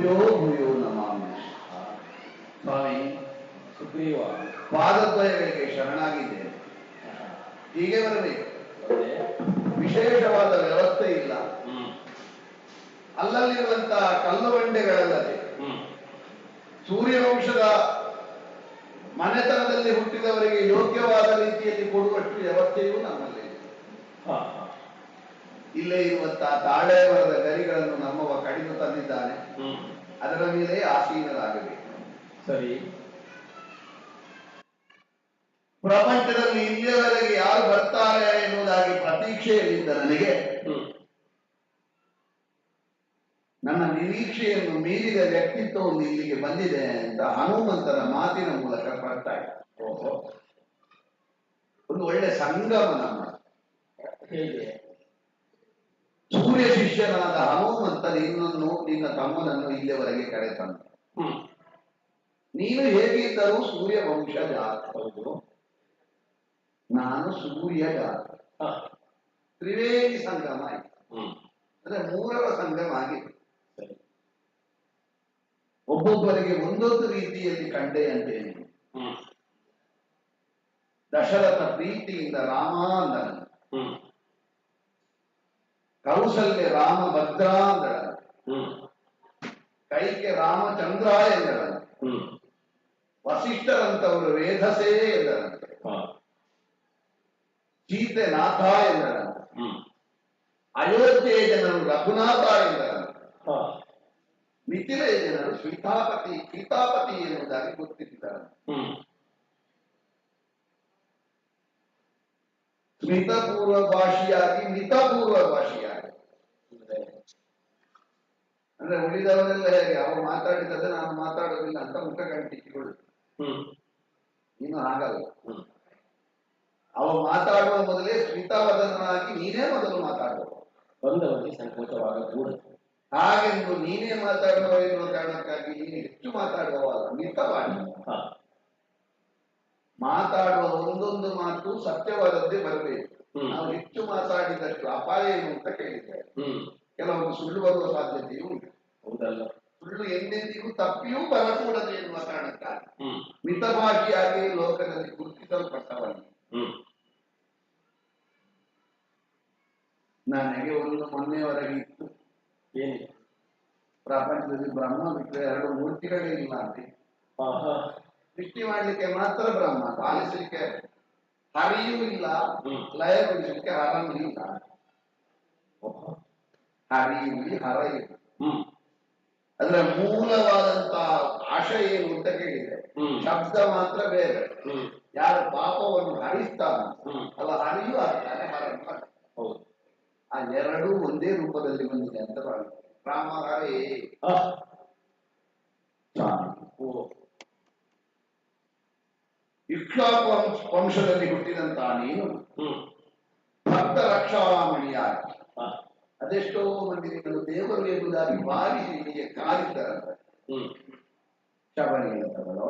ಭೂಯೋ ಭೂಯೋ ನಮಾಮಿ. ಸ್ವಾಮಿ, ಸುಗ್ರೀವ ಪಾದದ್ವಯಗಳಿಗೆ ಶರಣಾಗಿದ್ದೇನೆ. ಹೀಗೆ ಬರಬೇಕು. ವಿಶೇಷವಾದ ವ್ಯವಸ್ಥೆ ಇಲ್ಲ. ಅಲ್ಲಲ್ಲಿರುವಂತಹ ಕಲ್ಲು ಬಂಡೆಗಳಲ್ಲದೆ ಸೂರ್ಯವಂಶದ ಮನೆತನದಲ್ಲಿ ಹುಟ್ಟಿದವರಿಗೆ ಯೋಗ್ಯವಾದ ರೀತಿಯಲ್ಲಿ ಕೊಡುವಷ್ಟು ವ್ಯವಸ್ಥೆಯೂ ನಮ್ಮಲ್ಲಿ ಇಲ್ಲೇ ಇರುವಂತಹ ತಾಳೆ ಮರದ ಗರಿಗಳನ್ನು ನಮ್ಮವ ಕಡಿದು ತಂದಿದ್ದಾನೆ. ಅದರ ಮೇಲೆ ಆಸೀನರಾಗಬೇಕು. ಸರಿ. ಪ್ರಪಂಚದಲ್ಲಿ ಇಲ್ಲಿಯವರೆಗೆ ಯಾರು ಬರ್ತಾರೆ ಎನ್ನುವುದಾಗಿ ಪ್ರತೀಕ್ಷೆಯಲ್ಲಿದ್ದ ನನಗೆ ನನ್ನ ನಿರೀಕ್ಷೆಯನ್ನು ಮೀರಿದ ವ್ಯಕ್ತಿತ್ವ ಒಂದು ಇಲ್ಲಿಗೆ ಬಂದಿದೆ ಅಂತ ಹನುಮಂತನ ಮಾತಿನ ಮೂಲಕ ಬರ್ತಾ ಇದೆ. ಒಂದು ಒಳ್ಳೆ ಸಂಗಮ ನಮ್ಮ. ಹೇಗೆ? ಸೂರ್ಯ ಶಿಷ್ಯನಾದ ಹನುಮಂತ ನಿನ್ನ ತಮ್ಮನನ್ನು ಇಲ್ಲಿಯವರೆಗೆ ಕರೆತಂದ. ನೀನು ಹೇಗಿದ್ದರೂ ಸೂರ್ಯ ವಂಶ ಜಾತ. ಹೌದು. ನಾನು ಸೂರ್ಯ ಜಾತ. ತ್ರಿವೇಣಿ ಸಂಗಮ ಆಯಿತು. ಅಂದ್ರೆ ಮೂರರ ಸಂಗಮ ಆಗಿದೆ. ಒಬ್ಬೊಬ್ಬರಿಗೆ ಒಂದೊಂದು ರೀತಿಯಲ್ಲಿ ಕಂಡೆ ಅಂತೇನೆ. ದಶರಥ ಪ್ರೀತಿಯಿಂದ ರಾಮ ಅಂದನು. ಕೌಸಲ್ಯ ರಾಮ ಭದ್ರ ಅಂದಳು. ಕೈಕೆ ರಾಮಚಂದ್ರ ಎಂದಳು. ವಸಿಷ್ಠರಂತವರು ವೇಧಸೇ ಎಂದರಂತೆ. ಸೀತೆ ನಾಥ ಎಂದಳು. ಅಯೋಧ್ಯೆ ಜನರು ರಘುನಾಥ ಎಂದರಂತೆ. ಮಿಥಿಲೆಯ ಜನರು ಸೀತಾಪತಿ ಎನ್ನುವುದಾಗಿ ಗುರುತಿಸಿದ್ದಾರೆ. ಸ್ಮಿತಪೂರ್ವ ಭಾಷಿಯಾಗಿ ಮಿತಪೂರ್ವ ಭಾಷಿಯಾಗಿ ಅಂದ್ರೆ ಉಳಿದವರೆಲ್ಲ ಹೇಗೆ ಅವರು ಮಾತಾಡಿದರೆ ನಾನು ಮಾತಾಡೋದಿಲ್ಲ ಅಂತ ಮುಖ ಕಂಟಿಸಿಕೊಳ್ಳು. ನೀನು ಹಾಗಲ್ಲ. ಅವ ಮಾತಾಡುವ ಮೊದಲೇ ಸ್ಮಿತವದನಾಗಿ ನೀನೇ ಮೊದಲು ಮಾತಾಡುವ. ಬಂದವರಿಗೆ ಸಂಕೋಚವಾಗಕೂಡದು. ಹಾಗೆಂದು ನೀನೇ ಮಾತಾಡುವ ಎನ್ನುವ ಕಾರಣಕ್ಕಾಗಿ ನೀನು ಹೆಚ್ಚು ಮಾತಾಡುವವಲ್ಲ, ಮಿತವಾಗಿ ಮಾತಾಡುವ ಒಂದೊಂದು ಮಾತು ಸತ್ಯವಾದದ್ದೇ ಬರಬೇಕು. ನಾವು ಹೆಚ್ಚು ಮಾತಾಡಿದಷ್ಟು ಅಪಾಯ ಏನು ಅಂತ ಕೇಳಿದ್ದೇವೆ. ಕೆಲವೊಂದು ಸುಳ್ಳು ಬರುವ ಸಾಧ್ಯತೆಯೂ ಉಂಟು. ಹೌದಲ್ಲ? ಸುಳ್ಳು ಎಂದೆಂದಿಗೂ ತಪ್ಪಿಯೂ ಬರಕೂಡದು ಎನ್ನುವ ಕಾರಣಕ್ಕಾಗಿ ಮಿತಭಾಷಿಯಾಗಿ ಲೋಕದಲ್ಲಿ ಗುರುತಿಸಲ್ಪಟ್ಟವನು. ನನಗೆ ಒಂದು ಮೊನ್ನೆಯವರೆಗೆ ಇತ್ತು, ಏನು ಪ್ರಪಂಚದಲ್ಲಿ ಬ್ರಹ್ಮ ಬಿಟ್ಟರೆ ಎರಡು ಮೂರ್ತಿಗಳೇ ಇಲ್ಲ ಅಂತ. ಸೃಷ್ಟಿ ಮಾಡ್ಲಿಕ್ಕೆ ಮಾತ್ರ ಬ್ರಹ್ಮ, ಪಾಲಿಸಲಿಕ್ಕೆ ಹರಿಯೂ ಇಲ್ಲ, ಲಯಗೊಳಿಸಲಿಕ್ಕೆ ಹರನೂ ಇಲ್ಲ. ಹರಿಯುಲಿ ಹರ ಇಲ್ಲ. ಅದರ ಮೂಲವಾದಂತಹ ಆಶಯ ಏನು ಅಂತ ಕೇಳಿದೆ. ಶಬ್ದ ಮಾತ್ರ ಬೇರೆ. ಯಾರು ಪಾಪವನ್ನು ಹರಿಸ್ತಾನ ಅಲ್ಲ ಹರಿಯೂ ಆಗ್ತಾನೆ, ಹರನು ಆಗ್ತಾನೆ. ಆ ಎರಡೂ ಒಂದೇ ರೂಪದಲ್ಲಿ ಬಂದಿದೆ ಅಂತ ರಾಮ ಹರೇ. ಇಕ್ಷ್ವಾಕು ವಂಶದಲ್ಲಿ ಹುಟ್ಟಿದಂತಹ ನೀನು ಭಕ್ತ ರಕ್ಷಾಮಣಿಯಾಗಿ ಅದೆಷ್ಟೋ ಮಂದಿ ನೀನು ದೇವರು ಎಂಬುದಾಗಿ ಭಾವಿಸಿ ನಿನಗೆ ಕಾದಿದ್ದಾರಂತೆ. ಶಬರಿ ಅಂತವನೋ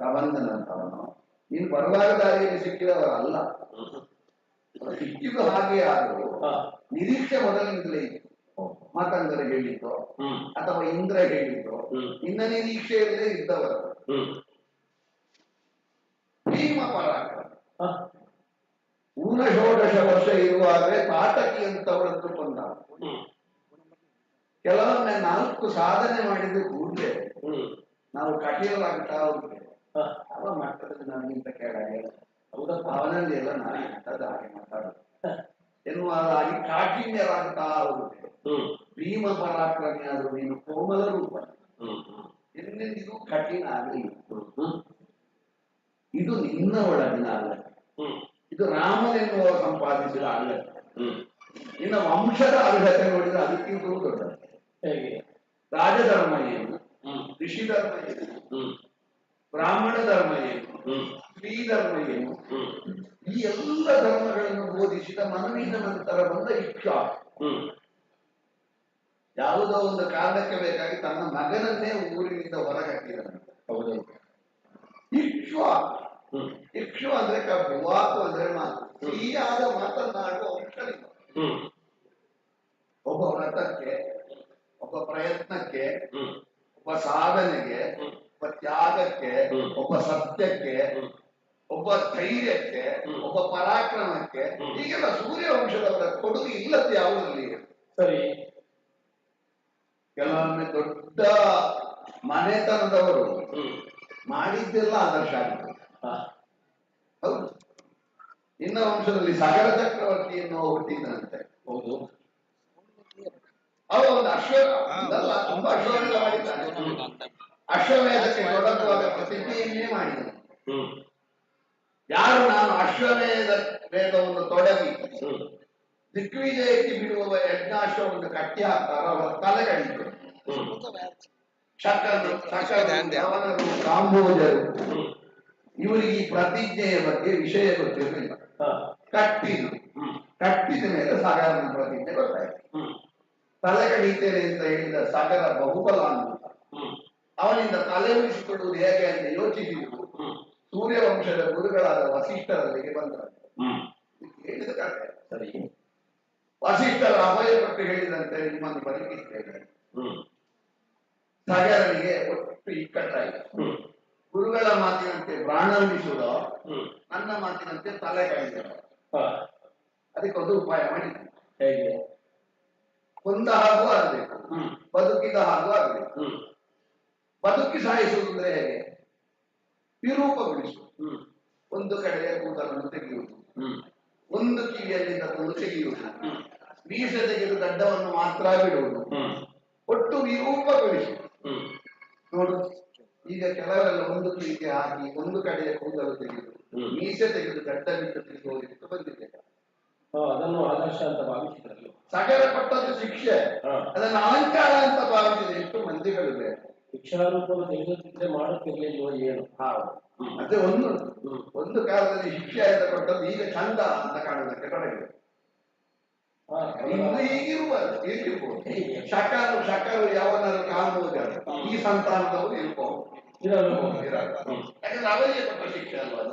ಕವಂದನಂತವನೋ ನೀನು ಬರುವಾಗ ದಾರಿಯಲ್ಲಿ ಸಿಕ್ಕಿದವರಲ್ಲ. ಸಿಕ್ಕಿದ್ದು ಹಾಗೆ ಆದರೂ ನಿರೀಕ್ಷೆ ಮೊದಲಿನಿಂದಲೇ ಇತ್ತು. ಮಾತಂಗರ ಹೇಳಿದ್ದು ಅಥವಾ ಇಂದ್ರ ಹೇಳಿದ್ದು ನಿನ್ನ ನಿರೀಕ್ಷೆಯಲ್ಲೇ ಇದ್ದವರು. ಭೀಮ ಪರಾಕ್ರಮ ಊನಷೋಡಶ ವರ್ಷ ಇರುವಾಗಲೇ ತಾಟಕಿ ಅಂತವರದ್ದು ಕೊಂದ. ಕೆಲವೊಮ್ಮೆ 4 ಸಾಧನೆ ಮಾಡಿದ್ದು ಕೂಡಲೇ ನಾವು ಕಠಿಣವಾಗ್ತಾ ಹೋಗ್ತೇವೆ. ಅವ ಮಟ್ಟದಲ್ಲಿ ನಮಗಿಂತ ಕೆಳಗೆ ಅವನಲ್ಲಿ ಎಲ್ಲ ನಾನು ಎಂತದ್ದು ಹಾಗೆ ಮಾತಾಡೋದು ಎನ್ನುವುದಾಗಿ ಕಾಠಿಣ್ಯವಾಗ್ತಾ ಹೋಗುತ್ತೆ. ಭೀಮ ಪರಾಕ್ರಮಿ ಆದರೂ ನೀನು ಕೋಮಲ ರೂಪ, ಎಂದೆಂದಿಗೂ ಕಠಿಣ ಆಗಲಿಲ್ಲ. ಇದು ನಿನ್ನ ಒಳಗಿನ ಅಲ್ಲ, ಇದು ರಾಮನೆನ್ನುವ ಸಂಪಾದಿಸಿದ ಅಲ್ಲ. ನಿನ್ನ ವಂಶದ ಅರ್ಹತೆ ನೋಡಿದ್ರೆ ಅದಕ್ಕಿಂತಲೂ ದೊಡ್ಡದು. ಹೇಗೆ? ರಾಜಧರ್ಮ ಏನು, ಋಷಿ ಧರ್ಮ ಏನು, ಬ್ರಾಹ್ಮಣ ಧರ್ಮ ಏನು, ಸ್ತ್ರೀ ಧರ್ಮ ಏನು, ಈ ಎಲ್ಲ ಧರ್ಮಗಳನ್ನು ಬೋಧಿಸಿದ ಮನುವಿನ ನಂತರ ಬಂದ ಇಕ್ಷಾ. ಯಾವುದೋ ಒಂದು ಕಾರಣಕ್ಕೆ ಬೇಕಾಗಿ ತನ್ನ ಮಗನನ್ನೇ ಊರಿನಿಂದ ಹೊರಗಾಕಿದಂತೆ. ಹೌದು. ಇಕ್ಷು ಅಂದ್ರೆ ಕಬ್ಬು, ವಾಕು ಅಂದ್ರೆ ಮಾತು, ಸಿಹಿಯಾದ ಮಾತನ್ನಾಡುವ ವಂಶವಿಲ್ಲ. ಒಬ್ಬ ವ್ರತಕ್ಕೆ, ಒಬ್ಬ ಪ್ರಯತ್ನಕ್ಕೆ ಸಾಧನೆಗೆ, ಒಬ್ಬ ತ್ಯಾಗಕ್ಕೆ, ಒಬ್ಬ ಸತ್ಯಕ್ಕೆ, ಒಬ್ಬ ಧೈರ್ಯಕ್ಕೆ, ಒಬ್ಬ ಪರಾಕ್ರಮಕ್ಕೆ, ಹೀಗೆಲ್ಲ ಸೂರ್ಯವಂಶದವರ ಕೊಡುಗೆ ಇಲ್ಲದ್ದು ಯಾವುದಲ್ಲಿ? ಸರಿ. ಕೆಲವೊಮ್ಮೆ ದೊಡ್ಡ ಮನೆತನದವರು ಮಾಡಿದ್ದೆಲ್ಲ ಆದರ್ಶ ಆಗ್ತದೆ. ಹೌದು. ಇನ್ನ ವಂಶದಲ್ಲಿ ಸಾಗರ ಚಕ್ರವರ್ತಿ ಎನ್ನುವ ಹುಟ್ಟಿದಂತೆ. ಹೌದು. ಅವ ಒಂದು ತುಂಬಾ ಅಶ್ವಮೇಧ ಮಾಡಿದ್ದಾನೆ. ಅಶ್ವಮೇಧಕ್ಕೆ ತೊಡಗುವಾಗ ಪ್ರತಿಜ್ಞೆಯನ್ನೇ ಮಾಡಿದನು. ಯಾರು ನಾನು ಅಶ್ವಮೇಧ ವೇದವನ್ನು ತೊಡಗಿ ದಿಗ್ವಿಜಯಕ್ಕೆ ಬಿಡುವ ಯಜ್ಞಾಶ್ವವನ್ನು ಕಟ್ಟಿ ಹಾಕ್ತಾರೋ ಅವರ ತಲೆ ಕಡಿತು. ಶಕರು, ಯವನರು, ಕಾಂಬೋಜರು ಇವರಿಗೆ ಈ ಪ್ರತಿಜ್ಞೆಯ ಬಗ್ಗೆ ವಿಷಯ ಗೊತ್ತಿರಲಿಲ್ಲ. ಕಟ್ಟಿದ ಮೇಲೆ ಸಾಗರನ ಪ್ರತಿಜ್ಞೆ ಗೊತ್ತಾಯ್ತು. ತಲೆ ಕಡಿತೇನೆ ಅಂತ ಹೇಳಿದ ಸಾಗರ ಬಹುಬಲ ಅಂತ. ಅವನಿಂದ ತಲೆ ಉಳಿಸಿಕೊಳ್ಳುವುದು ಹೇಗೆ ಅಂತ ಯೋಚಿಸಿದ್ರು. ಸೂರ್ಯವಂಶದ ಗುರುಗಳಾದ ವಸಿಷ್ಠರಲ್ಲಿಗೆ ಬಂದರು. ಹೇಳಿದ ಕಥೆ ಸರಿ. ವಸಿಷ್ಠರ ಅಭಯ ಪಟ್ಟು ಹೇಳಿದಂತೆ ನಿಮ್ಮನ್ನು ಬದುಕಿಸ್ತೇನೆ. ಸಾಗರನಿಗೆ ಒಟ್ಟು ಇಕ್ಕಟ್ಟಾಯಿತು. ಗುರುಗಳ ಮಾತಿನಂತೆ ಪ್ರಾಣ ಉಳಿಸುವುದೋ, ನನ್ನ ಮಾತಿನಂತೆ ತಲೆ ಕಡಿದರು. ಅದಕ್ಕೊಂದು ಉಪಾಯ ಮಾಡಿದ. ಹೇಗೆ? ಕೊಂದ ಹಾಗೂ ಆಗಬೇಕು, ಬದುಕಿದ ಹಾಗೂ ಆಗಬೇಕು. ಬದುಕಿ ಸಾಯಿಸುವುದು ಅಂದ್ರೆ ಹೇಗೆ? ವಿರೂಪಗೊಳಿಸುವುದು. ಒಂದು ಕಡೆಯ ಕೂದಲನ್ನು ತೆಗೆಯುವುದು, ಒಂದು ಕಿವಿಯಲ್ಲಿದ್ದ ಕೂದಲು ತೆಗೆಯುವುದು, ಮೀಸೆ ತೆಗೆದು ಗಡ್ಡವನ್ನು ಮಾತ್ರ ಬಿಡುವುದು, ಒಟ್ಟು ವಿರೂಪಗೊಳಿಸುವುದು. ನೋಡು, ಈಗ ಕೆಲವರೆಲ್ಲ ಒಂದು ಕಿವಿಗೆ ಹಾಕಿ ಒಂದು ಕಡೆಯ ಕೂದಲು ತೆಗೆದು ಮೀಸೆ ತೆಗೆದು ಗಡ್ಡ ಬಿಟ್ಟು ತೆಗೆದುಕೊಂಡು ಬಂದಿದೆ. ಅದನ್ನು ಆದರ್ಶ ಅಂತ ಭಾವಿಸಿದ್ರಲ್ಲ. ಸಗರ ಕೊಟ್ಟದ್ದು ಶಿಕ್ಷೆ, ಅದನ್ನು ಅಲಂಕಾರ ಅಂತ ಭಾವಿಸಿದೆ ಎಷ್ಟು ಮಂದಿಗಳಿವೆ. ಶಿಕ್ಷಾರೂಪವನ್ನು ತೆಗೆದುತ್ತಿದ್ರೆ ಮಾಡುತ್ತಿರ್ಲಿಲ್ವೋ ಏನು? ಮತ್ತೆ ಒಂದು ಕಾಲದಲ್ಲಿ ಶಿಕ್ಷೆ ಅಂತ ಕೊಟ್ಟದ್ದು ಈಗ ಚಂದ ಅಂತ ಕಾಣುವುದಕ್ಕೆ ತೊಡಗಿದೆ. ಇನ್ನು ಹೀಗಿರ್ಬೋದು. ಶಕರು ಯವನರು, ಕಾಂಬೋಜರು ಈ ಸಂತಾನದವರು ಇರ್ಬೋದು, ಯಾಕಂದ್ರೆ ಅವರಿಗೆ ಕೊಟ್ಟ ಶಿಕ್ಷೆ ಅಲ್ವಾ.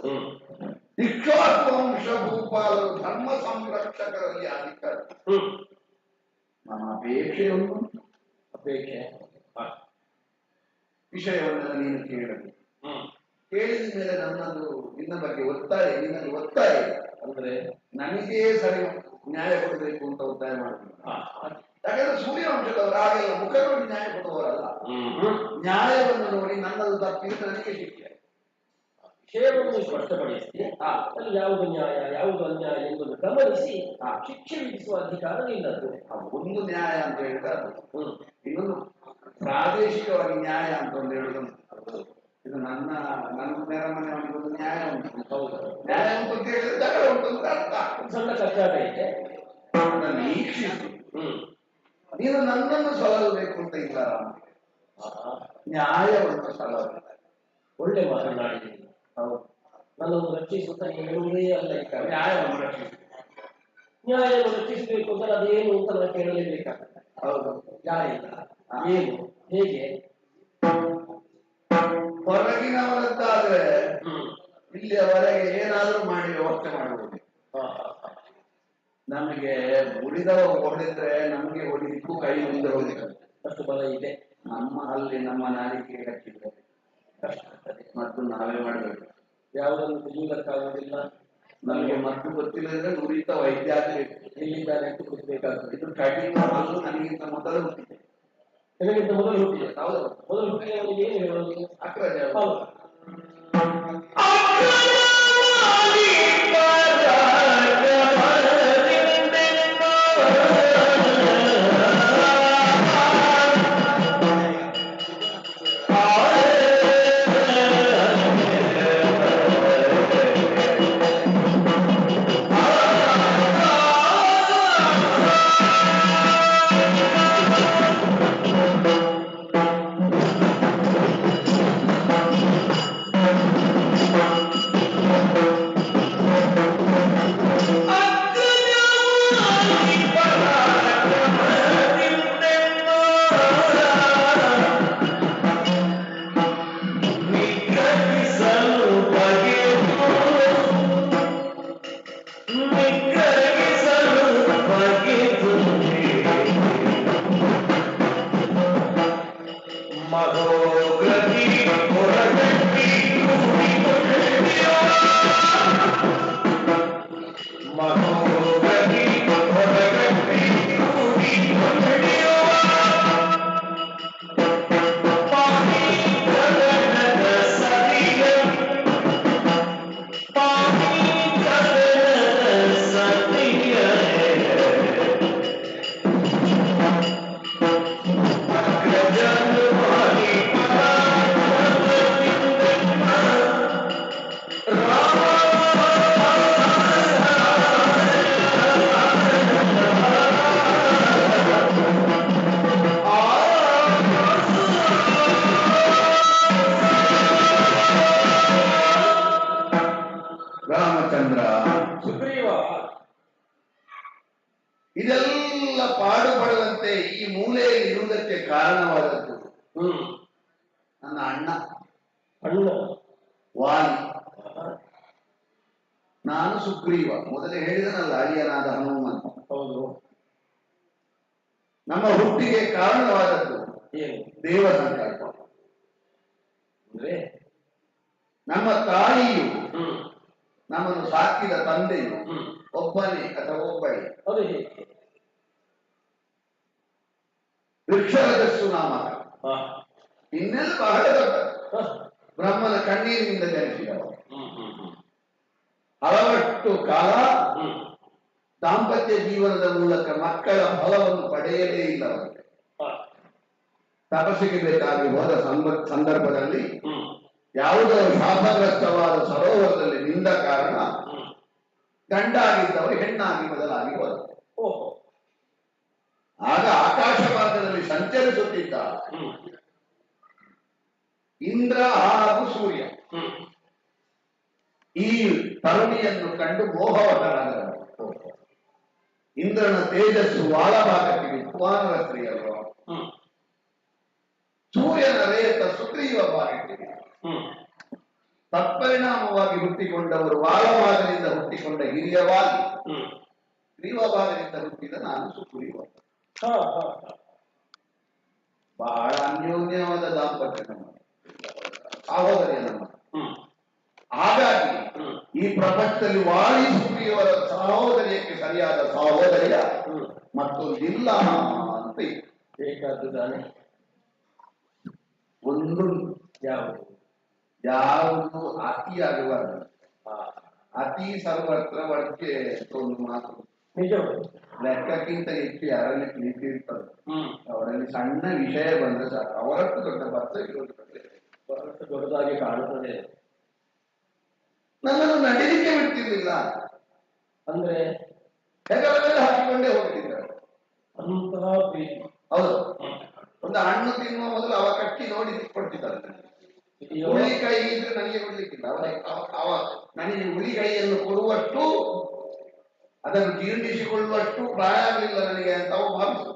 ಇಕ್ಷ್ವಾಕು ವಂಶ ಭೂಪಾಲರು ಧರ್ಮ ಸಂರಕ್ಷಕರಲ್ಲಿ ಅಧಿಕಾರ. ನಮ್ಮ ಅಪೇಕ್ಷೆಯನ್ನು ವಿಷಯವನ್ನೆಲ್ಲ ನೀನು ಕೇಳಬೇಕು. ಕೇಳಿದ ಮೇಲೆ ನನ್ನದು ನಿನ್ನ ಬಗ್ಗೆ ಒತ್ತಾಯ, ನಿನ್ನಲ್ಲಿ ಒತ್ತಾಯ ಅಂದ್ರೆ ನನಗೇ ಸರಿ ನ್ಯಾಯ ಕೊಡಬೇಕು ಅಂತ ಒತ್ತಾಯ ಮಾಡಬೇಕು. ಯಾಕಂದ್ರೆ ಸೂರ್ಯವಂಶದವರು ಹಾಗೆಲ್ಲ ಮುಖ ನೋಡಿ ನ್ಯಾಯ ಕೊಡುವವರಲ್ಲ. ನ್ಯಾಯವನ್ನು ನೋಡಿ ನನ್ನದು ತಪ್ಪಿದ್ರೆ ನನಗೆ ಶಿಕ್ಷೆ. ವಿಷಯವನ್ನು ಸ್ಪಷ್ಟಪಡಿಸಿ ಅಲ್ಲಿ ಯಾವುದು ನ್ಯಾಯ ಯಾವುದು ಅನ್ಯಾಯ ಎಂಬುದನ್ನು ಗಮನಿಸಿ ಶಿಕ್ಷೆ ವಿಧಿಸುವ ಅಧಿಕಾರ ನಿನ್ನದು. ಒಂದು ನ್ಯಾಯ ಅಂತ ಹೇಳಿದ್ರೆ ಇನ್ನೊಂದು ಪ್ರಾದೇಶಿಕವಾಗಿ ನ್ಯಾಯ ಅಂತ ಒಂದು ಹೇಳುದು. ಇದು ನನ್ನ ನೆರಮನೆ ಒಂದು ನ್ಯಾಯ ಉಂಟು. ಹೌದು, ನ್ಯಾಯ ಉಂಟು ಅಂತ ಹೇಳಿದ್ರೆ ಜಗಳ ಉಂಟು ಅಂತ ಅರ್ಥ. ಸಣ್ಣ ಕಚ್ಚಾಟ ಇದೆ, ಅದನ್ನು ವೀಕ್ಷಿಸಿ ನೀನು ನನ್ನನ್ನು ಸಲಹಬೇಕು ಅಂತ ಇಲ್ಲ, ನ್ಯಾಯವನ್ನು ಸಲಹ. ಒಳ್ಳೆ ಮಾತನಾಡಿದ್ದೀನಿ. ಹೌದು, ನನ್ನನ್ನು ರಕ್ಷಿಸುತ್ತಾ ಹೇಳುವುದೇ ಅಲ್ಲ. ಈಗ ನ್ಯಾಯವನ್ನು ರಕ್ಷಿಸಿ, ನ್ಯಾಯವನ್ನು ರಕ್ಷಿಸಬೇಕು ಅಂತ ಅದೇನು ಅಂತ ನಾನು ಕೇಳಲೇಬೇಕಾಗ್ತದೆ. ಹೌದು, ಯಾರಿಂದ, ಏನು, ಹೇಗೆ? ಹೊರಗಿನವರದ್ದಾದ್ರೆ ಇಲ್ಲಿಯವರೆಗೆ ಏನಾದ್ರೂ ಮಾಡಿ ವ್ಯವಸ್ಥೆ ಮಾಡುವುದು. ನಮಗೆ ಉಳಿದವ ಹೊಡೆದ್ರೆ ನಮಗೆ ಹೊಡಿಲಿಕ್ಕೂ ಕೈ ಮುಂದೆ ಹೋಗಲಿಕ್ಕೆ ಅಷ್ಟು ಬಲ ಇದೆ. ಅಲ್ಲಿ ನಮ್ಮ ನಾಲಿಗೆ ಕಟ್ಟಿದ್ರೆ ಕಷ್ಟ ಆಗ್ತದೆ, ಮತ್ತು ನಾವೇ ಮಾಡಬೇಕು. ಯಾವುದನ್ನು ತಿಳಿಯುವುದಕ್ಕಾಗುವುದಿಲ್ಲ. ನಮಗೆ ಮತ್ತು ಗೊತ್ತಿಲ್ಲದ್ರೆ ನುರಿತ ವೈದ್ಯ ಆಗಬೇಕು. ಎಲ್ಲಿದ್ದಾರೆ ಅಂತ ಗೊತ್ತಬೇಕಾಗ್ತದೆ. ಇದು ಕಡಿಮೆ ಹಾಲು ನನಗಿಂತ ಮೊದಲು ಹುಟ್ಟಿದೆ. ನನಗಿಂತ ಮೊದಲು ಹುಟ್ಟಿದೆ. ಹೌದು, ಮೊದಲು ಹುಟ್ಟಿದೆ. ಅವನಿಗೆ ಏನು ಹೇಳೋದು? ಅಕ್ರಜ. ಮಧು ಇದೆಲ್ಲ ಪಾಡುಪಡುವಂತೆ ಈ ಮೂಲೆಯಲ್ಲಿ ಇರುವುದಕ್ಕೆ ಕಾರಣವಾದದ್ದು ನನ್ನ ಅಣ್ಣ ವಾಲಿ. ನಾನು ಸುಗ್ರೀವ, ಮೊದಲೇ ಹೇಳಿದನಲ್ಲ ಅಳಿಯನಾದ ಹನುಮಂತ. ಹೌದು. ನಮ್ಮ ಹುಟ್ಟಿಗೆ ಕಾರಣವಾದದ್ದು ದೇವ ಸಂಕಲ್ಪ. ಅಂದ್ರೆ ನಮ್ಮ ತಾಯಿಯು ನಮ್ಮನ್ನು ಸಾಕಿದ ತಂದೆಯು ಒಬ್ಬನೇ ಅಥವಾ ಒಬ್ಬಳೇ. ವೃಕ್ಷರಜಸ್ಸು ನಾಮ ಇನ್ನೆಲ್ಲ ಬಹಳ ದೊಡ್ಡ ಬ್ರಹ್ಮನ ಕಣ್ಣೀರಿನಿಂದ ಜನಿಸಿದವ. ಹಲವಷ್ಟು ಕಾಲ ದಾಂಪತ್ಯ ಜೀವನದ ಮೂಲಕ ಮಕ್ಕಳ ಫಲವನ್ನು ಪಡೆಯಲೇ ಇಲ್ಲವರಿಗೆ. ತಪಸ್ಸಿಗೆ ಬೇಕಾಗಿ ಹೋದ ಸಂದರ್ಭದಲ್ಲಿ ಯಾವುದೋ ಶಾಪಗ್ರಸ್ತವಾದ ಸರೋವರದಲ್ಲಿ ನಿಂದ ಕಾರಣ ಗಂಡಾಗಿದ್ದವರು ಹೆಣ್ಣಾಗಿ ಬದಲಾಗಿ ಹೋದರು. ಆಗ ಆಕಾಶ ಮಾರ್ಗದಲ್ಲಿ ಸಂಚರಿಸುತ್ತಿದ್ದ ಇಂದ್ರ ಹಾಗೂ ಸೂರ್ಯ ಈ ತರುಣಿಯನ್ನು ಕಂಡು ಮೋಹವಶರಾದರು. ಇಂದ್ರನ ತೇಜಸ್ಸು ವಾಲಭಾಗಕ್ಕೆ ವಿದ್ವಾನರ ಸ್ತ್ರೀಯರು, ಸೂರ್ಯನ ರೇತ ಸುಗ್ರೀವ ಭಾಗಕ್ಕೆ. ತತ್ಪರಿಣಾಮವಾಗಿ ಹುಟ್ಟಿಕೊಂಡವರು ವಾಲಭಾಗದಿಂದ ಹುಟ್ಟಿಕೊಂಡ ಹಿರಿಯವಾಗಿ, ಗ್ರೀವ ಭಾಗದಿಂದ ಹುಟ್ಟಿದ ನಾನು ಸುಗ್ರೀವ. ಬಹಳ ಅನ್ಯೋನ್ಯವಾದ ದಾಂಪತ್ಯ ನಮ್ಮ ಸಹೋದರಿಯ ನಮ್ಮ. ಹಾಗಾಗಿ ಈ ಪ್ರಪಂಚದಲ್ಲಿ ವಾಲಿ ಸುಗ್ರೀವರ ಸಹೋದರಿಯಕ್ಕೆ ಸರಿಯಾದ ಸಹೋದರಿಯ ಮತ್ತೊಂದಿಲ್ಲ ಅಂತ ಬೇಕಾದ್ದು ತಾನೆ. ಒಂದು ಯಾವುದು ಅತಿಯಾಗಬಾರದು. ಅತಿ ಸರ್ವತ್ರ ವರ್ಕೆ ಒಂದು ಮಾತು ನಿಜ. ಲೆಕ್ಕಕ್ಕಿಂತ ಹೆಚ್ಚು ಯಾರಲ್ಲಿ ಪ್ರೀತಿ ಇರ್ತದೆ ಅವರಲ್ಲಿ ಸಣ್ಣ ವಿಷಯ ಬಂದ್ರೆ ಸಾಕು, ಅವರಷ್ಟು ದೊಡ್ಡ ಬತ್ತ ಬಹಳಷ್ಟು ದೊಡ್ಡದಾಗಿ ಕಾಣುತ್ತದೆ. ನನ್ನನ್ನು ನಡೀಲಿಕ್ಕೆ ಬಿಡ್ತಿರ್ಲಿಲ್ಲ ಅಂದ್ರೆ ಹೆಗಲಲ್ಲಿ ಹಾಕಿಕೊಂಡೇ ಹೋಗ್ತಿದ್ದಾರೆ ಅಂತಹ ಪ್ರೀತಿ. ಹೌದು. ಒಂದು ಹಣ್ಣು ತಿನ್ನುವ ಮೊದಲು ಅವ ಕಟ್ಟಿ ನೋಡಿ ಕೊಡ್ತಿದ್ದಾರೆ. ಹುಳಿಕಾಯಿ ಇದ್ರೆ ನನಗೆ ಕೊಡ್ಲಿಕ್ಕಿಲ್ಲ, ಅವ ನನಗೆ ಹುಳಿಕಾಯಿಯನ್ನು ಕೊಡುವಷ್ಟು ಅದನ್ನು ಜೀರ್ಣಿಸಿಕೊಳ್ಳುವಷ್ಟು ಪ್ರಾಯ ಆಗಲಿಲ್ಲ ನನಗೆ ಅಂತ ಅವ ಭಾವಿಸು.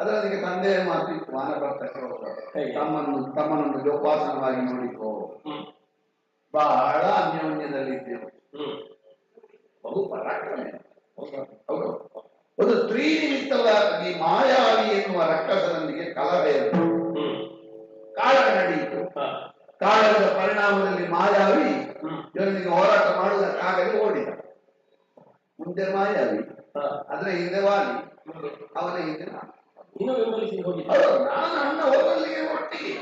ಅದರೊಂದಿಗೆ ತಂದೆಯ ಮಾತು ಮಾನಭರ್ತಕ್ಕೆ ಹೋಗ್ತಾರೆ, ತಮ್ಮನೊಂದು ಜೋಪಾಸನವಾಗಿ ನೋಡಿಕೋ. ಬಹಳ ಅನ್ಯೋನ್ಯದಲ್ಲಿದ್ದೆವು, ಬಹು ಪರಾಕ್ರಮ. ಹೌದು. ಒಂದು ಸ್ತ್ರೀ ನಿಮಿತ್ತವಾಗಿ ಮಾಯಾವಿ ಎನ್ನುವ ರಕ್ಕಸನೊಂದಿಗೆ ಕಲಹ ಇತ್ತು, ಕಾಳಗ ನಡೆಯಿತು. ಕಾಳಗದ ಪರಿಣಾಮದಲ್ಲಿ ಮಾಯಾವಿ ಇವರೊಂದಿಗೆ ಹೋರಾಟ ಮಾಡುವುದಕ್ಕಾಗಲಿ ಓಡಿದ. ಮುಂದೆ ಮಾಯಾವಿ, ಅದರ ಹಿಂದೆ ವಾಲಿ, ಅವನ ಹಿಂದೆ ನಾನು ಅಣ್ಣ ಹೋಗಲಿಗೆ ಒಟ್ಟಿಗೆ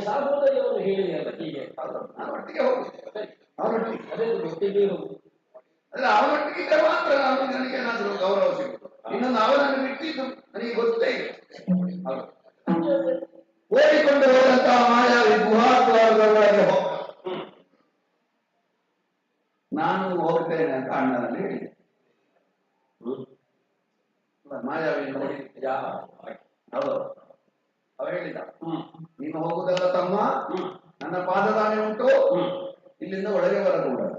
ಸಹೋದರಿಯವರು ಹೇಳಿದೆಯಲ್ಲ ಹೀಗೆ. ನಾನು ಒಟ್ಟಿಗೆ ಹೋಗುದು, ಅವನೊಟ್ಟಿಗೆ ಅದೇ ಒಟ್ಟಿಗೆ ಹೋಗುದು. ಅಂದ್ರೆ ಅವನೊಟ್ಟಿಗೆ ಮಾತ್ರ ನನಗೆ ಏನಾದರೂ ಗೌರವ ಸಿಗುದು. ಇನ್ನೊಂದು ಅವನನ್ನು ಬಿಟ್ಟಿದ್ದು ನನಗೆ ಗೊತ್ತೇ ಇಲ್ಲ. ಓಡಿಕೊಂಡು ಹೋದಂತಹ ಮಾಯಾವಿ ಗುಹಾದ್ವಾರದೊಳಗೆ ಹೋಗ, ನಾನು ಹೋಗ್ತೇನೆ ಅಂತ ಅಣ್ಣನಲ್ಲಿ ಹೇಳಿದೆ. ಮಾಯಾವಿ ನೋಡಿ ಹೌದು, ಅವ ಹೇಳಿದ, ನೀನು ಹೋಗುದಲ್ಲ ತಮ್ಮ, ನನ್ನ ಪಾದದಾನೆ ಉಂಟು, ಇಲ್ಲಿಂದ ಒಳಗೆ ಬರಕೂಡದು,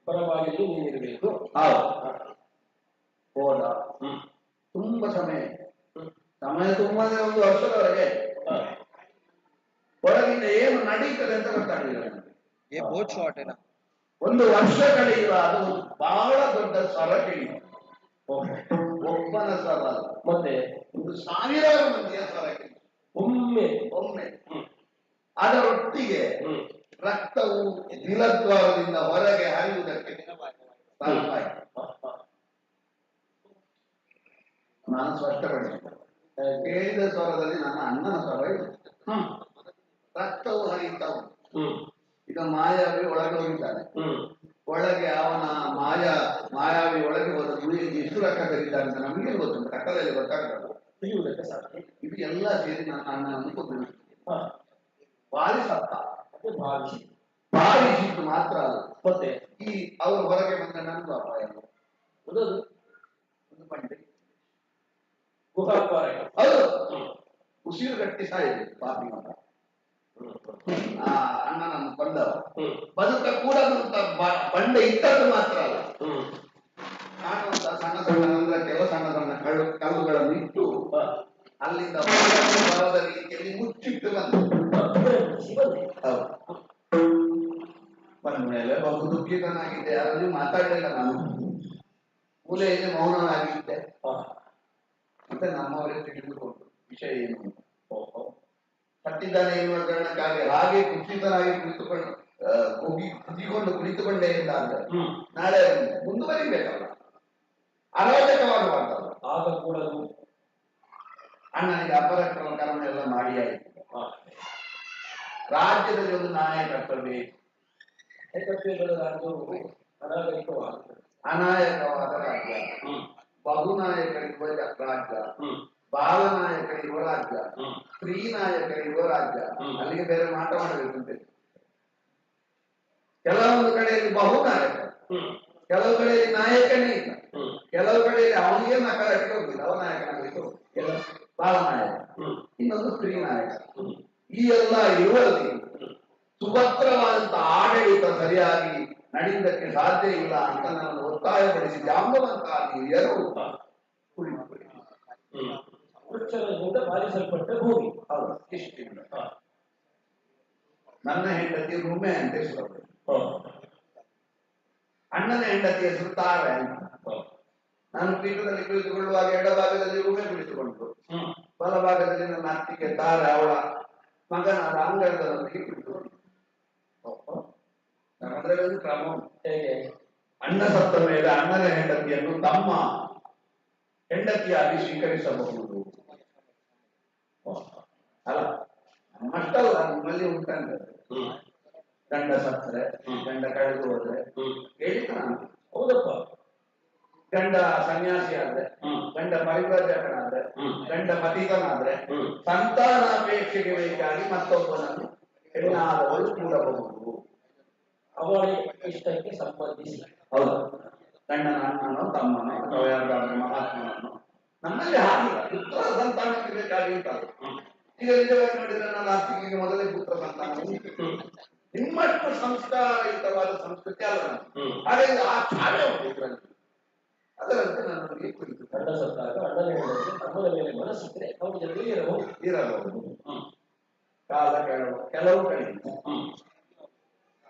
ಪರವಾಗಿ ನೀನಿರಬೇಕು. ಹೋದ. ತುಂಬಾ ಸಮಯ ತುಂಬಾನೇ 1 ವರ್ಷದವರೆಗೆ ಒಳಗಿಂದ ಏನು ನಡೀತದೆ ಅಂತ ಗೊತ್ತಾಗಲಿಲ್ಲ ನನಗೆ. 1 ವರ್ಷ ಕಳೆಯುವಾಗ ಬಹಳ ದೊಡ್ಡ ಸ್ವರ ಕೇಳಿತು. ಒಬ್ಬನ ಸ್ವರ ಮತ್ತೆ 1000 ಮಂದಿಯ ಸ್ವರ ಕೇಳಿತು ಒಮ್ಮೆ. ಅದರೊಟ್ಟಿಗೆ ರಕ್ತವು ದಿಲದ್ವಾರದಿಂದ ಹೊರಗೆ ಹರಿಯುವುದಕ್ಕೆ ಪ್ರಾರಂಭವಾಯಿತು. ನಾನು ಸ್ಪಷ್ಟಪಡಿಸಿದೆ, ಕೇಳಿದ ಸ್ವರದಲ್ಲಿ ನನ್ನ ಅಣ್ಣನ ಸ್ವರ ಇದೆ. ರಕ್ತವು ಹರಿಯುತ್ತಾ ಉಂಟು. ಈಗ ಮಾಯಾವಿ ಒಳಗೆ ಹೋಗಿದ್ದಾನೆ. ಒಳಗೆ ಅವನ ಮಾಯಾವಿ ಒಳಗೆ ಹೋದ ಗುಳಿಗೆ ಎಷ್ಟು ರಕ್ತ ಕರೀತಾರೆ ಅಂತ ನಮಗೆ ಗೊತ್ತುಂಟು, ಕಟ್ಟಲೆಯಲ್ಲಿ ಗೊತ್ತಾಗ್ತದೆ. ಇದು ಎಲ್ಲ ಸೇರಿ ನನ್ನ ಅಣ್ಣನನ್ನು ಕೊಂದು ಭಾರಿ ಸತ್ತ. ಭಾವಿಸಿದ್ದು ಮಾತ್ರ ಅಲ್ಲ, ಮತ್ತೆ ಈ ಅವರು ಹೊರಗೆ ಬಂದ ನನಗೂ ಅಪಾಯ. ಒಂದು ಬಂಡೆ ಹೌದು, ಉಸಿರು ಗಟ್ಟಿ ಸಾಯಿದೆ ಪಾಪಿ ಮಗ. ಅಣ್ಣನನ್ನು ಕೊಂದವ ಬದುಕ ಕೂಡ ಬಂಡೆ ಇಟ್ಟದ್ದು ಮಾತ್ರ ಅಲ್ಲ, ಕಾಣುವಂತ ಸಣ್ಣ ಸಣ್ಣ ರಂಧ್ರಕ್ಕೆಲ್ಲ ಸಣ್ಣ ಸಣ್ಣ ಕಲ್ಲುಗಳನ್ನು ಇಟ್ಟು ಅಲ್ಲಿಂದ ಬರದ ರೀತಿಯಲ್ಲಿ ಮುಚ್ಚಿಟ್ಟು ಬಂದ ಮೇಲೆ ಬಹು ದುಃಖಿತನಾಗಿದ್ದೆ, ಯಾರಲ್ಲಿ ಮಾತಾಡಲಿಲ್ಲ. ನಾನು ಮೂಲೆಯಲ್ಲಿ ಮೌನನಾಗಿದ್ದೆ. ಮತ್ತೆ ನಮ್ಮವರೇ ತಿಳಿದುಕೊಂಡು ವಿಷಯ ಏನು ಕಟ್ಟಿದ್ದಾನೆ ಎನ್ನುವ ಕಾರಣಕ್ಕಾಗಿ ಹಾಗೆ ಕುಚಿತನಾಗಿ ಕುಗ್ಗಿಕೊಂಡು ಕುಳಿತುಕೊಂಡೇ ಇಲ್ಲ ಅಂದ್ರೆ ನಾಳೆ ಮುಂದುವರಿಬೇಕಲ್ಲ, ಅರಾಜಕವಾಗಬಾರ್ದಲ್ಲ. ಆಗ ಕೂಡ ಅಣ್ಣನಿಗೆ ಅಪರಾಕ್ರಮ ಎಲ್ಲ ಮಾಡಿ ಆಯಿತು. ರಾಜ್ಯದಲ್ಲಿ ಒಂದು ನಾಯಕತ್ವ ಬೇಕು. ಅನಾಯಕವಾದ ರಾಜ್ಯ, ಬಹುನಾಯಕರಿರುವ ರಾಜ್ಯ, ಬಾಲನಾಯಕರಿರುವ ರಾಜ್ಯ, ಸ್ತ್ರೀ ನಾಯಕರಿರುವ ರಾಜ್ಯ. ಅಲ್ಲಿಗೆ ಬೇರೆ ಮಾಟ ಮಾಡಬೇಕಂತೆ. ಕೆಲವೊಂದು ಕಡೆಯಲ್ಲಿ ಬಹುನಾಯಕ, ಕೆಲವು ಕಡೆಯಲ್ಲಿ ನಾಯಕನೇ ಇಲ್ಲ, ಕೆಲವು ಕಡೆಯಲ್ಲಿ ಅವನಿಗೆ ನಕಲಕ್ಕೆ ಹೋಗಿಲ್ಲ, ಅವ ನಾಯಕನಾಗಲಿಕ್ಕೆ ಹೋಗಿಲ್ಲ, ಬಾಲನಾಯಕ, ಇನ್ನೊಂದು ಸ್ತ್ರೀ ನಾಯಕ. ಈ ಎಲ್ಲ ಇರುವಲ್ಲಿ ಸುಭದ್ರವಾದಂತಹ ಆಡಳಿತ ಸರಿಯಾಗಿ ನಡೆಯುವುದಕ್ಕೆ ಸಾಧ್ಯ ಇಲ್ಲ ಅಂತ ನಾನು ಒತ್ತಾಯಪಡಿಸಿ ಜಾಂಬವಂತಹ ಹಿರಿಯರು ವೃಕ್ಷದಿಂದ ಪಾಲಿಸಲ್ಪಟ್ಟ ಭೂಮಿ. ಹೌದು, ಇಷ್ಟಿಲ್ಲ. ನನ್ನ ಹೆಂಡತಿ ರೂಮೆ ಅಂತ ಹೆಸರು, ಅಣ್ಣನ ಹೆಂಡತಿ ಹೆಸರು ತಾರೆ ಅಂತ. ನಾನು ಪೀಠದಲ್ಲಿ ಕುಳಿತುಕೊಳ್ಳುವಾಗ ಎಡಭಾಗದಲ್ಲಿ ರೂಮೆ ಕುಳಿತುಕೊಂಡು, ಬಲಭಾಗದಲ್ಲಿ ನನ್ನ ಅತ್ತಿಗೆ ತಾರೆ ಅವಳ ಮಗನಾದ ಅಂಗಳದೊಂದಿಗೆ ಕುಳಿತುಕೊಂಡು. ನಮ್ಮದ್ರಲ್ಲಿ ಒಂದು ಕ್ರಮ ಹೇಗೆ, ಅಣ್ಣ ಸತ್ತ ಮೇಲೆ ಅಣ್ಣನ ಹೆಂಡತಿಯನ್ನು ತಮ್ಮ ಹೆಂಡತಿಯಾಗಿ ಸ್ವೀಕರಿಸಬಹುದು ಅಲ್ಲ. ನಮ್ಮಷ್ಟಲ್ಲ, ನಮ್ಮಲ್ಲಿ ಉಂಟಂತೆ. ಗಂಡ ಸತ್ತರೆ, ಗಂಡ ಕಳೆದು ಹೋದ್ರೆ ಹೇಳಿದ ನಾನು. ಹೌದಪ್ಪ. ಗಂಡ ಸನ್ಯಾಸಿ ಆದ್ರೆ, ಗಂಡ ಪರಿವ್ರಾಜಕನಾದ್ರೆ, ಗಂಡ ಪತಿತನಾದ್ರೆ ಸಂತಾನಾಪೇಕ್ಷೆಗೆ ಬೇಕಾಗಿ ಮತ್ತೊಬ್ಬನನ್ನು ಹೆಣ್ಣಾದವಳು ಕೂಡಬಹುದು, ಅವಳ ಇಷ್ಟಕ್ಕೆ ಸಂಬಂಧಿಸಿ. ಹೌದು, ಗಂಡನ ಅಣ್ಣನೋ ತಮ್ಮನೋ ಅಥವಾ ಯಾರಾದ್ರೂ ಮಹಾತ್ಮನೋ. ನಮ್ಮಲ್ಲಿ ಹಾಗಿಲ್ಲ, ಪುತ್ರ ಸಂತಾನಕ್ಕೆ ಬೇಕಾಗಿ ಉಂಟದು. ಈಗ ನಿಜವಾಗಿ ನೋಡಿದ್ರೆ ನನ್ನ ಅತ್ತಿಗೆ ಮೊದಲೇ ಪುತ್ರ ಸಂತಾನ ಉಂಟು. ನಿಮ್ಮಷ್ಟು ಸಂಸ್ಕಾರಯುತವಾದ ಸಂಸ್ಕೃತಿ ಅಲ್ಲ. ಹಾಗಾಗಿ ಆ ಛಾಯೆ ಉಂಟು ಇದರಲ್ಲಿ. ಅದರಂತೆ ನನ್ನೊಂದಿಗೆ ಕುರಿತು ಗಂಡ ಸತ್ತಾಗ ಅಣ್ಣನ ಹೆಂಡತಿ ತಮ್ಮನ ಮೇಲೆ ಮನಸ್ಸಿದ್ರೆ ಅವನ ಜೊತೆಗೆ ಇರಬಹುದು. ಕಾಲ ಕೆಲವು ಕಳೆಯಿತು.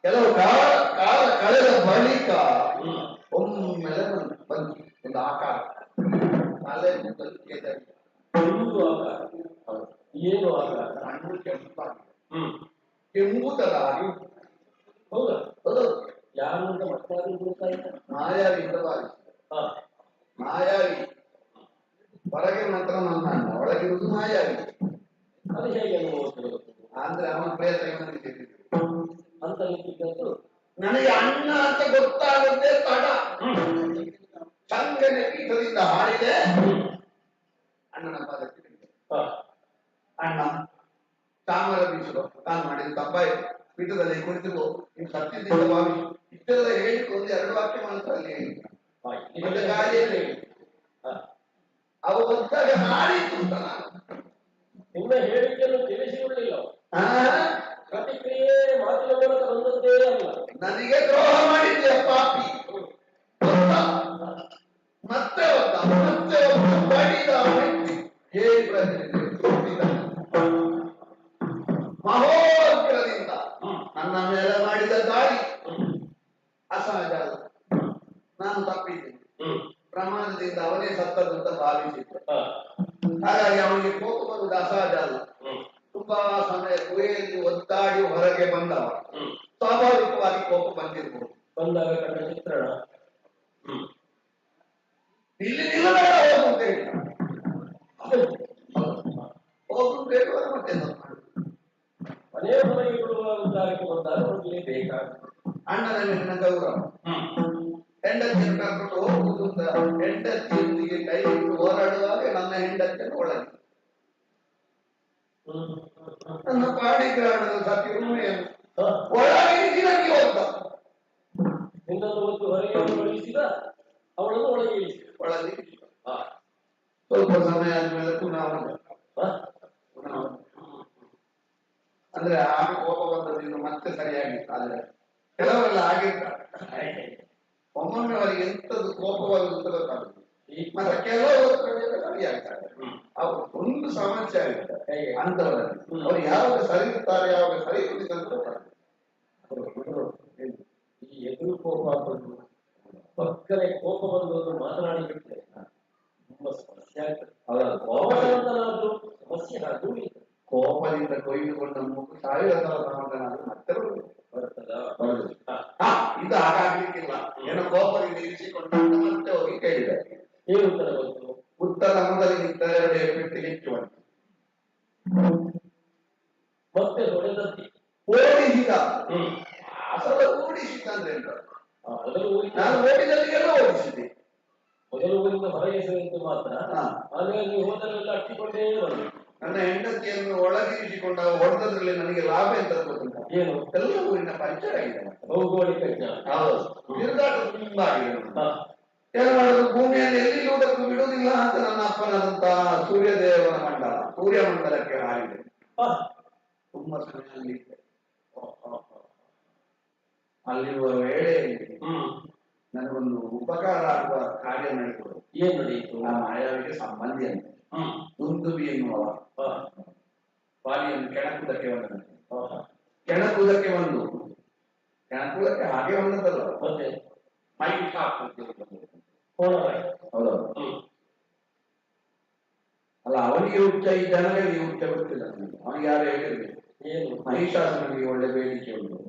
ಕೆಲವು ಕಾಲ ಕಳೆದ ಬಳಿಕ ಒಮ್ಮೆಲೆ ಬಂತು ಒಂದು ಆಕಾರ. ತಲೆ ಒಂದು ಆಕಾರ. ಏನು ಆಕಾರ? ಕಣ್ಣು ಕೆಂಪಾಗಿ ಕೆಂಪುತಲಾಗಿ. ಹೌದಾ? ಹೌದು. ಯಾರು ಅಂತ ಮಕ್ಕಳು ಗೊತ್ತಾಯ್ತ? ಮಾಯಾವಿ ಅಂತ ಭಾವಿಸಿದ. ಮಾಯಾವಿ ಹೊರಗೆ ಮಾತ್ರ ನನ್ನ ಅಣ್ಣ, ಒಳಗಿರುವುದು ಮಾಯಾವಿ. ಅದು ಹೇಗೆ ಅಂದ್ರೆ ಅವನ ಪ್ರಯತ್ನ ಅಂತ ನಿಂತಿದ್ದು ನನಗೆ ಅಣ್ಣ ಅಂತ ಗೊತ್ತಾಗದೆ ತಡ. ಸಂಗನೆ ಪೀಠದಿಂದ ಹಾಡಿದೆ, ಅಣ್ಣನ ಪಾದಕ್ಕೆ ಅಣ್ಣ ತಾಮರ ಬೀಸಲು ತಾನು ಮಾಡಿದ ತಪ್ಪಾಯಿತು. ಪೀಠದಲ್ಲಿ ಕುಳಿತು ನೀವು ಸತ್ಯದಿಂದ ಭಾವಿಸಿ ಇಷ್ಟೆಲ್ಲ ಹೇಳಿ ಒಂದು 2 ವಾಕ್ಯ ಮಾತ್ರ ಅಲ್ಲಿ ಹೇಳಿ ಗಾಳಿಯಲ್ಲಿ ಅವು ಬಂದಾಗ ಮಾಡಿತ್ತು ಅಂತ ನಾನು ನಿಮ್ಮ ಹೇಳಿಕೆಯನ್ನು ತಿಳಿಸಿಕೊಳ್ಳಿಲ್ಲ. ಪ್ರತಿಕ್ರಿಯೆ ಮಾತಿನ ಮೂಲಕ ಬಂದದ್ದೇ ಅಲ್ಲ. ನನಗೆ ದ್ರೋಹ ಮಾಡಿದ್ದೆ ಪಾಪಿ. ಮತ್ತೆ ಬಡಿದ ಮಹೋಗ್ರದಿಂದ ನನ್ನ ಮೇಲೆ ಮಾಡಿದ ದಾಳಿ ಅಸಹಜ ಅಲ್ಲ. ನಾನು ತಪ್ಪಿದ್ದೇನೆ, ಪ್ರಮಾಣದಿಂದ ಅವನೇ ಸತ್ತದ್ದು ಅಂತ ಭಾವಿಸಿದ್ದೆ. ಹಾಗಾಗಿ ಅವನಿಗೆ ಕೋಪ ಬರುವುದು ಅಸಹಜ ಅಲ್ಲ. ತುಂಬಾ ಸಮಯ ಗುಹೆಯಲ್ಲಿ ಒದ್ದಾಡಿ ಹೊರಗೆ ಬಂದವ, ಸ್ವಾಭಾವಿಕವಾಗಿ ಕೋಪ ಬಂದಿರ್ಬೋದು. ಬಂದಾಗ ಕಂಡ ಚಿತ್ರಣ ಇಲ್ಲಿ ನಿಲ್ಲಬೇಡ, ಹೋಗು ಅಂತ ಹೇಳಿ ಹೋಗು ಬೇಡವರು ಮತ್ತೆ ಮನೆಯ ಹೊರಗೆ ಬಿಡುವ ಉದ್ದಾರಕ್ಕೆ ಬಂದಾಗ ಹೋಗಲೇಬೇಕಾಗುತ್ತೆ. ಅಣ್ಣನ ಮೇಲಿನ ಗೌರವ. ಹೆಂಡತಿಯನ್ನು ಕರ್ಕೊಂಡು ಹೋಗುವುದು ಅಂತ ಹೆಂಡತಿಯೊಂದಿಗೆ ಕೈ ಇಟ್ಟು ಹೋರಾಡುವಾಗ ನನ್ನ ಹೆಂಡತಿಯನ್ನು ಒಳಗೆ ನನ್ನ ಪಾಣಿಗ್ರಹಣದ ಸತಿ ಉಣ್ಮೆಯನ್ನು ಒಳಗಿರಿಸಿ ನನಗೆ ಹೋಗ್ತ. ನಿನ್ನನ್ನು ಒಂದು ಹೊರಗೆ ಇಳಿಸಿದ, ಅವಳನ್ನು ಒಳಗೆ ಒಳಗೆ ಸ್ವಲ್ಪ ಸಮಯ ಆದ್ಮೇಲೆ ಪುನಃ ಅಂದ್ರೆ ಆಗ ಕೋಪ ಬಂದದ್ದು ಮತ್ತೆ ಸರಿಯಾಗಿತ್ತು. ಆದ್ರೆ ಕೆಲವರೆಲ್ಲ ಆಗಿರ್ತಾರೆ, ಒಮ್ಮೊಮ್ಮೆ ಅವರಿಗೆ ಎಂತದ್ದು ಕೋಪ ಬರುವುದು ಮತ್ತೆ ಕೆಲವರು ಸರಿ ಆಗ್ತಾರೆ. ಅವ್ರು ಒಂದು ಸಮಸ್ಯೆ ಆಗುತ್ತೆ ಅಂತವರಲ್ಲಿ ಅವ್ರು ಯಾವಾಗ ಸರಿ ಇರ್ತಾರೆ ಯಾವಾಗ ಸರಿ ಇರುವುದಿಲ್ಲ. ಈ ಎದುರು ಕೋಪ ಬಂದು ಪಕ್ಕನೆ ಕೋಪ ಬಂದು ಮಾತನಾಡಿ ಬಿಟ್ಟರೆ ತುಂಬಾ ಸಮಸ್ಯೆ ಆಗ್ತದೆ. ಸಮಸ್ಯೆ ಕೋಪದಿಂದ ಕೊಯ್ದುಕೊಂಡ ಮೂಗು 1000 ಸಲ ಸಮಾಧಾನ ಮತ್ತೆ ಬರ್ತದ. ಇದು ಹಾಗಾಗ್ಲಿಕ್ಕಿಲ್ಲ. ಏನೋ ಕೋಪದಿಂದ ಇರಿಸಿಕೊಂಡು ಮತ್ತೆ ಹೋಗಿ ಕೇಳಿದೆ. ಏನು ಉತ್ತರ ಬಂತು? ಉತ್ತರ ಮೊದಲಿಗೆ 2 ಎಫೆಕ್ಟ್ ಹೆಚ್ಚು ಬಂತು. ಮತ್ತೆ ಹೊಡೆದತ್ತಿ ಓಡಿಸಿದ. ಅಸಲ ಓಡಿಸಿದ ಅಂದ್ರೆ ನಾನು ಓಡಿದಲ್ಲಿಗೆಲ್ಲ ಓಡಿಸಿದೆ. ಮೊದಲು ಊರಿಂದ ಹೊರಗೆ ಸೇರಿದ್ದು ಮಾತ್ರ. ಆಮೇಲೆ ನೀವು ಹೋದಲ್ಲೆಲ್ಲ ಅಟ್ಟಿಕೊಂಡೇ ಬಂದು ನನ್ನ ಹೆಂಡತಿಯನ್ನು ಒಳಗಿರಿಸಿಕೊಂಡ ಹೊಡೆದದ್ರಲ್ಲಿ ನನಗೆ ಲಾಭ ಎಂತ ಗೊತ್ತುಂಟ? ಏನು? ಎಲ್ಲ ಊರಿನ ಪರಿಚಯ ಆಗಿದೆ. ಭೌಗೋಳಿಕ ಜ್ಞಾನ. ಹೌದು, ತಿರುಗಾಟ ತುಂಬಾ ಆಗಿದೆ. ಏನು ಮಾಡೋದು, ಭೂಮಿಯಲ್ಲಿ ಎಲ್ಲಿರುವುದಕ್ಕೂ ಬಿಡುವುದಿಲ್ಲ ಅಂತ ನನ್ನ ಅಪ್ಪನಾದಂತ ಸೂರ್ಯದೇವನ ಮಂಡಲ ಸೂರ್ಯ ಮಂಡಲಕ್ಕೆ ಹಾರಿದೆ. ತುಂಬಾ ಸಮಯ ಅಲ್ಲಿರುವ ವೇಳೆಯಲ್ಲಿ ನನಗೊಂದು ಉಪಕಾರ ಆಗುವ ಕಾರ್ಯ ನಡೆಯುವುದು. ಏನ್ ನಡೆಯಿತು? ಆ ಮಾಯಾವಿಗೆ ಸಂಬಂಧಿ ಅಂತ ದುಂದುಬಿ ಎನ್ನುವ ಬಾಲಿಯನ್ನು ಕೆಣಕುವುದಕ್ಕೆ ಬಂದಂತೆ. ಕೆಣಕುವುದಕ್ಕೆ ಹಾಗೆ ಬಂದದಲ್ಲ, ಮತ್ತೆ ಮೈಕ್ ಹಾಕುತ್ತೆ. ಹೌದೌದು. ಅಲ್ಲ, ಅವನಿಗೆ ಹುಚ್ಚ, ಈ ಜನಗಳಿಗೆ ಹುಚ್ಚ ಗೊತ್ತಿಲ್ಲ. ಅವನಿಗೆ ಯಾರು ಹೇಳಿರ್ಬೇಕು. ಏನು ಮಹಿಷಾಸುರನಿಗೆ ಒಳ್ಳೆ ಬೇಡಿಕೆ ಉಂಟು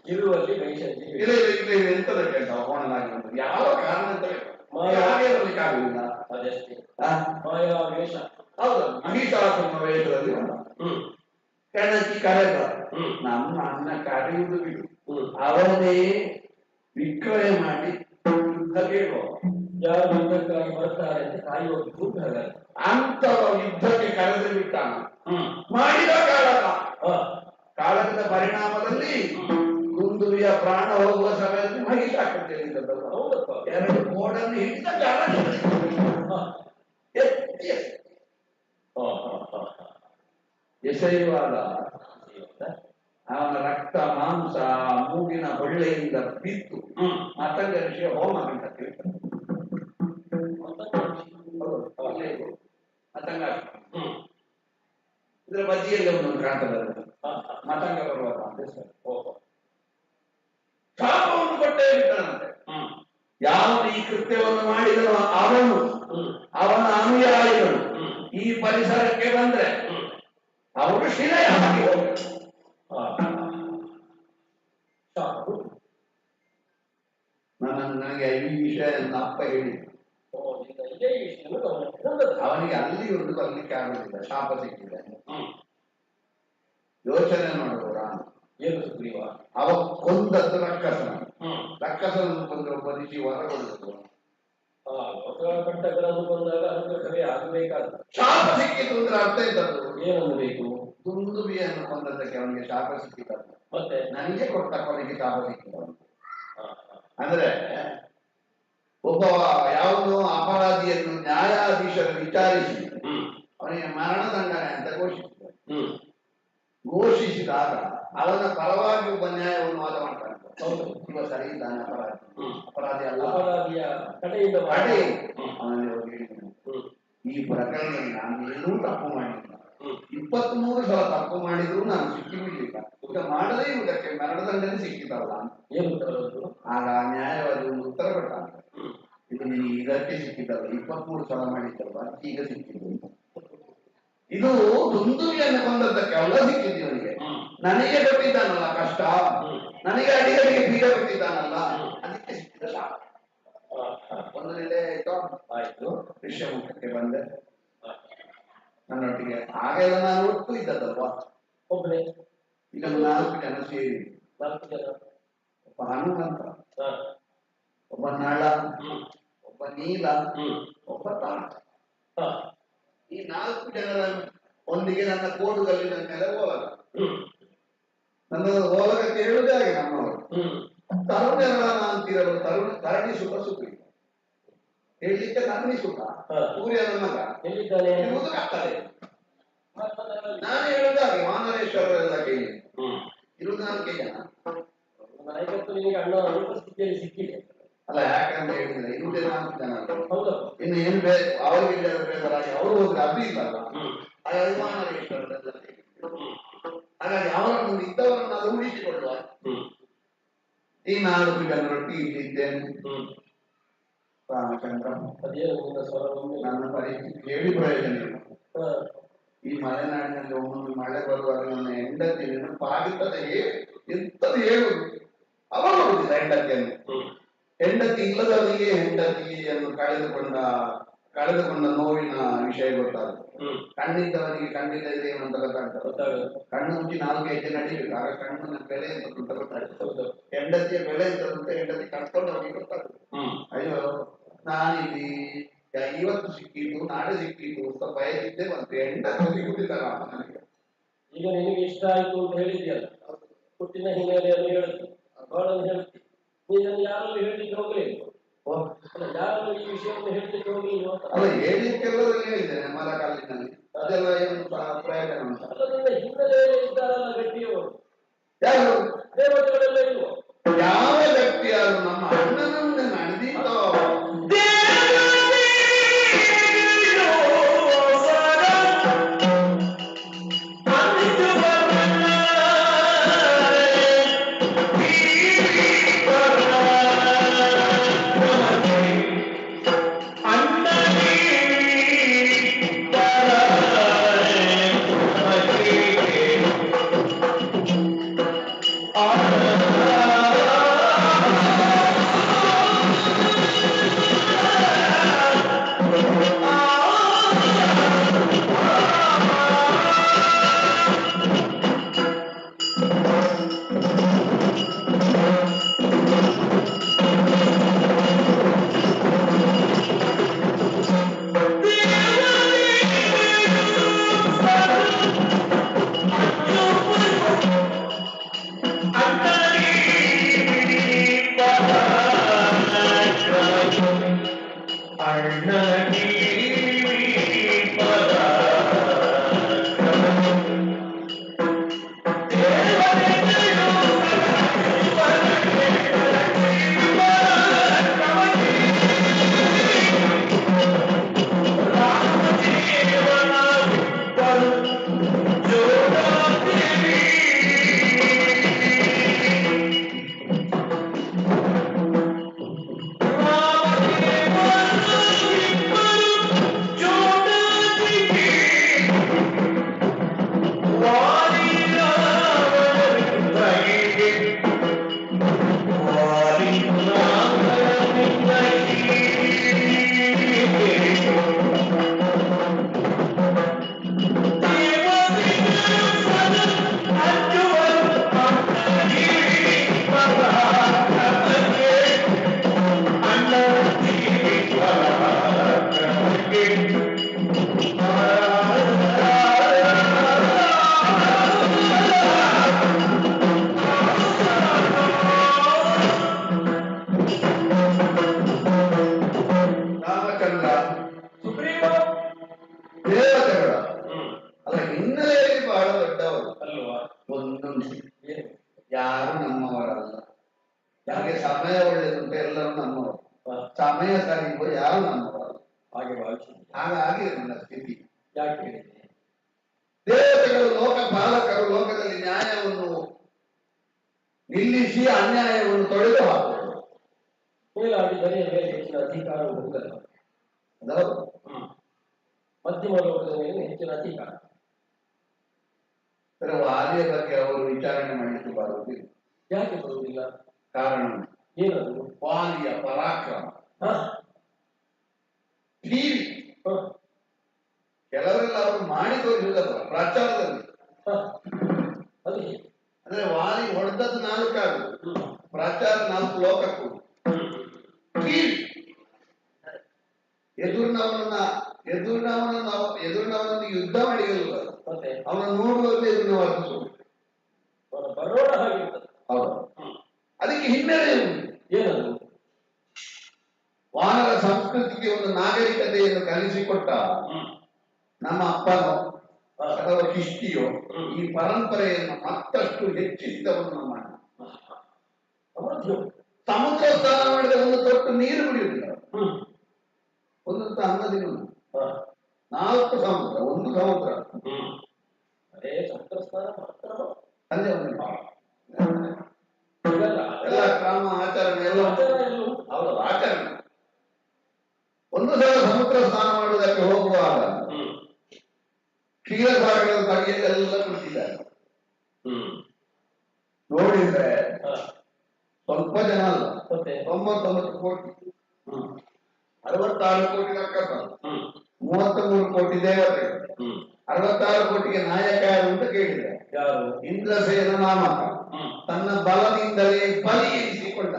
ಇರುವಲ್ಲಿ ಎಂತದಕ್ಕೆ ಅಂತ ಅವಮಾನನಾಗಿ ಬಂದು ಯಾವ ಕಾರಣ ಅಂತ ಹಾಗೆ ಬರ್ಲಿಕ್ಕೆ ಆಗುದಿಲ್ಲ. ಅದಷ್ಟೇ ಮಾಯಾ ವೇಷ. ಹೌದು, ಮಹಿಷಾಸುರನ ವೇಷದಲ್ಲಿ ಬಂದ. ಕೆಣಕಿ ಕರೆದ. ನಮ್ಮ ಅನ್ನ ಕರೆಯುವುದು ಬಿಡು, ಅವನೇ ವಿಕ್ರಯ ಮಾಡಿ ಯುದ್ಧ ಕೇಳುವ. ಯಾರು ಯುದ್ಧಕ್ಕಾಗಿ ಬರ್ತಾರೆ ಅಂತ ಕಾಯುವ ಅಂತ ಯುದ್ಧಕ್ಕೆ ಕರೆದು ಬಿಟ್ಟಾನ. ಮಾಡಿದ ಕಾಳಗದ ಪರಿಣಾಮದಲ್ಲಿ ದುಂದುವಿಯ ಪ್ರಾಣ ಹೋಗುವ ಸಮಯದಲ್ಲಿ ಮಹಿಷಾಕೃತಿಯಲ್ಲಿ 2 ಕೋಡನ್ನು ಹಿಡಿದ ಎಸೆಯುವಾಗ ಅವನ ರಕ್ತ ಮಾಂಸ ಮೂಗಿನ ಹೊಳ್ಳೆಯಿಂದ ಬಿದ್ದು ಮತಂಗ ಋಷಿಯ ಹೋಮ ಅಂತ ಕೇಳ್ತಾರೆ. ಮತಂಗ ಇದರ ಬದಿಯಲ್ಲಿ ಒಂದೊಂದು ಕಾಣ್ತದೆ. ಮತಂಗ ಬರುವಾಗ ಶಾಪವನ್ನು ಕೊಟ್ಟೇ ಇರ್ತಾನಂತೆ. ಯಾವನು ಈ ಕೃತ್ಯವನ್ನು ಮಾಡಿದನು ಅವನು ಅವನ ಅನುಯಾಯಿಗಳು ಈ ಪರಿಸರಕ್ಕೆ ಬಂದ್ರೆ ಅವರು ಶಿಲೆಯ ಹಾಕಿ ಹೋಗ್ಬೇಕು. ನನಗೆ ಈ ವಿಷಯ ನನ್ನ ಅಪ್ಪ ಹೇಳಿದ್ರು. ಅವನಿಗೆ ಅಲ್ಲಿ ಒಂದು ಬರ್ಲಿಕ್ಕೆ ಆಗುದಿಲ್ಲ, ಶಾಪ ಸಿಕ್ಕಿದೆ. ಯೋಚನೆ ಮಾಡುವ ಏನು ಸುಗ್ರೀವ ಅವ ಕೊಂದದ್ದು ರಕ್ಕಸನ ಕೊಂದ್ರೆ ಒಬ್ಬ ಋಷಿ ಹೊರಗೊಳ್ಳುವುದು. ಕಟ್ಟಗಳನ್ನು ಕೊಂದಾಗ ಅನುಗ್ರಹವೇ ಆಗಬೇಕಾದ ಶಾಪ ಸಿಕ್ಕಿತು ಅಂದ್ರೆ ಅರ್ಥ ಇದ್ದದ್ದು ಏನನ್ನು ಬೇಕು? ದುಂದುಬಿಯನ್ನು ಕೊಂದದ್ದಕ್ಕೆ ಅವನಿಗೆ ಶಾಪ ಸಿಕ್ಕಿದ್ದದ್ದು. ಮತ್ತೆ ನನಗೆ ಕೊಟ್ಟ ಕೊನೆಗೆ ಶಾಪ ಸಿಕ್ಕಿದ. ಅಂದ್ರೆ ಒಬ್ಬ ಯಾವುದೋ ಅಪರಾಧಿಯನ್ನು ನ್ಯಾಯಾಧೀಶರು ವಿಚಾರಿಸಿ ಅವನಿಗೆ ಮರಣದಂಡನೆ ಅಂತ ಘೋಷಿಸಿದಾಗ ಅವನ ಪರವಾಗಿ ಒಬ್ಬ ನ್ಯಾಯವನ್ನು ವಾದ ಮಾಡ್ತಾನೆ. ಇವ ಸರಿ ಇದ್ದಾನೆ, ಅಪರಾಧಿ ಅಲ್ಲ, ಅಪರಾಧಿಯ ಕಡೆಯಿಂದ ಅವನಲ್ಲಿ ಹೋಗಿ ಈ ಪ್ರಕರಣದಲ್ಲಿ ನಾನು ಏನೂ ತಪ್ಪು ಮಾಡಿಲ್ಲ, 23 ಸಲ ತಪ್ಪು ಮಾಡಿದ್ರು ನಾನು ಸಿಕ್ಕಿ ಬಿಡ್ಲಿಲ್ಲ, ಈಗ ಮಾಡದೇ ಇರುವುದಕ್ಕೆ ಮರಣದಂಡನೆ ಸಿಕ್ಕಿದಲ್ಲ ಅಂತ. ಏನು ಆಗ ನ್ಯಾಯವಾದಿ ಒಂದು ಉತ್ತರ ಕೊಟ್ಟ. ಇದು ನೀನು ಇದಕ್ಕೆ ಸಿಕ್ಕಿದ್ದಲ್ಲ, 23 ಸಲ ಮಾಡಿದ್ದಲ್ಲ, ಈಗ ಸಿಕ್ಕಿದ್ದು. ಇದು ದುಂದುವಿಯನ್ನು ಕೊಂದದ್ದಕ್ಕೆ ಅವಳ ಸಿಕ್ಕಿದ್ದು ಇವನಿಗೆ. ನನಗೆ ಕೊಟ್ಟಿದ್ದಾನಲ್ಲ ಕಷ್ಟ, ನನಗೆ ಅಡಿಗರಿಗೆ ಬೀಗ ಕೊಟ್ಟಿದ್ದಾನಲ್ಲ, ಅದಕ್ಕೆ ಸಿಕ್ಕಿದ ಶಾಪ. ಒಂದು ನೆಲೆ ಆಯ್ತು, ಋಷ್ಯಮುಖಕ್ಕೆ ಬಂದೆ ನನ್ನೊಟ್ಟಿಗೆ. ಆಗೆಲ್ಲ ನಾನು ಒಟ್ಟು ಇದ್ದದಲ್ವಾ, ಒಬ್ಬನೇ. ಈಗ 4 ಜನ ಸೇರಿ, 4 ಜನ. ಒಬ್ಬ ಹನುಮಂತ, ಒಬ್ಬ ನಳ, ಒಬ್ಬ ನೀಲ, ಒಬ್ಬ ತಾತ. ಈ 4 ಜನರ ಒಂದಿಗೆ ನನ್ನ ಕೋಡುಗಲ್ಲಿನ ಮೇಲೆ ಓಲಗ. ನನ್ನ ಓಲಗಕ್ಕೆ ಹೇಳುವುದೇ ಹಾಗೆ ನಮ್ಮವರು ತರುಣರನ್ನ ಅಂತಿರಲು ತರಣಿ ಸುಖ ಸುಖಿ ಹೇಳಲಿಕ್ಕೆ ತರಣಿ ಸುಖ ಸೂರ್ಯನ ಮಗ ಇರುವುದು ಕತ್ತಲೆ. ನಾನು ಹೇಳುದಾಗೆ ವಾನರೇಶ್ವರರೆಲ್ಲ ಕೈಲಿ ಇರುವುದು 4 ಜನ. ನಾಯಕತ್ವ ನಿಮಗೆ ಅಣ್ಣ ಅನುಪಸ್ಥಿತಿಯಲ್ಲಿ ಸಿಕ್ಕಿದೆ. ಅಲ್ಲ ಯಾಕಂತ ಹೇಳಿದ್ರೆ ಇರುದೇ 4 ಜನ ಅಲ್ಲ. ಹೌದು. ಇನ್ನು ಏನು ಅವರಿಗೆ ಬೇಸರಾಗಿ ಅವರು ಹೋದ್ರೆ ಅದು ಇಲ್ಲ ಅಲ್ಲ. ಹಾಗೆ ಅಭಿಮಾನ ಹಾಗಾಗಿ ಅವರ ಮುಂದೆ ಇದ್ದವರನ್ನು ಅದು ಉಳಿಸಿಕೊಳ್ಳುವ. ಈ 4 ಜನರೊಟ್ಟಿಗೆ ಇಲ್ಲಿದ್ದೇನೆ. ರಾಮಚಂದ್ರ ನನ್ನ ಪರಿಸ್ಥಿತಿ ಹೇಳಿ ಪ್ರಯೋಜನ ಇಲ್ಲ. ಈ ಮಲೆನಾಡಿನಲ್ಲಿ ಒಮ್ಮೊಮ್ಮೆ ಮಳೆ ಬರುವಾಗ ನನ್ನ ಹೆಂಡತಿ ನೆನಪಾಗುತ್ತದೆ. ಎಂತದ್ದು ಹೇಳುದು ಅವರು ನೋಡುದಿಲ್ಲ ಹೆಂಡತಿಯನ್ನು. ಹೆಂಡತಿ ಇಲ್ಲದವರಿಗೆ ಹೆಂಡತಿಯನ್ನು ಕಳೆದುಕೊಂಡ ನೋವಿನ ವಿಷಯ ಗೊತ್ತಾಗುತ್ತೆ. ಕಣ್ಣಿದ್ದವನಿಗೆ ಕಣ್ಣಿಲ್ಲದೆ ಅಂತ ಗೊತ್ತಾಗ್ತದೆ. ಕಣ್ಣು ಮುಚ್ಚಿ 4 ಹೆಜ್ಜೆ ನಡೀಬೇಕು. ಆಗ ಕಣ್ಣಿನ ಬೆಲೆ ಅಂತ ಗೊತ್ತಾಗ್ತದೆ. ಹೆಂಡತಿಯ ಬೆಲೆ ಅಂತ ಹೆಂಡತಿ ಕಳ್ಕೊಂಡವನಿಗೆ ಗೊತ್ತಾಗ್ತದೆ. ಅಯ್ಯೋ ನಾನಿಲ್ಲಿ ಇವತ್ತು ಸಿಕ್ಕಿದ್ದು ನಾಳೆ ಸಿಕ್ಕಿದ್ದು ಅಂತ ಬಯಸಿದ್ದೆ ಮತ್ತೆ ಹೆಂಡತಿ ಸಿಗುದಿಲ್ಲ ನನಗೆ. ಈಗ ನಿನಗೆ ಇಷ್ಟ ಆಯ್ತು ಅಂತ ಹೇಳಿದ್ಯಲ್ಲ, ಹುಟ್ಟಿನ ಹಿನ್ನೆಲೆಯಲ್ಲಿ ಹೇಳ್ತೀನಿ, ಅವಳನ್ನು ಹೇಳ್ತೀನಿ. ನೀನು ಯಾರಲ್ಲೂ ಹೇಳಲಿಕ್ಕೆ ಹೋಗ್ಲಿಲ್ಲ. ಯಾರಲ್ಲೂ ಈ ವಿಷಯವನ್ನು ಹೇಳಲಿಕ್ಕೆ ಹೋಗ್ಲಿಲ್ಲ. ಅಲ್ಲ ಹೇಳಿಕ್ಕೆಲ್ಲದಲ್ಲಿ ಹೇಳಿದ್ದೇನೆ ಮರ ಕಾಲಿನಲ್ಲಿ. ಅದೆಲ್ಲ ಏನು ಪ್ರಯೋಜನ ಉಂಟು? ಅಲ್ಲ ನಿನ್ನ ಹಿನ್ನೆಲೆಯಲ್ಲಿ ಇದ್ದಾರಲ್ಲ ಗಟ್ಟಿಯವರು, ಯಾರು ದೇವತೆಗಳೆಲ್ಲ ಇಲ್ವೋ? ಯಾವ ವ್ಯಕ್ತಿಯಾದ್ರು ನಮ್ಮ ಅಣ್ಣನನ್ನು ನಡೆದಿದ್ದೋ ಯಾರು ನಮ್ಮವರಲ್ಲ. ಯಾರಿಗೆ ಸಮಯ ಒಳ್ಳೆದುಂಟು ಎಲ್ಲರೂ ನಮ್ಮವರು, ಸಮಯ ಸರಿಗೋ ಯಾರು ನಮ್ಮವರಲ್ಲ. ಹಾಗಾಗಿ ನನ್ನ ಸ್ಥಿತಿ. ಯಾಕೆ ದೇವತೆಗಳು ಲೋಕಪಾಲಕರು ಲೋಕದಲ್ಲಿ ನ್ಯಾಯವನ್ನು ನಿಲ್ಲಿಸಿ ಅನ್ಯಾಯವನ್ನು ತೊಡೆದು ಹಾಕುವುದು. ಮೇಲಾಡಿದರೆ ಮೇಲೆ ಹೆಚ್ಚಿನ ಅಧಿಕಾರ ಹೋಗಲ್ಲ. ಮಧ್ಯಮ ಲೋಕದ ಮೇಲೆ ಹೆಚ್ಚಿನ ಅಧಿಕಾರ. ವಾಲಿಯ ಬಗ್ಗೆ ಅವರು ವಿಚಾರಣೆ ಮಾಡಲಿಕ್ಕೆ ಬರುವುದಿಲ್ಲ. ಯಾಕೆ ಬರುವುದಿಲ್ಲ? ಕಾರಣ ಏನದು? ವಾಲಿಯ ಪರಾಕ್ರಮ ಕೆಲವರೆಲ್ಲ ಅವರು ಮಾಡಿ ತೋರಿಸುವುದಲ್ಲ ಪ್ರಚಾರದಲ್ಲಿ. ಅಂದ್ರೆ ವಾಲಿ ಹೊಡೆದದ್ದು 4 ಆಗುದು, ಪ್ರಚಾರ 4 ಲೋಕಕ್ಕೂ. ಎದುರಿನವನನ್ನು ಯುದ್ಧ ಮಾಡಿ ಗೆಲ್ಲುವುದಲ್ಲ, ಅವನನ್ನು ನೋಡುವಲ್ಲಿ ಎದುರಿನ ವರ್ತಿಸುವುದು. ಹೌದು. ಅದಕ್ಕೆ ಹಿನ್ನೆಲೆ ಏನದು? ವಾನರ ಸಂಸ್ಕೃತಿಗೆ ಒಂದು ನಾಗರಿಕತೆಯನ್ನು ಕಲಿಸಿಕೊಟ್ಟ ನಮ್ಮ ಅಪ್ಪನೋ ಅಥವಾ ಕಿಷ್ಟಿಯೋ ಈ ಪರಂಪರೆಯನ್ನು ಮತ್ತಷ್ಟು ಹೆಚ್ಚಿಸಿದವನು ನಮ್ಮ ಸಮುದ್ರ ಸ್ನಾನ ಮಾಡಿದ ಒಂದು ತೊಟ್ಟು ನೀರು ಕುಡಿಯುವುದಿಲ್ಲ, ಒಂದು ಅನ್ನದಿನ 4 ಸಮುದ್ರ, ಒಂದು ಸಮುದ್ರ. ಅದೇ ಸಮುದ್ರ ಸ್ನಾನ ಮಾತ್ರ ಅಲ್ಲೇ ಎಲ್ಲ ಕ್ರಮ ಆಚರಣೆ ಎಲ್ಲ ಅವರ ಆಚರಣೆ. ಒಂದು ಸಲ ಸಮುದ್ರ ಸ್ನಾನ ಮಾಡುವುದಕ್ಕೆ ಹೋಗುವಾಗ ಕ್ಷೀರಸಾಗರದ ತಡೆಯಲ್ಲೆಲ್ಲ ಕುಳಿತಿದ್ದಾರೆ. ನೋಡಿದ್ರೆ ಸ್ವಲ್ಪ ಜನ ಅಲ್ಲ, 99 ಕೋಟಿ, 66 ಕೋಟಿ ರಕ್ಕಸ, 33 ಕೋಟಿ ದೇವತೆಗಳು, 66 ಕೋಟಿಗೆ ನಾಯಕ ಯಾರು ಅಂತ ಕೇಳಿದೆ. ಇಂದ್ರಸೇನ ನಾಮಕ ತನ್ನ ಬಲದಿಂದಲೇ ಬಲಿ ಎನಿಸಿಕೊಂಡ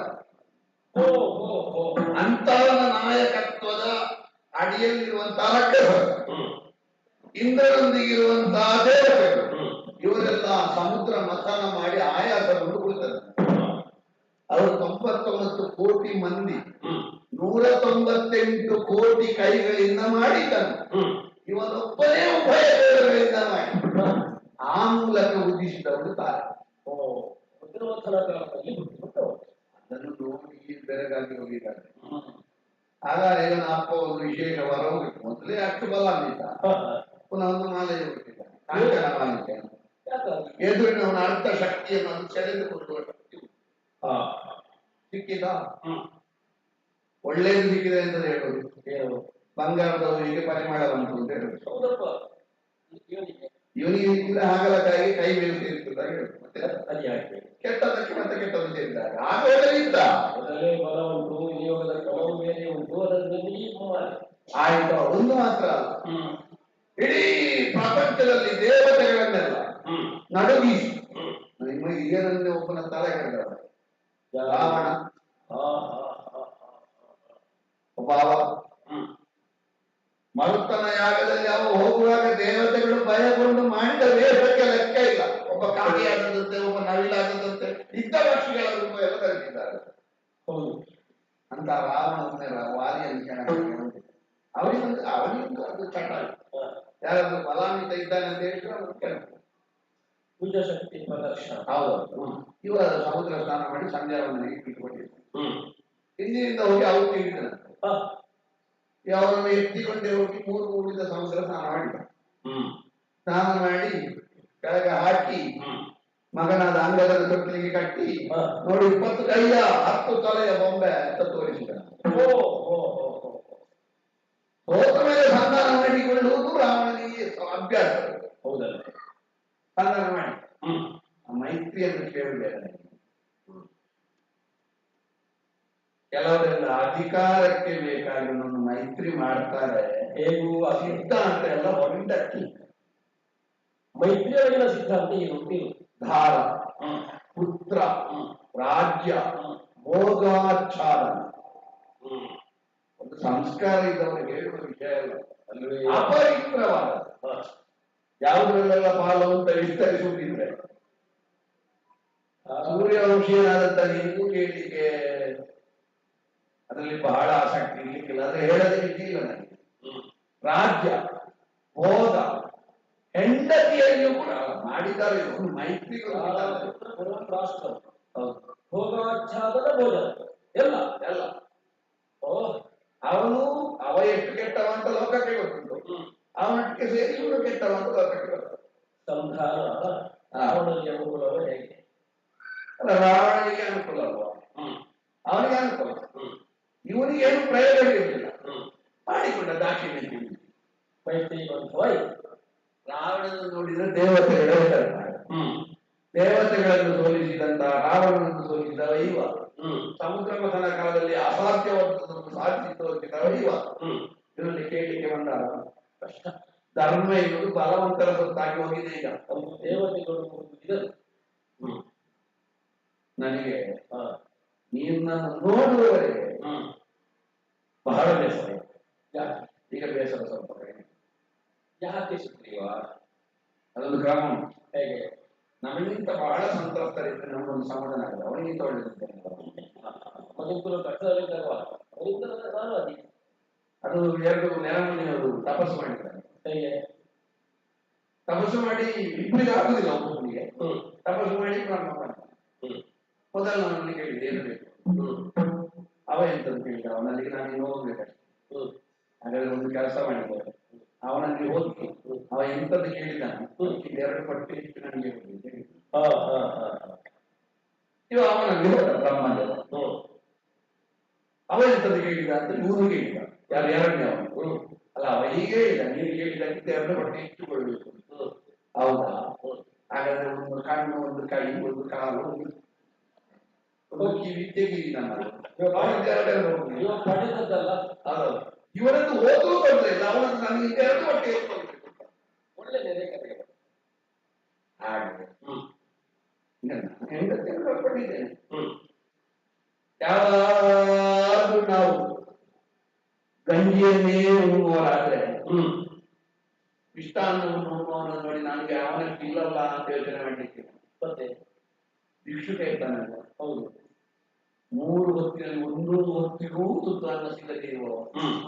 ಅಂತವನ ನಾಯಕತ್ವದ ಅಡಿಯಲ್ಲಿರುವಂತಹ ರಕ್ಕಸರು, ಇಂದ್ರನೊಂದಿಗಿರುವಂತಹ ದೇವತೆಗಳು, ಇವರೆಲ್ಲ ಸಮುದ್ರ ಮಥನ ಮಾಡಿ ಆಯಾಸಗೊಂಡು ಕುಳಿತರು. ಅವರು 99 ಕೋಟಿ ಮಂದಿ 198 ಕೋಟಿ ಕೈಗಳಿಂದ ಮಾಡಿದ್ದನು. ಇವನೊಬ್ಬನೇ ಉಭಯ ದೇವರುಗಳಿಂದ ಮಾಡಿ ಆ ಮೂಲಕ ಉದ್ದಿಸಿದವರು ತಾರೆ. ಅದನ್ನು ನೋಡಿ ಬೆರಗಾಗಿ ಹೋಗಿದ್ದಾರೆ. ಆಗ ಇವನ ಅಪ್ಪ ಒಂದು ವಿಶೇಷ ವರ ಹೋಗಿತ್ತು. ಮೊದಲೇ ಅಷ್ಟು ಬಲ ಅಂದಿದ್ದ, ಪುನಃ ಒಂದು ಮಾಲೆ ಹೋಗಿದ್ದ ಕಾಂಚನ ಮಾಲಿಕೆ. ಎದುರಿನವನ ಅರ್ಥ ಶಕ್ತಿಯನ್ನು ಅದು ಸೆಳೆದುಕೊಂಡು ಸಿಕ್ಕಿದ. ಒಳ್ಳೇದು ಸಿಕ್ಕಿದೆ ಅಂತ ಹೇಳೋದು, ಬಂಗಾರದವರಿಗೆ ಪರಿಮಳ ಬಂತು ಅಂತ ಹೇಳುದು. ಇವನಿಗೆ ಸಿಕ್ಕಿದ್ರೆ ಹಾಗಲಕ್ಕಾಗಿ ಕೈ ಮೇಲೆ ಸೇರಿಸುತ್ತ ಹೇಳುದು. ಮತ್ತೆ ಕೆಟ್ಟದಕ್ಕೆ ಮತ್ತೆ ಕೆಟ್ಟದ್ದು ಸೇರಿದಾಗ ಆಗೋದರಿಂದ ಆಯ್ತು. ಒಂದು ಮಾತ್ರ ಅಲ್ಲ, ಇಡೀ ಪ್ರಪಂಚದಲ್ಲಿ ದೇವತೆಗಳನ್ನೆಲ್ಲ ನಡುಗಿಸಿ ನಿಮಗೆ ಏನನ್ನೇ ಒಬ್ಬನ ತಲೆ ಕೆಡದವ ರಾವಣ ಒಬ್ಬ. ಮರುತ್ತನ ಯಾಗದಲ್ಲಿ ಅವ ಹೋಗುವಾಗ ದೇವತೆಗಳು ಭಯಗೊಂಡು ಮಾಡಿದ ವೇಷಕ್ಕೆ ಲೆಕ್ಕ ಇಲ್ಲ. ಒಬ್ಬ ಕಾಗೆಯಾಗದಂತೆ, ಒಬ್ಬ ನವಿಲಾಗದಂತೆ ಇದ್ದ ಪಕ್ಷಿಗಳ ರೂಪ ಎಲ್ಲ ಕಲಿತಿದ್ದಾರೆ. ಅಂತ ರಾವಣನೇ ವಾಲಿಯನ್ನು ಅವನಿಂದ ಅದು ಚಟ. ಯಾರಾದ್ರೂ ಫಲಾನ್ವಿತ ಇದ್ದಾನೆ ಅಂತ ಹೇಳಿದ್ರೆ ಅವನು ಕೆಲಸ ಪೂಜಾ ಶಕ್ತಿ ಪ್ರದರ್ಶನ. ಹೌದು. ಇವ ಸಮುದ್ರ ಸ್ನಾನ ಮಾಡಿ ಸಂಧ್ಯಾವಂದನೆಗೆ ಬಿಟ್ಟುಕೊಟ್ಟಿರ್ತಾನೆ. ಹಿಂದಿನಿಂದ ಹೋಗಿ ಅವ್ರು ತಿಳಿತಾನೆ. ಅವರನ್ನು ಎತ್ತಿಕೊಂಡೇ ಹೋಗಿ 3 ಉಳಿದ ಸಮುದ್ರ ಸ್ನಾನ ಮಾಡಿದ. ಸ್ನಾನ ಮಾಡಿ ಕೆಳಗೆ ಹಾಕಿ ಮಗನಾದ ಅಂಗದ ತೊಟ್ಟಿಲಿಗೆ ಕಟ್ಟಿ ನೋಡಿ 20 ಕೈಯ 10 ತಲೆಯ ಬೊಂಬೆ ಅಂತ ತೋರಿಸಿದ. ಹೋದ ಮೇಲೆ ಸಂಧಾನ ಮಾಡಿಕೊಳ್ಳುವುದು ರಾವಣನಿಗೆ ಅಭ್ಯಾಸ. ಹೌದಲ್ಲ, ಸಂಧಾನ ಮಾಡಿ ಮೈತ್ರಿಯನ್ನು ಕೇಳಬೇಕು. ಕೆಲವರೆಲ್ಲ ಅಧಿಕಾರಕ್ಕೆ ಬೇಕಾಗಿ ಒಂದು ಮೈತ್ರಿ ಮಾಡ್ತಾರೆ. ಹೇಗೂ ಆ ಸಿದ್ಧಾಂತ ಎಲ್ಲ ಹೊರಟಕ್ಕಿ. ಮೈತ್ರಿಯೊಳಗಿನ ಸಿದ್ಧಾಂತ ಏನು? ಧಾರ, ಪುತ್ರ, ರಾಜ್ಯ, ಭೋಗಾಚ್ಛಾದನ. ಒಂದು ಸಂಸ್ಕಾರ ಇದ್ದವರು ಹೇಳುವ ವಿಷಯ ಅಲ್ಲ, ಅಲ್ವೇ? ಅಪವಿತ್ರವಾದ ಯಾವುದ್ರಲ್ಲೆಲ್ಲ ಪಾಲು ಅಂತ ವಿಸ್ತರಿಸುತ್ತಿದ್ರೆ ಸೂರ್ಯವಂಶೀಯನಾದಂತ ನೀವು ಕೇಳಲಿಕ್ಕೆ ಅದರಲ್ಲಿ ಬಹಳ ಆಸಕ್ತಿ ಇರ್ಲಿಕ್ಕಿಲ್ಲ. ಅದು ಹೇಳದೆ ಇಲ್ಲ ನನಗೆ. ರಾಜ್ಯ, ಭೋಗ, ಹೆಂಡತಿಯಲ್ಲಿಯೂ ಕೂಡ ಮಾಡಿದ್ದಾರೆ. ಒಂದು ಮೈತ್ರಿ ರಾಷ್ಟ್ರ, ಭೋಗಾಚ್ಛಾದನ, ಭೋಜನ ಎಲ್ಲ ಎಲ್ಲ. ಅವನು ಅವ ಎಷ್ಟು ಕೆಟ್ಟವ ಅಂತ ಲೋಕಕ್ಕೆ ಗೊತ್ತುಂಟು, ಅವನೊಟ್ಟಿಗೆ ಸೇರಿ ಇವನು ಕೆಟ್ಟವ ಅಂತ ಲೋಕಕ್ಕೆ ಗೊತ್ತು. ಸಂಧಾನ ರಾವಣನಿಗೆ ಅನುಕೂಲವ ಹೇಗೆ? ಅಲ್ಲ, ರಾವಣನಿಗೆ ಅನುಕೂಲ ಅಲ್ವಾ? ಅವನಿಗೆ ಅನುಕೂಲ. ಇವನಿಗೆ ಏನು ಪ್ರಯೋಗ ಇರಲಿಲ್ಲ, ಮಾಡಿಕೊಂಡ ದಾಕ್ಷಿಣ್ಯ. ಮೈತ್ರಿ ಬಂಧುವಾಯಿ ರಾವಣನನ್ನು ನೋಡಿದ್ರೆ ದೇವತೆಗಳೇ ಹೇಳ್ತಾರೆ. ದೇವತೆಗಳನ್ನು ಸೋಲಿಸಿದಂತ ರಾವಣನನ್ನು ಸೋಲಿಸಿದವ ಇವ. ಸಮುದ್ರ ಮಥನ ಕಾಲದಲ್ಲಿ ಅಸಾಧ್ಯವಾದನ್ನು ಸಾಧಿಸಿ ತೋರಿಸಿದವ ಇವ. ಇದರಲ್ಲಿ ಕೇಳಲಿಕ್ಕೆ ಬಂದಾಗ ಧರ್ಮ ಎನ್ನುವುದು ಬಲವಂತರ ಸೊತ್ತಾಗಿ ಹೋಗಿದೆ. ಈಗ ದೇವತೆಗಳು ನನಗೆ ನೀನನ್ನು ನೋಡುವವರೆಗೆ ಬಹಳ ಬೇಸರ. ಈಗ ಬೇಸರ ಸ್ವಲ್ಪ ಯಾಕೆ ಸುಗ್ರೀವ? ಅದೊಂದು ಕ್ರಮ. ಹೇಗೆ? ನಮಗಿಂತ ಬಹಳ ಸಂತ್ರಸ್ತರಿದ್ರೆ ನಮಗೊಂದು ಸಮಾಧಾನ ಆಗಿದೆ. ಅವನಿಗಿಂತ ಒಳ್ಳೆದಿರ್ತೇನೆ. ಅದು 2 ನೆರಮನೆಯವರು ತಪಸ್ಸು ಮಾಡಿದ್ದಾರೆ. ಹೇಗೆ ತಪಸ್ಸು ಮಾಡಿ ಇಬ್ಬರಿಗೆ ಆಗುದಿಲ್ಲ. ಒಬ್ಬೊಬ್ಬನಿಗೆ ತಪಸ್ಸು ಮಾಡಿ ಬ್ರಹ್ಮ ಮಾಡ್ತಾರೆ. ಮೊದಲು ನಾನು ಕೇಳಿದೆ ಏನು ಬೇಕು? ಅವ ಎಂತಂತ ಹೇಳಿದ, ಅವನಲ್ಲಿ ನಾನು ಇನ್ನು ಹೋಗ್ಬೇಕಷ್ಟೆ. ಹಾಗಾದ್ರೆ ಒಂದು ಕೆಲಸ ಮಾಡಿದ್ದೆ, ಅವನಲ್ಲಿ ಹೋಗಿ ಅವ ಎಂತದ್ದು ಕೇಳಿದಾನ 2 ಪಟ್ಟು ಇಟ್ಟು ನನಗೆ ಇವ ಅವನಲ್ಲಿ ಹೋದ ಬ್ರಹ್ಮದೇವ. ಅವ ಎಂತದ್ದು ಕೇಳಿದ ಅಂತ ಇವರು ಕೇಳಿದ, ಯಾರು ಎರಡನೇ ಅವನು. ಅಲ್ಲ, ಅವ ಹೀಗೆ ಹೇಳಿದ, ನೀನು ಕೇಳಿದಕ್ಕಿಂತ 2 ಪಟ್ಟು ಇಟ್ಟುಕೊಳ್ಬೇಕು. ಹೌದಾ, ಹಾಗಾದ್ರೆ ಒಂದು ಕಣ್ಣು, ಒಂದು ಕೈ, ಒಂದು ಕಾಲು, ಒಂದು ಕಿವಿ ತೆಗೀರಿ ನಮ್ಮಲ್ಲಿ. ಇವರದ್ದು ಓದಲು ತೊಂದರೆ ಇಲ್ಲ, ಅವನದ್ದು ನನಗೆ 2 ಪಟ್ಟು ಇಟ್ಕೊಳ್ಬೇಕು. ಒಳ್ಳೆ ನೆರೆ ಕಥೆ ಹಾಗೆ. ಹೆಂಡತಿಯನ್ನು ಕಳ್ಕೊಂಡಿದ್ದೇನೆ. ಯಾವಾಗಲೂ ನಾವು ಗಂಜಿಯನ್ನೇ ಉಣ್ಣುವವರಾದ್ರೆ ಮಿಷ್ಟಾನ್ನವನ್ನು ಉಣ್ಣುವವನನ್ನು ನೋಡಿ ನನಗೆ ಅವನಕ್ಕೆ ಇಲ್ಲಲ್ಲ ಅಂತ ಯೋಚನೆ ಮಾಡಲಿಕ್ಕೆ. ಮತ್ತೆ ಭಿಕ್ಷುಕ ಇರ್ತಾನಲ್ಲ, ಹೌದು, 3 ಹೊತ್ತಿನಲ್ಲಿ 1 ಹೊತ್ತಿಗೂ ತುತ್ತು ಅನ್ನ ಸಿಗದೇ ಇರುವ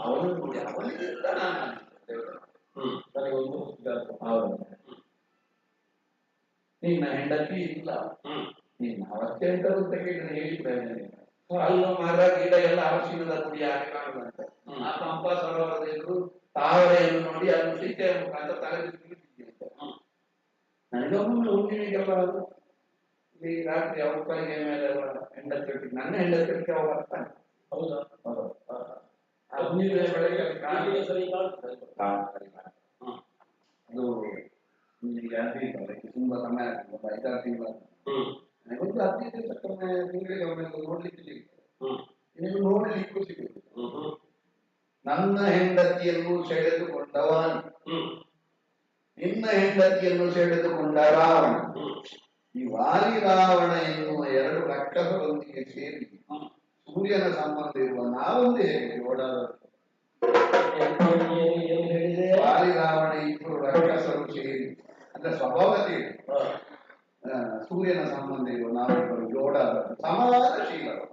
ಅವನನ್ನು ನೋಡಿ ಅವನಿಗಿಂತ ನಾನು ನನಗೊಂದು ಹೌದು. ನಿನ್ನ ಹೆಂಡತಿ ಇಲ್ಲ, ನಿನ್ನ ಅವಸ್ಥೆ ಅಂತ ಅಂತ ಕೇಳಿದ್ರೆ ಹೇಳಿದ್ದೇನೆ. ಅಲ್ಲ, ಮರ ಗಿಡ ಎಲ್ಲ ಅರಸಿನದ ಪುಡಿ ಹಾಕಿ ಕಾಣುವಂತೆ ಆ ಪಂಪಾ ಸರೋವರದ ಎದುರು ತಾವರೆಯನ್ನು ನೋಡಿ ಅದನ್ನು ಸೀತೆಯ ಮುಖಾಂತರ ತಲೆಬಿಸಿದ್ದೆ. ನನಗೊಮ್ಮೆ ಹುಣ್ಣಿಮೆಗೆಲ್ಲ ಈ ರಾತ್ರಿ ಅವಕಾಲಿಗೆ ಮೇಲೆ ಹೆಂಡತಿ ಒಟ್ಟಿಗೆ ನನ್ನ ಹೆಂಡತಿ ಒಟ್ಟಿಗೆ ಅವ ಬರ್ತಾನೆ. ಹೌದಾ? ಹುಣ್ಣಿಮೆ ಬೆಳಗ್ಗೆ ಅದು ತುಂಬಾ ಸಮಯ ಆಗ್ತದೆ, 5-6 ತಿಂಗಳು. ನನಗೊಂದು 15 ದಿವಸಕ್ಕೊಮ್ಮೆ, ತಿಂಗಳಿಗೆ ಒಮ್ಮೆ ನೋಡ್ಲಿಕ್ಕೆ ಸಿಗುತ್ತೆ, ನಿನಗೆ ನೋಡ್ಲಿಕ್ಕೂ ಸಿಗುತ್ತೆ. ನನ್ನ ಹೆಂಡತಿಯನ್ನು ಸೆಳೆದುಕೊಂಡವನು, ನಿನ್ನ ಹೆಂಡತಿಯನ್ನು ಸೆಳೆದುಕೊಂಡ ರಾವಣ. ಈ ವಾಲಿ ರಾವಣ ಎನ್ನುವ 2 ರಕ್ಕಸರೊಂದಿಗೆ ಸೇರಿ ಸೂರ್ಯನ ಸಂಬಂಧ ಇರುವ ನಾವೊಂದು ಹೇಗೆ ಓಡಾಡೋದು? ವಾಲಿ ರಾವಣ ಇಬ್ಬರು ರಕ್ಕಸರು ಸೇರಿ ಅಂದ್ರೆ ಸ್ವಭಾವತೆ ಸೂರ್ಯನ ಸಂಬಂಧ ಇರುವ ನಾವಿಬ್ಬರು ಜೋಡಾದ ಸಮಾನಶೀಲರು.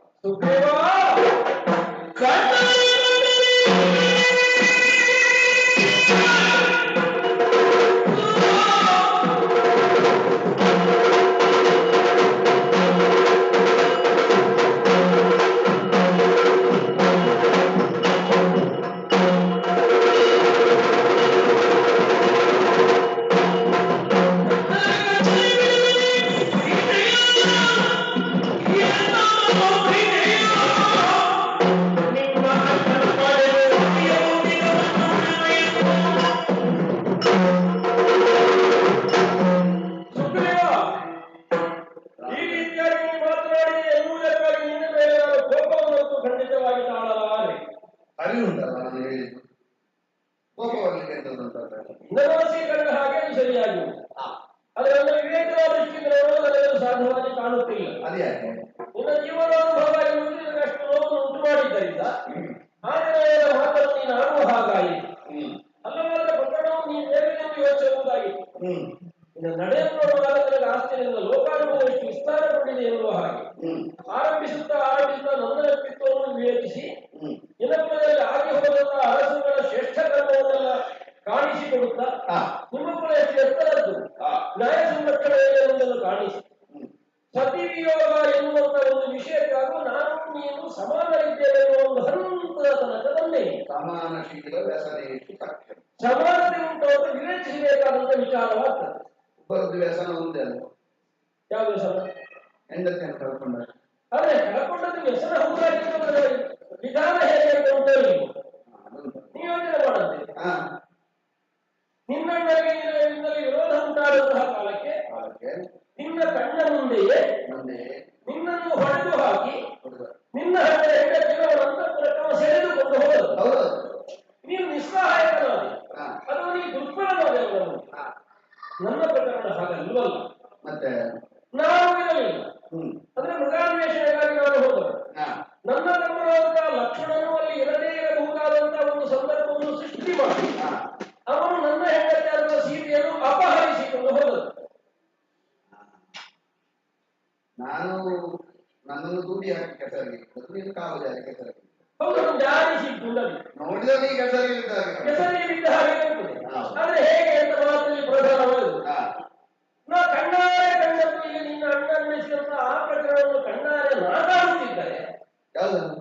ಯಾವ್ದನ್ನು?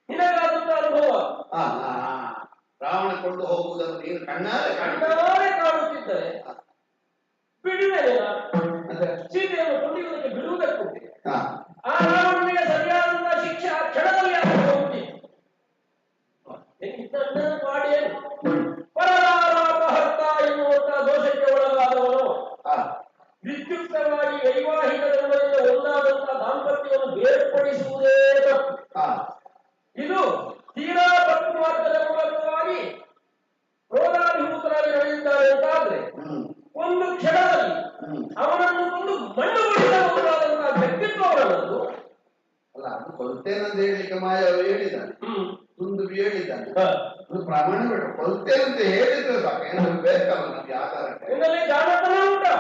ನಿನಗಾದಂತ ಅನುಭವ. ರಾವಣ ಕೊಂಡು ಹೋಗುವುದನ್ನು ನೀನು ಕಣ್ಣಾರೆ ಕಾಣುತ್ತಿದ್ದರೆ ಬಿಡುವೆ ಸೀತೆಯನ್ನು ಕೊಂಡಿರುವುದಕ್ಕೆ ಬಿಡುವುದಕ್ಕುಂಟೆ. ಆ ರಾವಣನಿಗೆ ಸರಿಯಾದಂತಹ ಶಿಕ್ಷೆ ಆ ಕ್ಷಣದಲ್ಲಿ ಪಾಡೇನು ಪರದಾರಾಪಹರ್ತ ಎನ್ನುವಂತಹ ದೋಷಕ್ಕೆ ಒಳಗಾದವನು ವಿದ್ಯುಕ್ತವಾಗಿ ವೈವಾಹಿಕ ಧರ್ಮದಿಂದ ಒಂದಾದಂತಹ ದಾಂಪತ್ಯವನ್ನು ಬೇರ್ಪಡಿಸುವುದೇ ತಪ್ಪು. ಇದು ತೀರಾ ತಪ್ಪು ಮಾರ್ಗದ ಮೂಲಕವಾಗಿ ಕ್ರೋಧಾಭಿಭೂತರಾಗಿ ನಡೆದಿದ್ದಾರೆ ಅಂತಾದ್ರೆ ಒಂದು ಕ್ಷಣದಲ್ಲಿ ಅವನನ್ನು ಒಂದು ಮಣ್ಣುಗೊಳಿಸಬಹುದಾದಂತಹ ವ್ಯಕ್ತಿತ್ವ ಅವರದ್ದು ಅಲ್ಲ. ಅದು ಕೊಲ್ತೇನಂತ ಹೇಳಲಿಕ್ಕೆ ಮಾಯವ ಹೇಳಿದ್ದಾನೆ, ತುಂದು ಹೇಳಿದ್ದಾನೆ. ಅದು ಪ್ರಮಾಣ ಬೇಡ. ಕೊಲ್ತೇನಂತ ಹೇಳಿದ್ರೆ ಸಾಕು, ಏನಾದ್ರು ಬೇಕಲ್ಲ ನಮ್ಗೆ ಆಧಾರಕ್ಕೆ. ಇದರಲ್ಲಿ ಜಾಣತನ ಉಂಟಾ?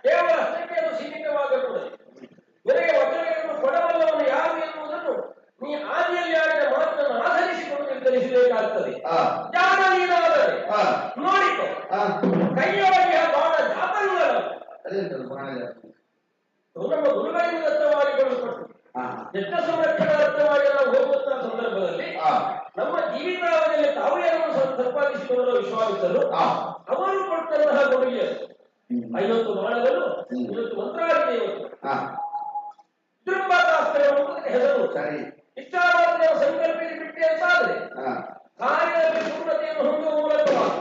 ಕೇವಲ ಅಷ್ಟಕ್ಕೆ ಅದು ಸೀಮಿತವಾಗಬಹುದು. ನಿನಗೆ ವಚನಗಳನ್ನು ಕೊಡಬಲ್ಲವನು ಯಾರು ಎನ್ನುವುದನ್ನು ನೀ ಆದಿಯಲ್ಲಿ ಆಡಿದ ಮಾತನ್ನು ಆಧರಿಸಿಕೊಂಡು ನಿರ್ಧರಿಸಬೇಕಾಗ್ತದೆ. ಜ್ಞಾನ ನೀನಾದರೆ ನೋಡಿಕೊ ಕೈಯೊಳಗೆ ಬಾಣ ಜಾತಗಳು ನಮ್ಮ ಗುರುಗಳಿಂದ ದತ್ತವಾಗಿ ಕಳಿಸಿಕೊಟ್ಟು ಎಷ್ಟ ಸಂರಕ್ಷಣಾರ್ಥವಾಗಿ ನಾವು ಹೋಗುವಂತಹ ಸಂದರ್ಭದಲ್ಲಿ ನಮ್ಮ ಜೀವಿತಾವಧಿಯಲ್ಲಿ ತಾವೇನನ್ನು ಸಂಪಾದಿಸಿಕೊಳ್ಳಲು ವಿಶ್ವಾಸಿಸಲು ಅವರು ಕೊಟ್ಟಂತಹ ಕೊಡುಗೆಯನ್ನು 50 ಬಾಣಗಳು 50 ಮಂತ್ರಾಗಿದೆ. ಇವತ್ತು ಹೆಸರು ಸರಿ ಇಚ್ಛಾವಾದ ಸಂಕಲ್ಪಿಸಿ ಬಿಟ್ಟೆ ಅಂತಾದ್ರೆ ಕಾರ್ಯದಲ್ಲಿ ಪೂರ್ಣತೆಯನ್ನು ಹೊಂದುವ ಮೂಲಕವಾಗಿ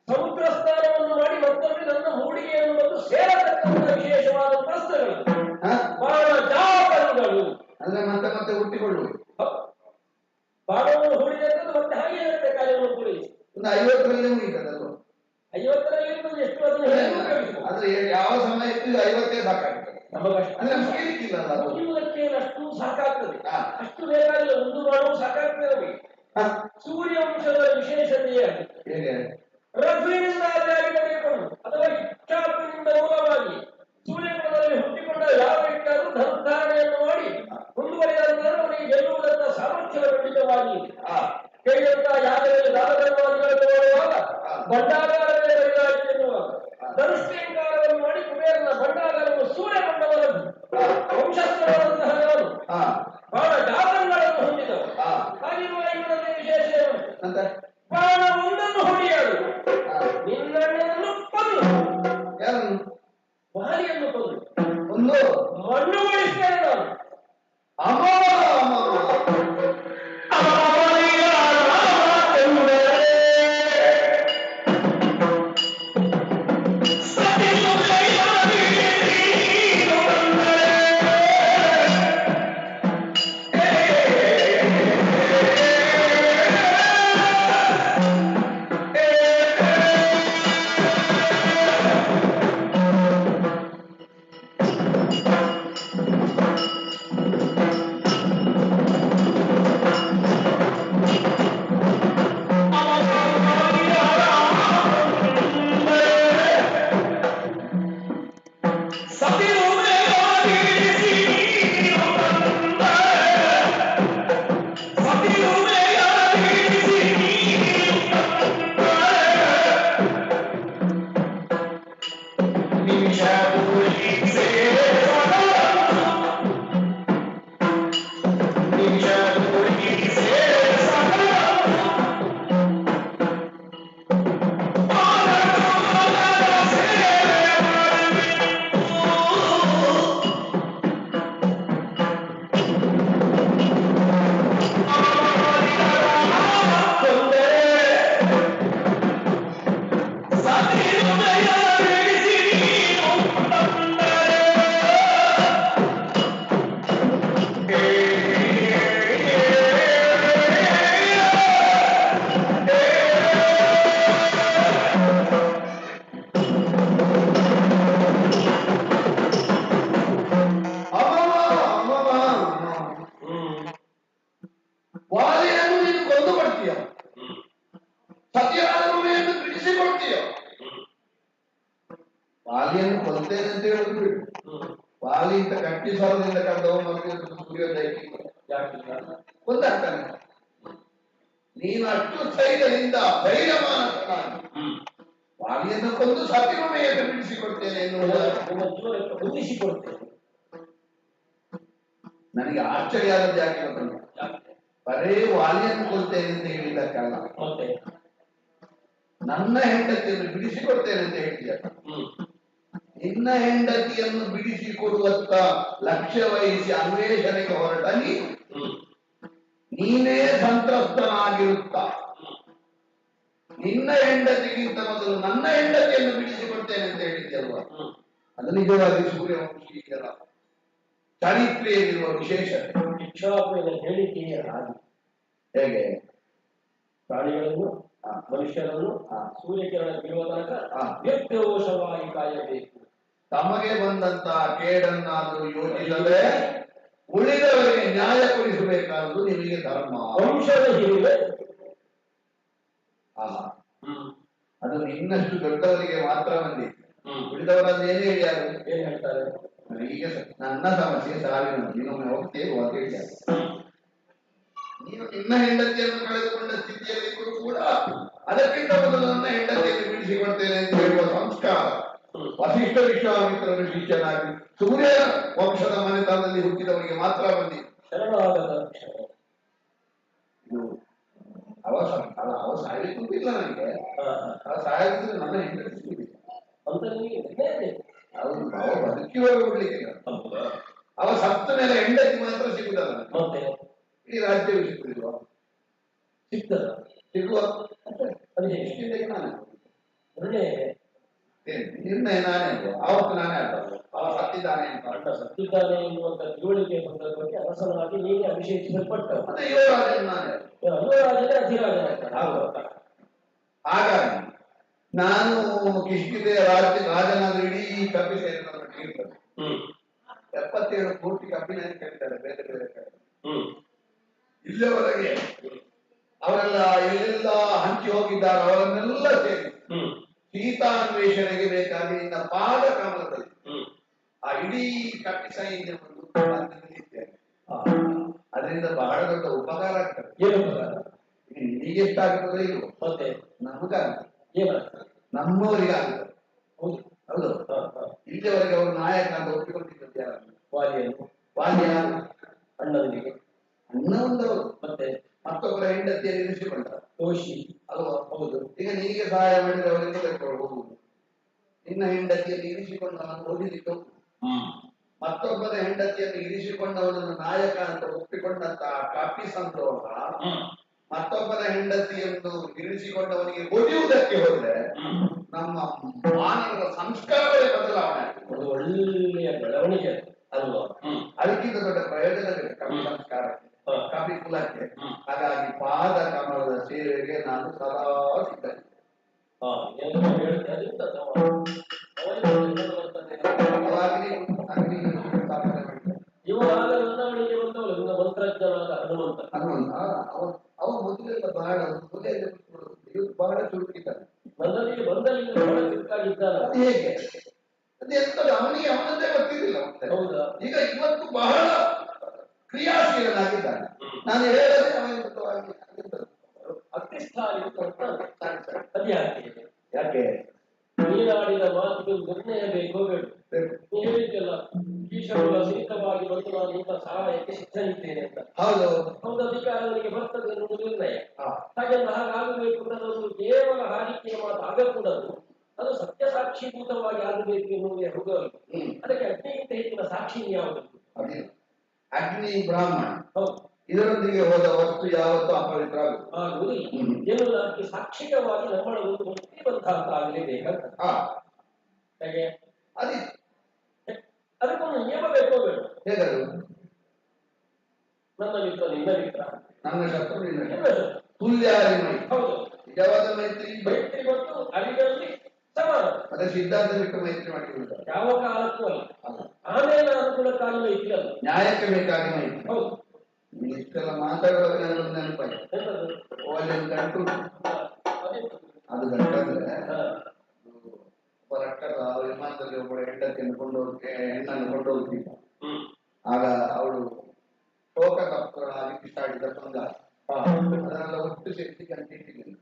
ಸಮುದ್ರ ಸ್ನಾನವನ್ನು ಮಾಡಿ ಮತ್ತೊಮ್ಮೆ ನನ್ನ ಮೂಡಿಗೆಯನ್ನು ಬಂದು ಸೇರತಕ್ಕಂತಹ ವಿಶೇಷವಾದ ಪ್ರಶ್ನೆಗಳು ಬಾಣ ಜಾತಗಳು ಅಂದ್ರೆ ಮತ್ತೆ ಮತ್ತೆ ಹುಟ್ಟಿಕೊಳ್ಳುವುದು. ಬಾಣವನ್ನು ಹೂಡಿದಂಥದ್ದು ಮತ್ತೆ ಹಾಗೆ ಇರುತ್ತೆ ಕಾರ್ಯವನ್ನು ಪೂರೈಸಿ. ಒಂದು 50ರಲ್ಲಿ ಮುಗಿತದಲ್ವ? 50ರಲ್ಲಿ ಎಷ್ಟು ಅದನ್ನು ಆದ್ರೆ ಯಾವ ಸಮಯಕ್ಕೂ 50 ಸಾಕಾಗ್ತದೆ ನಮಗಷ್ಟು ಮುಗಿಲಿಕ್ಕಿಲ್ಲ. ಮುಗಿಯುವುದಕ್ಕೆ ಅಷ್ಟು ಸಾಕಾಗ್ತದೆ, ಅಷ್ಟು ಬೇಕಾಗಿಲ್ಲ. ಒಂದು ಬಾಣವು ಸಾಕಾಗ್ತದೆ ನಮಗೆ. ಸೂರ್ಯವಂಶದ ವಿಶೇಷತೆಯೇ ಹೇಗೆ ರಘುವಿನಿಂದ ಆದಿಯಾಗಿ ಪಡೆದುಕೊಂಡು ಅಥವಾ ಇಚ್ಛಾತ್ಮನಿಂದ ಮೂಲವಾಗಿ ಸೂರ್ಯಕುಲದಲ್ಲಿ ಹುಟ್ಟಿಕೊಂಡ ಯಾವ ವ್ಯಕ್ತಿಯಾದರೂ ಧನುರ್ಧಾರಣೆಯನ್ನು ಮಾಡಿ ಮುಂದುವರಿದಂತಹ ಅವನಿಗೆ ಗೆಲ್ಲುವುದಂತಹ ಸಾಮರ್ಥ್ಯ ಖಂಡಿತವಾಗಿ ಕೇಳಿದಂತಹ ಯಾಗದಲ್ಲಿ ದಾನಧರ್ಮಾದಿಗಳನ್ನು ಮಾಡುವಾಗ ಭಂಡಾಗಾರವೇ ಬರಿದಾಗಿ ಎನ್ನುವಾಗ ಧನುಷ್ಠ್ಯಂಕಾರವನ್ನು ಮಾಡಿ ಕುಬೇರನ ಭಂಡಾಗಾರವನ್ನು ಸೂರ್ಯಮಂಡಲವನ್ನು ವಂಶಸ್ಥರಾದಂತಹ ನಾನು ಬಹಳ ಜಾತಗಳನ್ನು ಹೊಂದಿದವು. ಹಾಗಿರುವ ಇವರಲ್ಲಿ ವಿಶೇಷ ಏನು? ಬಾಣ ಒಂದನ್ನು ಹೊಡೆಯಲು ನಿನ್ನಣ್ಣನನ್ನು ಕೊಂದು ವಾಲಿಯನ್ನು ಕೊಂದು ಒಂದು ಮಣ್ಣುಗೊಳಿಸ್ತೇನೆ ನಾನು. ಕೊಲ್ತೇನೆ ಅಂತ ಹೇಳುದು ಬಿಡು. ವಾಲಿಂತ ಗಟ್ಟಿ ಸ್ವರದಿಂದ ಕರೆದವನು ಸೂರ್ಯೋದಯಕ್ಕೆ ಒಂದಾಗ್ತಾನೆ. ನೀನು ಅಷ್ಟು ಸ್ಥೈರ್ಯದಿಂದ ಧೈರ್ಯಮಾನನಾಗಿ ವಾಲಿಯನ್ನು ಕೊಂದು ಸತ್ಯಮೆಯನ್ನು ಬಿಡಿಸಿಕೊಡ್ತೇನೆ ಹೊಂದಿಸಿಕೊಡ್ತೇನೆ. ನನಗೆ ಆಶ್ಚರ್ಯ ಆದದ್ದು ಯಾಕೆ ಗೊತ್ತುಂಟು? ಬರೇ ವಾಲಿಯನ್ನು ಕೊಲ್ತೇನೆ ಅಂತ ಹೇಳಿದ್ದಕ್ಕಲ್ಲ, ನನ್ನ ಹೆಂಡತಿಯನ್ನು ಬಿಡಿಸಿಕೊಡ್ತೇನೆ ಅಂತ ಹೇಳ್ತೀಯ. ನಿನ್ನ ಹೆಂಡತಿಯನ್ನು ಬಿಡಿಸಿಕೊಡುವತ್ತ ಲಕ್ಷ್ಯ ವಹಿಸಿ ಅನ್ವೇಷಣೆಗೆ ಹೊರಟ ನೀನೇ ಸಂತ್ರಸ್ತನಾಗಿರುತ್ತ ನಿನ್ನ ಹೆಂಡತಿಗಿಂತ ಮೊದಲು ನನ್ನ ಹೆಂಡತಿಯನ್ನು ಬಿಡಿಸಿಕೊಡ್ತೇನೆ ಅಂತ ಹೇಳಿದ್ಯಲ್ವ, ಅದು ನಿಜವಾಗಿ ಸೂರ್ಯವಂಶೀಯರ ಚರಿತ್ರೆಯಲ್ಲಿರುವ ವಿಶೇಷತೆ. ಹೇಳಿಕೆಯೇ ಹಾಗೆ. ಹೇಗೆ ಪ್ರಾಣಿಗಳನ್ನು ಮನುಷ್ಯರನ್ನು ಸೂರ್ಯಕಿರಣ ಬೀಳುವ ತನಕ ವ್ಯಕ್ತೋಷವಾಗಿ ಕಾಯಬೇಕು. ತಮಗೆ ಬಂದಂತ ಕೇಡನ್ನಾದರೂ ಯೋಚಿಸದೆ ಉಳಿದವರಿಗೆ ನ್ಯಾಯ ಕೊಡಿಸಬೇಕಾದ್ದು ನಿಮಗೆ ಧರ್ಮ. ವಂಶದ ಹಿರಿಮೆ ಅದು ನಿನ್ನಷ್ಟು ದೊಡ್ಡವರಿಗೆ ಮಾತ್ರ ಬಂದಿದೆ. ಉಳಿದವರಲ್ಲಿ ಏನೇ ಹೇಳ್ಯಾರು? ಏನ್ ಹೇಳ್ತಾರೆ? ಈಗ ನನ್ನ ಸಮಸ್ಯೆ ಸಾವಿನ ನೀನೊಮ್ಮೆ ಹೋಗ್ತೇವೆ ಅಂತ ಹೇಳ್ಯಾರು. ನೀನು ನಿನ್ನ ಹೆಂಡತಿಯನ್ನು ಕಳೆದುಕೊಂಡ ಸ್ಥಿತಿಯಲ್ಲಿದ್ದರೂ ಕೂಡ ಅದಕ್ಕಿಂತ ಮೊದಲು ನನ್ನ ಹೆಂಡತಿಯನ್ನು ಬಿಡಿಸಿಕೊಡ್ತೇನೆ ಅಂತ ಹೇಳುವ ಸಂಸ್ಕಾರ ವಸಿಷ್ಠ ವಿಶ್ವಾಮಿತ್ರರು ಶಿಷ್ಯನಾಗಿ ಸೂರ್ಯ ವಂಶದ ಮನೆತನದಲ್ಲಿ ಹುಟ್ಟಿದವರಿಗೆ ಮಾತ್ರ ಬಂದಿದೆ. ಅವ ಸಾಯಲಿಕ್ಕಿಲ್ಲ ನನಗೆ, ಅವ ಸಾಯಲಿದ್ರೆ ನನ್ನ ಹೆಂಡತಿ ಸಿಗುದಿಲ್ಲ. ಹೌದು, ಅವ ಬದುಕಿವಾಗ ಕೊಡ್ಲಿಕ್ಕೆ ಅವ ಸತ್ತ ಮೇಲೆ ಹೆಂಡತಿ ಮಾತ್ರ ಸಿಗುದಲ್ಲ. ಈ ರಾಜ್ಯ ಸಿಗುದಿಲ್ವಾ? ಸಿಗ್ತದ ಸಿಗುವ ಅದು ಎಷ್ಟಿದೆ ನಾನೇ ನಿರ್ಣಯ ನಾನೇ ಆವತ್ತು ನಾನೇ ಆಗ್ತದೆ. ಅವ ಸತ್ತಿದ್ದಾನೆ ಅಂತ ಅಣ್ಣ ಸತ್ತಿದ್ದಾನೆ ಎನ್ನುವಂತ ತಿಳುವಳಿಕೆ ಸಂದರ್ಭಕ್ಕೆ ಅರಸನಾಗಿ ನೀನೇ ಅಭಿಷೇಕಿಸಲ್ಪಟ್ಟ ಯುವರಾಜನ ನಾನೇ, ಯುವರಾಜನೇ ಅಧಿರಾಜನ. ಹಾಗಾಗಿ ನಾನು ಕಿಷ್ಕಿದೆ ರಾಜನಾದ ಇಡೀ ಕಪಿ ಸೇರಿರ್ತದೆ. 77 ಕೋಟಿ ಕಬ್ಬಿನ ಕೇಳ್ತಾರೆ ಬೇರೆ ಬೇರೆ ಕಡೆ. ಇಲ್ಲಿವರೆಗೆ ಅವರೆಲ್ಲ ಎಲ್ಲೆಲ್ಲ ಹಂಚಿ ಹೋಗಿದ್ದಾರೆ, ಅವರನ್ನೆಲ್ಲ ಸೇರಿ ಸೀತಾನ್ವೇಷಣೆಗೆ ಬೇಕಾಗಿ ನಿನ್ನ ಪಾದ ಕಮಲದಲ್ಲಿ ಆ ಇಡೀ ಕಪಿ ಸೈನ್ಯವನ್ನು ಅದರಿಂದ ಬಹಳ ದೊಡ್ಡ ಉಪಕಾರ ಆಗ್ತದೆ. ಏನು ಉಪಕಾರ? ನಿನಗೆ ಎಷ್ಟಾಗ್ತದೆ ಇಲ್ವೋ, ಮತ್ತೆ ನಮಗಾಗ್ತದೆ, ನಮ್ಮವರಿಗಾಗ್ತದೆ. ಹೌದು ಹೌದು. ಇಲ್ಲಿವರೆಗೆ ಅವರು ನಾಯಕ ಅಂತ ಒಪ್ಪಿಕೊಂಡಿದ್ದ ಯಾರು? ವಾಲ್ಯ ಅಣ್ಣನಿಗೆ ಅಣ್ಣ ಒಂದವರು, ಮತ್ತೆ ಮತ್ತೊಬ್ಬರ ಹೆಂಡತಿಯನ್ನು ಇರಿಸಿಕೊಂಡ ದೋಷಿ ಅಲ್ವಾ? ಹೌದು. ಈಗ ನಿನಗೆ ಸಹಾಯ ಮಾಡಿದ್ರೆ ಅವರಿಂದ ಕಟ್ಕೊಳ್ಬಹುದು. ನಿನ್ನ ಹೆಂಡತಿಯನ್ನು ಇರಿಸಿಕೊಂಡವನನ್ನು ಓದಿಲಿಕ್ಕೆ ಮತ್ತೊಬ್ಬರ ಹೆಂಡತಿಯನ್ನು ಇರಿಸಿಕೊಂಡವನನ್ನು ನಾಯಕ ಅಂತ ಒಪ್ಪಿಕೊಂಡಂತ ಕಾಪಿ ಸಂತೋಷ ಮತ್ತೊಬ್ಬರ ಹೆಂಡತಿಯನ್ನು ಇರಿಸಿಕೊಂಡವನಿಗೆ ಒದಿಯುವುದಕ್ಕೆ ಹೋದ್ರೆ ನಮ್ಮ ಮಾನವರ ಸಂಸ್ಕಾರವೇ ಬದಲಾವಣೆ ಆಗ್ತದೆ. ಅದು ಒಳ್ಳೆಯ ಬೆಳವಣಿಗೆ ಅಲ್ವಾ? ಅದಕ್ಕಿಂತ ದೊಡ್ಡ ಪ್ರಯೋಜನವಿದೆ ಕಪಿ ಸಂಸ್ಕಾರಕ್ಕೆ, ಕಪಿ ಕುಲಕ್ಕೆ. ಹಾಗಾಗಿ ಪಾದ ಕಮಲದ ಸೇವೆಗೆ ನಾನು ಸದಾ ಸಿದ್ಧನಿದ್ದೆ. ಅವ ಮೊದಲೆಲ್ಲ ಬಹಳ ಬಹಳ ಚುರುಕಿದ್ದಾನೆ. ಅದು ಹೇಗೆ? ಅದು ಎಂತದ ಅವನಿಗೆ ಅವನದ್ದೇ ಗೊತ್ತಿರಲಿಲ್ಲ. ಈಗ ಇವತ್ತು ಬಹಳ ಕ್ರಿಯಾಶೀಲನಾಗಿದ್ದಾನೆ. ನಾನು ಹೇಳದೆ ಯಾಕೆ ನೀನಾಡಿದ ಮಾತಿಗೆ ನಿರ್ಣಯ ಬೇಕೋ ಬೇಡ? ನೀ ಹೇಳಿದ್ದಲ್ಲ, ಈಶ್ವರ ಸಹಿತವಾಗಿ ಬಂದು ನಾನು ಇಂಥ ಸಹಾಯಕ್ಕೆ ಸಿದ್ಧನಿದ್ದೇನೆ ಅಂತ. ಹೌದು ಹೌದು, ಅಧಿಕಾರ ನನಗೆ ಬರ್ತದೆ ಎನ್ನುವುದು ನಿರ್ಣಯ. ಹಾಗೆಲ್ಲ ಹಾಗಾಗಬೇಕು ಅನ್ನೋದು ಕೇವಲ ಹಾರಿಕೆಯ ಮಾತು ಆಗಕೂಡದು, ಅದು ಸತ್ಯ ಸಾಕ್ಷೀಭೂತವಾಗಿ ಆಗಬೇಕು ಎನ್ನುವುದೇ ಹೌದು. ಅದಕ್ಕೆ ಅಗ್ನಿಗಿಂತ ಹೆಚ್ಚಿನ ಸಾಕ್ಷಿ ಯಾವುದು? ಅಗ್ನಿ ಬ್ರಾಹ್ಮಣ. ಹೌದು, ಇದರೊಂದಿಗೆ ಹೋದ ವಸ್ತು ಯಾವತ್ತೂ ಅಪವಿತ್ರ ಆಗುವುದಿಲ್ಲ ಎನ್ನುವುದಕ್ಕೆ ಸಾಕ್ಷಿಕವಾಗಿ ನಮ್ಮ ಒಂದು ಮುಕ್ತಿ ಬಂಧ ಅಂತ ಆಗಲೇಬೇಕಂತ. ಹಾಗೆ ಅದಕ್ಕೊಂದು ನಿಯಮ ಬೇಕೋ ಬೇಡ? ಹೇಗದು? ನನ್ನ ಮಿತ್ರ ನಿನ್ನ ಮಿತ್ರ, ನನ್ನ ಶತ್ರು ನಿನ್ನ ಶತ್ರು, ತುಲ್ಯಾರಿಮೈ. ಹೌದು, ನಿಜವಾದ ಮೈತ್ರಿ ಮೈತ್ರಿ ಮತ್ತು ಅಡಿಗಳಲ್ಲಿ ಸಮಾನ. ಅದೇ ಸಿದ್ಧಾಂತ ಬಿಟ್ಟು ಮೈತ್ರಿ ಮಾಡಿಕೊಳ್ಳುತ್ತಾರೆ ಯಾವ ಕಾಲಕ್ಕೂ ಅಲ್ಲ. ಆಮೇಲೆ ಅನುಕೂಲಕ್ಕಾಗಿ ಮೈತ್ರಿ ಅಲ್ಲ, ನ್ಯಾಯಕ್ಕೆ ಬೇಕಾಗಿ ಮೈತ್ರಿ. ಹೌದು, ಇಷ್ಟೆಲ್ಲ ಮಾತಾಡುವಾಗ ನನಗೊಂದು ನೆನಪಾಯ್ತು. ಅಲ್ಲಿ ಗಂಟು, ಅದು ಗಂಟು ಅಂದ್ರೆ ಒಬ್ಬ ರಕ್ಕದ ವಿಮಾನದಲ್ಲಿ ಒಬ್ಬ ಹೆಂಡತಿ ಹೆಂಡತಿಯನ್ನು ಹೆಣ್ಣನ್ನು ಕೊಂಡೋಗ್ತಿದ್ದ. ಆಗ ಅವಳು ಶೋಕ ತಪ್ತರಾಗಿ ಸ್ಟಾರ್ಟಿದ ಬಂಗಾರ ಅದನ್ನೆಲ್ಲ ಒಟ್ಟು ಸೇರಿಸಿ ಕಂಟಿಟ್ಟಿದ್ದೀನಿ.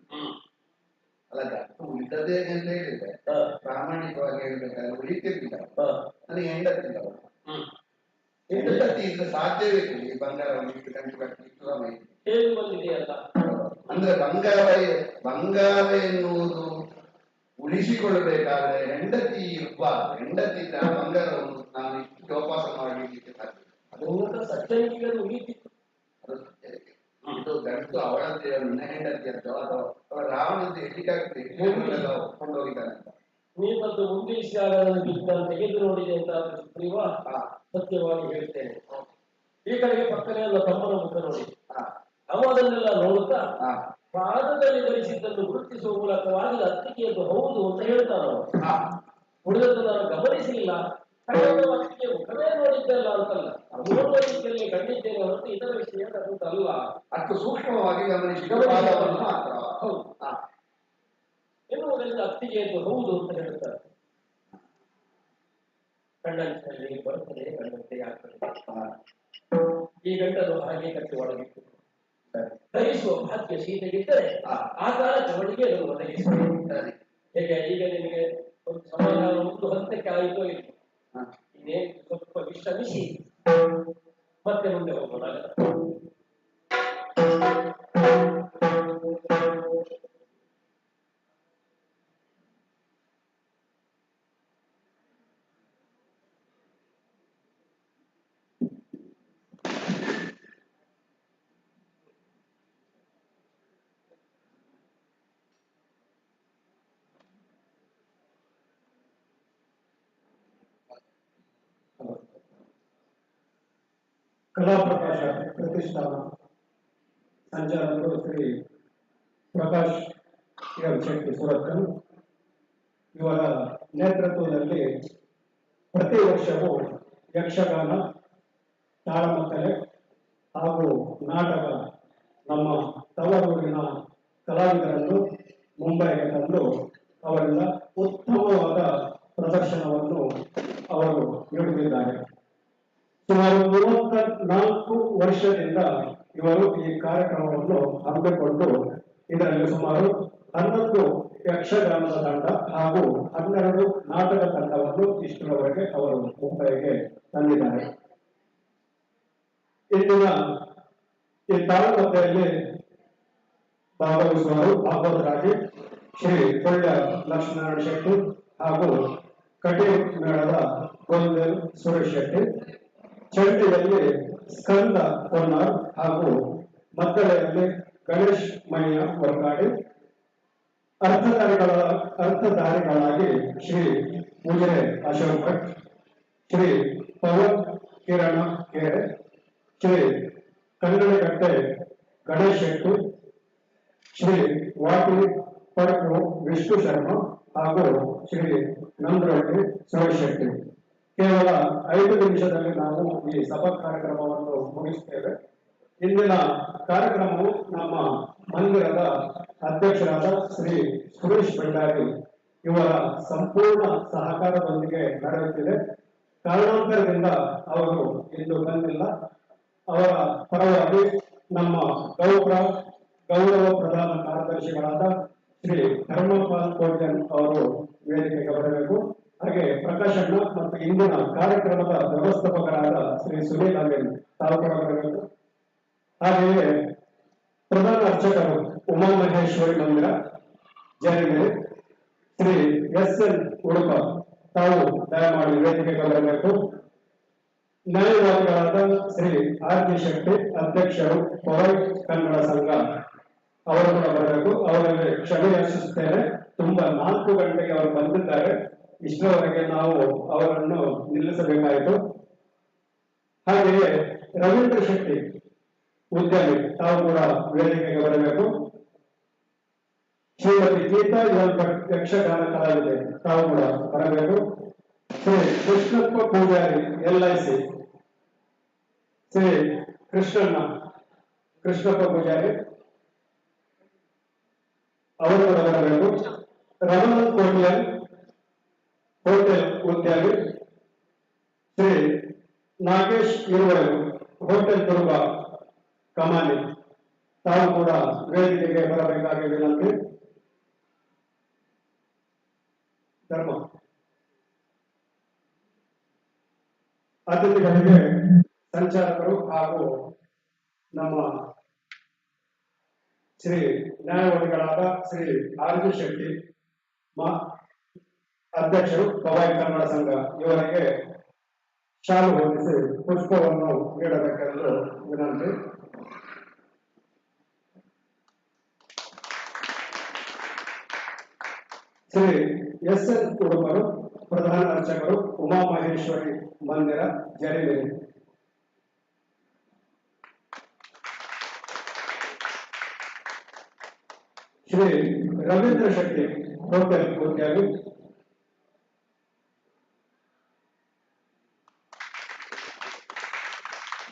ಅಲ್ಲ ಉಳಿದದೇ ಅಂತ ಹೇಳಿದ್ರೆ ಪ್ರಾಮಾಣಿಕವಾಗಿ ಹೇಳ್ಬೇಕಾದ್ರೆ ಉಳಿತಿರ್ಲಿಲ್ಲ. ನನಗೆ ಹೆಂಡತಿಲ್ಲ ಅವಳು. ಹೆಂಡತಿ ಇದ್ರೆ ಸಾಧ್ಯವೇ ಇಲ್ಲ ಈ ಬಂಗಾರವನ್ನು ಇಟ್ಟು ಕಂಡು ಕಟ್ಟಿಟ್ಟು ಸಮಯ ಅಂದ್ರೆ ಬಂಗಾರ ಎನ್ನುವುದು ಉಳಿಸಿಕೊಳ್ಳಬೇಕಾದ್ರೆ ಹೆಂಡತಿ ಇರಬಾರ್ದು. ಹೆಂಡತಿ ಇದ್ರೆ ಆ ಬಂಗಾರವನ್ನು ನಾನು ಇಷ್ಟು ಜೋಪಾಸ ಮಾಡಲಿಕ್ಕೆ ಸಾಧ್ಯ. ಇದು ಗಂಟು ಅವಳಂತೆ ಹೆಂಡತಿಯದ್ದು ಅಥವಾ ರಾವಣಂತೆ ಎಲ್ಲಿಗಾಗ್ತದೆ ಕೊಂಡೋಗಿದ್ದಾನೆ ಅಂತ ನೀವತ್ತು ಮುಂದಿರಿಸಿದಾಗ ತೆಗೆದು ನೋಡಿದೆ ಅಂತ ಸತ್ಯವಾಗಿ ಹೇಳ್ತೇನೆ. ಈ ಕಡೆಗೆ ಪಕ್ಕನೆ ಅಲ್ಲ ತಮ್ಮನ ಮುಖ ನೋಡಿ ಅವ ಅದನ್ನೆಲ್ಲ ನೋಡುತ್ತಾ ಪಾದದಲ್ಲಿ ಧರಿಸಿದ್ದನ್ನು ಗುರುತಿಸುವ ಮೂಲಕವಾಗಿ ಅತ್ತಿಗೆಯದ್ದು ಹೌದು ಅಂತ ಹೇಳ್ತಾನ. ಉಳಿದದ್ದು ನಾನು ಗಮನಿಸಲಿಲ್ಲ, ಅತ್ತಿಗೆ ಮುಖವೇ ನೋಡಿದ್ದಲ್ಲ ಅಂತಲ್ಲ, ನೋಡುವ ರೀತಿಯಲ್ಲಿ ಕಂಡಿದ್ದೇನೆ ಹೊರತು ಇತರ ವಿಷಯ ಅಲ್ಲ. ಅಷ್ಟು ಸೂಕ್ಷ್ಮವಾಗಿ ಗಮನಿಸಿದ ಮಾತ್ರ ಹೌದು ಎನ್ನುವುದರಿಂದ ಅತ್ತಿಗೆಯದ್ದು ಹೌದು ಅಂತ ಹೇಳ್ತಾರೆ. ಕಣ್ಣಂಚಿನಲ್ಲಿ ಬರುತ್ತದೆ, ಕಣ್ಣಂತೆ ಆಗ್ತದೆ. ಈ ಗಂಟಲು ಹಾಗೆ ಕಟ್ಟಿ ಒಳಗಿಟ್ಟು ಧರಿಸುವ ಭಾಗ್ಯ ಸೀತೆಗಿದ್ದರೆ ಆ ಕಾಲಕ್ಕೆ ಒಳಗೆ ಅದನ್ನು ಒದಗಿಸುತ್ತದೆ. ಹೇಗೆ ಈಗ ನಿಮಗೆ ಒಂದು ಸಮಾಧಾನ ಒಂದು ಹಂತಕ್ಕೆ ಆಯಿತೋ ಇಲ್ಲ, ಇನ್ನೇನು ಸ್ವಲ್ಪ ವಿಶ್ರಮಿಸಿ ಮತ್ತೆ ಮುಂದೆ ಹೋಗೋಣ. ಕಲಾ ಪ್ರಕಾಶ ಪ್ರತಿಷ್ಠಾನ ಸಂಚಾಲಕರು ಶ್ರೀ ಪ್ರಕಾಶ್ ಶೆಟ್ಟಿ ಸುರತ್ಕಲ್ ಇವರ ನೇತೃತ್ವದಲ್ಲಿ ಪ್ರತಿ ವರ್ಷವೂ ಯಕ್ಷಗಾನ, ತಾಳಮದ್ದಲೆ ಹಾಗೂ ನಾಟಕ ನಮ್ಮ ತವರೂರಿನ ಕಲಾವಿದರನ್ನು ಮುಂಬೈಗೆ ತಂದು ಅವರಿಂದ ಉತ್ತಮವಾದ ಪ್ರದರ್ಶನವನ್ನು ಅವರು ನೀಡುತ್ತಿದ್ದಾರೆ. ಸುಮಾರು 34 ವರ್ಷದಿಂದ ಇವರು ಈ ಕಾರ್ಯಕ್ರಮವನ್ನು ಹಮ್ಮಿಕೊಂಡು ಇದರಲ್ಲಿ ಸುಮಾರು 11 ಯಕ್ಷಗಾನದ ತಂಡ ಹಾಗೂ 12 ನಾಟಕ ತಂಡವನ್ನು ಇಷ್ಟರವರೆಗೆ ಅವರು ಮುಂಬೈಗೆ ತಂದಿದ್ದಾರೆ. ಇಂದಿನ ಈ ತಾಳಮದ್ದಲೆಯಲ್ಲಿ ಭಾಗವಹಿಸುವರು ಭಾಗವತರಾಗಿ ಶ್ರೀ ಕೊಳ್ಳ ಲಕ್ಷ್ಮೀನಾರಾಯಣ ಶೆಟ್ಟಿ ಹಾಗೂ ಕಟೀ ಮೇಳದ ಗೋಲ್ದೇವ್ ಸುರೇಶ್ ಶೆಟ್ಟಿ, ಚಂಡಿಯಲ್ಲಿ ಸ್ಕಂದ ಕೊನ್ನಾರ್ ಹಾಗೂ ಮದ್ದಳೆಯಲ್ಲಿ ಗಣೇಶ್ ಮಯ್ಯ ವರ್ಗಾಡಿ, ಅರ್ಥಧಾರಿಗಳಾಗಿ ಶ್ರೀ ಮುಜರೆ ಅಶೋಕ್ ಭಟ್, ಶ್ರೀ ಪವನ್ ಕಿರಣ ಕೆರೆ, ಶ್ರೀ ಕನ್ನಡಗಟ್ಟೆ ಗಣೇಶ್ ಶೆಟ್ಟಿ, ಶ್ರೀ ವಾಟಿ ಪಡಕು ವಿಷ್ಣು ಶರ್ಮಾ ಹಾಗೂ ಶ್ರೀ ನಂದ್ರೊಟ್ಟಿ ಸುರೇಶ್ ಶೆಟ್ಟಿ. ಕೇವಲ 5 ನಿಮಿಷದಲ್ಲಿ ನಾವು ಈ ಸಭಾ ಕಾರ್ಯಕ್ರಮವನ್ನು ಮುಗಿಸುತ್ತೇವೆ. ಇಂದಿನ ಕಾರ್ಯಕ್ರಮವು ನಮ್ಮ ಮಂದಿರದ ಅಧ್ಯಕ್ಷರಾದ ಶ್ರೀ ಸುರೇಶ್ ಭಂಡಾರಿ ಇವರ ಸಂಪೂರ್ಣ ಸಹಕಾರದೊಂದಿಗೆ ನಡೆಯುತ್ತಿದೆ. ಕಾರಣಾಂತರದಿಂದ ಅವರು ಇಂದು ಬಂದಿಲ್ಲ. ಅವರ ಪರವಾಗಿ ನಮ್ಮ ಗೌರವ ಪ್ರಧಾನ ಕಾರ್ಯದರ್ಶಿಗಳಾದ ಶ್ರೀ ಧರ್ಮಪಾಲ್ ಕೋಟ್ಯನ್ ಅವರು ವೇದಿಕೆಗೆ ಬರಬೇಕು. ಹಾಗೆ ಪ್ರಕಾಶಣ್ಣ ಮತ್ತು ಇಂದಿನ ಕಾರ್ಯಕ್ರಮದ ವ್ಯವಸ್ಥಾಪಕರಾದ ಶ್ರೀ ಸುನೀಲ್ ಅಮೀನ್ ತಾವು ಕೂಡ ಬರಬೇಕು. ಹಾಗೆಯೇ ಪ್ರಧಾನ ಅರ್ಚಕರು ಉಮಾಮಹೇಶ್ವರಿ ಮಂದಿರ ಜರಿಗಿರಿ ಶ್ರೀ SN ಉಡುಪ ತಾವು ದಯಮಾಡಿ ವೇದಿಕೆಗೆ ಬರಬೇಕು. ನ್ಯಾಯವಾದಿಗಳಾದ ಶ್ರೀ RG ಶೆಟ್ಟಿ ಅಧ್ಯಕ್ಷರು ಪವೈ ಕನ್ನಡ ಸಂಘ ಅವರು ಕೂಡ ಬರಬೇಕು. ಅವರಲ್ಲಿ ಕ್ಷಮೆ ಯಾಚಿಸುತ್ತೇನೆ, ತುಂಬಾ 4 ಗಂಟೆಗೆ ಅವರು ಬಂದಿದ್ದಾರೆ, ಇಷ್ಟರವರೆಗೆ ನಾವು ಅವರನ್ನು ನಿಲ್ಲಿಸಬೇಕಾಯಿತು. ಹಾಗೆಯೇ ರವೀಂದ್ರ ಶೆಟ್ಟಿ ಉದ್ಯಮಿ ತಾವು ಕೂಡ ವೇದಿಕೆಗೆ ಬರಬೇಕು. ಶ್ರೀಮತಿ ಗೀತಾ ಯಕ್ಷಗಾನ ಕಲಾವಿದೆ ತಾವು ಕೂಡ ಬರಬೇಕು. ಶ್ರೀ ಕೃಷ್ಣಪ್ಪ ಪೂಜಾರಿ LIC, ಶ್ರೀ ಕೃಷ್ಣಪ್ಪ ಪೂಜಾರಿ ಅವರು ಕೂಡ ಬರಬೇಕು. ರಮಣನ್ ಕೋಟ್ಯನ್ ಹೋಟೆಲ್ ಉದ್ಯಮಿ ಶ್ರೀ ನಾಗೇಶ್ ಇರುವರು ಹೋಟೆಲ್ ದುರ್ಗ ಕಮಾನಿ ತಾವು ಕೂಡ ವೇದಿಕೆಗೆ ಬರಬೇಕಾಗಿ ವಿನಂತಿ. ಧರ್ಮ ಅತಿಥಿಗಳಿಗೆ ಸಂಚಾಲಕರು ಹಾಗೂ ನಮ್ಮ ಶ್ರೀ ನ್ಯಾಯವಾದಿಗಳಾದ ಶ್ರೀ ಆರ್.ಜಿ. ಶೆಟ್ಟಿ ಅಧ್ಯಕ್ಷರು ಪವಾಯಿ ಕನ್ನಡ ಸಂಘ ಇವರಿಗೆ ಶಾಲು ಹೊಂದಿಸಿ ಪುಷ್ಪವನ್ನು ನೀಡಬೇಕೆಂದು ವಿನಂತಿ. ಶ್ರೀ ಎಸ್.ಎನ್. ಉಡುಪರು ಪ್ರಧಾನ ಅರ್ಚಕರು ಉಮಾಮಹೇಶ್ವರಿ ಮಂದಿರ ಜರಿಬೇರಿ. ಶ್ರೀ ರವೀಂದ್ರ ಶೆಟ್ಟಿ ಹೋಟೆಲ್ ಉದ್ಯೋಗಿ.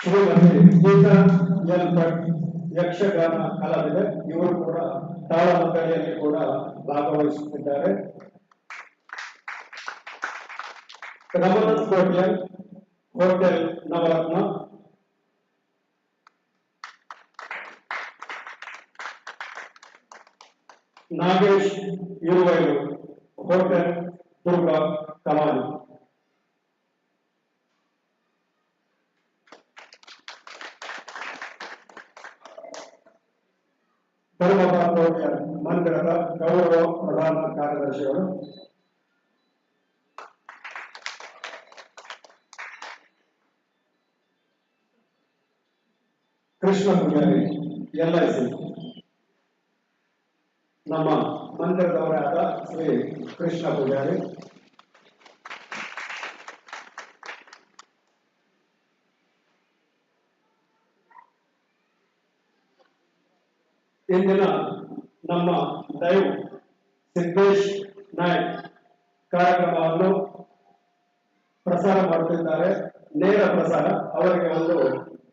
ಶ್ರೀಮತಿ ಗೀತಾ ಎಲ್ ಭಟ್ ಯಕ್ಷಗಾನ ಕಲಾವಿದೆ. ಇವರು ಕೂಡ ತಾಳಮದ್ದಳೆಯಲ್ಲಿ ಕೂಡ ಭಾಗವಹಿಸುತ್ತಿದ್ದಾರೆ. ರಮಣನ್ ಕೋಟ್ಯನ್ ಹೋಟೆಲ್ ನವರತ್ನ. ನಾಗೇಶ್ ಇರುವೈರು ಹೋಟೆಲ್ ದುರ್ಗ ಕಮಾನಿ. ಧರ್ಮಪಾಲ್ ಹೋಟೆಲ್ ಮಂದಿರದ ಗೌರವ ಪ್ರಧಾನ ಕಾರ್ಯದರ್ಶಿಗಳು. ಕೃಷ್ಣ ಪೂಜಾರಿ LIC ನಮ್ಮ ಮಂದಿರದವರೇ ಆದ ಶ್ರೀ ಕೃಷ್ಣ ಪೂಜಾರಿ. ಇಂದಿನ ನಮ್ಮ ದೈವ್ ಸಿದ್ದೇಶ್ ನಾಯ್ಕ್ ಕಾರ್ಯಕ್ರಮವನ್ನು ಪ್ರಸಾರ ಮಾಡುತ್ತಿದ್ದಾರೆ. ನೇರ ಪ್ರಸಾರ. ಅವರಿಗೆ ಒಂದು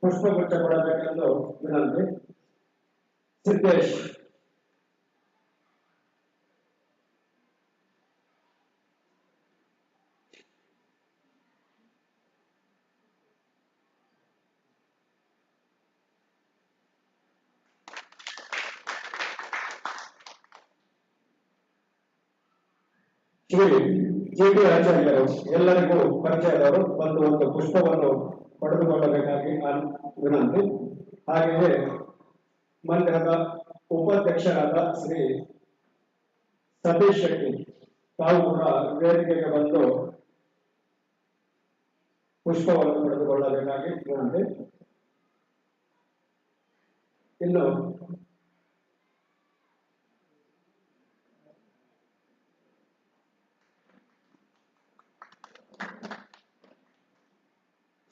ಪುಷ್ಪಗುಚ್ಛ ಕೊಡಬೇಕೆಂದು ವಿನಂತಿ. ಸಿದ್ದೇಶ್. ಶ್ರೀ ಜಿ.ಟಿ. ಆಚಾರ್ಯರು ಎಲ್ಲರಿಗೂ ಪರಿಚಯದವರು ಬಂದು ಒಂದು ಪುಷ್ಪವನ್ನು ಪಡೆದುಕೊಳ್ಳಬೇಕಾಗಿ ವಿನಂತಿ. ಹಾಗೆಯೇ ಮಂದಿರದ ಉಪಾಧ್ಯಕ್ಷರಾದ ಶ್ರೀ ಸತೀಶ್ ಶೆಟ್ಟಿ ತಾವು ಕೂಡ ವೇದಿಕೆಗೆ ಬಂದು ಪುಷ್ಪವನ್ನು ಪಡೆದುಕೊಳ್ಳಬೇಕಾಗಿ ವಿನಂತಿ. ಇನ್ನು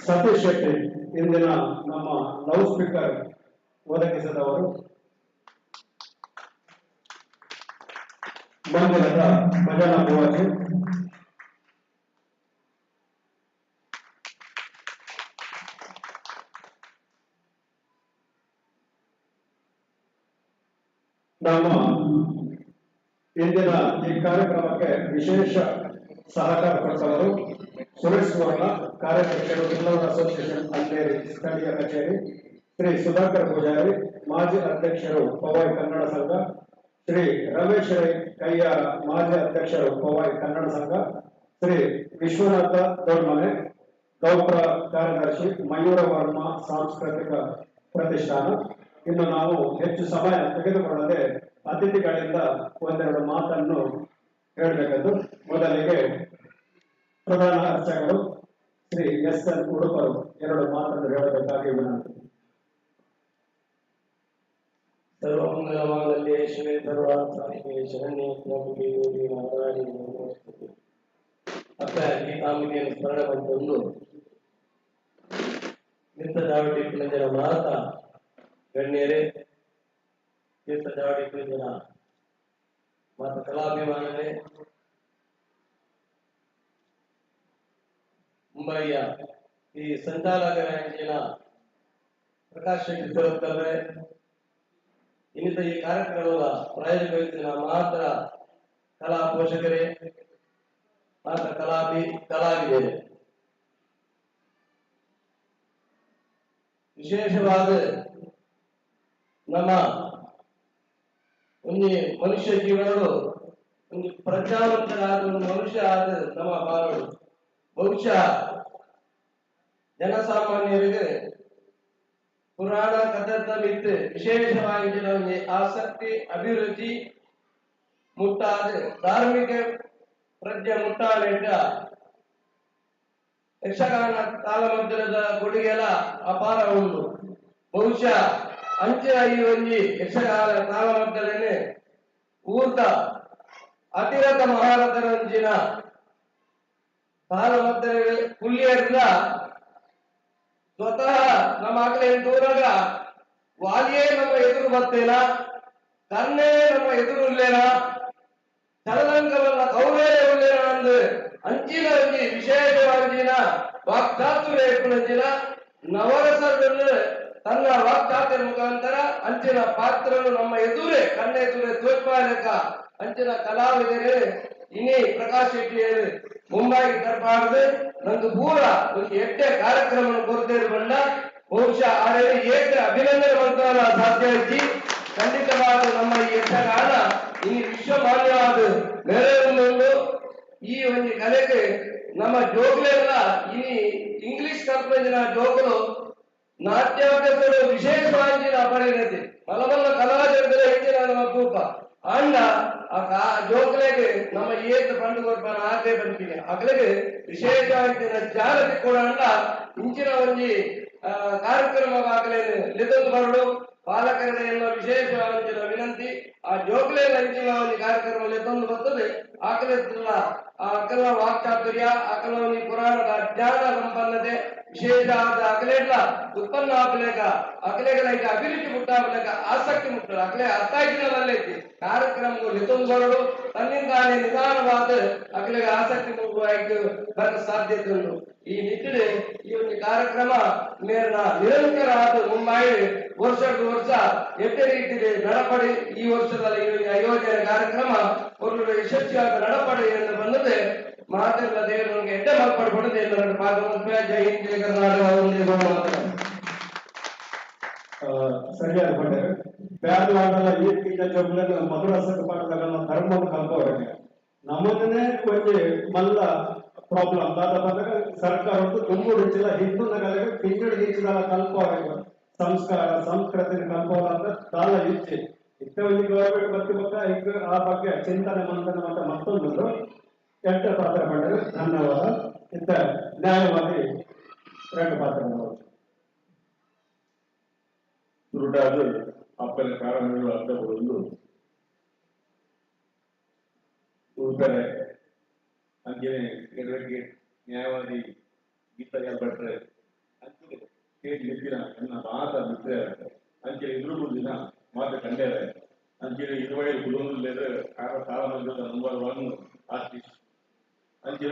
ಸತೀಶ್ ಶೆಟ್ಟಿ ಇಂದಿನ ನಮ್ಮ ಲೌಡ್ ಸ್ಪೀಕರ್ ಒದಗಿಸಿದವರು. ಮಂದಿರದ ಭಜನಾ ಭುವಾಜಿ. ನಮ್ಮ ಇಂದಿನ ಈ ಕಾರ್ಯಕ್ರಮಕ್ಕೆ ವಿಶೇಷ ಸಹಕಾರ ಕೊಟ್ಟವರು ಸುರೇಶ್ ಸುವರ್ಣ ಕಾರ್ಯಾಧ್ಯಕ್ಷರು ಬಿಲ್ಲವರ ಅಸೋಸಿಯೇಷನ್ ಅಂಧೇರಿ ಸ್ಥಳೀಯ ಕಚೇರಿ. ಶ್ರೀ ಸುಧಾಕರ್ ಪೂಜಾರಿ ಮಾಜಿ ಅಧ್ಯಕ್ಷರು ಪವಾಯಿ ಕನ್ನಡ ಸಂಘ. ಶ್ರೀ ರಮೇಶ್ ರೈ ಕೈಯಾರ ಮಾಜಿ ಅಧ್ಯಕ್ಷರು ಪವಾಯಿ ಕನ್ನಡ ಸಂಘ. ಶ್ರೀ ವಿಶ್ವನಾಥ ದೊಡ್ಮನೆ ಗೌಪ್ರ ಕಾರ್ಯದರ್ಶಿ ಮಯೂರ ವರ್ಮ ಸಾಂಸ್ಕೃತಿಕ ಪ್ರತಿಷ್ಠಾನ. ಇನ್ನು ನಾವು ಹೆಚ್ಚು ಸಮಯ ತೆಗೆದುಕೊಳ್ಳದೆ ಅತಿಥಿಗಳಿಂದ ಒಂದೆರಡು ಮಾತನ್ನು ಹೇಳಬೇಕೆಂದು ಮೊದಲಿಗೆ ಪ್ರಧಾನ ಅರ್ಚಕರು ಶ್ರೀ ಎಸ್.ಎನ್. ಉಡುಪರು ಎರಡು ಮಾತನ್ನು ಹೇಳಬೇಕಾಗಿ ವಿನಂತಿ. ಸರ್ವಮಂಗಲಮಾಂಗಲ್ಯೆ ಶಿವೆ ಸರ್ವಾರ್ಥಸಾಧಿಕೆ ಶರಣ್ಯೆ ತ್ರ್ಯಂಬಕೆ ಗೌರಿ ನಾರಾಯಣಿ ನಮೋಸ್ತುತೆ. ಅಪ್ಪ ಗೀತಾಂಬಿಕೆಯನ್ನು ಸ್ಮರಣೆ ಮಾಡಿಕೊಂಡು ನಿಂತ ಚಾವಟಿ ಕುಲಂಜನ ಮಾತ ಗಣ್ಯರೇ, ತೀರ್ಥ ಚಾವಟಿ ಕುಲಂಜನ ಮಾತ ಕಲಾಭಿಮಾನವೇ, ಮುಂಬಯಿಯ ಈ ಸಂಚಾಲಕ ರ್ಯಾಂಕಿನ ಪ್ರಕಾಶ್ ಶೆಟ್ಟಿ ಇನ್ನಿತ ಈ ಕಾರ್ಯಕ್ರಮದ ಪ್ರಾಯೋಜಕ ವ್ಯಕ್ತಿನ ಮಾತ್ರ ಕಲಾ ಪೋಷಕರೇ, ಮಾತ್ರ ಕಲಾವಿದೆ ವಿಶೇಷವಾದ ನಮ್ಮ ಒಂದು ಮನುಷ್ಯ ಜೀವನಗಳು ಒಂದು ಪ್ರಜ್ಞಾವಂತರಾದ ಒಂದು ಮನುಷ್ಯ ಆದ ನಮ್ಮ ಬಾಳು ಬಹುಶಃ ಜನಸಾಮಾನ್ಯರಿಗೆ ಪುರಾಣ ಕಥೆದಲ್ಲಿತ್ತು ವಿಶೇಷವಾಗಿ ನಮಗೆ ಆಸಕ್ತಿ ಅಭಿರುಚಿ ಮುಟ್ಟಾದ ಧಾರ್ಮಿಕ ಪ್ರಜ್ಞೆ ಮುಟ್ಟಾಡಿದ ಯಕ್ಷಗಾನ ತಾಳಮದ್ದಳದ ಕೊಡುಗೆಲ್ಲ ಅಪಾರ ಉಂಟು. ಬಹುಶಃ ಅಂಚಿನ ಈ ಒಂದು ಯಕ್ಷಗಾನ ತಾಳಮದ್ದಳನೆ ಊಟ ಅತಿರಥ ಮಹಾರಥರ ಅಂಚಿನ ತಾಳಮದ್ದಳ ಹುಲ್ಲಿಯರಿಂದ ಸ್ವತಃ ನಮ್ಮ ಆಗಲೇ ದೂರಾಗ ವಾಲಿಯೇ ನಮ್ಮ ಎದುರು ಬರ್ತೇನಾ, ಕರ್ಣೇ ನಮ್ಮ ಎದುರು ಉಳ್ಳೇನಾ, ಚಲದಂಕವನ್ನ ಕೌರೇ ಉಳ್ಳೇನ ಅಂದು ಅಂಚಿನ ವಿಶೇಷವಾಗಿನ ವಾಕ್ಚಾತುರ್ಯ ಅಂಚಿನ ನವರಸದಲ್ಲಿ ತನ್ನ ವಾಕ್ಚಾತುರ್ಯ ಮುಖಾಂತರ ಅಂಚಿನ ಪಾತ್ರನು ನಮ್ಮ ಎದುರೇ ಕಣ್ಣೆದುರೇ ತೋರ್ಪಾಲಕ ಅಂಚಿನ ಕಲಾವಿದರೆ ಇನ್ನೇ ಪ್ರಕಾಶ್ ಶೆಟ್ಟಿಯರು ಮುಂಬೈಗೆ ತರಬಾರದು ನಂದು ಪೂರ ಒಂದು ಎಟ್ಟೆ ಕಾರ್ಯಕ್ರಮ ಕೊರತೆ ಬಂದ ಬಹುಶಃ ಆದ್ರೆ ಏಕ ಅಭಿನಂದನೆ ಮಂತ್ರನ ಸಾಧ್ಯ ಐತಿ. ಖಂಡಿತವಾದ ನಮ್ಮ ಈ ಯಕ್ಷಗಾನ ಈ ವಿಶ್ವಮಾನ್ಯವಾದ ಮೆರೆಯುವುದು ಈ ಒಂದು ಕಲೆಗೆ ನಮ್ಮ ಜೋಗುಲೆಲ್ಲ ಇನಿ ಇಂಗ್ಲಿಷ್ ಕಲ್ಪನೆಯ ಜೋಗುಲು ನಾಟ್ಯಾಭ್ಯಾಸಗಳು ವಿಶೇಷವಾಗಿ ಪಡೆಯುತ್ತೆ ಮಲಮಲ್ಲ ಕಲಾವಿದರ ಹೆಚ್ಚಿನ ನಮ್ಮ ತೂಕ ಅಂಡ ಆ ಜೋಗುಲೆಗೆ ನಮ್ಮ ಏತ ಪಂಡು ಕೊಡ್ಪಾನ ಆಕೆ ಬಂದಿದೆ ಅಗಲಿಗೆ ವಿಶೇಷವಾಗಿ ಜಾಗೃತಿ ಕೂಡ ಅಂಡ ಇಂಚಿನ ಒಂದು ಕಾರ್ಯಕ್ರಮವಾಗಲೇನು ಲಿದೊಂದು ಬರಲು ಪಾಲಕರನ್ನ ವಿಶೇಷವಾಗಿ ವಿನಂತಿ ಆ ಜೋಗುಲೆ ಅಂಚಿನ ಒಂದು ಕಾರ್ಯಕ್ರಮದಲ್ಲಿ ತಂದು ಬರ್ತದೆ ಆಕಲಿಲ್ಲ ಆ ಅಕಲ ವಾಕ್ಚಾತುರ್ಯ ಅಕಲ ಪುರಾಣದ ಜ್ಞಾನ ಸಂಪನ್ನತೆ ವಿಶೇಷ ಆದ ಅಕಲೆಲ್ಲ ಉತ್ಪನ್ನ ಆಗಲೇಕ ಅಕಲೆಗಳಿಗೆ ಅಭಿರುಚಿ ಮುಟ್ಟಾಗಲೇಕ ಆಸಕ್ತಿ ಮುಟ್ಟಲು ಅಕಲೆ ಅರ್ಥ ಆಗಿನಲ್ಲೈತಿ ಕಾರ್ಯಕ್ರಮಗಳು ಲಿತೊಂದು ಬರಲು ತನ್ನಿಂದಾನೇ ನಿಧಾನವಾದ ಅಕಲೆಗೆ ಆಸಕ್ತಿ ಮುಟ್ಟುವಾಯ್ತು ಬರಲು ಸಾಧ್ಯತೆ ಉಂಟು. ಈ ನಿಟ್ಟಿನಲ್ಲಿ ಈ ಒಂದು ಕಾರ್ಯಕ್ರಮ ನಿರಂತರ ಆದ ಮುಂಬೈ ವರ್ಷಕ್ಕೆ ವರ್ಷ ಎಷ್ಟೇ ರೀತಿಯಲ್ಲಿ ನಡಪಡಿ ಈ ವರ್ಷದಲ್ಲಿ ಈ ಅಯೋಜನೆ ಕಾರ್ಯಕ್ರಮ ಒಂದು ಯಶಸ್ವಿಯಾದ ನಡಪಡಿ ಎಂದು ಬಂದದೆ ಮಾತೆಲ್ಲ ದೇವರು ನಮಗೆ ಎಡ್ಡೆ ಮಾರ್ಪಾಡುಪಡದೆ ಎಲ್ಲರ ಪಾಲ್ಗೊಂಡು ಜೈ ಹಿಂದ್ ಜೈ ಕರ್ನಾಟಕ ಒಂದೇ ಮಾತ್ರ ಸರಿಯಾದ ಪಟ್ಟೆ ಬ್ಯಾಡ್ವಾಡಲ್ಲ ಈ ಜೊತೆ ಮಧುರಸಕ ಪಾಠದಾಗ ಧರ್ಮವನ್ನು ಕಲ್ಪವರಿಗೆ ನಮ್ಮದನ್ನೇ ಕೊಂಚ ಮಲ್ಲ ಪ್ರಾಬ್ಲಮ್ ದಾದ ಬಂದಾಗ ಸರ್ಕಾರ ತುಂಬ ಹೆಚ್ಚಿಲ್ಲ ಹಿಂದೂ ನಗರ ಪಿಂಗಡಿ ಹೆಚ್ಚಿದ ಕಲ್ಪವರಿಗೆ ಸಂಸ್ಕಾರ ಸಂಸ್ಕೃತಿ ಕಲ್ಪವಾದ ಕಾಲ ಇಚ್ಛೆ ಇತ್ತ ಒಂದು ಗೌರ್ಮೆಂಟ್ ಬರ್ತಿರ್ಬೇಕ ಈಗ ಆ ಬಗ್ಗೆ ಚಿಂತನೆ ಮಂಥನ ಮತ್ತೆ ಮತ್ತೊಂದು ಎಂಟ ಪಾತ್ರ ಮಾಡಿದ್ರೆ ಧನ್ಯವಾದ. ಇತ್ತ ನ್ಯಾಯವಾದಿ ಎರಡು ಪಾತ್ರ ಸುರುಟಾದ ಅಪ್ಪನ ಕಾರಣಗಳು ಅರ್ಥಗಳು ಉಳ್ತಾರೆ ಅಂಜನೆ ಎಡವರಿಗೆ ನ್ಯಾಯವಾದಿ ಗೀತಾ ಭಟ್ರೆ ಅಂಚೆ ಸ್ಟೇಜ್ ಗೆದ್ದಿನ ನನ್ನ ಮಾತ ಬಿಟ್ಟರೆ ಅಂಚೆ ಎದುರು ದಿನ ಮಾತು ಕಂಡೇವೆ ಅಂಚೆ ಇರುವೇ ಕುಟುಂಬದಲ್ಲಿ ಸಾಲ ಮಂದಿರದ ನಂಬರ್ 1 ಆರ್ಟಿಸ್ಟ್ ಅಂಚೆ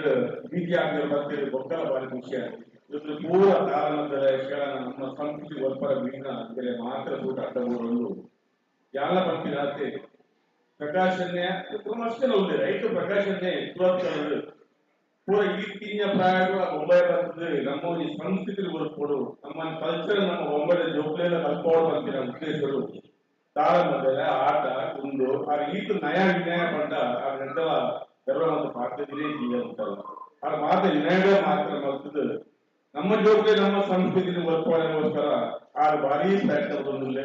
ಬೀದಿ ಆಗಿರೋ ಬರ್ತೀರಿ ಗೊಕ್ಕಲ ಬಾರಿ ಖುಷಿ ಆಗಿದೆ. ಇವತ್ತು ಪೂರ ಕಾರಣದ ಯಕ್ಷಗಾನ ನಮ್ಮ ಸಂಸ್ಕೃತಿ ಒಲ್ಪರ ಬೀದಿನ ಅಂಚೆ ಮಾತ್ರ ಸೂಟ ಅಡ್ಡಬಹುದು ಎಲ್ಲ ಬರ್ತೀರ ಆಚೆ ಪ್ರಕಾಶನ್ಯ ಅಷ್ಟೇ ಉಂಟು ರೈತ ಪ್ರಕಾಶನ್ಯ ಪೂರ ಈ ತಿನ್ನ ಪ್ರಾಯಗಳು ಮುಂಬೈ ಬರ್ತದೆ ನಮ್ಮ ಈ ಸಂಸ್ಕೃತಿ ಕೊಡು ನಮ್ಮ ಕಲ್ಚರ್ ನಮ್ಮ ಮುಂಬೈದ ಜೋಕ್ಲೆಲ್ಲ ಕಲ್ಪೋಡು ಅಂತಿನ ಉದ್ದೇಶಗಳು ತಾಳಮದ್ದಲ ಆಟ ಕುಂದು ಆ ಈತು ನಯ ವಿನಯ ಪಂಡ ಆ ಗಂಟಲ ಎಲ್ಲ ಒಂದು ಪಾತ್ರದಿರೇ ಜೀವ ಅಂತಲ್ಲ ಆ ಮಾತ್ರ ವಿನಯಗಳೇ ಮಾತ್ರ ಮಲ್ತದ ನಮ್ಮ ಜೋಕ್ಲೆ ನಮ್ಮ ಸಂಸ್ಕೃತಿ ಒಲ್ಪೋಗೋಸ್ಕರ ಆ ಭಾರಿ ಪ್ರಯತ್ನ ಬಂದಿಲ್ಲ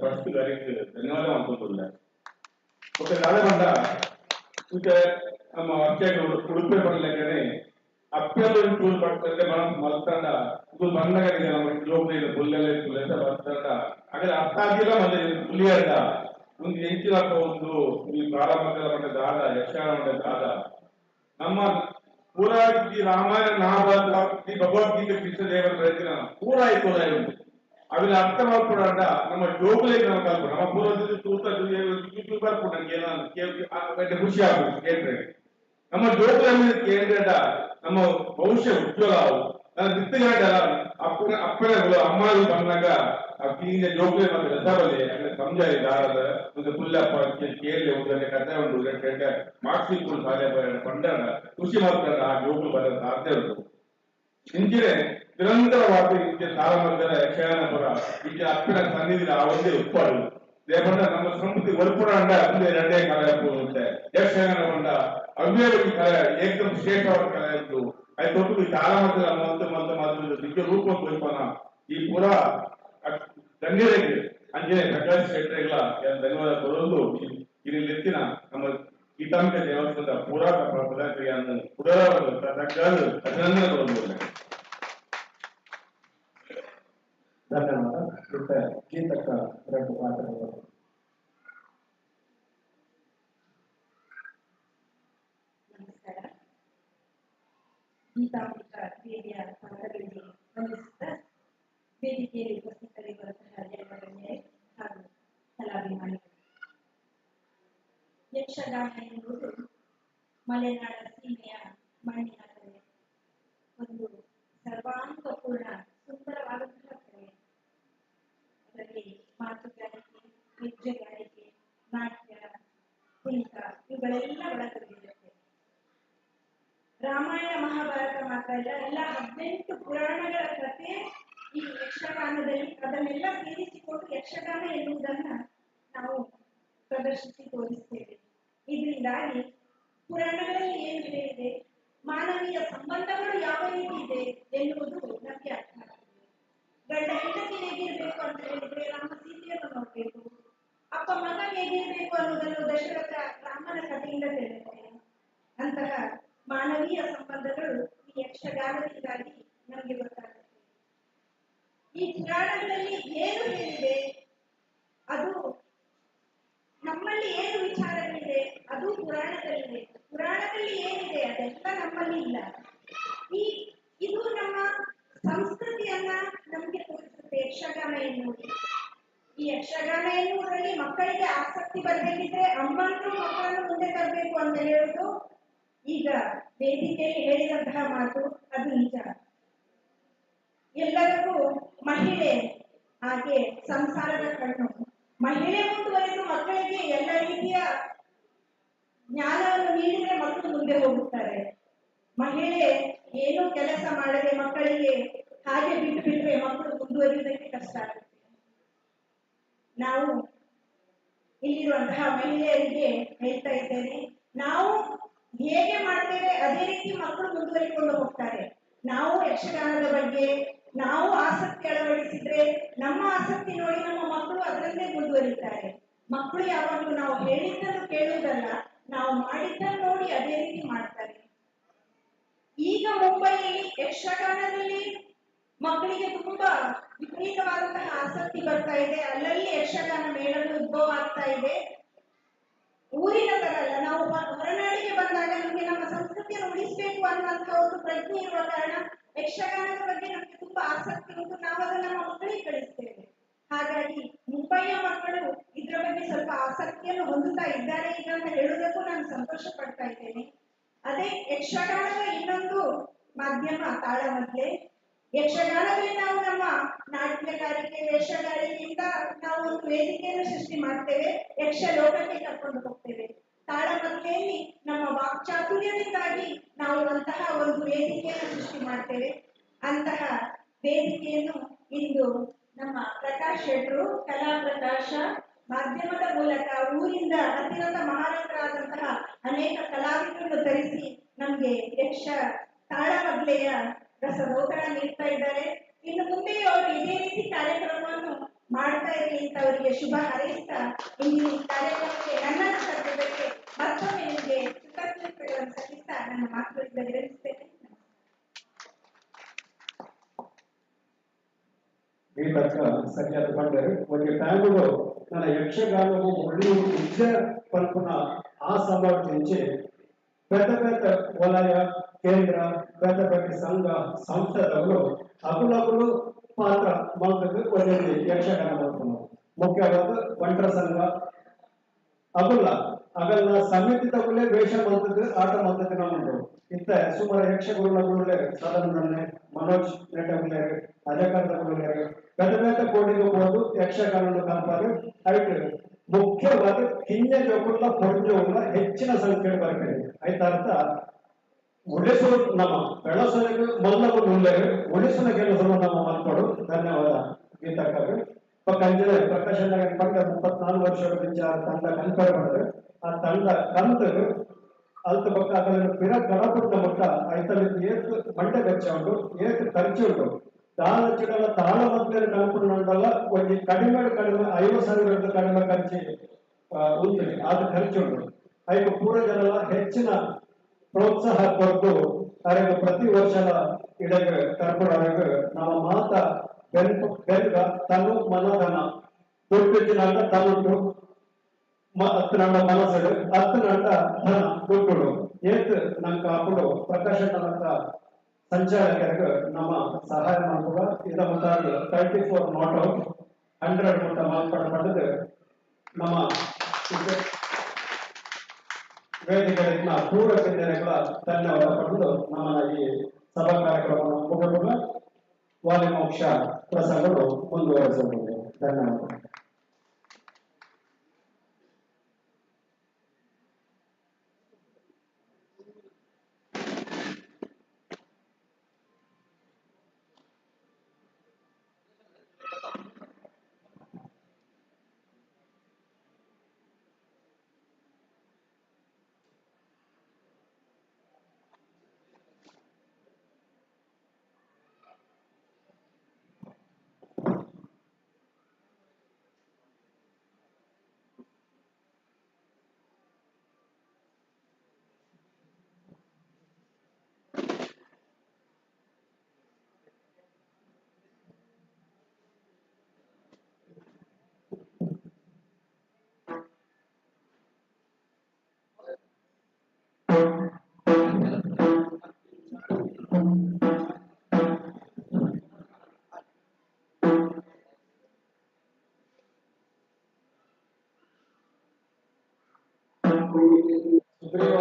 ಫಸ್ಟ್ ಗಾರಿಗೆ ಧನ್ಯವಾದ ಮಾಡ್ಕೊಂಡಿಲ್ಲ. ಮತ್ತೆ ನಾಳೆ ಬಂದ ಈಗ ನಮ್ಮ ಅಕ್ಕಗಳು ಉಡುಪೆ ಬರ್ಲಿಕ್ಕೆ ಅಪ್ಪೆಲ್ಲ ಟೂರ್ ಬರ್ತಾರೆ ಮಲ್ತಂಡ ಇದು ಬಂದಾಗ ನಮ್ಮ ಜೋಬ್ಲಿ ಪುಲ್ಲೆಲ್ಲ ಬರ್ತಂಡ ಹಾಗಾದ್ರೆ ಅರ್ಥ ಆಗಿಲ್ಲ ಮತ್ತೆ ಪುಲಿಯಂಡ ಒಂದು ಎಂಚಿನಪ್ಪ ಒಂದು ಈ ಪ್ರಾರಂಭದ ಮಟ್ಟದ ಆದ ಯಕ್ಷಗಾನ ಮಟ್ಟದ ಆದ ನಮ್ಮ ಪೂರಾ ಈ ರಾಮಾಯಣ ಮಹಾಭಾರತ ಈ ಭಗವದ್ಗೀತೆ ಕೃಷ್ಣದೇವರ ರಚನ ಪೂರಾ ಆಯ್ತು ಉಂಟು ಅವೆಲ್ಲ ಅರ್ಥ ಮಾಡ್ಕೊಡಂಡ ನಮ್ಮ ಜೋಗುಲಿಗೆ ನಾವು ಕಲ್ಪ ನಮ್ಮ ಪೂರ್ವದಲ್ಲಿ ತೂತ ಯೂಟ್ಯೂಬರ್ ಕೂಡ ನಂಗೆ ಖುಷಿ ಆಗ್ಬೇಕು ಕೇಂದ್ರ ನಮ್ಮ ಜೋಗುಲಿ ಕೇಂದ್ರ ನಮ್ಮ ಭವಿಷ್ಯ ಉಜ್ವಲ ನನ್ನ ಬಿತ್ತಗಂಡ ಅಪ್ಪನ ಅಮ್ಮಗಳು ಬಂದಾಗ ಅಕ್ಕಿಂದ ಜೋಗುಲಿ ಮತ್ತೆ ರಸಬಲಿ ಸಮಜಾಯಿ ದಾರದ ಒಂದು ಪುಲ್ಲಪ್ಪ ಕೇಳಿ ಒಂದು ಕಥೆ ಒಂದು ಮಾರ್ಕ್ಸಿ ಕೂಡ ಸಾಧ್ಯ ಪಂಡ ಖುಷಿ ಮಾಡ್ತಾರೆ ಆ ಜೋಗುಲು ಬರೋ ಸಾಧ್ಯ ಉಂಟು. ಇಂಜಿನೆ ನಿರಂತರವಾಗಿ ಇಂಚಿನ ತಾಳಮದ್ದಲ ಯಕ್ಷಗಾನಪುರ ಇಂಚಿನ ಅಪ್ಪಿನ ಸನ್ನಿಧಿನ ಆ ಒಂದೇ ಉಪ್ಪಾಡು ದೇವಣ್ಣ ನಮ್ಮ ಸಂಸ್ಕೃತಿ ಒಳಪುರ ಅಂಡ ಮುಂದೆ ಎರಡೇ ಕಲೆ ಹೋಗುತ್ತೆ ಯಕ್ಷಗಾನ ಬಂದ ಅವ್ಯವಸ್ಥೆ ಕಲೆ ಏಕದಂ ಶ್ರೇಷ್ಠವಾದ ಕಲೆ ಇತ್ತು ಅದು ತೊಟ್ಟು ತಾಳಮದ್ದಲ ಮತ್ತು ದಿಗ್ಗ ರೂಪ ತೋರ್ಪನ ಈ ಪುರ ಗಣ್ಯರಿಗೆ ಅಂಜನೆ ಪ್ರಕಾಶ್ ಶೆಟ್ಟರಿಗಳ ಧನ್ಯವಾದ ಕೊಡೋದು ಇಲ್ಲಿ ಎತ್ತಿನ ನಮ್ಮ ಗೀತಾಂಕ ದೇವಸ್ಥಾನದ ಪುರಾತನ ಪದಾರ್ಥಗಳನ್ನು ಪುನರಾವರ್ತಿಸಲು ಅಭಿನಂದನೆ ಕೊಡಬಹುದು. ಧನ್ಯವಾದ. ಗೀತಕ್ಕ ಎರಡು ಮಾತುಗಳು. ನಮಸ್ಕಾರ. ಗೀತಾಂಬಿಕ ದೇವಿಯ ಪಾದಗಳಿಗೆ ವಂದಿಸುತ್ತಾ ವೇದಿಕೆಯಲ್ಲಿ ಉಪಸ್ಥಿತರಿರುವಂತಹ ಎಲ್ಲ ಗಣ್ಯರೇ ಹಾಗೂ ಕಲಾಭಿಮಾನಿಗಳು. ಯಕ್ಷಗಾನ ಎನ್ನುವುದು ಮಲೆನಾಡ ಸೀಮೆಯ ಮಣ್ಣಿನ ಕಲೆ. ಒಂದು ಸರ್ವಾಂಗಪೂರ್ಣ ಸುಂದರವಾದಂತಹ ಕಲೆ. ಅದರಲ್ಲಿ ಮಾತುಗಾರಿಕೆ, ಹೆಜ್ಜೆಗಾರಿಕೆ, ನಾಟ್ಯ, ಕುಣಿತ ಇವುಗಳೆಲ್ಲ ಒಳಗೊಂಡಿರುತ್ತೆ. ರಾಮಾಯಣ ಮಹಾಭಾರತ ಮಾತ್ರ ಅಲ್ಲ, ಎಲ್ಲ 18 ಪುರಾಣಗಳ ಕಥೆ ಈ ಯಕ್ಷಗಾನದಲ್ಲಿ ಅದನ್ನೆಲ್ಲ ಸೇರಿಸಿಕೊಂಡು ಯಕ್ಷಗಾನ ಎನ್ನುವುದನ್ನ ನಾವು ಪ್ರದರ್ಶಿಸಿ ತೋರಿಸ್ತೇವೆ. ಇದರಿಂದಾಗಿ ಪುರಾಣಗಳಲ್ಲಿ ಏನು ಹೇಳಿದೆ, ಮಾನವೀಯ ಸಂಬಂಧಗಳು ಯಾವ ರೀತಿ ಇದೆ ಎನ್ನುವುದು ನಮಗೆ ಅರ್ಥ ಆಗ್ತದೆ. ಗಂಡ ಹೆಂಡತಿ ಹೇಗಿರ್ಬೇಕು ಅಂತ ಹೇಳಿದ್ರೆ ರಾಮ ಸೀತೆಯನ್ನು ನೋಡ್ಬೇಕು, ಅಪ್ಪ ಮಗ ಹೇಗಿರ್ಬೇಕು ಅನ್ನೋದನ್ನು ದಶರಥ ರಾಮನ ಕಥೆಯಿಂದ ತಿಳಿಯುತ್ತೆ. ಅಂತಹ ಮಾನವೀಯ ಸಂಬಂಧಗಳು ಈ ಯಕ್ಷಗಾನದಿಂದಾಗಿ ನಮಗೆ ಗೊತ್ತಾಗುತ್ತೆ. ಈ ಪುರಾಣಗಳಲ್ಲಿ ಏನು ಹೇಳಿದೆ, ಅದು ನಮ್ಮಲ್ಲಿ ಏನು ವಿಚಾರಗಳಿದೆ ಅದು ಪುರಾಣದಲ್ಲಿದೆ. ಪುರಾಣದಲ್ಲಿ ಏನಿದೆ ಅದೆಲ್ಲ ನಮ್ಮಲ್ಲಿ ಇಲ್ಲ. ಇದು ನಮ್ಮ ಸಂಸ್ಕೃತಿಯನ್ನ ನಮಗೆ ತೋರಿಸುತ್ತೆ ಯಕ್ಷಗಾನ ಎನ್ನುವುದು. ಈ ಯಕ್ಷಗಾನ ಎನ್ನುವುದರಲ್ಲಿ ಮಕ್ಕಳಿಗೆ ಆಸಕ್ತಿ ಬರಬೇಕಿದ್ರೆ ಅಮ್ಮಂದ್ರು ಮಕ್ಕಳನ್ನು ಮುಂದೆ ತರಬೇಕು ಅಂತ ಹೇಳುವುದು ಈಗ ವೇದಿಕೆಯಲ್ಲಿ ಹೇಳಿದಂತಹ ಮಾತು ಅದು ನಿಜ. ಎಲ್ಲರಿಗೂ ಮಹಿಳೆ ಹಾಗೆ ಸಂಸಾರದ ಕಣ್ಣು. ಮಹಿಳೆ ಮುಂದುವರೆದು ಮಕ್ಕಳಿಗೆ ಎಲ್ಲ ರೀತಿಯ ಜ್ಞಾನವನ್ನು ನೀಡಿದ್ರೆ ಮಕ್ಕಳು ಮುಂದೆ ಹೋಗುತ್ತಾರೆ. ಮಹಿಳೆ ಏನು ಕೆಲಸ ಮಾಡದೆ ಮಕ್ಕಳಿಗೆ ಹಾಗೆ ಬಿಟ್ಟು ಬಿಟ್ಟರೆ ಮಕ್ಕಳು ಮುಂದುವರಿಯುವುದಕ್ಕೆ ಕಷ್ಟ ಆಗುತ್ತೆ. ನಾವು ಇಲ್ಲಿರುವಂತಹ ಮಹಿಳೆಯರಿಗೆ ಹೇಳ್ತಾ ಇದ್ದೇನೆ, ನಾವು ಹೇಗೆ ಮಾಡ್ತೇವೆ ಅದೇ ರೀತಿ ಮಕ್ಕಳು ಮುಂದುವರಿಕೊಂಡು ಹೋಗ್ತಾರೆ. ನಾವು ಯಕ್ಷಗಾನದ ಬಗ್ಗೆ ನಾವು ಆಸಕ್ತಿ ಅಳವಡಿಸಿದ್ರೆ ನಮ್ಮ ಆಸಕ್ತಿ ನೋಡಿ ನಮ್ಮ ಮಕ್ಕಳು ಅದರಲ್ಲೇ ಮುಂದುವರಿತಾರೆ. ಮಕ್ಕಳು ಯಾವಾಗಲೂ ನಾವು ಹೇಳಿದ್ದನ್ನು ಕೇಳುವುದಲ್ಲ, ನಾವು ಮಾಡಿದ್ದನ್ನು ನೋಡಿ ಅದೇ ರೀತಿ ಮಾಡ್ತಾರೆ. ಈಗ ಮುಂಬೈಯಲ್ಲಿ ಯಕ್ಷಗಾನದಲ್ಲಿ ಮಕ್ಕಳಿಗೆ ತುಂಬಾ ವಿಪರೀತವಾದಂತಹ ಆಸಕ್ತಿ ಬರ್ತಾ ಇದೆ. ಅಲ್ಲಲ್ಲಿ ಯಕ್ಷಗಾನ ಮೇಳಗಳು ಉದ್ಭವ ಆಗ್ತಾ ಇದೆ. ಊರಿನ ತರ ಅಲ್ಲ, ನಾವು ಹೊರನಾಡಿಗೆ ಬಂದಾಗ ನಮಗೆ ನಮ್ಮ ಸಂಸ್ಕೃತಿಯನ್ನು ಉಳಿಸಬೇಕು ಅನ್ನುವಂತಹ ಒಂದು ಪ್ರಜ್ಞೆ ಇರುವ ಕಾರಣ ಯಕ್ಷಗಾನದ ಬಗ್ಗೆ ನಮಗೆ ತುಂಬಾ ಆಸಕ್ತಿ ಉಂಟು. ನಾವು ಅದನ್ನು ನಮ್ಮ ಮಕ್ಕಳಿಗೆ ಕಳಿಸ್ತೇವೆ. ಹಾಗಾಗಿ ಮುಂಬೈಯ ಮಕ್ಕಳು ಇದರ ಬಗ್ಗೆ ಸ್ವಲ್ಪ ಆಸಕ್ತಿಯನ್ನು ಹೊಂದುತ್ತಾ ಇದ್ದಾರೆ ಈಗ ಅಂತ ಹೇಳುವುದಕ್ಕೂ ನಾನು ಸಂತೋಷ ಪಡ್ತಾ ಇದ್ದೇನೆ. ಅದೇ ಯಕ್ಷಗಾನದ ಇನ್ನೊಂದು ಮಾಧ್ಯಮ ತಾಳಮದ್ದಲೆ. ಯಕ್ಷಗಾನದಲ್ಲಿ ನಾವು ನಮ್ಮ ನಾಟ್ಯಗಾರಿಕೆ, ವೇಷಗಾರಿಕೆಯಿಂದ ನಾವು ಒಂದು ವೇದಿಕೆಯನ್ನು ಸೃಷ್ಟಿ ಮಾಡ್ತೇವೆ, ಯಕ್ಷ ಲೋಕಕ್ಕೆ ಕರ್ಕೊಂಡು ಹೋಗ್ತೇವೆ. ತಾಳಮದ್ದಲೆಯಲ್ಲಿ ನಮ್ಮ ವಾಕ್ಚಾತುರ್ಯದಿಂದಾಗಿ ನಾವು ಅಂತಹ ಒಂದು ವೇದಿಕೆಯನ್ನು ಸೃಷ್ಟಿ ಮಾಡ್ತೇವೆ. ಅಂತಹ ವೇದಿಕೆಯನ್ನು ಇಂದು ನಮ್ಮ ಪ್ರಕಾಶ್ ಶೆಟ್ಟರು ಕಲಾ ಪ್ರಕಾಶ ಮಾಧ್ಯಮದ ಮೂಲಕ ಊರಿಂದ ಅತಿರಥ ಮಹಾರಥರಾದಂತಹ ಅನೇಕ ಕಲಾವಿದರನ್ನು ತರಿಸಿ ನಮಗೆ ಯಕ್ಷ ತಾಳಮದ್ದಲೆಯ ರಸದೌತಣ ನೀಡ್ತಾ ಇದ್ದಾರೆ. ಇನ್ನು ಮುಂದೆಯೂ ಅವರು ಇದೇ ರೀತಿ ಕಾರ್ಯಕ್ರಮವನ್ನು ಮಾಡ್ತಾ ಇರಲಿ ಅಂತ ಅವರಿಗೆ ಶುಭ ಹಾರೈಸ್ತಾ ಇಂದಿನ ಈ ಕಾರ್ಯಕ್ರಮಕ್ಕೆ ನನ್ನನ್ನು ಕರೆದಕ್ಕೆ ಮತ್ತೊಮ್ಮೆ ನಿಮಗೆ ಕೃತಜ್ಞತೆಗಳನ್ನು ಸಲ್ಲಿಸ್ತಾ ನನ್ನ ಮಾತುಗಳಿಂದ ವಿರಮಿಸ್ತೇನೆ. ಗೀತಕ್ಕ ಸರಿಯಾದ ಬಂದರೆ ಒಂದು ಟೈಮ್లో ನನ್ನ యక్షగానము మరియు విద్య పలుకున్న ఆ సంభవం నుంచి పెద్ద పెద్ద వలయ కేంద్ర పెద్ద పెద్ద సంఘ సంస్థలలో అకులకులు ಪಾತ್ರ ಮಾಡೋದಕ್ಕೆ ಒಳ್ಳೆಯ ಯಕ್ಷಗಾನ ಮಾಡ್ಕೊಂಡು ಮುಖ್ಯವಾದ ಒಂಟರ ಸಂಘ ಅಗಲ್ಲ ಸಮಿತಿ ತಗೊಳ್ಳೆ ವೇಷ ಮಾಡ್ತದೆ ಆಟ ಮಾಡ್ತದೆ ನಾವು ಇಂಥ ಸುಮಾರು ಯಕ್ಷಗುರುಗಳು ಸಾಧಾರಣ ಮನೋಜ್ ನೆಟ್ಟಗುಳ್ಳೆ ಅಜಕರ್ತಗುಳ್ಳೆ పెద్ద పెద్ద పోటీలు పోదు యక్షగానంలో కలపాలి. అయితే ముఖ్యవాದ ಕಿಂಜ ಜೋಕುള്ള ಪೊಂಜ ಹೆಚ್ಚಿನ ಸಂಖ್ಯೆ ಬರ್ತದೆ. ಆಯ್ತ ಅರ್ಥ ಉಳಿಸುವ ನಮ್ಮ ಬೆಳೆಸಲಿಕ್ಕೆ ಮೊದಲು ಮುಂದೆ ಉಳಿಸುವ ಕೆಲಸವನ್ನು ನಾವು ಮಾಡ್ಕೊಡು. ಧನ್ಯವಾದ ಗೀತಕ್ಕಾಗಿ ಕಂಚಿನ ಪ್ರಕಾಶನ ಪಂಡ 34 ವರ್ಷಗಳ ವಿಚಾರ ತಂಡ ಕನ್ಪೇರ್ ಮಾಡಿದ್ರೆ ಆ ತಂಡ ಕಂತು ಅಲ್ತ ಪಕ್ಕ ಅದನ್ನು ಪಿರ ಕಡಪುಟ್ಟ ಮಟ್ಟ ಐತಲ್ಲಿ ಏತು ಮಂಡೆ ವೆಚ್ಚ ಉಂಟು, ಏತು ಖರ್ಚು ಉಂಟು. ದಾಳ ಚಿಡಲ ತಾಳ ಮಧ್ಯೆ ಕಲ್ಪುಂಡಲ್ಲ ಒಂದು ಕಡಿಮೆ 50,000 ಕಡಿಮೆ ಖರ್ಚು ಉಂಟು, ಅದು ಖರ್ಚು ಉಂಟು. ಅದಕ್ಕೆ ಪೂರ ಜನ ಹೆಚ್ಚಿನ ಪ್ರೋತ್ಸಾಹ ಕೊಟ್ಟು ಅವರಿಗೆ ಪ್ರತಿ ವರ್ಷದ ಇಡಗೆ ಕರ್ಪುಡವರಿಗೆ ನಮ್ಮ ಮಾತ ಬೆಲ್ಗ ತನು ಮನಧನ ದುಡ್ಡಿನ ತನುಂಟು ಹತ್ತು ನಂಡ ಮನಸ್ಸು ಹತ್ತು ನಂಡ ಧನ ದುಡ್ಡು ಏತ್ ನಂಗೆ ಅప్పుడు ಪ್ರಕಾಶನ ಸಂಚಾಲಕರಿಗೆ ನಮ್ಮ ಸಹಾಯ ಮಾಡುವ ಇದ ಮುತಾಗಿ 34 ನಾಟ್ ಔಟ್ 100 ಮುಟ್ಟ ಮಾಲ್ಪಡಪಟ್ಟದು ನಮ್ಮ ವೇದಿಕೆಗಳಿಂದ ಪೂರ್ವ ಚಿಂತನೆಗಳ ಧನ್ಯವಾದ ಪಡೆದು ನಮ್ಮ ಈ ಸಭಾ ಕಾರ್ಯಕ್ರಮವನ್ನು ಮುಗಿದ ವಾಲಿ ಮೋಕ್ಷ ಪ್ರಸಂಗಗಳು ಮುಂದುವರಿಸಬಹುದು. ಧನ್ಯವಾದ. ಸುಗ್ರೀವ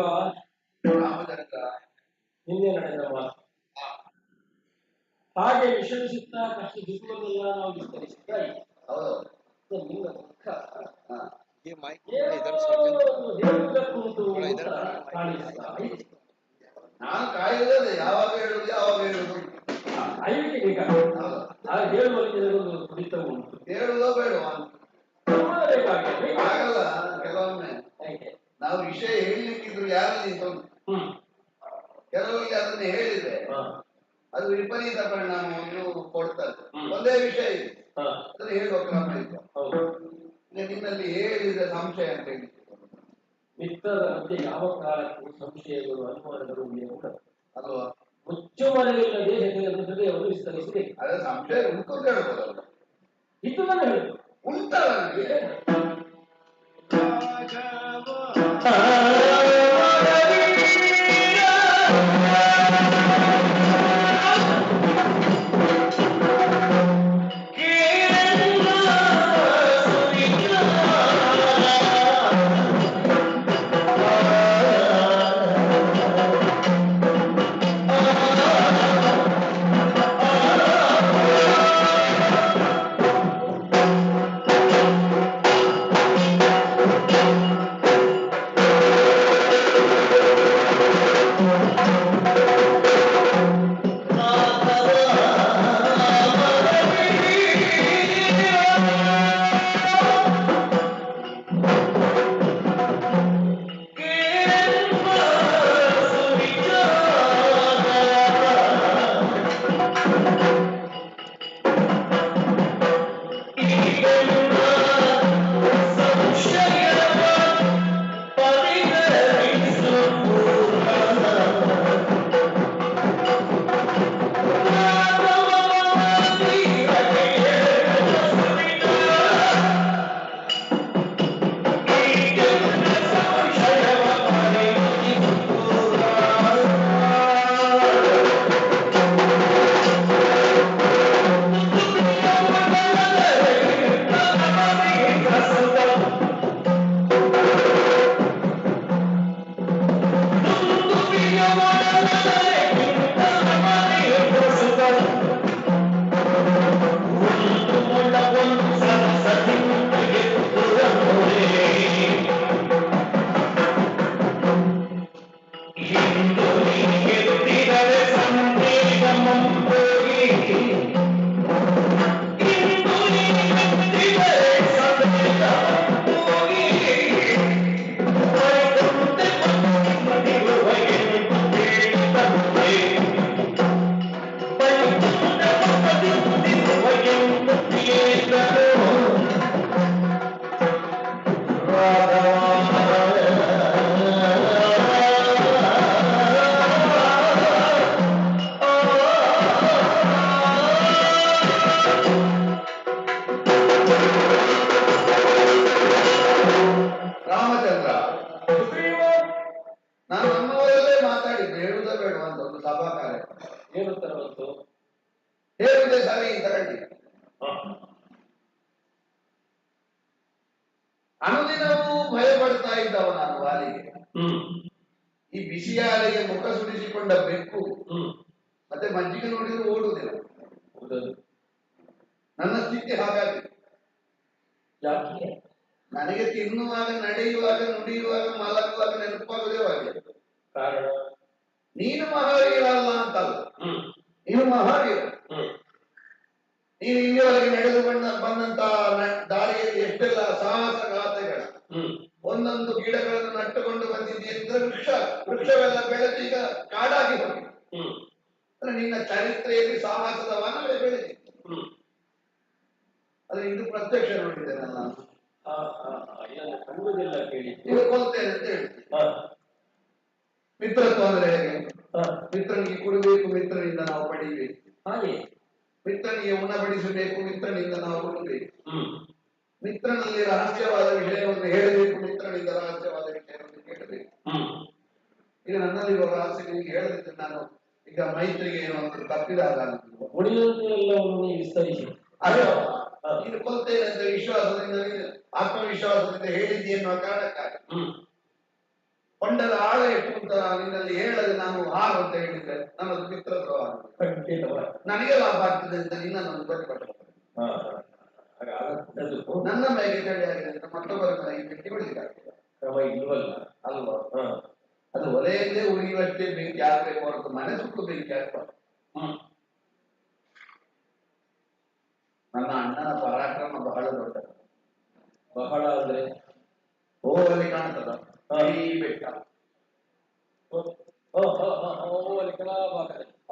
ಹಿಂದೆ ನಡೆದವ ಹಾಗೆ ವಿಷಮಿಸುತ್ತಾ ಕಷ್ಟ ದುಃಖವನ್ನೆಲ್ಲ ನಾವು ವಿಸ್ತರಿಸಿದ್ದ ನಿನ್ನ ದುಃಖ ಹೇಳುವುದಕ್ಕುಂಟು ಅಂತ ಕಾಣಿಸ್ತಾ ಇದೆ. ನಾನು ಕಾಯುವುದೇ ಯಾವಾಗ ಹೇಳುದು ಯಾವಾಗ ಹೇಳುದು ಕಾಯುವಿಕೆ ಬೇಕಾಗುತ್ತೆ. ಹೇಳುವಲ್ಲಿ ಜನರೊಂದು ಕುಡಿತ ಉಂಟು. ಹೇಳುವುದೋ ಬೇಡವಾ ಆಗಲ್ಲ. ಕೆಲವೊಮ್ಮೆ ನಾವು ವಿಷಯ ಹೇಳಲಿಕ್ಕಿದ್ರು ಯಾರಲ್ಲಿ ನಿಂತು ಕೆಲವರಿಗೆ ಅದನ್ನ ಹೇಳಿದ್ರೆ ಅದು ವಿಪರೀತ ಪರಿಣಾಮವನ್ನು ಕೊಡ್ತದೆ. ಒಂದೇ ವಿಷಯ ಇದೆ ಅದನ್ನು ಹೇಳುವ ಕ್ರಮ ಇಲ್ಲ. ನಿನ್ನಲ್ಲಿ ಹೇಳಿದ ಸಂಶಯ ಅಂತ ಹೇಳಿ ಮಿತ್ರರ ಮಧ್ಯೆ ಯಾವ ಕಾಲಕ್ಕೂ ಸಂಶಯಗಳು ಅನುಮಾನಗಳು ಅಲ್ವಾ? ಮುಚ್ಚುಮರೆಯಿಲ್ಲದೆ ಹೃದಯವನ್ನು ವಿಸ್ತರಿಸಬೇಕು. ಅದೇ ಸಂಶಯ ಉಂಟು ಅಂತ ಹೇಳ್ಬೋದಲ್ಲ. ಇದು ನಾನು ಹೇಳುದು ಉಂಟಲ್ಲ ಸರಿ ಅಂತ ಕಂಡಿದ್ದೆ. ಅನುದಿನವೂ ಭಯ ಪಡ್ತಾ ಇದ್ದವ ನಾನು ವಾಲಿಗೆ. ಈ ಬಿಸಿಯಾರಿಗೆ ಮುಖ ಸುಡಿಸಿಕೊಂಡ ಬೆಕ್ಕು ಮತ್ತೆ ಮಜ್ಜಿಗೆ ನೋಡಿದ್ರು ಓಡುವುದಿಲ್ಲ. ನನ್ನ ಸ್ಥಿತಿ ಹಾಗಾಗಿ ನನಗೆ ತಿನ್ನುವಾಗ, ನಡೆಯುವಾಗ, ನುಡಿಯುವಾಗ, ಮಲಗುವಾಗ ನೆನಪಾಗುವುದೇ ಹಾಗೆ. ಕಾರಣ ನೀನು ಮಹಾವೀರ ಅಲ್ಲ ಅಂತಲ್ಲ, ನೀನು ಮಹಾವೀರ. ನೀನು ಇಲ್ಲಿವರೆಗೆ ನಡೆದು ಬಂದಂತ ದಾರಿಯಲ್ಲಿ ಎಷ್ಟೆಲ್ಲ ಸಾಹಸಗಾಥೆಗಳು, ಒಂದೊಂದು ಗಿಡಗಳನ್ನು ನಟ್ಟುಕೊಂಡು ಬಂದಿದ್ದೀಯ ಅಂದ್ರೆ ವೃಕ್ಷವೆಲ್ಲ ಬೆಳೆದು ಈಗ ಕಾಡಾಗಿ ಹೋಗಿದೆ. ಅಂದ್ರೆ ನಿನ್ನ ಚರಿತ್ರೆಯಲ್ಲಿ ಸಾಹಸದ ವನವೇ ಬೆಳೆದಿದೆ. ಆದ್ರೆ ಇದು ಪ್ರತ್ಯಕ್ಷ ನೋಡಿದ್ದೇನೆ ನಾನು. ಕಣ್ಣುದಿಲ್ಲ ಕೇಳಿ ತಿಳ್ಕೊಳ್ತೇನೆ ಅಂತ ಹೇಳ್ತೀನಿ. ಮಿತ್ರತ್ವ ಅಂದ್ರೆ ಹೇಗೆ? ಮಿತ್ರನಿಗೆ ಕೊಡಬೇಕು, ಮಿತ್ರನಿಂದ ನಾವು ಪಡಿಬೇಕು. ಹಾಗೆ ಮಿತ್ರನಿಗೆ ಉಣಬಡಿಸಬೇಕು, ಮಿತ್ರನಿಂದ ನಾವು ಕೊಡಬೇಕು. ಮಿತ್ರನಲ್ಲಿ ರಹಸ್ಯವಾದ ವಿಷಯವನ್ನು ಹೇಳಬೇಕು, ಮಿತ್ರನಿಂದ ರಹಸ್ಯವಾದ ವಿಷಯವನ್ನು ಕೇಳಬೇಕು. ಈಗ ನನ್ನಲ್ಲಿರುವ ರಹಸ್ಯ ನಿಮಗೆ ಹೇಳದಿದ್ರೆ ನಾನು ಈಗ ಮೈತ್ರಿಗೆ ಏನೋ ಒಂದು ತಪ್ಪಿದಾಗ ಉಳಿದಂತೆ ಎಲ್ಲವನ್ನು ವಿಸ್ತರಿಸಿ ಅದೇ ನೀನು ಕೊಲ್ತೇನೆ ಅಂತ ವಿಶ್ವಾಸದಿಂದ, ಆತ್ಮವಿಶ್ವಾಸದಿಂದ ಹೇಳಿದ್ದೆ ಎನ್ನುವ ಕಾರಣಕ್ಕಾಗಿ ಕೊಂಡದ ಆಳ ಎಷ್ಟು ಅಂತ ನಿನ್ನಲ್ಲಿ ಹೇಳದೆ ನಾನು ಹಾರು ಅಂತ ಹೇಳಿದ್ರೆ ನನ್ನದು ಮಿತ್ರತ್ವ ನನಗೆ ಲಾಭ ಆಗ್ತದೆ ಅಂತ ನಿನ್ನನ್ನು ಪ್ರತಿಭಟನೆ ನನ್ನ ಮೇಲೆ ಕಡೆ ಆಗಿದೆ ಅಂತ ಮತ್ತೊಬ್ಬರ ಮೇಲೆ ಬೆಂಕಿ ಬಿಡಲಿಕ್ಕಾಗ್ತದೆ. ಕ್ರಮ ಇಲ್ವಲ್ಲ ಅಲ್ವಾ? ಅದು ಒಲೆಯಲ್ಲೇ ಉರಿಯುವಷ್ಟೇ ಬೆಂಕಿ ಆಗ್ಬೇಕು ಹೊರತು ಮನೆ ಸುಟ್ಟು ಬೆಂಕಿ ಆಗ್ಬಾರ್ದು. ನನ್ನ ಅಣ್ಣನ ಪರಾಕ್ರಮ ಬಹಳ ದೊಡ್ಡದು. ಬಹಳ ಅಂದ್ರೆ ಹೋಗಲ್ಲಿ ಕಾಣ್ತದ ಈ ಬೆಟ್ಟ,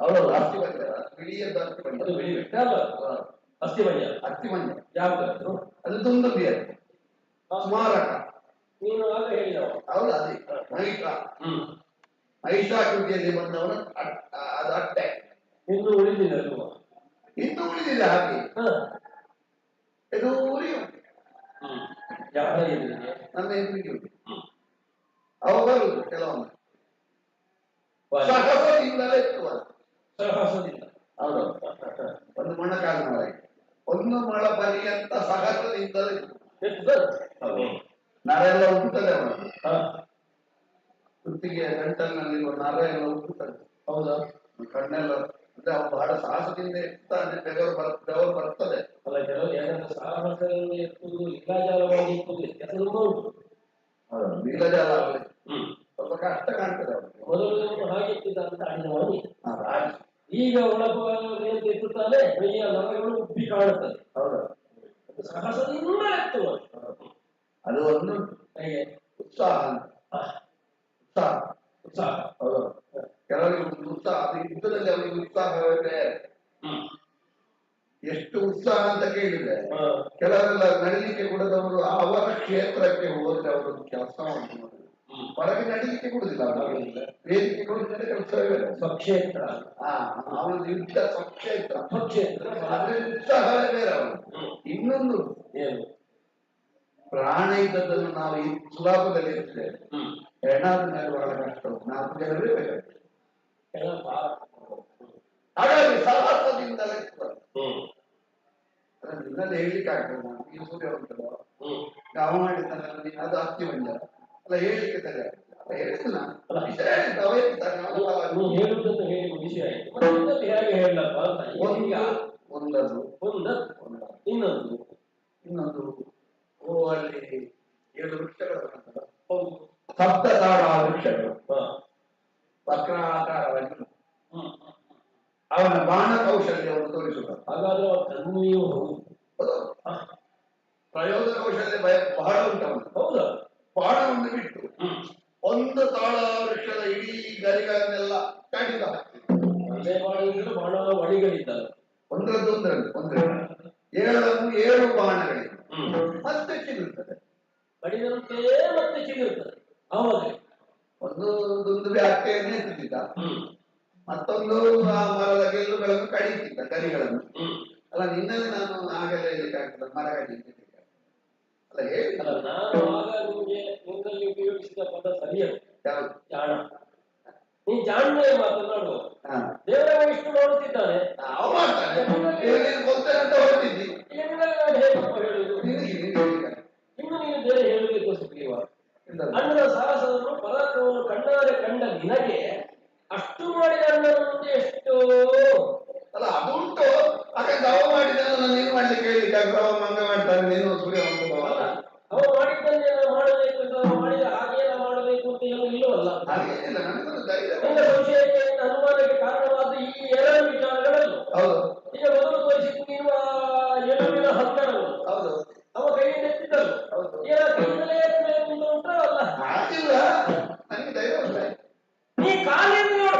ಹೌದು ಅಸ್ಥಿ ಬಂದ ಬಿಳಿಯದ್ದು ಅಸ್ಥಿ ಬಂದ, ಅದು ಬಿಳಿ ಬೆಟ್ಟ ಅಲ್ಲ, ಅಸ್ಥಿ ಮಂಜ. ಅಸ್ಥಿ ಮಂಜ ಯಾವ್ದು? ಅದು ತುಂದುಬಿಯ ಸ್ಮಾರಕ. ನೀನು ಆಗ ಹೇಳಿದವ. ಹೌದು ಅದೇ ಮಹಿಷಾಕೃತಿಯಲ್ಲಿ ಬಂದವನು ಅದು ಅಟ್ಟೆ. ಇನ್ನು ಉಳಿದಿದೆ ಅಲ್ವಾ? ಇನ್ನು ಉಳಿದಿದೆ ಹಾಗೆ. ಇದು ಊರಿ ಯಾರ ನನ್ನ ಎದುರಿಗೆ ಉಂಟು. ಅವ ಬರುದು ಕೆಲವೊಮ್ಮೆ ಸಾಹಸದಿಂದಲೇ ಸಾಹಸದಿಂದ. ಹೌದು, ಒಂದು ಮೊಣಕಾಲಿನವರೆಗೆ ಒಂದು ಮೊಳ ಪರ್ಯಂತ ಸಾಹಸದಿಂದಲೇ ನರ ಎಲ್ಲ ಉಂಟುತ್ತದೆ ಅವನು. ಕುತ್ತಿಗೆ ಗಂಟಲಿನಲ್ಲಿರುವ ನರ ಎಲ್ಲ ಉಂಟುತ್ತದೆ. ಹೌದಾ? ಕಣ್ಣೆಲ್ಲ ಅಂದ್ರೆ ಅವನು ಬಹಳ ಸಾಹಸದಿಂದ ಇರ್ತಾನೆ. ಬೆವರು ಬರ್ತದೆ. ಅಲ್ಲ, ಕೆಲವರು ಯಾಕಂದ್ರೆ ಸಾಹಸ ಎತ್ತುವುದು ಲೀಲಾಜಾಲವಾಗಿ ಎತ್ತುವುದು ಉಂಟು. ಲೀಲಾಜಾಲ ಆಗಲಿ ಸ್ವಲ್ಪ ಕಷ್ಟ ಕಾಣ್ತದೆ ಅವನಿಗೆ. ಮೊದಲು ಹಾಗೆತ್ತಿದ್ದ ಅಂತ ಆಡಿದವನು ಈಗ ಒಳಗೆ ಎತ್ತುತ್ತಾನೆ, ಮೈಯ ನರಗಳು ಉಪ್ಪಿ ಕಾಣುತ್ತದೆ. ಹೌದಾ? ಸಾಹಸದಿಂದ ಎತ್ತುವ ಅದು ಒಂದು ಉತ್ಸಾಹ. ಉತ್ಸಾಹ ಉತ್ಸಾಹ ಹೌದು. ಕೆಲವರಿಗೆ ಉತ್ಸಾಹ, ಅದು ಯುದ್ಧದಲ್ಲಿ ಅವರಿಗೆ ಉತ್ಸಾಹವೇ ಬೇರೆ. ಎಷ್ಟು ಉತ್ಸಾಹ ಅಂತ ಕೇಳಿದ್ರೆ ಕೆಲವರೆಲ್ಲ ನಡಿಲಿಕ್ಕೆ ಕೊಡದವರು ಅವರ ಕ್ಷೇತ್ರಕ್ಕೆ ಹೋದ್ರೆ ಅವರೊಂದು ಕೆಲಸ ಹೊರಗೆ ನಡಿಲಿಕ್ಕೆ ಕೊಡುದಿಲ್ಲ. ವೇದಿಕೆ ಕೊಡಿದ್ರೆ ಕೆಲಸವೇ ಬೇರೆ. ಸ್ವಕ್ಷೇತ್ರ, ಅವನ ಯುದ್ಧ ಸ್ವಕ್ಷೇತ್ರ. ಸ್ವಕ್ಷೇತ್ರ ಅದ್ರಲ್ಲಿ ಉತ್ಸಾಹವೇ ಬೇರೆ ಅವನು. ಇನ್ನೊಂದು ಏನು, ಪ್ರಾಣ ಇದ್ದದನ್ನು ನಾವು ಈ ಸುಲಭದಲ್ಲಿ ಇರ್ತೇವೆ. ಹೆಣ್ಣಾದ ಮೇಲೆ ಬಹಳ ಕಷ್ಟ. 4 ಜನರೇ ಬೇಕಾಗ್ತದೆ. ಹಾಗಾಗಿ ಸಾಹಸದಿಂದಲೇ ನಿನ್ನಲ್ಲಿ ಹೇಳ್ಲಿಕ್ಕೆ ಆಗ್ತದೆ. ನಾನು ಈ ಸೂರ್ಯ ಉಂಟಲ್ಲ ಅವ ಮಾಡಿದ್ದಾನೆ, ನೀನು ಅದು ಅಸ್ಥಿ ಮಂಜ ಅಲ್ಲ ಹೇಳ್ಲಿಕ್ಕೆ ಸರಿ ಆಗ್ತದೆ. ಹೇಳಿದ್ದು ನಾನು ಹೇಳುವುದನ್ನು ಹೇಳಿ ಮುಗಿಸಿ ಆಯ್ತು. ಹೇಗೆ ಹೇಳಪ್ಪ ಅಂತ ಒಂದದು ಇನ್ನೊಂದು ಅಲ್ಲಿ 7 ವೃಕ್ಷಗಳು ಬರ್ತದೆ. ಸಪ್ತತಾಳ ವೃಕ್ಷಗಳು ವಕ್ರಾಕಾರವಾಗಿ ಅವನ ಬಾಣ ಕೌಶಲ್ಯವನ್ನು ತೋರಿಸುತ್ತದೆ. ಹಾಗಾದ್ರೆ ಕಣ್ಣಿಯೂ ಪ್ರಯೋಗ ಕೌಶಲ್ಯ ಬಹಳ ಉಂಟವನು. ಹೌದಾ? ಬಾಣವನ್ನು ಬಿಟ್ಟು ಒಂದು ತಾಳ ವೃಕ್ಷದ ಇಡೀ ಗರಿಗಳನ್ನೆಲ್ಲ ಕಡಿದ ಅದೇ ಬಾಣದಿಂದ ಬಾಣ ವಡಿಗಳಿದ್ದಲ್ಲ. ಒಂದರದ್ದು 7 ಬಾಣಗಳಿವೆ. ಮತ್ತೆ ಚಿಗುರುತ್ತದೆ. ಕಡಿದಂತೆ ಮತ್ತೆ ಚಿಗುರುತ್ತದೆ. ಆವಾಗ ಒಂದು ದುಂದುಬಿ ಹತ್ಯೆಯನ್ನೇ ಎತ್ತುತ್ತಿದ್ದ, ಮತ್ತೊಂದು ಆ ಮರದ ಗೆಲ್ಲುಗಳನ್ನು ಕಡಿತಿದ್ದ ಗರಿಗಳನ್ನು. ಅಲ್ಲ ನಿನ್ನಲ್ಲಿ ನಾನು ಆಗಲೇ ಹೇಳಲಿಕ್ಕಾಗ್ತದೆ, ಮರ ಕಡಿಲಿಕ್ಕೆ ಅಲ್ಲ ಹೇಳಿಲ್ಲ. ನಾನು ಆಗ ನಿಮಗೆ ನಿನ್ನಲ್ಲಿ ಉಪಯೋಗಿಸಿದ ಪದ ಸರಿಯಲ್ಲ. ಯಾವುದು? ಜಾಣ. ನೀನ್ ಜಾಣ್ಮೆಯ ಮಾತನಾಡುವ. ದೇವರ ಇಷ್ಟು ಮಾಡುತ್ತಿದ್ದಾನೆ, ಅವ ಮಾಡ್ತಾನೆ. ಗೊತ್ತೇನೆ ಅಂತ ಹೊರಟಿದ್ದಿ. ನಾನು ಹೇಗಪ್ಪ ಹೇಳುದು? ಇನ್ನು ನೀನು ಬೇರೆ ಹೇಳಬೇಕು ಸುಗ್ರೀವ. ಅಣ್ಣನ ಸಾಹಸವನ್ನು ಪರಾಕ್ರಮವನ್ನು ಕಣ್ಣಾರೆ ಕಂಡ ನಿನಗೆ ಅಷ್ಟು ಮಾಡಿದ ಅಣ್ಣನ ಮುಂದೆ ಎಷ್ಟು ಅಲ್ಲ ಅದು ಉಂಟು. ಹಾಗಾದ್ರೆ ಅವ ಮಾಡಿದ್ದನ್ನು ನೀನು ಮಾಡ್ಲಿಕ್ಕೆ ಹೇಳಿಕ್ಕೆ ಅವ ಮಂಗ ಮಾಡ್ತಾನೆ, ನೀನು ಸೂರ್ಯ ಅಲ್ಲ. ಅವ ಮಾಡಿದ್ದನ್ನೇ ಮಾಡಬೇಕು ಅಂತ ಮಾಡಿದ ಹಾಗೇನ ಮಾಡಬೇಕು ಅಂತ ಏನು ಇಲ್ಲವಲ್ಲ. ಹಾಗೇನಿಲ್ಲ, ನನಗೊಂದು ಧೈರ್ಯ. ನನ್ನ ಸಂಶಯಕ್ಕೆ ಅನುಮಾನಕ್ಕೆ ಕಾರಣವಾದ ಈ ಎರಡು ವಿಚಾರಗಳಲ್ಲ. ಹೌದು. ಈಗ ಮೊದಲು ತೋರಿಸಿದ್ದು ನೀವು ಎಲುವಿನ ಹಂತರವನ್ನು. ಹೌದು. ಅವ ಕೈಯಿಂದ ಎತ್ತಿದ್ದನು. ಹೌದು. ಏನ ಕೈಯಿಂದಲೇ ಎತ್ತಬೇಕು ಅಂತ ಉಂಟಲ್ಲ. ಆಗಿಲ್ಲ, ನನಗೆ ಧೈರ್ಯ ಉಂಟು. ನೀ ಕಾಲಿಂದ ನೋಡು.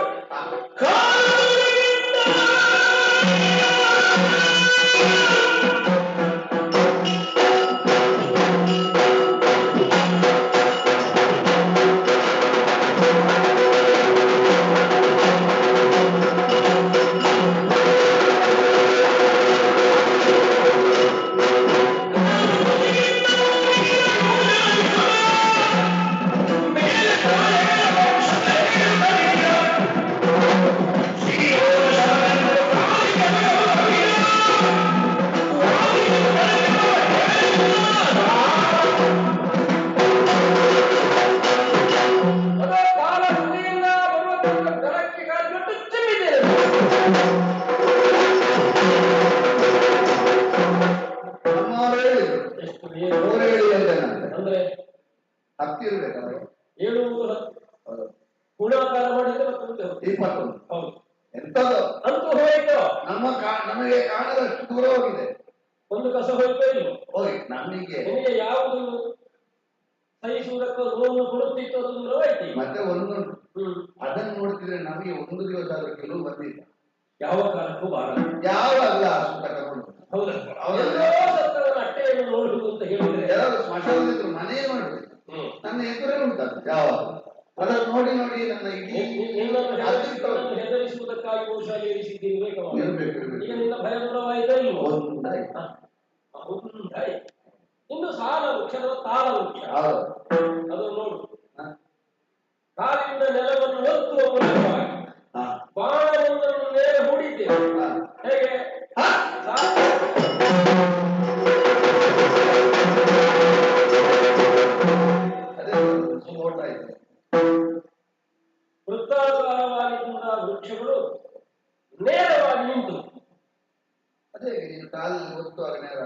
ಗುಣಾಕಾರ ಮಾಡಿದ್ರೆ ಎಂತದು ಅಂತೂ ಹೋಯ್ತು. ನಮಗೆ ಕಾಣದಷ್ಟು ದೂರ ಹೋಗಿದೆ. ಒಂದು ಕಸ ಹೋಯ್ತು ಇಲ್ವೋ? ಹೋಯ್ತು. ನಿಮಗೆ ಯಾವುದು ಸಹಿಸುವುದಕ್ಕೂ ನೋವನ್ನು ಕೊಡುತ್ತಿತ್ತು ಅದು ದೂರವಾಯ್ತು. ಮತ್ತೆ ಒಂದು ಅದನ್ನು ನೋಡ್ತಿದ್ರೆ ನಮಗೆ ಒಂದು ದಿವಸ ಆದ್ರೂ ಕೆಲವು ಬಂದಿಲ್ಲ. ಯಾವ ಕಾಲಕ್ಕೂ ಬಾರ ಯಾವಲ್ಲ ಅಷ್ಟು ತಗೊಂಡು ಸತ್ತವನ ಅಟ್ಟೆಯನ್ನು ನೋಡುವುದು ಅಂತ ಹೇಳಿದ್ರೆ ಯಾರು ಸ್ಮಶಾನದಿದ್ರು ಮನೆ ಮಾಡುದು ನನ್ನ ಎದುರೇ ಉಂಟದು ಯಾವಾಗ ಅದನ್ನು ನೋಡಿ ನೋಡಿ ನನ್ನ ಇಡೀ ಹೆದರಿಸುವುದಕ್ಕಾಗಿ ಬಹುಶಃ ಏರಿಸಿದ್ದೀರಿ. ಈಗ ನಿನ್ನ ಭಯ ದೂರವಾಯಿತಾ ಇಲ್ವೋ? ಇನ್ನು ಸಾಲ ವೃಕ್ಷ ಅಥವಾ ತಾಳ ವೃಕ್ಷ ಅದು ನೋಡು. ಕಾಲಿಂದ ನೆಲವನ್ನು ಒತ್ತುವ ಮೂಲಕವಾಗಿ ಬಾಣವೊಂದನ್ನು ಮೇಲೆ ಹೂಡಿದ್ದೇವೆ. ಹೇಗೆ ವೃತ್ತಾಕಾರವಾಗಿದ್ದ ವೃಕ್ಷಗಳು ನೇರವಾಗಿ ನಿಂತು ಅದೇ ಕಾಲಲ್ಲಿ ಒತ್ತುವಾಗ ನೇರ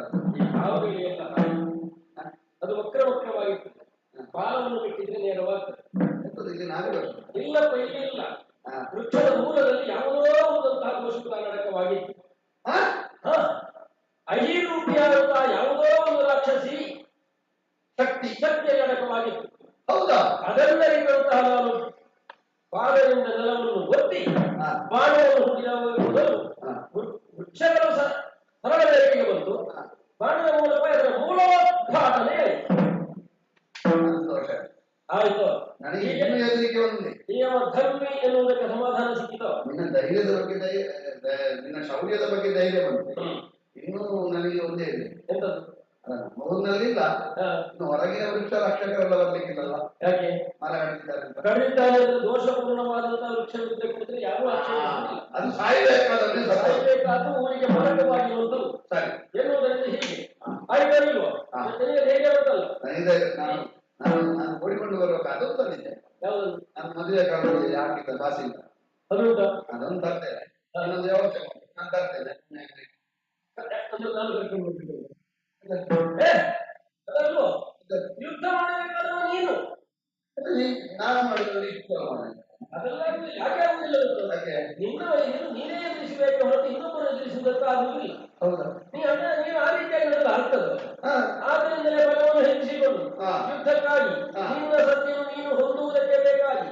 ಅದು ವಕ್ರ ವಕ್ರವಾಗಿತ್ತು. ಬಾಲವನ್ನು ಬಿಟ್ಟಿದ್ರೆ ನೇರವಾಗ್ತದೆ. ಇಲ್ಲಪ್ಪ ಇಲ್ಲಿ ಇಲ್ಲ. ವೃಕ್ಷದ ಮೂಲದಲ್ಲಿ ಯಾವುದೋ ಒಂದಂತಹ ದೋಷ ನಾಟಕವಾಗಿತ್ತು. ಅಹಿರೂಪಿಯಾದಂತಹ ಯಾವುದೋ ಒಂದು ರಾಕ್ಷಸಿ ಶಕ್ತಿಯ ನಾಟಕವಾಗಿತ್ತು. ಹೌದಾ? ಅದೆಲ್ಲರಿಗಂತಹ ನಾನು ಪಾದದಿಂದ ನೆಲವನ್ನು ಒತ್ತಿ ಬಾಣವನ್ನು ಹುಟ್ಟಿದ ವೃಕ್ಷಗಳು ಸರಳ ರೇಖೆಗೆ ಬಂತು. ಬಾಣದ ಮೂಲಕ ಅದರ ಮೂಲೋದ್ಘಾಟನೆ ಆಯ್ತು. ನನಗೆ ಇನ್ನೂ ಹೆದರಿಕೆ ಒಂದೇ. ಧರ್ಮಿ ಎನ್ನುವುದಕ್ಕೆ ಸಮಾಧಾನ ಸಿಕ್ಕಿತು. ನಿನ್ನ ಧೈರ್ಯದ ಬಗ್ಗೆ ನಿನ್ನ ಶೌರ್ಯದ ಬಗ್ಗೆ ಧೈರ್ಯ ಬಂತು. ಇನ್ನೂ ನನಗೆ ಒಂದೇ ಇದೆ. ಎಂತದ್ದು? ಊರಿನಲ್ಲಿಲ್ಲ, ಇನ್ನು ಹೊರಗಿನ ವೃಕ್ಷ ರಕ್ಷಕರೆಲ್ಲ ಬರ್ಲಿಕ್ಕಿಲ್ಲಲ್ಲ. ಯಾಕೆ? ಮರ ಕಡಿತಾರೆ ಅಂತ. ಕಡಿತಾರೆ ದೋಷಪೂರ್ಣವಾದಂತಹ ವೃಕ್ಷ ಬಿಟ್ಟರೆ ಯಾರು ಅದು ಸಾಯಬೇಕಾದ್ರೆ ಸಾಯಬೇಕಾದ್ರೂ ಊರಿಗೆ ಮಾರಕವಾಗಿರುವಂತದ್ದು ಸರಿ ಎನ್ನುವುದರಿಂದ ಹೀಗೆ ಆಯ್ತಾ ಇಲ್ವೋ? ಹೇಗೆ ಗೊತ್ತಲ್ಲ. ನಾನು ಓಡಿಕೊಂಡು ಬರುವಾಗ ಅದೊಂದು ತಂದಿದ್ದೆ. ಯಾವುದು? ನಾನು ಮದುವೆ ಕಾಲದಲ್ಲಿ ಹಾಕಿದ್ದ ಬಾಸಿಂದ ಅದು ಅದೊಂದು ತರ್ತೇನೆ. ನಾನೊಂದು ವ್ಯವಸ್ಥೆ ನಾನು ತರ್ತೇನೆ. ಅದಲ್ವೋ ಯುದ್ಧ ಮಾಡಬೇಕಾದ ನೀನು ನಾನು ಮಾಡಿದ್ರೆ ಅದೆಲ್ಲ ಯಾಕೆ ಆಗುದಿಲ್ಲ? ನಿನ್ನ ವಯಸ್ಸನ್ನು ನೀನೇ ಎದುರಿಸಬೇಕು ಹೊರತು ಇನ್ನೊಬ್ಬರು ಎದುರಿಸುವುದಕ್ಕೆ ಆಗುವುದಿಲ್ಲ. ಹೌದಾ? ನೀನು ಆ ರೀತಿಯಾಗಿ ನಡೆದ ಆಗ್ತದೆ. ಆದ್ದರಿಂದಲೇ ಬಲವನ್ನು ಹೆಚ್ಚಿಸಿಕೊಂಡು ಯುದ್ಧಕ್ಕಾಗಿ ನಿನ್ನ ಸತ್ಯವನ್ನು ನೀನು ಹೊಂದುವುದಕ್ಕೆ ಬೇಕಾಗಿ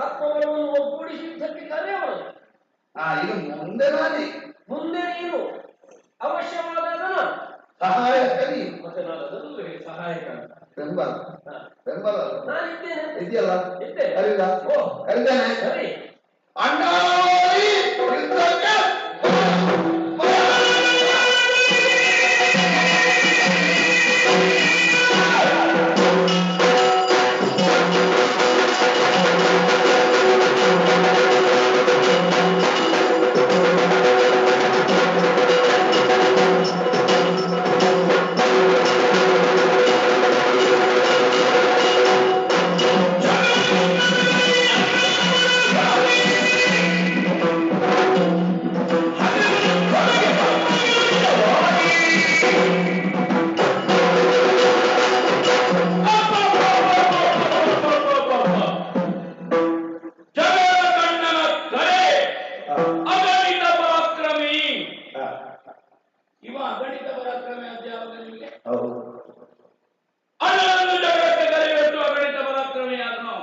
ಆತ್ಮಬಲವನ್ನು ಒಗ್ಗೂಡಿಸಿ ಯುದ್ಧಕ್ಕೆ ಕರೆಯವನು. ಈಗ ಮುಂದೆ ನೀನು ಅವಶ್ಯವಾದಾಗ ಸಹಾಯಕ ನೀನು. ಮತ್ತೆ ನಾನು ಅದನ್ನು ಸಹಾಯಕ ಬೆಂಬಲ ನಾನಿದ್ದೇನೆ ಇದೆಯಲ್ಲ ಇದ್ದೇನೆ. ಕರಿದೇನೆ ಸರಿ ಅಣ್ಣ ಇವ ಅಗಣಿತ ಪರಾಕ್ರಮ ಯಾವಾಗ ನಿಮಗೆ ಹೌದು. ಅಲ್ಲೊಂದು ಜಗಕ್ಕೆ ಕರೆಯಟ್ಟು ಅಗಣಿತ ಪರಾಕ್ರಮ ಯಾರನೋ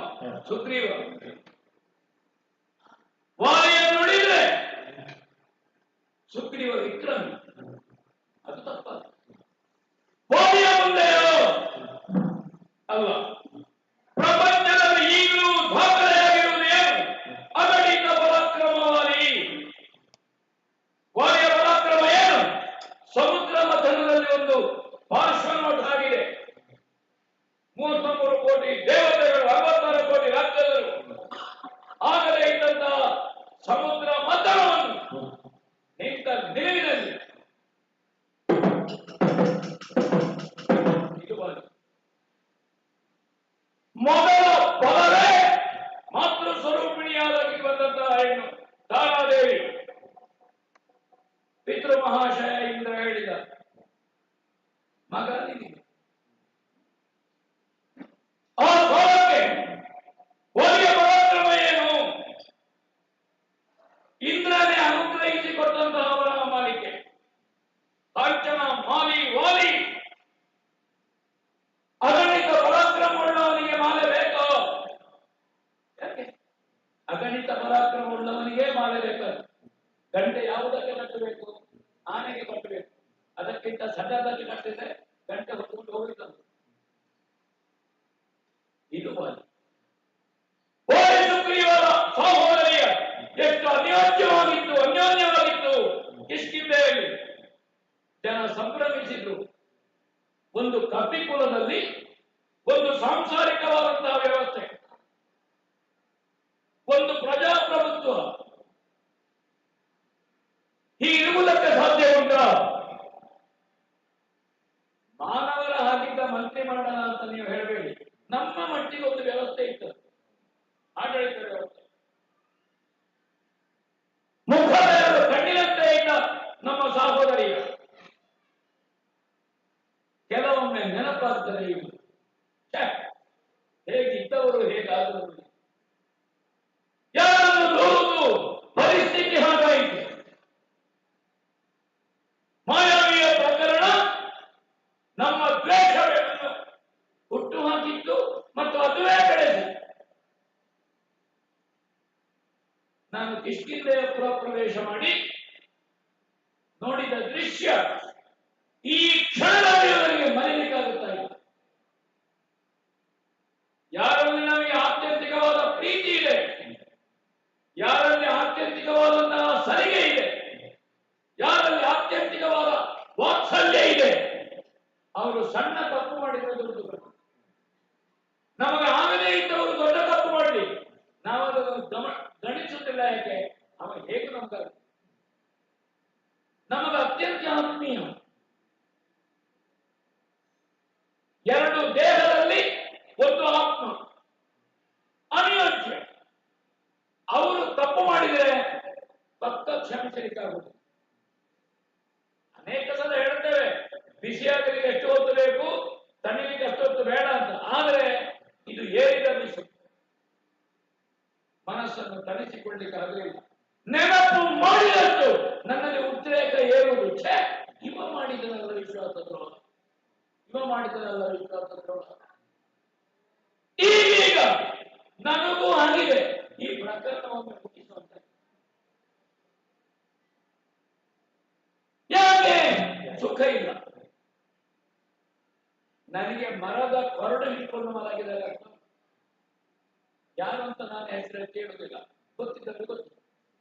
ಸುಗ್ರೀವ. ವಾಲಿಯನ್ನು ನೋಡಿದ್ರೆ ಸುಗ್ರೀವ ವಿಕ್ರಮಿ, ಅದು ತಪ್ಪಲ್ಲ. ವಾಲಿಯ ಮುಂದೆಯೋ ಅಲ್ಲ, ಪ್ರಪಂಚದಲ್ಲಿ ಈಗಲೂ ದಾಖಲೆಯಾಗಿರುವುದೇನು? ಅಗಣಿತ ಪರಾಕ್ರಮ ವಾಲಿ. ವಾಲಿಯ ಪರಾಕ್ರಮ ಏನು? ಸಮುದ್ರ ಮಥನದಲ್ಲಿ ಒಂದು ಪಾರ್ಶ್ವನೋಟ ಆಗಿದೆ. 33 ಕೋಟಿ ದೇವತೆಗಳು, 66 ಕೋಟಿ ರಾಜ್ಯದರು ಆಗಲೇ ಇದ್ದಂತಹ ಸಮುದ್ರ ಮಥನವನ್ನು ನಿಂತ ನಿಲುವಿನಲ್ಲಿ ಇದು ಬಾರಿ. ಮೊದಲ ಪದವೇ ಮಾತೃ ಸ್ವರೂಪಿಣಿಯಾಗಿ ಬಂದಂತಹ ಹೆಣ್ಣು ತಾರಾದೇವಿ. ಪಿತೃ ಮಹಾಶಯ ಇಂದ್ರ ಹೇಳಿದ ಮಗ ನಿನಗೆ. ಆ ಕಾಲಕ್ಕೆ ಒಲಿಯ ಪರಾಕ್ರಮ ಏನು? ಇಂದ್ರನೇ ಅನುಗ್ರಹಿಸಿಕೊಟ್ಟಂತಹ ಅವರ ಮಾಲಿಕೆ ಕಾಂಚನ ಮಾಲಿ ವಾಲಿ. ಅಗಣಿತ ಪರಾಕ್ರಮವುಳ್ಳವನಿಗೆ ಮಾಲೆ ಬೇಕೋ? ಯಾಕೆ ಅಗಣಿತ ಪರಾಕ್ರಮವುಳ್ಳವನಿಗೆ ಮಾಲೆ ಬೇಕು? ಗಂಟೆ ಯಾವುದಕ್ಕೆ ಕಟ್ಟಬೇಕು? ಆನೆಗೆ ಕಟ್ಟಬೇಕು. ಅದಕ್ಕಿಂತ ಸಣ್ಣದಕ್ಕೆ ಕಟ್ಟಿದ್ರೆ ಗಂಟೆ ಹೊತ್ತುಕೊಂಡು ಹೋಗಿದ್ದದು. ಇದು ಮಾಲಿ. ಸುಗ್ರೀವರ ಸಹೋದರಿಯ ಎಷ್ಟು ಅನ್ಯೋನ್ಯವಾಗಿತ್ತು ಕಿಷ್ಕಿಂಧೆಯಲ್ಲಿ. ಜನ ಸಂಭ್ರಮಿಸಿದ್ರು. ಒಂದು ಕಪಿಕುಲದಲ್ಲಿ ಒಂದು ಸಾಂಸಾರಿಕವಾದಂತಹ ವ್ಯವಸ್ಥೆ, ಒಂದು ಪ್ರಜಾಪ್ರಭುತ್ವ ಹೀಗಿರುವುದಕ್ಕೆ ಸಾಧ್ಯ ಉಂಟಾ? ಮಾನವರ ಹಾಗಿದ್ದ ಮಂತ್ರಿಮಂಡಲ ಅಂತ ನೀವು ಹೇಳಬೇಡಿ. ನಮ್ಮ ಮಟ್ಟಿಗೆ ಒಂದು ವ್ಯವಸ್ಥೆ ಇತ್ತು, ಆಡಳಿತ ವ್ಯವಸ್ಥೆ. ಮುಖದ ಕಣ್ಣಿನಂತೆ ಇದ್ದ ನಮ್ಮ ಸಹೋದರಿಯ ಕೆಲವೊಮ್ಮೆ ನೆನಪಾಗ್ತದೆ ಇವು. ಹೇಗಿದ್ದವರು ಹೇಗಾದವರು, ಯಾರನ್ನು ದೂರುವುದು ಪರಿಸ್ಥಿತಿ ಹಾಗಾಯಿತು. ಮಾಯಾವಿಯ ಪ್ರಕರಣ ನಮ್ಮ ದ್ವೇಷವನ್ನು ಹುಟ್ಟು ಹಾಕಿತ್ತು ಮತ್ತು ಅದುವೇ ಬೆಳೆಸಿ. ನಾನು ಕಿಷ್ಕಿಂಧೆಯ ಪುರ ಪ್ರವೇಶ ಮಾಡಿ ನೋಡಿದ ದೃಶ್ಯ ಈ ಕ್ಷಣದಲ್ಲಿ ಅವರಿಗೆ ಮರೆಯಲಿಕ್ಕಾಗುತ್ತಾ ಇಲ್ಲ. ಯಾರಲ್ಲಿ ನಮಗೆ ಆತ್ಯಂತಿಕವಾದ ಪ್ರೀತಿ ಇದೆ, ಯಾರಲ್ಲಿ ಆತ್ಯಂತಿಕವಾದಂತಹ ಸಲಿಗೆ ಇದೆ, ಯಾರಲ್ಲಿ ಆತ್ಯಂತಿಕವಾದ ವಾತ್ಸಲ್ಯ ಇದೆ, ಅವರು ಸಣ್ಣ ತಪ್ಪು ಮಾಡಿದ್ರೆ ದುಡ್ಡು ಬರ್ತದೆ. ನಮಗೆ ಆಗದೇ ಇದ್ದವರು ದೊಡ್ಡ ತಪ್ಪು ಮಾಡಲಿ, ನಾವು ಅದನ್ನು ಗಣಿಸುತ್ತಿಲ್ಲ. ಯಾಕೆ? ಅವ ಹೇಗೆ ನಮಗೆ ಅತ್ಯಂತ ಆತ್ಮೀಯ. ಎರಡು ದೇಹದಲ್ಲಿ ಒಂದು ಆತ್ಮ, ಅನಿಯೋಜ್ಯ. ಅವರು ತಪ್ಪು ಮಾಡಿದರೆ ತಕ್ಕ ಕ್ಷಮಿಸಲಿಕ್ಕಾಗುವುದು. ಅನೇಕ ಸಲ ಹೇಳ್ತೇವೆ, ಬಿಸಿಯಾಗಲಿಕ್ಕೆ ಎಷ್ಟು ಹೊತ್ತು ಬೇಕು, ತಣ್ಣಲಿಕ್ಕೆ ಅಷ್ಟು ಹೊತ್ತು ಬೇಡ ಅಂತ. ಆದರೆ ಇದು ಏರಿದ ಬಿಸಿ, ಮನಸ್ಸನ್ನು ತಣಿಸಿಕೊಳ್ಳಿಕ್ಕಾಗಲಿಲ್ಲ. ನೆನಪು ಮಾಡಿದಷ್ಟು ನನ್ನಲ್ಲಿ ಉದ್ರೇಕ ಏರುವುದು. ಛೇ, ಇವ ಮಾಡಿದನಲ್ಲ ವಿಶ್ವಾಸದ್ರೋಹ, ಇವ ಮಾಡಿದನಲ್ಲ ವಿಶ್ವಾಸದ್ರೋಹ. ಈಗೀಗ ನನಗೂ ಆಗಿದೆ. ಈ ಪ್ರಕರಣವನ್ನು ಮುಗಿಸುವಂತೆ ಯಾಕೆ ಸುಖ ಇಲ್ಲ? ನನಗೆ ಮರದ ಕೊರಡು ಹಿಡ್ಕೊಂಡು ಮಲಗಿದಾಗ ಯಾರು ಅಂತ ನಾನು ಹೆಸರು ಕೇಳುವುದಿಲ್ಲ. ಗೊತ್ತಿದ್ದರೆ ಗೊತ್ತು,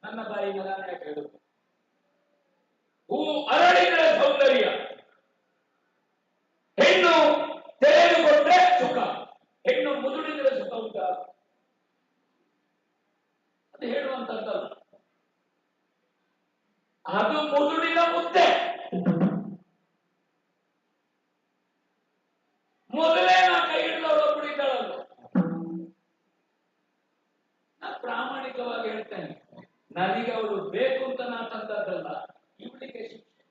ನನ್ನ ಬಾಯಿಯಿಂದ ನಾನು ಯಾಕೆ ಹೇಳುವುದು? ಹೂ ಅರಳಿದರೆ ಸೌಂದರ್ಯ, ಹೆಣ್ಣು ತೆರೆದುಕೊಂಡ್ರೆ ಸುಖ, ಹೆಣ್ಣು ಮುದುಡಿದರೆ ಸುಖ ಉಂಟ? ಅದು ಹೇಳುವಂತದ್ದಲ್ಲ. ಅದು ಮುದುಡಿನ ಮುದ್ದೆ. ಮೊದಲೇ ನಾ ಕೈ ಹಿಡಿದವಳು ಕುಡಿತಾಳಲ್ಲ. ನಾನು ಪ್ರಾಮಾಣಿಕವಾಗಿ ಹೇಳ್ತೇನೆ, ನನಗೆ ಅವಳು ಬೇಕು ಅಂತ ನಾ ತಂದದ್ದಲ್ಲ, ಇವಳಿಗೆ ಶಿಕ್ಷೆ.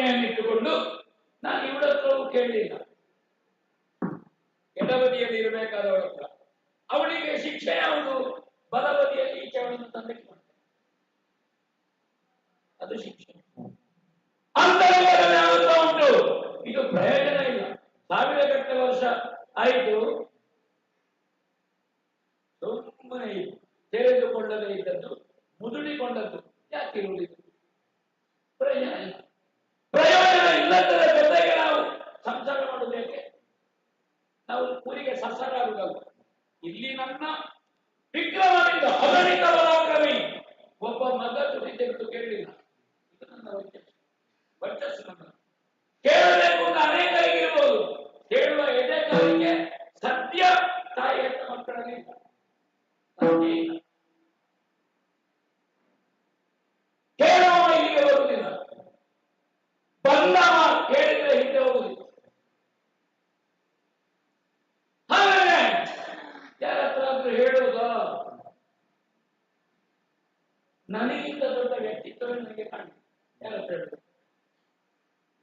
ಪ್ರಜ್ಞೆಯನ್ನಿಟ್ಟುಕೊಂಡು ನಾನು ಇವಳ ಹತ್ರವೂ ಕೇಳಲಿಲ್ಲ. ಎಡಬದಿಯಲ್ಲಿ ಇರಬೇಕಾದವಳ ಹತ್ರ ಅವಳಿಗೆ ಶಿಕ್ಷೆ ಯಾವುದು? ಬಲಬದಿಯಲ್ಲಿ ಈಚೆ ಅವಳನ್ನು ತಂದಕ್ಕೆ ಮಾಡ್ತಾರೆ, ಅದು ಶಿಕ್ಷೆ. ಅಂತರ್ಬೋಧನೆ ಆಗುತ್ತಾ ಉಂಟು. ಇದು ಪ್ರಯೋಜನ ಇಲ್ಲ. ಸಾವಿರಗಟ್ಟಲೆ ವರ್ಷ ಆಯಿತು, ಸುಮ್ಮನೆ ತೆರೆದುಕೊಳ್ಳದೇ ಇದ್ದದ್ದು ಮುದುಡಿಕೊಂಡದ್ದು ಯಾಕೆ ಇರುವುದಿಲ್ಲ? ಪ್ರಯೋಜನ ಇಲ್ಲ. ಪ್ರಯೋಜನ ಇಲ್ಲದರ ಜೊತೆಗೆ ನಾವು ಸಂಸಾರ ಮಾಡುವುದಕ್ಕೆ ನಾವು ಊರಿಗೆ ಸಸರಾಗುವುದಲ್ಲ. ಇಲ್ಲಿ ನನ್ನ ವಿಕ್ರಮದಿಂದ ಅಗಣಿತ ಬಲಾಕ್ರಮಿ ಒಬ್ಬ ಮಗ ತುಡಿತೆಂದು ಕೇಳಲಿಲ್ಲ. ಇದು ನನ್ನ ವರ್ಚಸ್ಸು. ನನ್ನ ಕೇಳಬೇಕು ಅಂತ ಅನೇಕರಿಗಿರ್ಬೋದು. ಕೇಳುವ ಎದೆಕಾಲಿಗೆ ಸತ್ಯ ತಾಯಿ ಹೆತ್ತ ಮಕ್ಕಳಲ್ಲಿ ಕೇಳುವ ಇಲ್ಲಿಗೆ ಬರುವುದಿಲ್ಲ, ಬಂದವ ಕೇಳಿದ್ರೆ ಹಿಂದೆ ಹೋಗುದಿಲ್ಲ. ಹಾಗಾದ್ರೆ ಯಾರತ್ರಾದ್ರೂ ಹೇಳುವುದ? ನನಗಿಂತ ದೊಡ್ಡ ವ್ಯಕ್ತಿತ್ವವೇ ನನಗೆ ಕಾಣ್ತದೆ. ಯಾರತ್ರ ಹೇಳುದು?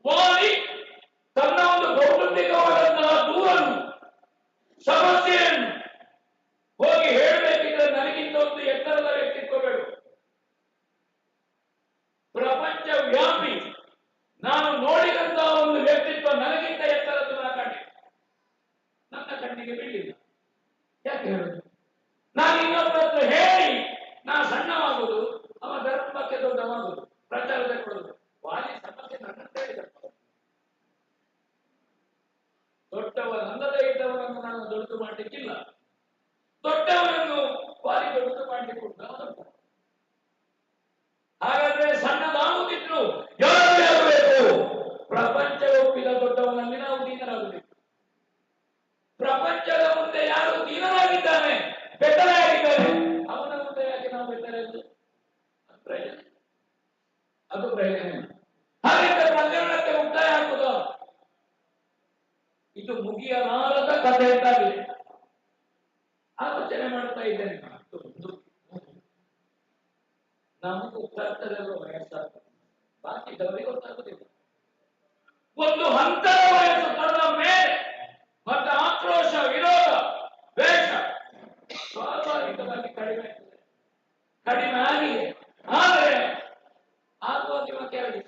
ವಾಲಿ ತನ್ನ ಒಂದು ಕೌಟುಂಬಿಕವಾದಂತಹ ದೂರನ್ನು, ಸಮಸ್ಯೆಯನ್ನು ಹೋಗಿ ಹೇಳಬೇಕಿದ್ರೆ ನನಗಿಂತ ಒಂದು ಎತ್ತರದ ವ್ಯಕ್ತಿತ್ವ ಬೇಡ. ಪ್ರಪಂಚ ವ್ಯಾಪಿ ನಾನು ನೋಡಿದಂತಹ ಒಂದು ವ್ಯಕ್ತಿತ್ವ ನನಗಿಂತ ಎತ್ತರದ್ದು ನನ್ನ ಕಣ್ಣಿಗೆ ಬೀಳಿಲ್ಲ. ಯಾಕೆ ಹೇಳುದು? ನಾನು ಇನ್ನೊಬ್ಬರ ಹತ್ರ ಹೇಳಿ ನಾ ಸಣ್ಣವಾಗುದು, ಅವ ಧರ್ಮಕ್ಕೆ ದೊಡ್ಡವಾಗುದು, ಪ್ರಚಾರದ ಕೊಡುದು. ವಾಲಿ ಸಮಸ್ಯೆ ನನ್ನಂತ ಹೇಳಿದ ದೊಡ್ಡವನಲ್ಲದೆ ಇದ್ದವನನ್ನು ನಾನು ದೊಡ್ಡದು ಮಾಡಲಿಕ್ಕಿಲ್ಲ, ದೊಡ್ಡವನನ್ನು ವಾಲಿ ದೊಡ್ಡದು ಮಾಡಲಿಕ್ಕೆ ಉಂಟು. ಹಾಗಾದ್ರೆ ಸಣ್ಣದಾಗುತ್ತಿದ್ರು ಯಾರು ಆಗಬೇಕು? ಪ್ರಪಂಚ ಒಪ್ಪಿದ ದೊಡ್ಡವನಲ್ಲಿ ನಾವು ದೀನರಾಗಬೇಕು. ಪ್ರಪಂಚದ ಮುಂದೆ ಯಾರು ದೀನರಾಗಿದ್ದಾನೆ, ಬೆತ್ತಲೆಯಾಗಿದ್ದಾನೆ, ಅವನ ಮುಂದೆ ಯಾಕೆ ನಾವು ಬೆತ್ತಲೆಯದು? ಅದು ಪ್ರಯೋಜನ. ಹಾಗಿದ್ದ ಪ್ರಕರಣಕ್ಕೆ ಮುಕ್ತಾಯ ಹಾಕುದ? ಇದು ಮುಗಿಯಲಾರದ ಕಥೆ ಅಂತಾಗಿದೆ. ಆಲೋಚನೆ ಮಾಡ್ತಾ ಇದ್ದೇನೆ. ನಮಗೂ ಕರ್ತವ್ಯ ವಯಸ್ಸಾಗ್ತದೆ, ಬಾಕಿದವರಿಗೆ ಗೊತ್ತಾಗುದಿಲ್ಲ. ಒಂದು ಹಂತದ ವಯಸ್ಸು ಕಳೆದ ಮೇಲೆ ಮತ್ತೆ ಆಕ್ರೋಶ, ವಿರೋಧ, ದ್ವೇಷ ಸ್ವಾಭಾವಿಕವಾಗಿ ಕಡಿಮೆ ಆಗ್ತದೆ. ಕಡಿಮೆ ಆಗಿದೆ. ಆದರೆ ಆಗುವ ನಿಮ್ಮ ಕೇಳಿ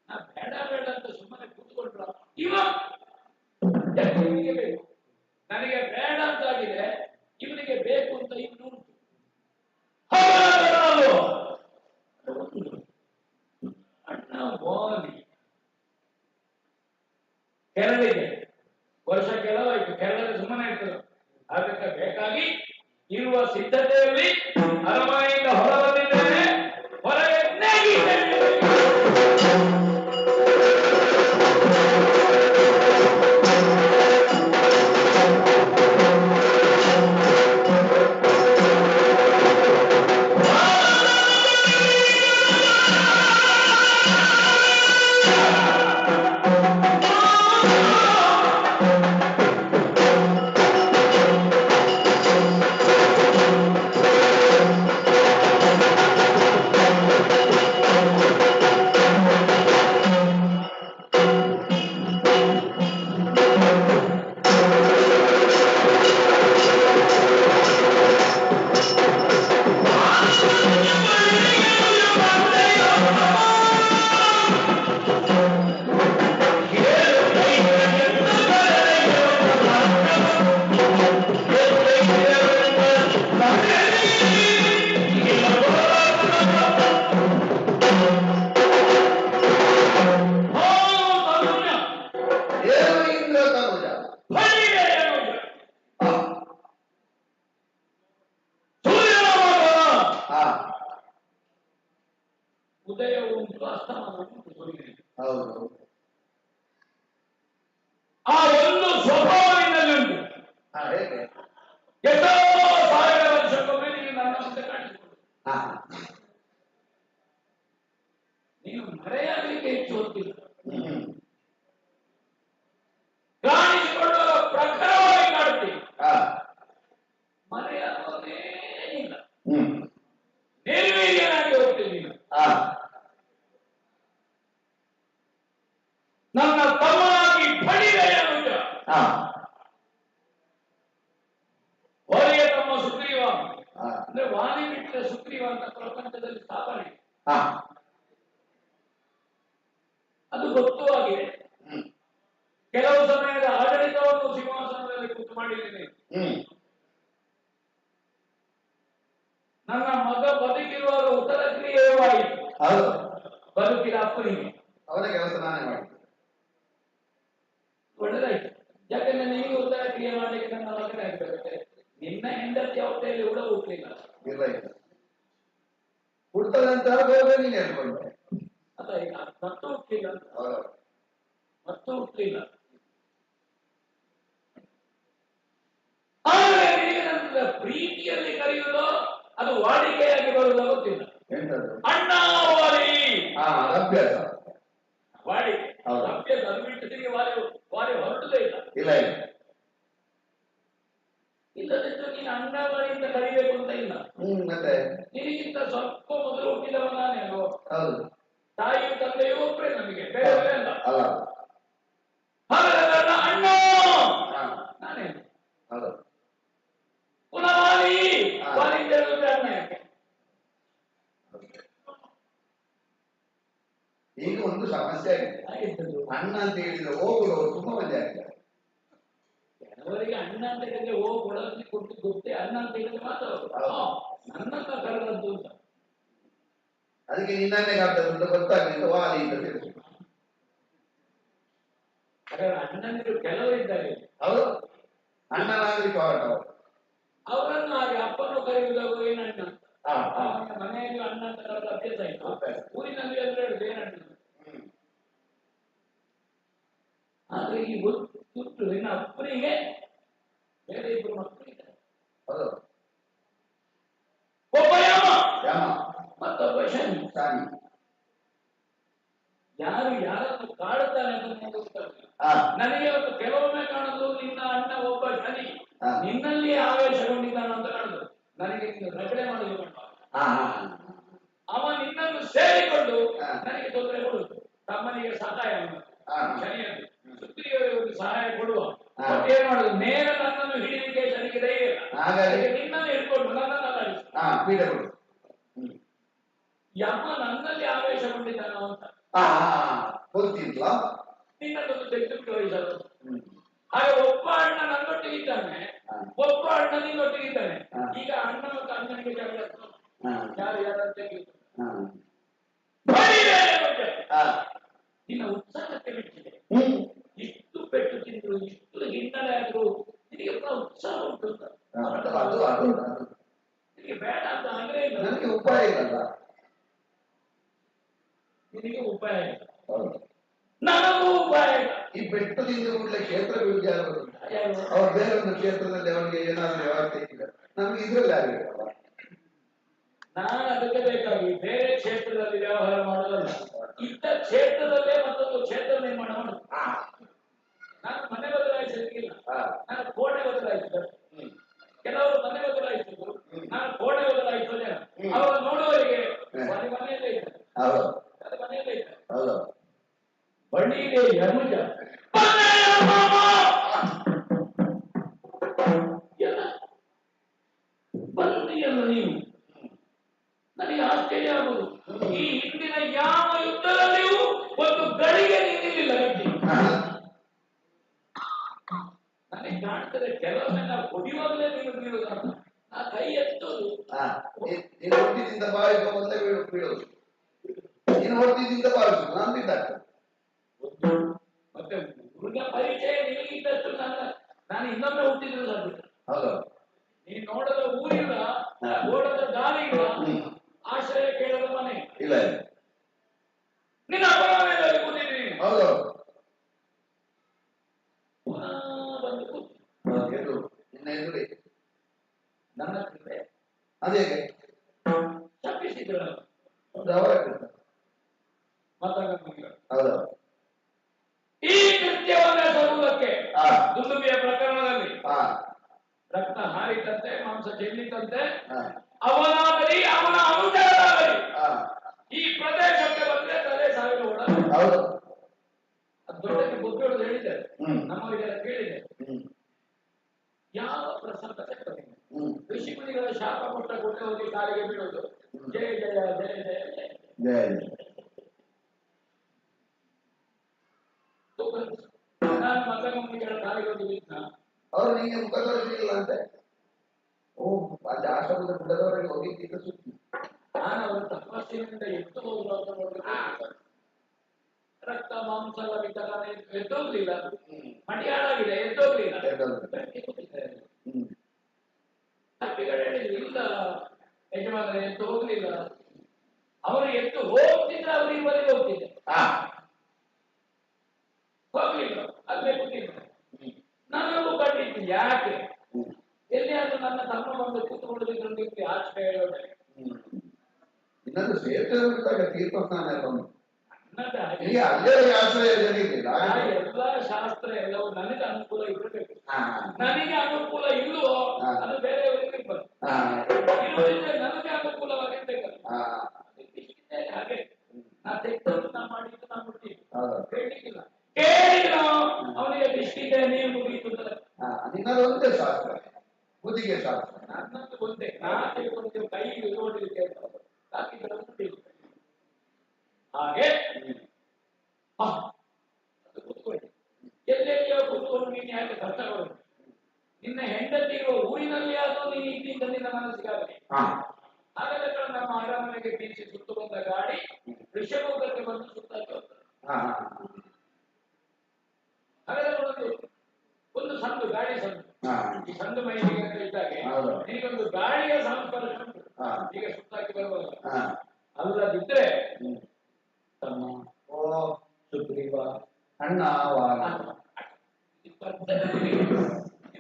ನಾ ಬೇಡ ಬೇಡ ಅಂತ ಸುಮ್ಮನೆ ಕೂತ್ಕೊಂಡ್ರ ಇವನಿಗೆ ಬೇಕು, ನನಗೆ ಬೇಡ ಅಂತಾಗಿದೆ, ಇವನಿಗೆ ಬೇಕು ಅಂತ ಇನ್ನೂ ಅಣ್ಣ ವಾಲಿ ಕೆರಳಿದೆ. ವರ್ಷ ಕೆಲವಾಯ್ತು, ಕೆರಳದೆ ಸುಮ್ಮನೆ ಇರ್ತದೆ. ಅದಕ್ಕೆ ಬೇಕಾಗಿ ಇರುವ ಸಿದ್ಧತೆಯಲ್ಲಿ ಅರಮನೆಯಿಂದ ಹೊರ ಬಂದಿದ್ದೇನೆ. ಹೊರಗೆ ಉದಯ ಉಂಟು, ಅಸ್ತಮಾನ ಉಂಟು. ಆ ಒಂದು ಸ್ವಭಾವವಿನಲ್ಲಿ ಉಂಟು. ಎಷ್ಟೋ ಸಾವಿರ ವರ್ಷಕ್ಕೊಮ್ಮೆ ನೀನು ನನ್ನ ಮುಂದೆ ಕಾಣಿಸಿಕೊಂಡು ನೀನು ಮರೆಯಾಗಲಿಕ್ಕೆ ಹೆಚ್ಚು ಹೊತ್ತಿಲ್ಲ. ಕಾಣಿಸಿಕೊಳ್ಳುವ ಪ್ರಖರವಾಗಿ ಕಾಡುತ್ತೀವಿ, ಮರೆಯಾಗುವುದೇನಿಲ್ಲ. ನಿರ್ವೀರ್ಯನಾಗಿ ಹೋಗ್ತೀನಿ ನೀನು. ನನ್ನ ತಮ್ಮನಾಗಿ ಬಡಿದೆ ಅನುಜ. ಹೊರೆಯ ತಮ್ಮ ಸುಗ್ರೀವ ಅಂದ್ರೆ ವಾಲಿ ಬಿಟ್ಟ ಸುಗ್ರೀವ ಅಂತ ಪ್ರಪಂಚದಲ್ಲಿ ಸ್ಥಾಪನೆ, ಅದು ಗೊತ್ತೂ ಆಗಿದೆ. ಕೆಲವು ಸಮಯದ ಆಡಳಿತವನ್ನು ಸಿಂಹಾಸನದಲ್ಲಿ ಕೂತು ಮಾಡಿದ್ದೇನೆ. ನನ್ನ ಮಗ ಬದುಕಿರುವಾಗ ಉತ್ತರ ಕ್ರಿಯೆಯೂ ಆಯಿತು. ಬದುಕಿದ ಅಪ್ಪನಿಗೆ ಅವರ ಕೆಲಸ ನಾನೇ ಮಾಡಿದ್ದೆ, ಒಳ್ಳೆದಾಯ್ತು. ಯಾಕಂದ್ರೆ ನಿನಗೆ ಉತ್ತರ ಕ್ರಿಯೆ ಮಾಡಲಿಕ್ಕೆ ನನ್ನ ಮಗನೇ ಆಗ್ಬೇಕಾಗುತ್ತೆ. ನಿನ್ನ ಹೆಂಡತಿ ಅವತ್ತಲ್ಲಿ ಹುಳ ಹುಟ್ಟಲಿಲ್ಲ, ಇಲ್ಲ ಇಲ್ಲ ಹುಡ್ತದಂತ ನೀನು ಹೇಳ್ಕೊಂಡೆ. ಅಲ್ಲ, ಈಗ ಮತ್ತು ಹುಟ್ಟಲಿಲ್ಲ, ಮತ್ತು ಹುಟ್ಟಲಿಲ್ಲ. ಆದರೆ ನಿನಗೆ ನನ್ನ ಪ್ರೀತಿಯಲ್ಲಿ ಕರೆಯುವುದು ಅದು ವಾಡಿಕೆಯಾಗಿ ಬರುವುದು ಗೊತ್ತಿಲ್ಲ. ಅಣ್ಣ ವಾಲಿ ಅಭ್ಯಾಸ, ವಾಡಿಕೆ ಅಭ್ಯಾಸ. ಅದು ಬಿಟ್ಟು ತಿರುಗಿ ವಾಲಿ ಹೊರಟುದೇ ಇಲ್ಲ. ಇಲ್ಲ ಇಲ್ಲ, ಇಲ್ಲದಿದ್ದು ನೀನು ಅಣ್ಣ ವಾಲಿ ಅಂತ ಕರಿಬೇಕು ಅಂತ ಇಲ್ಲ. ಮತ್ತೆ ನಿನಗಿಂತ ಸ್ವಲ್ಪ ಮೊದಲು ಹುಟ್ಟಿದವ ನಾನೇ ಅಲ್ವ? ಹೌದು, ತಾಯಿಯು ತಂದೆಯೂ ಒಬ್ಬರೇ, ನಮಗೆ ಬೇರೆ ಬೇರೆ ಅಲ್ಲ. ಅಲ್ಲ ಅಣ್ಣ ನಾನೇ. ಹೌದು, ಪುನಃ ವಾಲಿ ವಾಲಿ ಅಂತ ಹೇಳಿದ್ರೆ ಅಣ್ಣ ಯಾಕೆ? ಈಗ ಒಂದು ಸಮಸ್ಯೆ ಆಗಿದೆ. ಅಣ್ಣ ಅಂತ ಹೇಳಿದ್ರೆ ಹೋಗುದವರು ತುಂಬಾ ಮಂದಿ ಆಗ್ತಾರೆ. ಕೆಲವರಿಗೆ ಅಣ್ಣ ಅಂತ ಹೇಳಿದ್ರೆ ಕೊಡಲಿ ಕೊಟ್ಟು ಗೊತ್ತೇ, ಅಣ್ಣ ಅಂತ ಹೇಳಿದ್ರೆ ಮಾತಾಡೋದು ನನ್ನನ್ನ ಕರೆದದ್ದು ಅಂತ. ಅದಕ್ಕೆ ನಿನ್ನೇ ಕಾಡ್ತದೆ ಅಂತ ಗೊತ್ತಾಗಲಿಲ್ಲ, ವಾಲಿ ಅಂತ ತಿಳಿಸಿ. ಹಾಗಾದ್ರೆ ಅಣ್ಣನಿಗೆ ಕೆಲವರಿದ್ದಾರೆ, ಹೌದು, ಅಣ್ಣನಾಗಲಿಕ್ಕೆ ಹೊರಟವರು ಅವರನ್ನು ಹಾಗೆ ಅಪ್ಪನ್ನು ಕರೆಯುವುದಾಗೂ ಏನಣ್ಣ. ಮನೆಯಲ್ಲಿ ಅಣ್ಣ ಅಂತ ಕರೆದ ಅಭ್ಯಾಸ ಆಯ್ತು, ಊರಿನಲ್ಲಿ ಅಂದ್ರೆ ಏನಣ್ಣ. ಆದ್ರೆ ಈ ಗೊತ್ತು ನಿನ್ನ ಅಪ್ಪನಿಗೆ ಬೇರೆ ಇಬ್ಬರು ಮಕ್ಕಳು ಇದ್ದಾರೆ. ಒಬ್ಬ ಯಮ ಮತ್ತೊಬ್ಬ ಶನಿ. ಯಾರು ಯಾರನ್ನು ಕಾಡುತ್ತಾನೆ ಅಂತ ಗೊತ್ತಾಗ್ತದೆ. ನನಗೆ ಅವತ್ತು ಕೆಲವೊಮ್ಮೆ ಕಾಣುದು ನಿನ್ನ ಅಣ್ಣ ಒಬ್ಬ ಶನಿ ನಿನ್ನಲ್ಲಿ ಆವೇಶಗೊಂಡಿದ್ದಾನ ಅಂತ ಕಾಣುದು. ನನಗೆ ರಗಡೆ ಮಾಡಲು ಅವ ನಿನ್ನನ್ನು ಸೇರಿಕೊಂಡು ನನಗೆ ತೊಂದರೆ ಕೊಡುದು, ತಮ್ಮನಿಗೆ ಸಹಾಯ ಶನಿಯಲ್ಲಿ ಸುಗ್ರೀವರಿಗೆ ಸಹಾಯ ಕೊಡುವ. ಏನ್ ಮಾಡುದು, ನೇರ ನನ್ನನ್ನು ಹಿಡಿಲಿಕ್ಕೆ ಶನಿಗೆ ಧೈರ್ಯ ಇಲ್ಲ, ನಿನ್ನನ್ನು ಹಿಡ್ಕೊಂಡು ನನ್ನನ್ನು ಯಮ ನನ್ನಲ್ಲಿ ಆವೇಶಗೊಂಡಿದ್ದಾನ ಅಂತ ಗೊತ್ತಿಲ್ಲ, ನಿನ್ನದೊಂದು ತೆಗೆದುಬಿಟ್ಟು ವಹಿಸಲು. ಹಾಗೆ ಒಬ್ಬ ಅಣ್ಣ ನನ್ನೊಟ್ಟಿಗೆ ಇದ್ದಾನೆ, ಒಬ್ಬ ಅಣ್ಣ ನಿನ್ನೊಟ್ಟಿಗಿದ್ದಾನೆ. ಈಗ ಅಣ್ಣ ಮತ್ತು ಅಣ್ಣನಿಗೆ ಜಗಳ, ಯಾರು ಯಾರಂತ ನಿನ್ನ ಉತ್ಸಾಹಕ್ಕೆ ಬಿಟ್ಟಿದೆ. ಇಷ್ಟು ಪೆಟ್ಟು ತಿಂದ್ರು, ಇಷ್ಟು ಹಿನ್ನಡೆ ಆದ್ರು ನಿನಗೆ ಉತ್ಸಾಹ ಉಂಟು ಅಂತ. ನಿನಗೆ ಬೇಡ ಅಂತ ಅಂದ್ರೆ ಇಲ್ಲ, ನನಗೆ ಉಪಾಯ ಇಲ್ಲ, ನಿನಗೆ ಉಪಾಯ ಇಲ್ಲ, ನನಗೂ ಉಪಾಯ ಇಲ್ಲ. ಈ ಬೆಟ್ಟದಿಂದ ಕೂಡಲೇ ಕ್ಷೇತ್ರ ಬಿಡುಗಡೆ ಆಗೋದು. ಅವ್ರು ಬೇರೆ ಒಂದು ಕ್ಷೇತ್ರದಲ್ಲಿ ಅವನಿಗೆ ಏನಾದ್ರು ವ್ಯವಸ್ಥೆ ಇಲ್ಲ, ನಮ್ಗೆ ಇದ್ರಲ್ಲಿ ಆಗಬೇಕಲ್ಲ. ನಾನು ಅದಕ್ಕೆ ಬೇಕಾಗಿ ಬೇರೆ ಕ್ಷೇತ್ರದಲ್ಲಿ ವ್ಯವಹಾರ ಮಾಡೋದಲ್ಲ, ಇದ್ದ ಕ್ಷೇತ್ರದಲ್ಲೇ ಮತ್ತೊಂದು ಕ್ಷೇತ್ರ ನಿರ್ಮಾಣ ಮಾಡುದು. ನಾನು ಮನೆ ಬದಲಾಯಿಸಲಿಕ್ಕಿಲ್ಲ, ನಾನು ಕೋಣೆ ಬದಲಾಯಿಸಿದ. ಕೆಲವರು ಮನೆ ಬದಲಾಯಿಸಿದ್ರು, ನಾನು ಕೋಣೆ ಬದಲಾಯಿಸೋದೇ. ಅವರು ನೋಡುವವರಿಗೆ ಮನೆಯಲ್ಲೇ ಇದ್ದಾರೆ, ಅದು ಮನೆಯಲ್ಲೇ ಇದ್ದಾರೆ. ಬಳ್ಳಿಗೆ ಯನುಜ ಬಂದಿಯಲ್ಲ ನೀನು, ನನಗೆ ಆಶ್ಚರ್ಯ ಆಗುವುದು. ಈ ಹಿಂದಿನ ಯಾವ ಯುದ್ಧದಲ್ಲಿಯೂ ಒಂದು ಗಳಿಗೆ ನಿಲ್ಲಿಲ್ಲ ಗಟ್ಟಿ. ನನಗೆ ಕಾಣ್ತದೆ ಕೆಲವೊಮ್ಮೆ ನಾವು ಕುಡಿಯುವಾಗಲೇ ನೀನು ಬೀಳುವುದು, ಆ ಕೈ ಎತ್ತುವುದು. ನೀನು ಹೊಟ್ಟಿದಿಂದ ಭಾವಿಸುವ ಮೊದಲೇ ಬೀಳೋದು, ನೀನು ಹೊಟ್ಟಿದಿಂದ ಭಾವಿಸುದು, ನಾನು ಬಿದ್ದಾಗ್ತದೆ. ಮತ್ತೆ ಹುಡುಗ ಪರಿಚಯ ನಿನಗಿದ್ದಷ್ಟು ನಾನು ಇನ್ನೊಮ್ಮೆ ಹುಟ್ಟಿದ್ರು ಸಾಧ್ಯ. ಹೌದು, ನೀನು ನೋಡದ ಊರಿಲ್ಲ, ಓಡದ ದಾರಿ ಇಲ್ಲ, ಆಶ್ರಯ ಕೇಳದ ಮನೆ ಇಲ್ಲ, ನಿನ್ನ ಅಪರಾಧದಲ್ಲಿ ಕೂತಿದ್ದೀನಿ. ಹೌದು, ಬಂದು ಕೂತು ನಿನ್ನ ಎದುರೇ ನನ್ನ ಕೃಪೆ ಅದೇ ತಪ್ಪಿಸಿದ್ರು ಹೌದು. ಈ ಕೃತ್ಯವನ್ನ ಸಲ್ಲುವುದಕ್ಕೆ ದುಂದುಬಿಯ ಪ್ರಕರಣದಲ್ಲಿ ರಕ್ತ ಹಾರಿತಂತೆ, ಮಾಂಸ ಚೆಲ್ಲಿತಂತೆ. ಅವನಾಗಲಿ ಅವನ ಅನುಚರರಾಗಲಿ ಈ ಪ್ರದೇಶಕ್ಕೆ ಬಂದ್ರೆ ತಲೆ ಸಾವಿರ ಓಡ. ಹೌದು, ಅದು ದೊಡ್ಡಕ್ಕೆ ಬುದ್ಧಿಯೊಳಗೆ ಹೇಳಿದ್ದಾರೆ, ನಮ್ಮವರಿಗೆಲ್ಲ ಕೇಳಿದೆ. ಯಾವ ಪ್ರಸಂಗ ಋಷಿಮುನಿಗಳ ಶಾಪ ಕೊಟ್ಟ ಕೊಟ್ಟೆ ಹೋಗಿ ಕಾಲಿಗೆ ಬೀಳೋದು, ಜಯ ಜಯ ಜಯ ಜಯ ಜಯ ನಾನು ಮಕ್ಕಳ ಕಾಲಿಗೆ ಹೋಗಿ ಬಿದ್ದ. ಅವರು ನಿಮಗೆ ಮುಖ ತೋರಿಸಲಿಲ್ಲ ಅಂತೆ. ಓ ಅಲ್ಲಿ ಆಶ್ರಮದ ಗುಡ್ಡದವರೆಗೆ ಹೋಗಿದ್ದ ಸುದ್ದಿ. ನಾನು ಅವರ ತಪಸ್ಸಿನಿಂದ ಎತ್ತು ಹೋಗುವ ಅಂತ ನೋಡಿದ್ರೆ ರಕ್ತ ಮಾಂಸ ಎಲ್ಲ ಬಿದ್ದಾಗ ಎದ್ದೋಗ್ಲಿಲ್ಲ, ಮಡಿಯಾಳಾಗಿದೆ, ಎದ್ದೋಗ್ಲಿಲ್ಲ. ಇಲ್ಲ ಯಜಮಾನ ಎದ್ದು ಹೋಗ್ಲಿಲ್ಲ, ಅವರು ಎದ್ದು ಹೋಗ್ತಿದ್ರೆ ಅವ್ರಿಗೆ ಬರೆಗೆ ಹೋಗ್ತಿದ್ದೆ, ಹೋಗ್ಲಿಲ್ಲ, ಅಲ್ಲೇ ಕೂತಿದ್ದೆ. ನನಗೂ ಕಂಡಿತ್ತು ಯಾಕೆ ಎಲ್ಲಿಯಾದ್ರೂ ನನ್ನ ತಮ್ಮ ಬಂದು ಕೂತ್ಕೊಳ್ಳೋದಿದ್ರು ನಿಮ್ಗೆ ಆಶ್ರಯ ಹೇಳೋದೆ. ಇನ್ನೊಂದು ಸೇರ್ತುವಾಗ ತೀರ್ಥಸ್ನಾನ ಅಲ್ಲೇ ಆಶ್ರಯ ಜನಿಲ್ಲ. ಎಲ್ಲ ಶಾಸ್ತ್ರ ಎಲ್ಲವೂ ನನಗೆ ಅನುಕೂಲ ಇರಬೇಕು. ನನಗೆ ಅನುಕೂಲ ಇಲ್ಲವೋ ಅದು ಬೇರೆಯವರಿಗೆ ಇರುವುದಿದ್ರೆ ನನಗೆ ಅನುಕೂಲವಾಗಿರ್ಬೇಕಲ್ಲ. ಹಾಗೆ ನಾ ತೆಗೆದದ್ದು ನಾ ಮಾಡಿದ್ದು ನಾ ಮುಟ್ಟಿದ್ದು ಕೇಳಲಿಕ್ಕಿಲ್ಲ, ಕೇಳಿಲ್ಲ ಅವನಿಗೆ ಬಿಷ್ಟಿದೆ ನೀವು ಮುಗಿತು. ನಿನ್ನದೊಂದೇ ಶಾಸ್ತ್ರ, ಬುದ್ಧಿಗೆ ಶಾಸ್ತ್ರ. ನನ್ನದು ಒಂದೇ, ನಾ ತಿಳ್ಕೊಂಡು ಕೈ ನೋಡಲಿಕ್ಕೆ ಹಾಗೆ ಕೂತ್ಕೊಳ್ಳಿ. ಎಲ್ಲೆಲ್ಲಿಯೋ ಕೂತ್ಕೊಂಡು ನೀನು ಯಾಕೆ ಕಷ್ಟ ಬರುದು? ನಿನ್ನ ಹೆಂಡತಿ ಇರುವ ಊರಿನಲ್ಲಿ ಆದರೂ ನೀನು ಇದ್ದಿಂದ ನಿನ್ನ ಮನಸ್ಸಿಗಾಗಲಿ. ಹಾಗಾದ್ರೆ ನಮ್ಮ ಅರಮನೆಗೆ ಬೀಸಿ ಸುತ್ತು ಬಂದ ಗಾಡಿ ಋಷಭಕ್ಕೆ ಬಂದು ಸುತ್ತಾಕಿ ಹೋಗ್ತದೆ. ಹಾಗಾದ್ರೆ ಒಂದು ಸಂದು ಗಾಡಿ ಸಂದು, ಈ ಸಂದು ಮೈಲಿಗೆ ಅಂತ ಇದ್ದಾಗೆ ಈಗೊಂದು ಗಾಳಿಯ ಸಂಸ್ಪರ್ಶ ಉಂಟು. ಈಗ ಸುತ್ತಾಕಿ ಬರುವಾಗ ಅಲ್ಲದಿದ್ರೆ ತಮ್ಮ ಸುಗ್ರೀವ ಅಣ್ಣ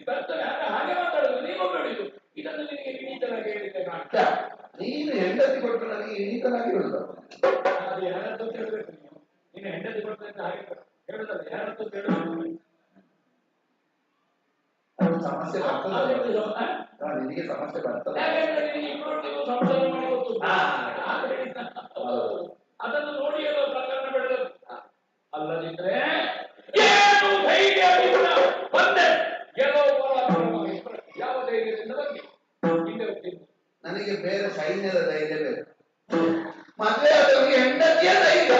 ಬರ್ತದೆ. ಹಾಗೆ ಮಾತಾಡುದು ನೀವು ಹೇಳಿದ್ದು ಇದನ್ನು ನಿನಗೆ ವಿನೀತನಾಗಿ ಹೇಳಿದ್ದೆ. ನೀನು ಹೆಂಡತಿ ಕೊಟ್ಟು ನನಗೆ ವಿನೀತನಾಗಿ ಹೇಳುದು. ಅದು ಯಾರದ್ದು ಕೇಳಬೇಕು, ನೀನು ಹೆಂಡತಿ ಕೊಟ್ಟರೆ ಹಾಗೆ ಹೇಳುದಲ್ಲ, ಯಾರದ್ದು ಕೇಳಬೇಕು. ಸಮಸ್ಯೆ ಬರ್ತದೆ, ನಿನಗೆ ಸಮಸ್ಯೆ ಬರ್ತದೆ. ಸಂಸಾರ ಮಾಡಿ ಗೊತ್ತು, ಅದನ್ನು ನೋಡಿ ಎಲ್ಲ ಪ್ರಕರಣ ಬೆಳೆದದ್ದು. ಅಲ್ಲದಿದ್ರೆ ಏನು ಧೈರ್ಯದಿಂದ ಬಂದೆ, ಯಾವ ಧೈರ್ಯದಿಂದ ಬಂದೆ ಹಿಂದೆ ಹೋಗ್ತೀನಿ. ನನಗೆ ಬೇರೆ ಸೈನ್ಯದ ಧೈರ್ಯ ಬೇಕು, ಮದುವೆ ಆದವರಿಗೆ ಹೆಂಡತಿಯ ಧೈರ್ಯ.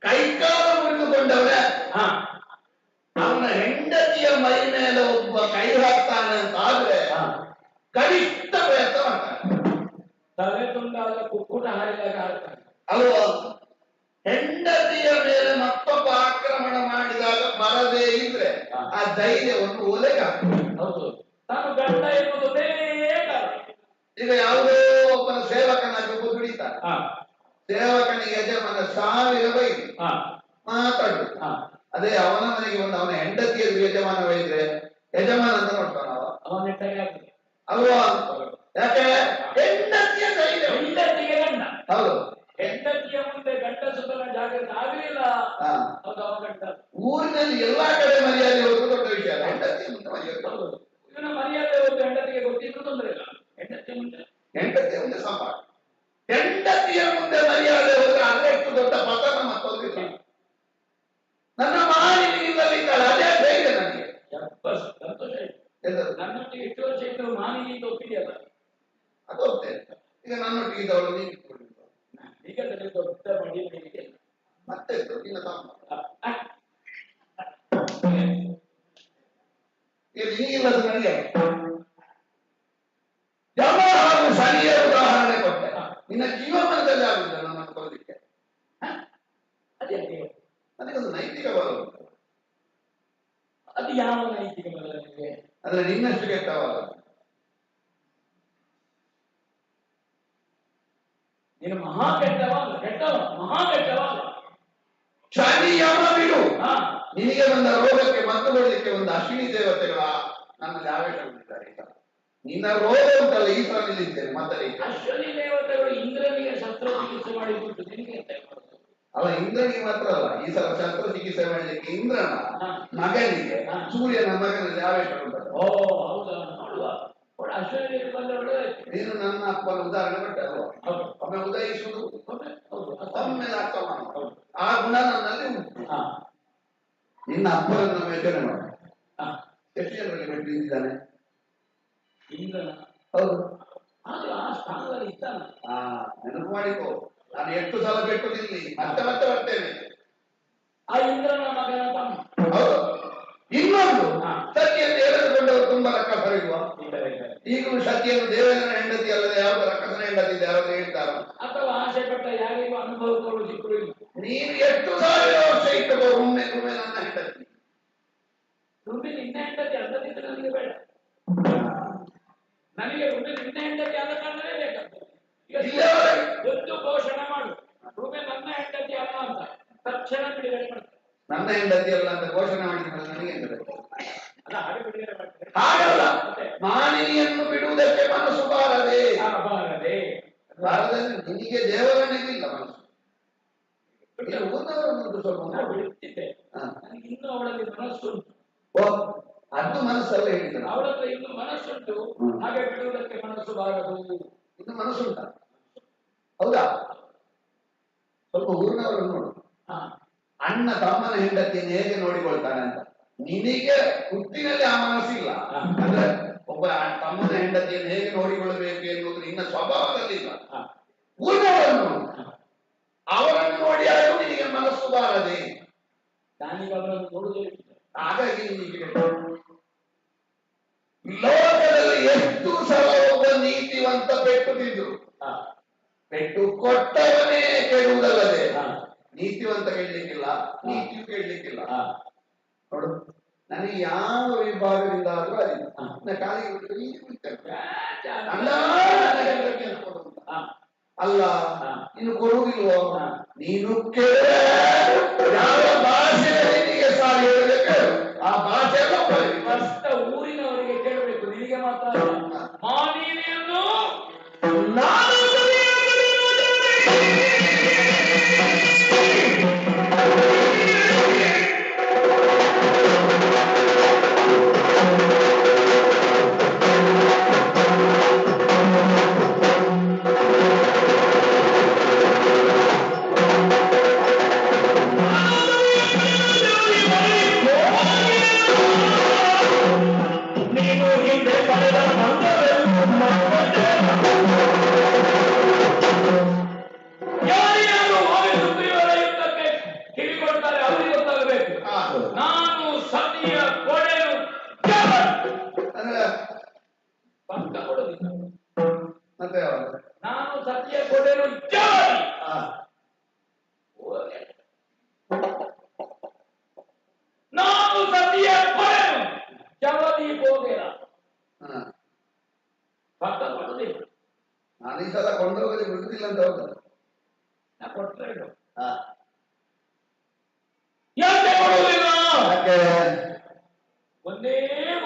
ಕೈಕಾಲ ಮುರಿದುಕೊಂಡವ್ರೆ ಅವನ ಹೆಂಡತಿಯ ಮೈ ಮೇಲೆ ಒಬ್ಬ ಕೈ ಹಾಕ್ತಾನೆ ಅಂತ ಆದ್ರೆ ಕನಿಷ್ಠ ಪ್ರಯತ್ನ ಮಾಡ್ತಾನೆ. ತಲೆ ತುಂಡಾದ ಕುಕ್ಕುಟ ಹಾರಿದಾಗ ಹಾಡ್ತಾನೆ ಅಲ್ವಾ? ಹೆಂಡತಿಯ ಮೇಲೆ ಮತ್ತೊಬ್ಬ ಆಕ್ರಮಣ ಮಾಡಿದಾಗ ಬರದೇ ಇದ್ರೆ ಆ ಧೈರ್ಯವನ್ನು ಒಲೆಗಾಗ್ತದೆ. ಹೌದು, ನಾನು ಗಂಡ ಎನ್ನುವುದು ಈಗ ಯಾವುದೋ ಒಬ್ಬನ ಸೇವಕನಾಗಿ ಒಬ್ಬ ದುಡಿತಾನೆ, ಸೇವಕನಿಗೆ ಯಜಮಾನ 1000 ಬೈದು ಮಾತಾಡು. ಅದೇ ಅವನ ಮನೆಗೆ ಬಂದು ಅವನ ಹೆಂಡತಿಯ ಯಜಮಾನ ಬೈದ್ರೆ ಯಜಮಾನ ಅಂತ ನೋಡ್ತಾನ ಅಲ್ವಾ? ಯಾಕೆ? ಹೆಂಡತಿಯ ಧೈರ್ಯ, ಹೆಂಡತಿಗೆ ಗಂಡ. ಹೌದು, ಹೆಂಡತಿಯ ಮುಂದೆ ಗಂಡಸುತನ ಜಾಗ್ರತೆ ಆಗಲಿಲ್ಲ. ಊರಿನಲ್ಲಿ ಎಲ್ಲಾ ಕಡೆ ಮರ್ಯಾದೆ ಹೋಗುದು ದೊಡ್ಡ ವಿಷಯ ಅಲ್ಲ, ಹೆಂಡತಿಯ ಮುಂದೆ ಮರ್ಯಾದೆ. ಇವನ ಮರ್ಯಾದೆ ಹೋಗಿ ಹೆಂಡತಿಗೆ ಗೊತ್ತಿದ್ರು ತೊಂದರೆ ಇಲ್ಲ. ಹೆಂಡತಿಯ ಮುಂದೆ ಸಂಪಾದ, ಹೆಂಡತಿಯ ಮುಂದೆ ಮರ್ಯಾದೆ ಹೋದ್ರೆ ಅದೆಷ್ಟು ದೊಡ್ಡ ಪತನ ಮತ್ತೊಂದಿಲ್ಲ. ನನ್ನ ಮಾಡಿ ನಿಲ್ಲಲಿದ್ದಾಳೆ, ಅದೇ ಧೈರ್ಯ ನನಗೆ. ಸಂತೋಷ ಆಯ್ತು. ನನ್ನೊಟ್ಟಿಗೆ 8 ವರ್ಷ ಇದ್ದು ಮಾನಿನಿಂದ ಒಪ್ಪಿದೆಯಲ್ಲ, ಅದು ಹೋಗ್ತೇನೆ. ಈಗ ನನ್ನೊಟ್ಟಿಗೆ ಇದ್ದವಳು ನೀನು ಈಗ ದೊಡ್ಡ ಮಡಿ ಮತ್ತೆ ನಿನ್ನ ತಮ್ಮ ಈಗ ನೀನಿಲ್ಲದ ನನಗೆ ಇನ್ನ ಜೀವಮಾನದಲ್ಲಿ ಆಗುದಿಲ್ಲ ನಮ್ಮನ್ನು ಕೊಲ್ಲಲಿಕ್ಕೆ. ಅದೇ ಅದಕ್ಕೊಂದು ನೈತಿಕ ಬಲ ಉಂಟು. ಅದು ಯಾವ ನೈತಿಕ ಬಲ ನಿಮಗೆ? ಅಂದ್ರೆ ನಿನ್ನಷ್ಟು ಕೆಟ್ಟವಲ್ಲ. ನೀನು ಮಹಾ ಕೆಟ್ಟವಲ್ಲ, ಮಹಾ ಕೆಟ್ಟವಲ್ಲ. ಶನಿ ಯಮ ಬಿಡು. ನಿನಗೆ ಬಂದ ರೋಗಕ್ಕೆ ಮದ್ದು ಕೊಡಲಿಕ್ಕೆ ಒಂದು ಅಶ್ವಿನಿ ದೇವತೆಗಳ ನನ್ನಲ್ಲಿ ಆವೇಶ ಹೊಂದಿದ್ದಾರೆ. ನಿನ್ನ ರೋಗ ಉಂಟಲ್ಲ ಈ ಸಲ ನಿಲ್ಲಿದ್ದೇನೆ ಮತ್ತೆ. ಅಶ್ವಿನಿ ದೇವತೆಗಳು ಇಂದ್ರನಿಗೆ ಶಸ್ತ್ರಚಿಕಿತ್ಸೆ ಮಾಡಿಬಿಟ್ಟು ನಿನಗೆ ಅಲ್ಲ, ಇಂದ್ರನಿಗೆ ಮಾತ್ರ ಅಲ್ಲ, ಈ ಸಲ ಶಸ್ತ್ರಚಿಕಿತ್ಸೆ ಮಾಡಲಿಕ್ಕೆ ಇಂದ್ರನ ಮಗನಿಗೆ ಸೂರ್ಯನ ಮಗನಲ್ಲಿ ಆವೇಶ ಉಂಟಲ್ಲ. ಓ ಹೌದಾ, ನೋಡುವ ಅಶ್ವಿನಿ ಬಂದ ಒಳ್ಳೆದಾಯ್ತು. ನೀನು ನನ್ನ ಅಪ್ಪನ ಉದಾಹರಣೆ ಕೊಟ್ಟೆ ಅಲ್ವಾ? ಒಮ್ಮೆ ಉದಯಿಸುವುದು, ಒಮ್ಮೆ ಅರ್ಥ ಮಾಡುವುದು, ಆ ಗುಣ ನನ್ನಲ್ಲಿ ಉಂಟು. ನಿನ್ನ ಅಪ್ಪನನ್ನು ಯೋಚನೆ ಮಾಡು. ಎಷ್ಟು ಜನರಲ್ಲಿ ಬಿಟ್ಟು ನಿಂತಿದ್ದಾನೆ? ಇಂದ್ರನ? ಹೌದು, ಆದ್ರೂ ಆ ಸ್ಥಾನದಲ್ಲಿ ಇದ್ದಾನೆ. ನೆನಪು ಮಾಡಿಕೋ. ನಾನು 8 ಸಲ ಬಿಟ್ಟು ನಿಲ್ಲಿ, ಮತ್ತೆ ಮತ್ತೆ ಬರ್ತೇನೆ. ಆ ಇಂದ್ರನ ಮಗನ ತಮ್ಮ. ಹೌದು. ಇನ್ನೊಂದು, ಸತಿಯನ್ನು ಎಳೆದುಕೊಂಡವರು ತುಂಬಾ ರಕ್ಕಸರಿಲ್ವಾ? ಈಗಲೂ ಸತಿಯನ್ನು ದೇವೇಂದ್ರನ ಹೆಂಡತಿ ಅಲ್ಲದೆ ಯಾವ್ದು ರಕ್ಕಸನ ಹೆಂಡತಿ ಇದೆ ಯಾರು ಹೇಳ್ತಾರ? ಅಥವಾ ಆಸೆ ಪಟ್ಟ ಯಾರಿಗೂ ಅನುಭವಿಸಲು ಸಿಕ್ಕರು. ನೀನು 8,000 ವರ್ಷ ಇಟ್ಟುಕೋ. ಒಮ್ಮೆ ನನ್ನ ಹೆಂಡತಿ ರುಬಿ ನಿನ್ನ ಹೆಂಡತಿ ಅಲ್ಲದಿದ್ದು ನನಗೆ ಬೇಡ. ನನಗೆ ರುಬಿ ನಿನ್ನ ಹೆಂಡತಿ ಆದ ಕಾರಣವೇ ಬೇಕಾಗ್ತದೆ. ಒಂದು ಘೋಷಣೆ ಮಾಡು, ರುಬಿ ನನ್ನ ಹೆಂಡತಿ ಅಲ್ಲ ಅಂತ ತಕ್ಷಣ ಬಿಡುಗಡೆ ಮಾಡ್ತಾರೆ. ನನ್ನ ಹೆಂಡತಿ ಅಲ್ಲ ಅಂತ ಘೋಷಣೆ ಮಾಡಿದ್ರೆ ನನಗೆ ಅಲ್ಲ, ಹಾಗೆ ಬಿಡುಗಡೆ ಮಾಡ್ತಾರೆ. ಹಾಗಲ್ಲ, ಮಾನಿನಿಯನ್ನು ಬಿಡುವುದಕ್ಕೆ ಮನಸ್ಸು ಬಾರದೆ. ಬಾರದಲ್ಲಿ ನಿನಗೆ ದೇವರನಿಗಿಲ್ಲ ಮನಸ್ಸು. ಸ್ವಲ್ಪ ಬಿಡುತ್ತಿದ್ದೆ, ನನಗೆ ಇನ್ನೂ ಅವಳಲ್ಲಿ ಮನಸ್ಸುಂಟು. ಅದು ಮನಸ್ಸಲ್ಲ ಹೇಳಿದ್ದಾರೆ. ಅವಳ ಹತ್ರ ಇನ್ನು ಮನಸ್ಸುಂಟು, ಹಾಗೆ ಬಿಡುವುದಕ್ಕೆ ಮನಸ್ಸು ಬಾರದು. ಇನ್ನು ಮನಸ್ಸುಂಟ? ಹೌದಾ? ಸ್ವಲ್ಪ ಊರಿನವರು ನೋಡು. ಅಣ್ಣ ತಮ್ಮನ ಹೆಂಡತಿಯನ್ನು ಹೇಗೆ ನೋಡಿಕೊಳ್ತಾನೆ ಅಂತ. ನಿನಗೆ ಹುಟ್ಟಿನಲ್ಲಿ ಆ ಮನಸ್ಸಿಲ್ಲ. ಅಂದ್ರೆ ಒಬ್ಬ ತಮ್ಮನ ಹೆಂಡತಿಯನ್ನು ಹೇಗೆ ನೋಡಿಕೊಳ್ಳಬೇಕು ಎನ್ನುವುದು ನಿನ್ನ ಸ್ವಭಾವದಲ್ಲಿಲ್ಲ. ಊರಿನವರನ್ನು ಅವರನ್ನು ನೋಡಿ ಆದರೂ ನಿನಗೆ ಮನಸ್ಸು ಬಾರದೆ. ನಾನೀಗ ಅವರನ್ನು ನೋಡುವುದೇ. ಹಾಗಾಗಿ ನಿನಗೆ ಲೋಕದಲ್ಲಿ ಎಷ್ಟು ಸಲ ಒಬ್ಬ ನೀತಿವಂತ ಪೆಟ್ಟು ತಿಂದ್ರು, ಪೆಟ್ಟು ಕೊಟ್ಟವನೇ ಕೆಡುವುದಲ್ಲದೆ ನೀತಿವಂತ ಕೇಳಲಿಕ್ಕಿಲ್ಲ, ನೀತಿಯು ಕೇಳಲಿಕ್ಕಿಲ್ಲ. ನೋಡು, ನನಗೆ ಯಾವ ವಿಭಾಗದಿಂದ ಆದ್ರೂ ಅದಿಲ್ಲ. ಕಾಲಿಗೆ ಅಲ್ಲ, ನೀನು ಕೊಡುವುದಿಲ್ವೋ? ನೀನು ಯಾವ ಭಾಷೆಯಲ್ಲಿ ನಿನಗೆ ಸಾರಿ ಹೇಳಬೇಕು ಆ ಭಾಷೆಯನ್ನು ಫಸ್ಟ್ ಊರಿನವರಿಗೆ ಕೇಳಬೇಕು, ನಿನಗೆ ಮಾತ್ರ. ಮಾನೀಯನ್ನು ನಾನು ಯಾರ್ಯಾರು ಸುಗ್ರೀವರ ಯುದ್ಧಕ್ಕೆ ಕಿವಿಗೊಡ್ತಾರೆ ಅವರಿಗೆ ಗೊತ್ತಾಗಬೇಕು. ನಾನು ಸತಿಯ ಕೊಡೆನು ಪಕ್ಕ ಕೊಡೋದಿಲ್ಲ. ಮತ್ತೆ ನಾನು ಸತಿಯ ಕೊಡೆನು ಜವಾರಿ. ನಾನು ಸತಿಯ ಕೊಡೆನು ಜವದಿ ಹೋಗಿರ. ಪಕ್ಕ ಕೊಡೋದಿಲ್ಲ. ನಾನು ಈ ಸಲ ಕೊಂಡೋಗಲಿ ಬಿಡುದಿಲ್ಲ ಅಂತ ಹೌದಾ? ನಾ ಕೊಟ್ಟರೆ ಯಾಕೆ ಕೊಡುವುದಿಲ್ಲ? ಒಂದೇ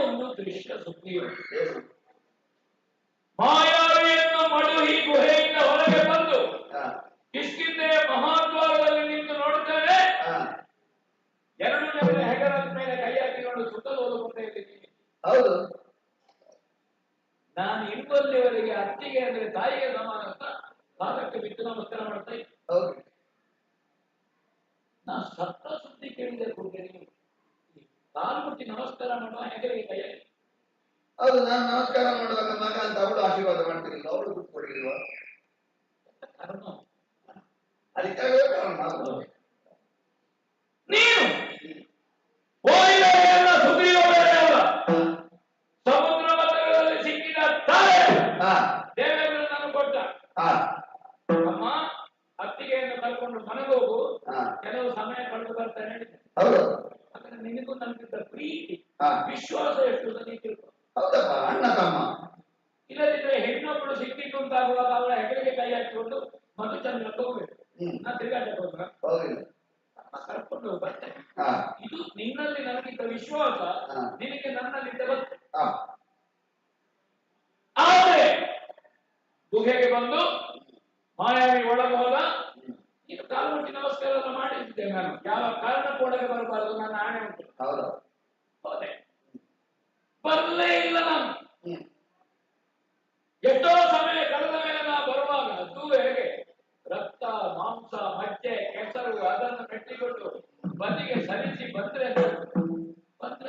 ಒಂದು ದೃಶ್ಯ ಸುಗ್ರೀವ ಮಾಯಾವಿಯನ್ನು ಮಡುಹಿ ಗುಹೆಯಿಂದ ಹೊರಗೆ ಬಂದು ಕಿಷ್ಕಿಂಧೆಯ ಮಹಾದ್ವಾರದಲ್ಲಿ ನಿಂತು ನೋಡುತ್ತೇನೆ. 2 ಜನ ಹೆಗರದ ಮೇಲೆ ಕೈ ಹಾಕಿಕೊಂಡು ಸುತ್ತಲೂ ಹೋಗುತ್ತಾ ಇದ್ದೀನಿ. ಹೌದು, ನಾನು ಇರುವಲ್ಲಿವರೆಗೆ ಅತ್ತಿಗೆ ಅಂದ್ರೆ ತಾಯಿಗೆ ಸಮಾನ ಅಂತ ಪಾದಕ್ಕೆ ಬಿದ್ದು ನಮಸ್ಕಾರ ಮಾಡ್ತಾ ಇದ್ದೆ. ಹೌದು. ನಾ ಸತ್ತ ಸುದ್ದಿ ಕೇಳಿದೆ ಕೊಡ್ತೇನೆ, ಕಾಲು ಮುಟ್ಟಿ ನಮಸ್ಕಾರ ಮಾಡುವ ಹೆಗಲಿಗೆ ಕೈ ಹಾಕಿ. ಹೌದು, ನಾನು ನಮಸ್ಕಾರ ಮಾಡುವಾಗ ಮಗ ಅಂತ ಅವಳು ಆಶೀರ್ವಾದ ಮಾಡ್ತಿರ್ಲಿಲ್ಲ, ಅವಳು ಕೂತ್ಕೊಂಡಿಲ್ವ? ಅದಕ್ಕಾಗಿ ನೀನು ಸುಗ್ರೀವ ಸಮುದ್ರ ಮಧ್ಯದಲ್ಲಿ ಸಿಕ್ಕಿದ ತಾರೆ ದೇವೇಂದ್ರ ನಾನು ಕೊಟ್ಟ ಹಿಡ್ಕೊಂಡು ಮಧುಚಂದ್ರಕ್ಕೆ ಹೋಗ್ಬೇಕು. ನಾ ತಿರುಗಾಟಕ್ಕೆ ಹೋದ್ರ ಕರ್ಕೊಂಡು ಬರ್ತೇನೆ. ಇದು ನಿನ್ನಲ್ಲಿ ನನಗಿದ್ದ ವಿಶ್ವಾಸ ನಿನಗೆ ನನ್ನಲ್ಲಿದ್ದ ಭಕ್ತಿ. ಆದರೆ ಗುಹೆಗೆ ಬಂದು ಮಾಯಾವಿ ಒಳಗೆ ಹೋದ. ಇದು ಕಾಲ್ಮುಟ್ಟಿ ನಮಸ್ಕಾರ ಎಲ್ಲ ಮಾಡಿದ್ದೆ ನಾನು. ಯಾವ ಕಾರಣಕ್ಕೂ ಒಳಗೆ ಬರಬಾರದು, ನನ್ನ ಆಣೆ ಉಂಟು. ಹೋದೆ, ಬರಲೇ ಇಲ್ಲ ನಾನು. ಎಷ್ಟೋ ಸಮಯ ಕಳೆದ ಮೇಲೆ ನಾ ಬರುವಾಗ ಹೇಗೆ ರಕ್ತ, ಮಾಂಸ, ಮಜ್ಜೆ, ಕೆಸರು ಅದನ್ನು ಕಟ್ಟಿಕೊಂಡು ಬದಿಗೆ ಸರಿಸಿ ಬಂದ್ರೆ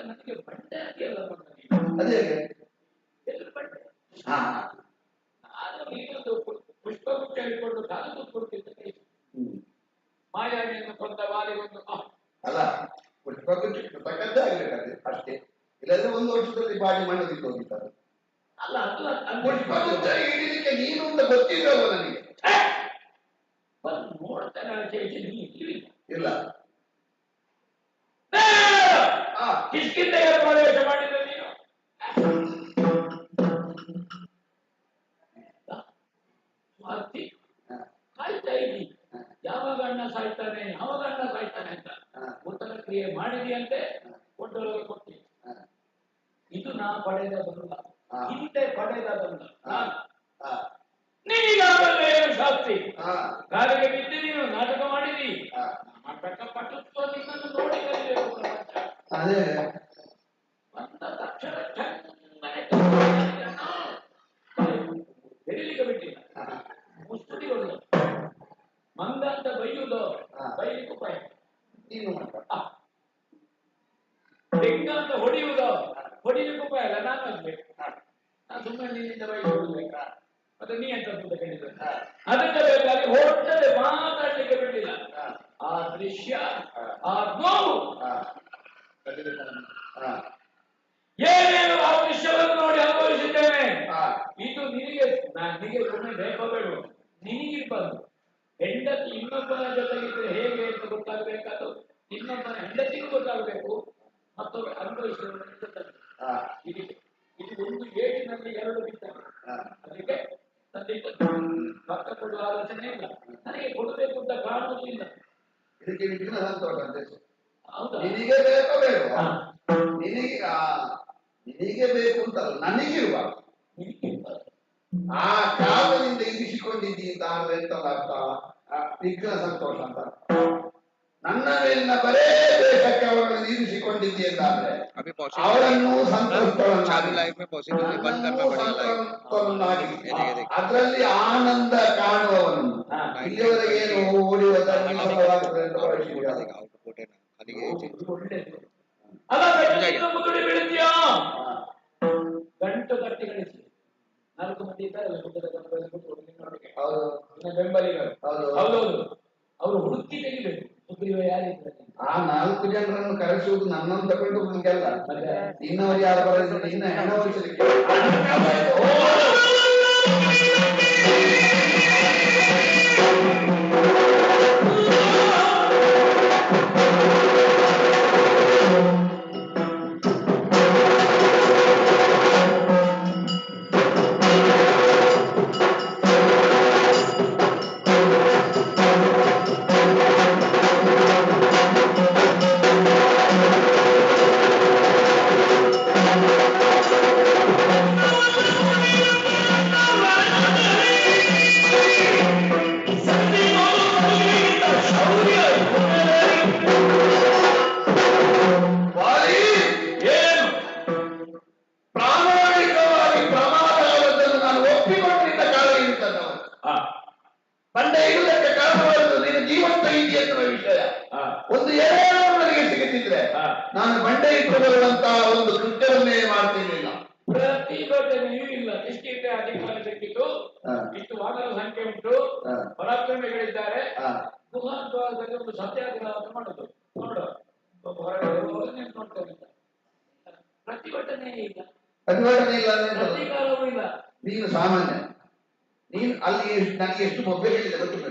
ನನಗೆ ಬಂಡೆ ಆಗಿಲ್ಲ. ಎಲ್ಲಿ ಬಂಡೆ? ನಾನು ನೀನೊಂದು ಪುಷ್ಪಗುಚ್ಛ ಹಿಡ್ಕೊಂಡು ಕಾಲು ಕೂತ್ಕೊಳ್ತಿದ್ದೆ. ಮಾಯಾವಿಯನ್ನು ಕೊಂದ ವಾಲಿಗೊಂದು ಅಲ್ಲ, ಪುಷ್ಪಗುಚ್ಛ ಆಗ್ಬೇಕಾದ್ರೆ ಅಷ್ಟೇ. ಇಲ್ಲಾಂದ್ರೆ ಒಂದು ವರ್ಷದಲ್ಲಿ ಬಾಡಿ ಮಣ್ಣದಿತ್ತು ಹೋಗಿದ್ದಾರೆ. ಅಲ್ಲ, ಅದು ಪುಷ್ಪಗುಚ್ಛ ಹಿಡಿಲಿಕ್ಕೆ ನೀನು ಅಂತ ಗೊತ್ತಿಲ್ಲವ ನನಗೆ. ನೋಡ್ತೇನೆ ಇಲ್ಲ ಕಿಷ್ಕಿಂಧೆಗೆ ಪ್ರವೇಶ ಮಾಡಿದ ನೀನು. ಸ್ವಾರ್ಥಿ ಕಾಯ್ತಾ ಇದ್ದಿ, ಯಾವಾಗ ಅಣ್ಣ ಸಾಯ್ತಾನೆ ಯಾವಾಗ ಅಣ್ಣ ಸಾಯ್ತಾನೆ ಅಂತ ಉತ್ತರ ಕ್ರಿಯೆ ಮಾಡಿದೆಯಂತೆ. ಕೊಟ್ಟೊಳಗೆ ಕೊಟ್ಟಿ. ಇದು ನಾ ಪಡೆದ ಬಂದ, ಹಿಂದೆ ಪಡೆದ ಬಂದ. ನೀನೀಗಾಗಲೇ ಏನು ಶಾಸ್ತಿ ಕಾಲಿಗೆ ಬಿದ್ದು ನೀನು ನಾಟಕ ಮಾಡಿದಿ. ನಾಟಕ ಪಟುತ್ವ ನಿನ್ನನ್ನು ನೋಡಿ ಕಲಿಯಬೇಕು ಪ್ರಪಂಚ. ಬಂದ ತಕ್ಷಣ ಬೆಳಿಲಿಕ್ಕೆ ಬಿಟ್ಟಿಲ್ಲ. ಮುಸ್ತುಡಿ ಹೊಡೆದು ಮಂದ ಅಂತ ಬೈಯುವುದು, ಬೈಲಿಕ್ಕೆ ಉಪಾಯ. ಬೆಂಗ ಅಂತ ಹೊಡೆಯುವುದು, ಹೊಡಿಲಿಕ್ಕೆ ಉಪಾಯ ಅಲ್ಲ. ನಾನು ಆಗ್ಬೇಕು, ನಾನು ಸುಮ್ಮನೆ ನಿನ್ನಿಂದ ಬೈದು ಹೊಡಬೇಕಾ? ಮತ್ತೆ ನೀ ಅಂತ ಕೇಳಿದ್ರೆ ಅದಕ್ಕೆ ಬೇಕಾಗಿ ಹೊರಟದೆ, ಮಾತಾಡ್ಲಿಕ್ಕೆ ಬಿಡಲಿಲ್ಲ. ಆ ದೃಶ್ಯ, ಆ ನೋವು ಏನೇನು ಆ ದೃಶ್ಯವನ್ನು ನೋಡಿ ಅನುಭವಿಸಿದ್ದೇನೆ. ಇದು ನಿನಗೆ ಒಮ್ಮೆ ಬೇಕೋ ಬೇಡ, ನಿನಗಿರ್ಬಾರ್ದು. ಹೆಂಡತಿ ಇನ್ನೊಬ್ಬನ ಜೊತೆಗಿದ್ರೆ ಹೇಗೆ ಅಂತ ಗೊತ್ತಾಗಬೇಕಾದ್ರು ಇನ್ನೊಬ್ಬನ ಹೆಂಡತಿಗೂ ಗೊತ್ತಾಗಬೇಕು. ಮತ್ತೊಬ್ಬ ಅನುಭವಿಸಿದ ಇದು ಒಂದು ಏಟಿನಲ್ಲಿ ಎರಡು ಬಿದ್ದಾಗ ಅದಕ್ಕೆ ಪಕ್ಕ ಕೊಡುವ ಆಲೋಚನೆ ಇಲ್ಲ. ನನಗೆ ಕೊಡಬೇಕು ಅಂತ ಕಾಣುವುದಿಲ್ಲ. ಇದಕ್ಕೆ ವಿಘ್ನ ಸಂತೋಷ ಅಂತ. ನಿನಗೆ ಬೇಕೋ ಬೇಡ, ನಿನಗೆ ಬೇಕು ಅಂತಲ್ಲ, ನನಗಿರುವಾಗ ಆ ಕಾಲದಿಂದ ಇರಿಸಿಕೊಂಡಿದ್ದಿ ಅಂತ ಆದ್ರೆ ಎಂತಲ್ಲ ಅರ್ಥ? ವಿಘ್ನ ಸಂತೋಷ ಅಂತ. ನನ್ನ ಮೇಲಿನ ಬರೇ ದೇಶಕ್ಕೆ ಅವರನ್ನು ಇರಿಸಿಕೊಂಡಿದ್ದಿ ಎಂದಾದ್ರೆ ಅವರನ್ನು ಅದರಲ್ಲಿ ಆನಂದ ಕಾಣುವವನು ಇಲ್ಲಿಯವರೆಗೆ ಏನು ಓಡಿ ಗಂಟು ಕಟ್ಟಿ ಗಳಿಸಿ 4 ಮಂದಿ ಇದ್ದಾರೆ ಬೆಂಬಲಿಗರು. ಹೌದೌದು, ಅವರು ಹುಡುಕಿ ತೆಗಿಬೇಕು. ಸುಗ್ರೀವ ಯಾರಿದ್ದಾರೆ? ಆ 4 ಜನರನ್ನು ಕರೆಸುವುದು ನನ್ನನ್ನು ತಗೊಂಡು ಮುಂಗೆಲ್ಲ ಇನ್ನವರು ಯಾರು ಬರೋದಿಲ್ಲ. ಇನ್ನ ಹೆಣ ಹೊಲಿಸಲಿಕ್ಕೆ ಬಂಡೆ ಇರುವುದಕ್ಕೆ ಕಾರಣವಾದದ್ದು ನೀನು ಜೀವಂತ ಇದ್ದೀ ಎನ್ನುವ ವಿಷಯ ಒಂದು ಏನೇನೋ ನನಗೆ ಸಿಗುತ್ತಿದ್ರೆ ನಾನು ಬಂಡೆ ಇಟ್ಟು ಬರುವಂತಹ ಒಂದು ಕೃತ್ಯವನ್ನೇ ಮಾಡ್ತಿರ್ಲಿಲ್ಲ. ಪ್ರತಿಭಟನೆಯೂ ಇಲ್ಲ. ಇಷ್ಟಿಟ್ಟೆ ಅಧಿಕಾರ ಸಿಕ್ಕಿತು, ಇಷ್ಟು ವಾಹನ ಸಂಖ್ಯೆ ಉಂಟು, ಪರಾಕ್ರಮಿಗಳಿದ್ದಾರೆ. ಗುಹಾದ್ವಾರದಲ್ಲಿ ಒಂದು ಸತ್ಯಾಗ್ರಹವನ್ನು ಮಾಡುದು ನೋಡು, ಹೊರಗಡೆ ನೋಡ್ತೇವೆ. ಪ್ರತಿಭಟನೆ ಇಲ್ಲ, ಅಧಿಕಾರವೂ ಇಲ್ಲ. ನೀನು ಸಾಮಾನ್ಯ, ನೀನು ಅಲ್ಲಿ ನನಗೆ ಎಷ್ಟು ಬೊಬ್ಬೆ ಹೇಳಿದೆ ಗೊತ್ತಿಲ್ಲ.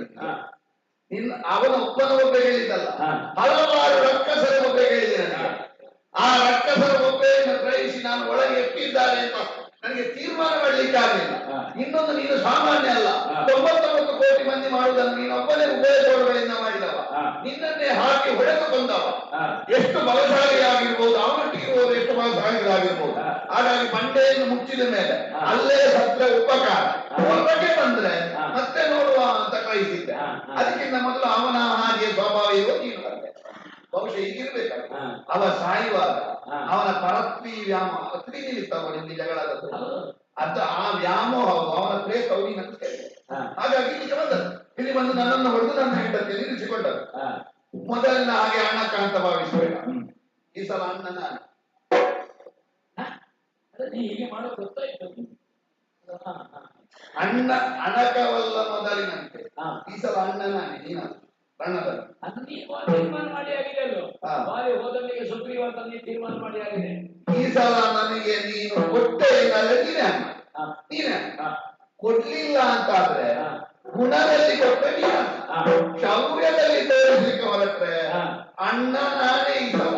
ನೀನು ಅವನ ಒಬ್ಬನ ಬೊಬ್ಬೆ ಹೇಳಿದ್ದಲ್ಲ, ಹಲವಾರು ರಕ್ಕಸರ ಬೊಬ್ಬೆ ಹೇಳಿದೆ ನನಗೆ. ಆ ರಕ್ಕಸರ ಬೊಬ್ಬೆಯನ್ನು ಗ್ರಹಿಸಿ ನಾನು ಒಳಗೆ ಎತ್ತಿದ್ದಾರೆ ಅಂತ ನನಗೆ ತೀರ್ಮಾನ ಮಾಡ್ಲಿಕ್ಕೆ ಆಗಲಿಲ್ಲ. ಇನ್ನೊಂದು, ನೀನು ಸಾಮಾನ್ಯ ಅಲ್ಲ. 99 ಕೋಟಿ ಮಂದಿ ಮಾಡುವುದನ್ನು ನೀನು ಒಬ್ಬನೇ ಉಭಯತೋಳುಗಳಿಂದ ಮಾಡಿದವ. ನಿನ್ನನ್ನೇ ಹಾಕಿ ಹೊಡೆದು ಬಂದವ. ಎಷ್ಟು ಬಲಶಾಲಿಯಾಗಿರ್ಬೋದು, ಅವನೊಟ್ಟಿಗಿರುವವರು ಎಷ್ಟು ಬಲಶಾಲಿಗಳಾಗಿರ್ಬೋದು. ಹಾಗಾಗಿ ಬಂಡೆಯನ್ನು ಮುಚ್ಚಿದ ಮೇಲೆ ಅಲ್ಲೇ ಸತ್ರ ಉಪಕಾರ, ಹೊರಗೆ ಬಂದ್ರೆ ಮತ್ತೆ ನೋಡುವ ಅಂತ ಕಳಿಸಿದ್ದೆ. ಅದಕ್ಕಿಂತ ಮೊದಲು ಅವನ ಹಾಗೆ ಸ್ವಭಾವ ಇರುವ ನೀನು ಬಂದೆ. ಬಹುಶಃ ಹೀಗಿರ್ಬೇಕಾಗ. ಅವ ಸಾಯುವಾಗ ಅವನ ಪರತ್ವಿ ವ್ಯಾಮೋಹ ಅತಿ ನಿಲ್ಲಿತ್ತವ ನಿಮ್ಗೆ ಜಗಳಾದದ್ದು. ಅದು ಆ ವ್ಯಾಮೋಹ ಅವನ ಪ್ರೇತ ಅವನಿಗೆ ಸೇರಿದೆ. ಹಾಗಾಗಿ ಇಲ್ಲಿಗೆ ಬಂದದ್ದು. ಇಲ್ಲಿ ಬಂದು ನನ್ನನ್ನು ಹೊಡೆದು ನನ್ನ ಹೆಂಡತಿ ನಿಲ್ಲಿಸಿಕೊಂಡರು. ಮೊದಲಿನ ಹಾಗೆ ಅಣ್ಣಕ್ಕ ಅಂತ ಭಾವಿಸಬೇಡ. ಈ ಸಲ ಅಣ್ಣನ ಹೀಗೆ ಮಾಡೋದು ಗೊತ್ತಾಯ್ತು. ಅಣ್ಣ ಅಣಕವಲ್ಲ ಮೊದಲಿನಂತೆ. ಈ ಸಲ ಅಣ್ಣನ ನೀನ ಬಣ್ಣದಲ್ಲಿ ತೀರ್ಮಾನ ಮಾಡಿ ಆಗಿದೆ ಅಲ್ಲೋ. ಬಾರಿ ಹೋದಲ್ಲಿಗೆ ಸುಗ್ರೀವ ಅಂತ ನೀವು ತೀರ್ಮಾನ ಮಾಡಿ ಆಗಿದೆ. ಈ ಸಲ ನನಗೆ ನೀನು ಕೊಟ್ಟೆ ನೀನೇ ಅಣ್ಣ, ನೀನೇ ಕೊಡ್ಲಿಲ್ಲ ಅಂತಾದ್ರೆ ಗುಣದಲ್ಲಿ ಕೊಟ್ಟೆ ನೀನ, ಶೌರ್ಯದಲ್ಲಿ ತೋರಿಸಲಿಕ್ಕೆ ಹೊರಟ್ರೆ ಅಣ್ಣ ನಾನೇ. ಈ ಸಲ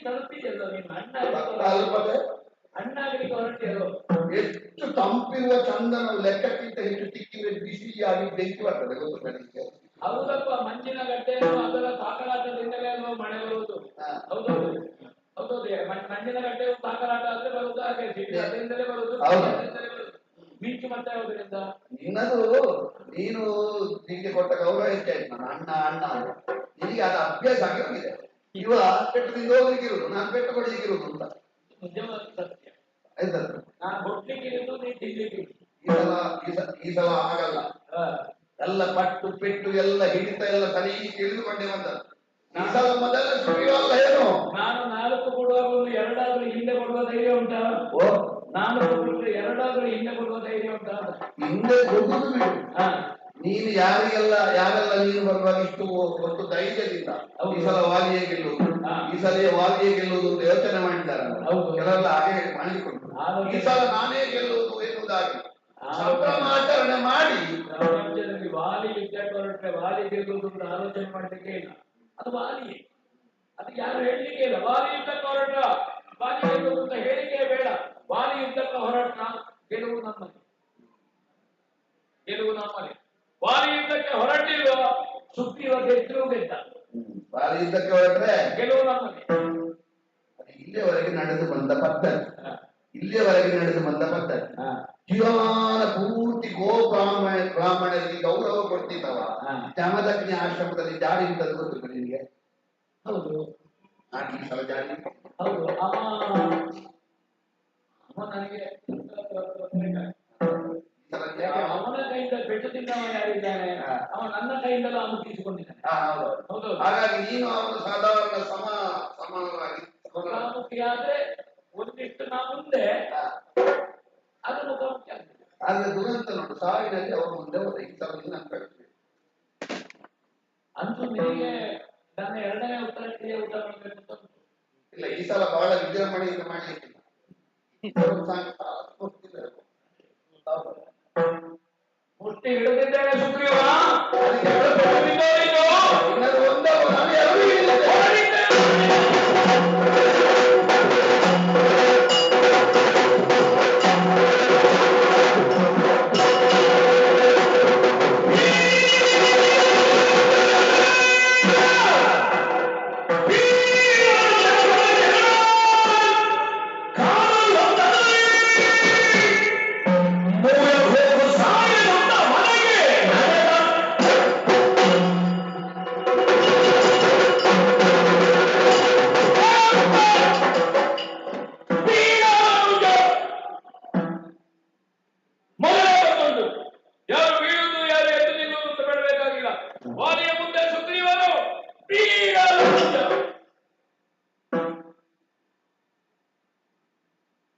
ತಲುಪಿದೆಯಲ್ಲ ನೀನು ಅಣ್ಣಾಗಲಿಕ್ಕೆ ಹೊರಟಿಯರು. ಎಷ್ಟು ತಂಪಿರುವ ಚಂದನ ಲೆಕ್ಕಕ್ಕಿಂತ ಹೆಚ್ಚು ತಿಕ್ಕಿದ್ರೆ ಬಿಸಿಯಾಗಿ ಬೆಂಕಿ ಬರ್ತದೆ, ಗೊತ್ತು ನನಗೆ. ಹೌದಪ್ಪ, ಮಂಜಿನ ಗಡ್ಡೆಯನ್ನು ಅದರ ತಾಕಲಾಟದಿಂದಲೇ ಅಲ್ವಾ ಮಳೆ ಬರುವುದು. ಹೌದೌದು ಹೌದೌದು. ಮಂಜಿನ ಗಡ್ಡೆ ತಾಕಲಾಟ ಆದ್ರೆ ಬರುವುದು, ಹಾಗೆ ಅದರಿಂದಲೇ ಬರುವುದು, ಮಿಂಚು ಮತ್ತೆ ಯಾವುದರಿಂದ. ನಿನ್ನದು ನೀನು ನಿಮಗೆ ಕೊಟ್ಟ ಗೌರವ ಹೆಚ್ಚಾಯ್ತು. ನಾನು ಅಣ್ಣ ಅಣ್ಣ ನಿನಗೆ ಅದು ಅಭ್ಯಾಸ ಆಗಿ ಹೋಗಿದೆ. ಇವ ಪೆಟ್ಟು ತಿಂದು ಹೋಗ್ಲಿಕ್ಕಿರುವುದು, ನಾನು ಪೆಟ್ಟು ಕೊಡ್ಲಿಕ್ಕಿರುವುದು ಅಂತ. ನಿಜವಾಗಿ ಸತ್ಯ. ಆಯ್ತಾ? ನಾನು ಹೊಡ್ಲಿಕ್ಕಿರುವುದು, ನೀನು ತಿನ್ಲಿಕ್ಕೆ. ಈ ಸಲ ಆಗಲ್ಲ. ಎಲ್ಲ ಪಟ್ಟು ಪೆಟ್ಟು ಎಲ್ಲ ಹಿಡಿತ ಎಲ್ಲ ಸರಿ ತಿಳಿದುಕೊಂಡೇ ಬಂದದ್ದು. ಈ ಸಲ ಮೊದಲ ಸುಳಿವಲ್ಲ ಏನು. ನಾನು 4 ಕೊಡುವಾಗ 2 ಹಿಂದೆ ಕೊಡುವ ಧೈರ್ಯ ಉಂಟಾ? 4 ಕೊಟ್ಟರೆ 2 ಹಿಂದೆ ಕೊಡುವ ಧೈರ್ಯ ಉಂಟಾ? ಹಿಂದೆ ಕೊಡುವುದು ಬಿಡು. ನೀನು ಯಾರೆಲ್ಲ ನೀನು ಬರುವಾಗ ಇಷ್ಟು ಒಂದು ಧೈರ್ಯದಿಂದ ಈ ಸಲ ವಾಲಿಯೇ ಗೆಲ್ಲುವುದು, ಈ ಸಲ ವಾಲಿಯೇ ಗೆಲ್ಲುವುದು ಅಂತ ಯೋಚನೆ ಮಾಡಿದ್ದಾರೆ ಕೆಲವೆಲ್ಲ. ಹಾಗೆ ಮಾಡಿಕೊಂಡು ಈ ಸಲ ನಾನೇ ಗೆಲ್ಲುವುದು ಎನ್ನುವುದಾಗಿ ಸಂಭ್ರಮಾಚರಣೆ ಮಾಡಿ ರಾಜ್ಯದಲ್ಲಿ ವಾಲಿ ಯುದ್ಧಕ್ಕೆ ಹೊರಟ್ರೆ ವಾಲಿ ಗೆಲ್ಲುವುದು ಅಂತ ಆಲೋಚನೆ ಮಾಡಲಿಕ್ಕೆ ಇಲ್ಲ. ಅದು ವಾಲಿಯೇ, ಅದು ಯಾರು ಹೇಳಲಿಕ್ಕೆ ಇಲ್ಲ. ವಾಲಿ ಯುದ್ಧಕ್ಕೆ ಹೊರಟ ವಾಲಿ ಗೆಲ್ಲುವುದು ಅಂತ ಹೇಳಿಕೆ ಬೇಡ. ವಾಲಿ ಯುದ್ಧಕ್ಕೆ ಹೊರಟ ಗೆಲುವು ನಮ್ಮಲ್ಲಿ, ಗೆಲುವು ನಮ್ಮಲ್ಲಿ. ವಾಲಿ ಯುದ್ಧಕ್ಕೆ ಹೊರಟಿರುವ ಸುಗ್ರೀವ ಗೆದ್ದು ಗೆದ್ದ. ವಾಲಿ ಯುದ್ಧಕ್ಕೆ ಹೊರಟ್ರೆ ಗೆಲುವು ನಮ್ಮಲ್ಲಿ. ಇಲ್ಲಿಯವರೆಗೆ ನಡೆದು ಬಂದ ಪದ್ಧತಿ, ಇಲ್ಲಿಯವರೆಗೆ ನಡೆದು ಬಂದ ಪದ್ಧತಿ. ಜೀವಮಾನ ಪೂರ್ತಿ ಬ್ರಾಹ್ಮಣರಿಗೆ ಗೌರವ ಕೊಡ್ತಿದ್ದವ. ಜಮದಗ್ನಿ ಆಶ್ರಮದಲ್ಲಿ ಜಾರಿ ಇದ್ದದ್ದು ಗೊತ್ತಿಲ್ಲ ನಿನಗೆ? ಹೌದು, ಈ ಸಲ ಜಾರಿ. ಹೌದು. ಅವ ನನಗೆ ಅವನ ಕೈಯಿಂದ ಪೆಟ್ಟು ತಿನ್ನವ ಯಾರಿದ್ದಾನೆ, ಅವ ನನ್ನ ಕೈಯಿಂದಲೂ ಅಮುಕಿಸಿಕೊಂಡಿದ್ದಾನೆ. ಹೌದು. ಹಾಗಾಗಿ ನೀನು ಅವನು ಸಾಧಾರಣ ಸಮಾನವಾಗಿ ಮುಖಾಮುಖಿ ಆದ್ರೆ ಒಂದಿಷ್ಟು ನಾ ಮುಂದೆ ಅದು ಮುಖಾಮುಖಿ ಆಗ್ತದೆ. ಆದ್ರೆ ದುರಂತ ನೋಡು, ಸಾವಿನಲ್ಲಿ ಅವರು ಮುಂದೆ ಹೋದ. ಈ ಸಲ ನೀನು ಅಂತೂ ನಿನಗೆ ನನ್ನ 2ನೇ ಉತ್ತರ ಊಟ ಮಾಡಬೇಕು ಅಂತ ಇಲ್ಲ. ಈ ಸಲ ಬಹಳ ವಿಜೃಂಭಣೆಯಿಂದ ಮಾಡಲಿಕ್ಕಿಲ್ಲ. ಮುಟ್ಟಿ ಹಿಡಿದಿದ್ದೇನೆ ಸುಗ್ರೀವ.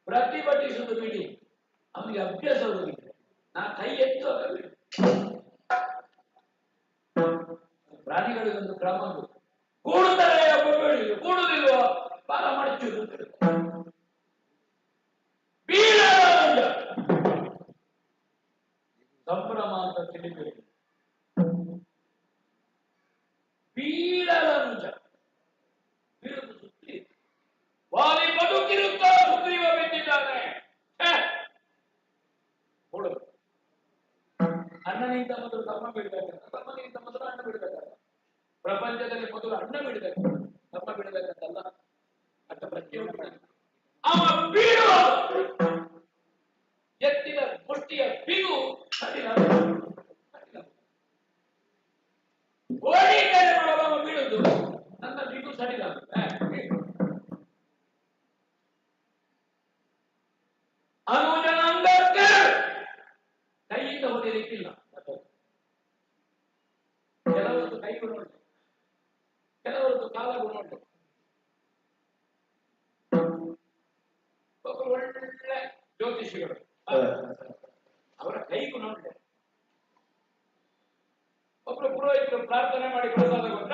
ಪ್ರತಿಭಟಿಸುವುದು ಬಿಡಿ, ಅವನಿಗೆ ಅಭ್ಯಾಸ ಹೋಗಿದೆ. ನಾ ಕೈ ಎತ್ತು ಪ್ರಾಣಿಗಳಿಗೊಂದು ಕ್ರಮ ಕೂಡುತ್ತಾರೆ, ಕೂಡುದಿಲ್ವೋ ಬಾಲ ಮಡಚುದು. ಸಂಭ್ರಮ ಅಂತ ತಿಳಿಬೇಕು. ಬೀಳಲನುಜ ಬೀಳುದು ಸುತ್ತಿ ವಾಲಿ ಬದುಕಿರುತ್ತ ಸುಗ್ರೀವ ಅಣ್ಣನಿಂದ ಮೊದಲು ತಮ್ಮ ಬಿಡ್ಬೇಕಂತ, ತಮ್ಮನಿಗಿಂತ ಮೊದಲು ಅಣ್ಣ ಬಿಡ್ಬೇಕಂತ. ಪ್ರಪಂಚದಲ್ಲಿ ಮೊದಲು ಅಣ್ಣ ಬಿಡಬೇಕು, ತಮ್ಮ ಬಿಡಬೇಕಂತಲ್ಲ. ಅಷ್ಟ ಪ್ರತಿಯೊಂದು ಅವ ಬೀಳು ಎತ್ತಿದ ಮುಷ್ಟಿಯ ಬಿಗು ಓಡಿ ಮೇಲೆ ಮಾಡುವ ಬೀಳುದು, ನನ್ನ ಬಿಗು ಸಡಿಲ. ಅನುಜನ ಕೈಯಿಂದ ಹೊಡೆಯಲಿಕ್ಕಿಲ್ಲ. ಕೆಲವರದ್ದು ಕೈ ಗುಣ ಉಂಟು, ಕೆಲವರದ್ದು ಕಾಲ ಗುಣ ಉಂಟು. ಒಬ್ಬರು ಒಳ್ಳೆ ಜ್ಯೋತಿಷಿಗಳು, ಅವರ ಕೈ ಗುಣ ಉಂಟು. ಒಬ್ಬರು ಪುರೋಹಿತರು ಪ್ರಾರ್ಥನೆ ಮಾಡಿ ಪ್ರಸಾದ ಕೊಟ್ಟ,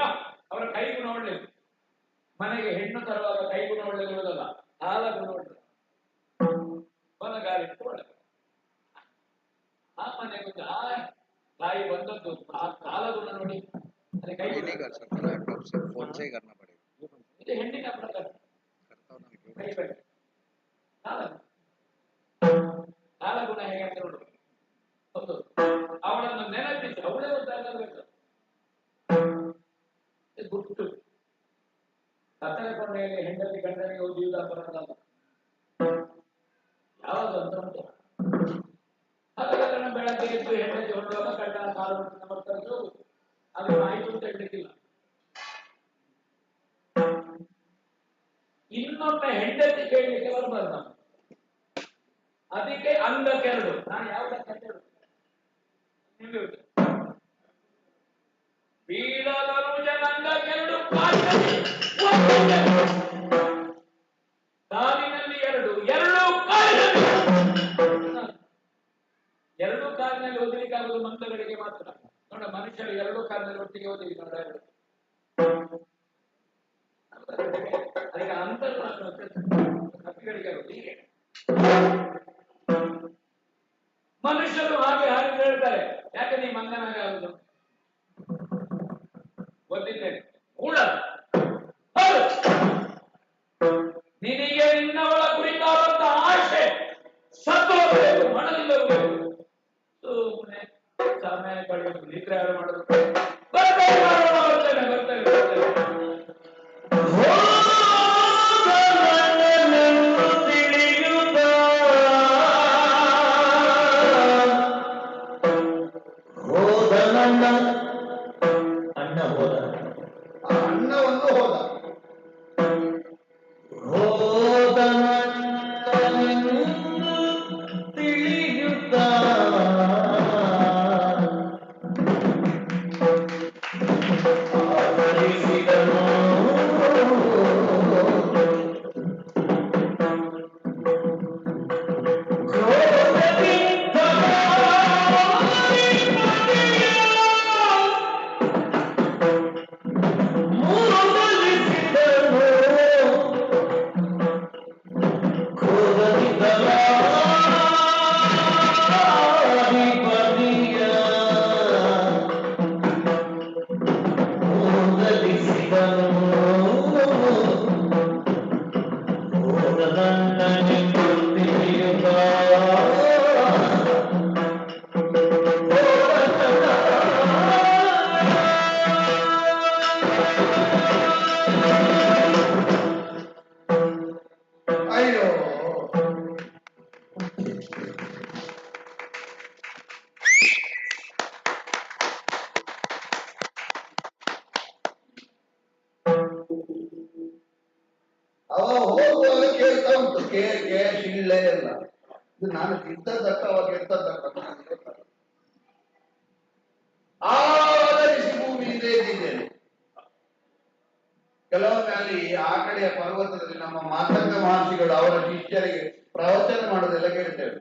ಅವರ ಕೈ ಗುಣ ಒಳ್ಳೆಯದು. ಮನೆಗೆ ಹೆಣ್ಣು ತರುವಾಗ ಕೈ ಗುಣ ಒಳ್ಳೆದಿರುವುದಲ್ಲ, ಕಾಲ ಗುಣ ಒಳ್ಳೆದು. ಕೊನಗಾರಿಟ್ಟು ಒಳ್ಳೆದು. ಆ ಮನೆಗೆ ಆ ತಾಯಿ ಬಂದದ್ದು ಆ ಕಾಲ ಗುಣ ನೋಡಿ, अरे कहीं नहीं कर सकता लैपटॉप से फोन से ही करना पड़ेगा. ಇದು ಹೆಣ್ಣಿನ ಪ್ರಕಾರ ಕೈ ಬೇಡ. ಕಾಲ ಗುಣ ಹೇಗೆ ಅಂತ ನೋಡು. ಹೌದು, ಅವಳನ್ನು ನೆನಪಿಸಿ ಅವಳೇ ಒಂದು ಗುಟ್ಟು ಕತ್ತಲೆ ಕೊಂಡೆಯಲ್ಲಿ ಹೆಂಡತಿ ಗಂಡನಿಗೆ ಜೀವಿತ ಬರೋದಲ್ಲ, ಯಾವುದು ಅಂತ ಉಂಟು. ಅದನ್ನ ಬೆಳಗ್ಗೆ ಎದ್ದು ಹೆಂಡತಿ ಹೊರಡುವಾಗ ಗಂಡನ ಕಾಲು ಬರ್ತಾರೆ, ಅದು ಆಯ್ತು ಅಂತ ಹೇಳಲಿಕ್ಕಿಲ್ಲ. ಇನ್ನೊಮ್ಮೆ ಹೆಂಡತಿ ಕೇಳಲಿಕ್ಕೆ ಬರಬಾರ್ದು. ಅದಕ್ಕೆ ಅಂಗ ಕೆರಡು. ನಾನು ಯಾವ್ದಕ್ಕೆ ಹೇಳುದು ಬೀಳಲನುಜನಂಗ ಕೆರಡು ಕಾಲಿನಲ್ಲಿ ಎರಡು, ಎರಡು ಕಾಲಿನಲ್ಲಿ ಎರಡು ಕಾಲಿನಲ್ಲಿ ಓದಲಿಕ್ಕಾಗುವುದು ಮಂತ್ರಗಳಿಗೆ ಮಾತ್ರ. ನೋಡ, ಮನುಷ್ಯರು ಎರಡು ಕಾಲದಲ್ಲಿ ಒಟ್ಟಿಗೆ ಓದಿವಿ ನೋಡ. ಅದಕ್ಕೆ ಅಂತರ್ಗಳಿಗೆ ಹೀಗೆ ಮನುಷ್ಯರು ಹಾಗೆ ಹಾಗೆ ಹೇಳ್ತಾರೆ. ಯಾಕೆ ನೀ ಮಂಗನಾಗ ಆಗುದು ಗೊತ್ತಿದ್ದೇನೆ ಕೂಡ ನಿನಗೆ ನಿನ್ನವಳ ಕುರಿತಾದಂತ ಆಶೆ ಸತ್ವಬೇಕು, ಮನದಿಂದ ಸುಮ್ಮನೆ ಸಮಯ ಕಳೆಯುವುದು, ನಿದ್ರೆ ಯಾರು ಮಾಡುದು. ಬರ್ತೇನೆ ಅಣ್ಣ ಹೋದ, ಅಣ್ಣ ಒಂದು ಹೋದ. ಅವ ಹೋಗುವಾಗ ಕೇಳ್ತಾ ಉಂಟು, ಶಿಳ್ಳೆ ಎಲ್ಲ. ಇದು ನಾನು ಇದ್ದದ್ದಕ್ಕ ಅವಾಗ ಇರ್ತದ್ದಕ್ಕ ಆಧರಿಸಿ ಭೂಮಿಯಿಂದ ಎದ್ದಿದ್ದೇನೆ. ಕೆಲವೊಮ್ಮೆ ಅಲ್ಲಿ ಆ ಕಡೆಯ ಪರ್ವತದಲ್ಲಿ ನಮ್ಮ ಮಾತಂಗ ಮಹರ್ಷಿಗಳು ಅವರ ಶಿಷ್ಯರಿಗೆ ಪ್ರವಚನ ಮಾಡೋದೆಲ್ಲ ಕೇಳ್ತೇವೆ.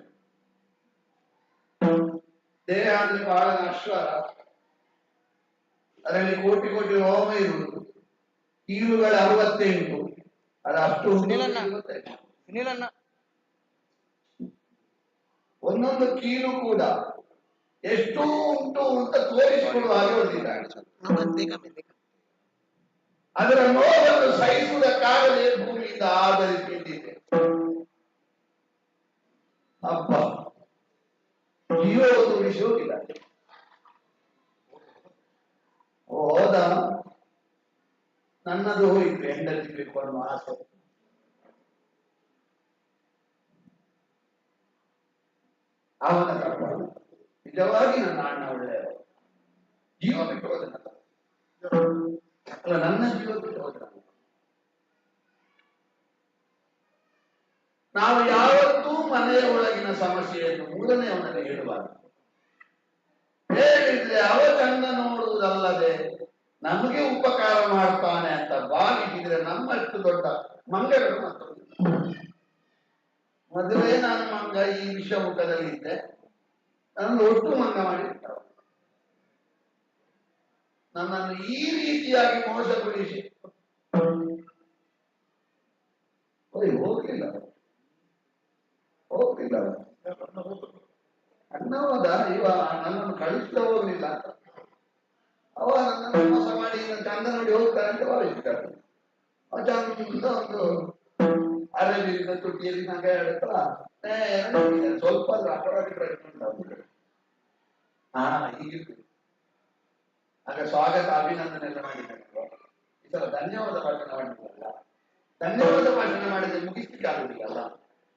ದೇಹ ಅಂದ್ರೆ ಬಹಳ ನಶ್ವರ, ಅದರಲ್ಲಿ ಕೋಟಿ ಕೋಟಿ ರೋಮ ಇರುವುದು, ಕೀಲುಗಳು 68, ಅದು ಅಷ್ಟು ಒಂದೊಂದು ಕೀಲು ಕೂಡ ಎಷ್ಟು ಉಂಟು ಅಂತ ತೋರಿಸಿಕೊಳ್ಳುವ ಹಾಗೆ ಹೊಂದಿದ್ದಾರೆ. ಅದರ ನೋವನ್ನು ಸಹಿಸುವುದಕ್ಕಾಗಲೇ ಭೂಮಿಯಿಂದ ಆಧರಿಸಿದ್ದಿದೆ. ಅಪ್ಪ ಜೀವ ಒಂದು ಉಳಿಸಿ ಹೋಗಿಲ್ಲ. ನನ್ನದು ಹೋಯ್ತು, ಹೆಂಡತಿ ಬೇಕು ಅನ್ನೋ ಆಸೆ. ಅವನ ಕರ್ಕೊಂಡು ನಿಜವಾಗಿ ನನ್ನ ಅಣ್ಣ ಒಳ್ಳೆಯ ಜೀವ ಬಿಟ್ಟು ಹೋದನಲ್ಲ, ಅಲ್ಲ ನನ್ನ ಜೀವ ಬಿಟ್ಟು ಹೋದ. ನಾವು ಯಾವತ್ತೂ ಮನೆಯ ಒಳಗಿನ ಸಮಸ್ಯೆಯನ್ನು ಮೂರನೆಯವನಲ್ಲಿ ಹೇಳಬಾರದು. ಹೇಳಿದ್ರೆ ಅವ ಚಂದ ನೋಡುವುದಲ್ಲದೆ ನಮಗೆ ಉಪಕಾರ ಮಾಡ್ತಾನೆ ಅಂತ ಭಾವಿಸಿದ್ರೆ ನಮ್ಮಷ್ಟು ದೊಡ್ಡ ಮಂಗಗಳು ಮತ್ತೊಂದು. ಮೊದಲೇ ನಾನು ಮಂಗ ಈ ವಿಷಮುಖದಲ್ಲಿ ಇದ್ದೆ, ನನ್ನ ಒಟ್ಟು ಮಂಗ ಮಾಡಿರ್ತಾವ. ನನ್ನನ್ನು ಈ ರೀತಿಯಾಗಿ ಮೋಸಗೊಳಿಸಿ ಹೋಗ್ಲಿಲ್ಲ ಅಣ್ಣವಾದ ಇವ ನನ್ನನ್ನು ಕಳಿಸ್ತಾ ಹೋಗ್ಲಿಲ್ಲ. ಅವ ನನ್ನನ್ನು ಮೋಸ ಮಾಡಿ ಚಂದ ನೋಡಿ ಹೋಗ್ತಾರೆ ಅಂತ ಭಾವಿಸ್ತಾರೆ. ಅವ ಚಂದ ಒಂದು ಅರಬಿಂದ ತುಟಿಯಲ್ಲಿ ನಗೆ ಹೇಳ್ತಾ ಸ್ವಲ್ಪ ಅಪರಾಧಿ ಪ್ರಯತ್ನ. ಹಾ, ಹೀಗಿತ್ತು. ಆಗ ಸ್ವಾಗತ ಅಭಿನಂದನೆ ಎಲ್ಲ ಮಾಡಿದ್ದಾರೆ. ಈ ಸಲ ಧನ್ಯವಾದ ಭಾಷಣ ಮಾಡಿದ್ರಲ್ಲ, ಧನ್ಯವಾದ ಭಾಷಣ ಮಾಡಿದ್ರೆ ಮುಗಿಸ್ಲಿಕ್ಕೆ ಆಗುದಿಲ್ಲ.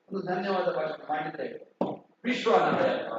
ಒಂದು ಧನ್ಯವಾದ ಭಾಷಣ ಮಾಡಿದ್ರೆ ವಿಶ್ವನಾಯಕ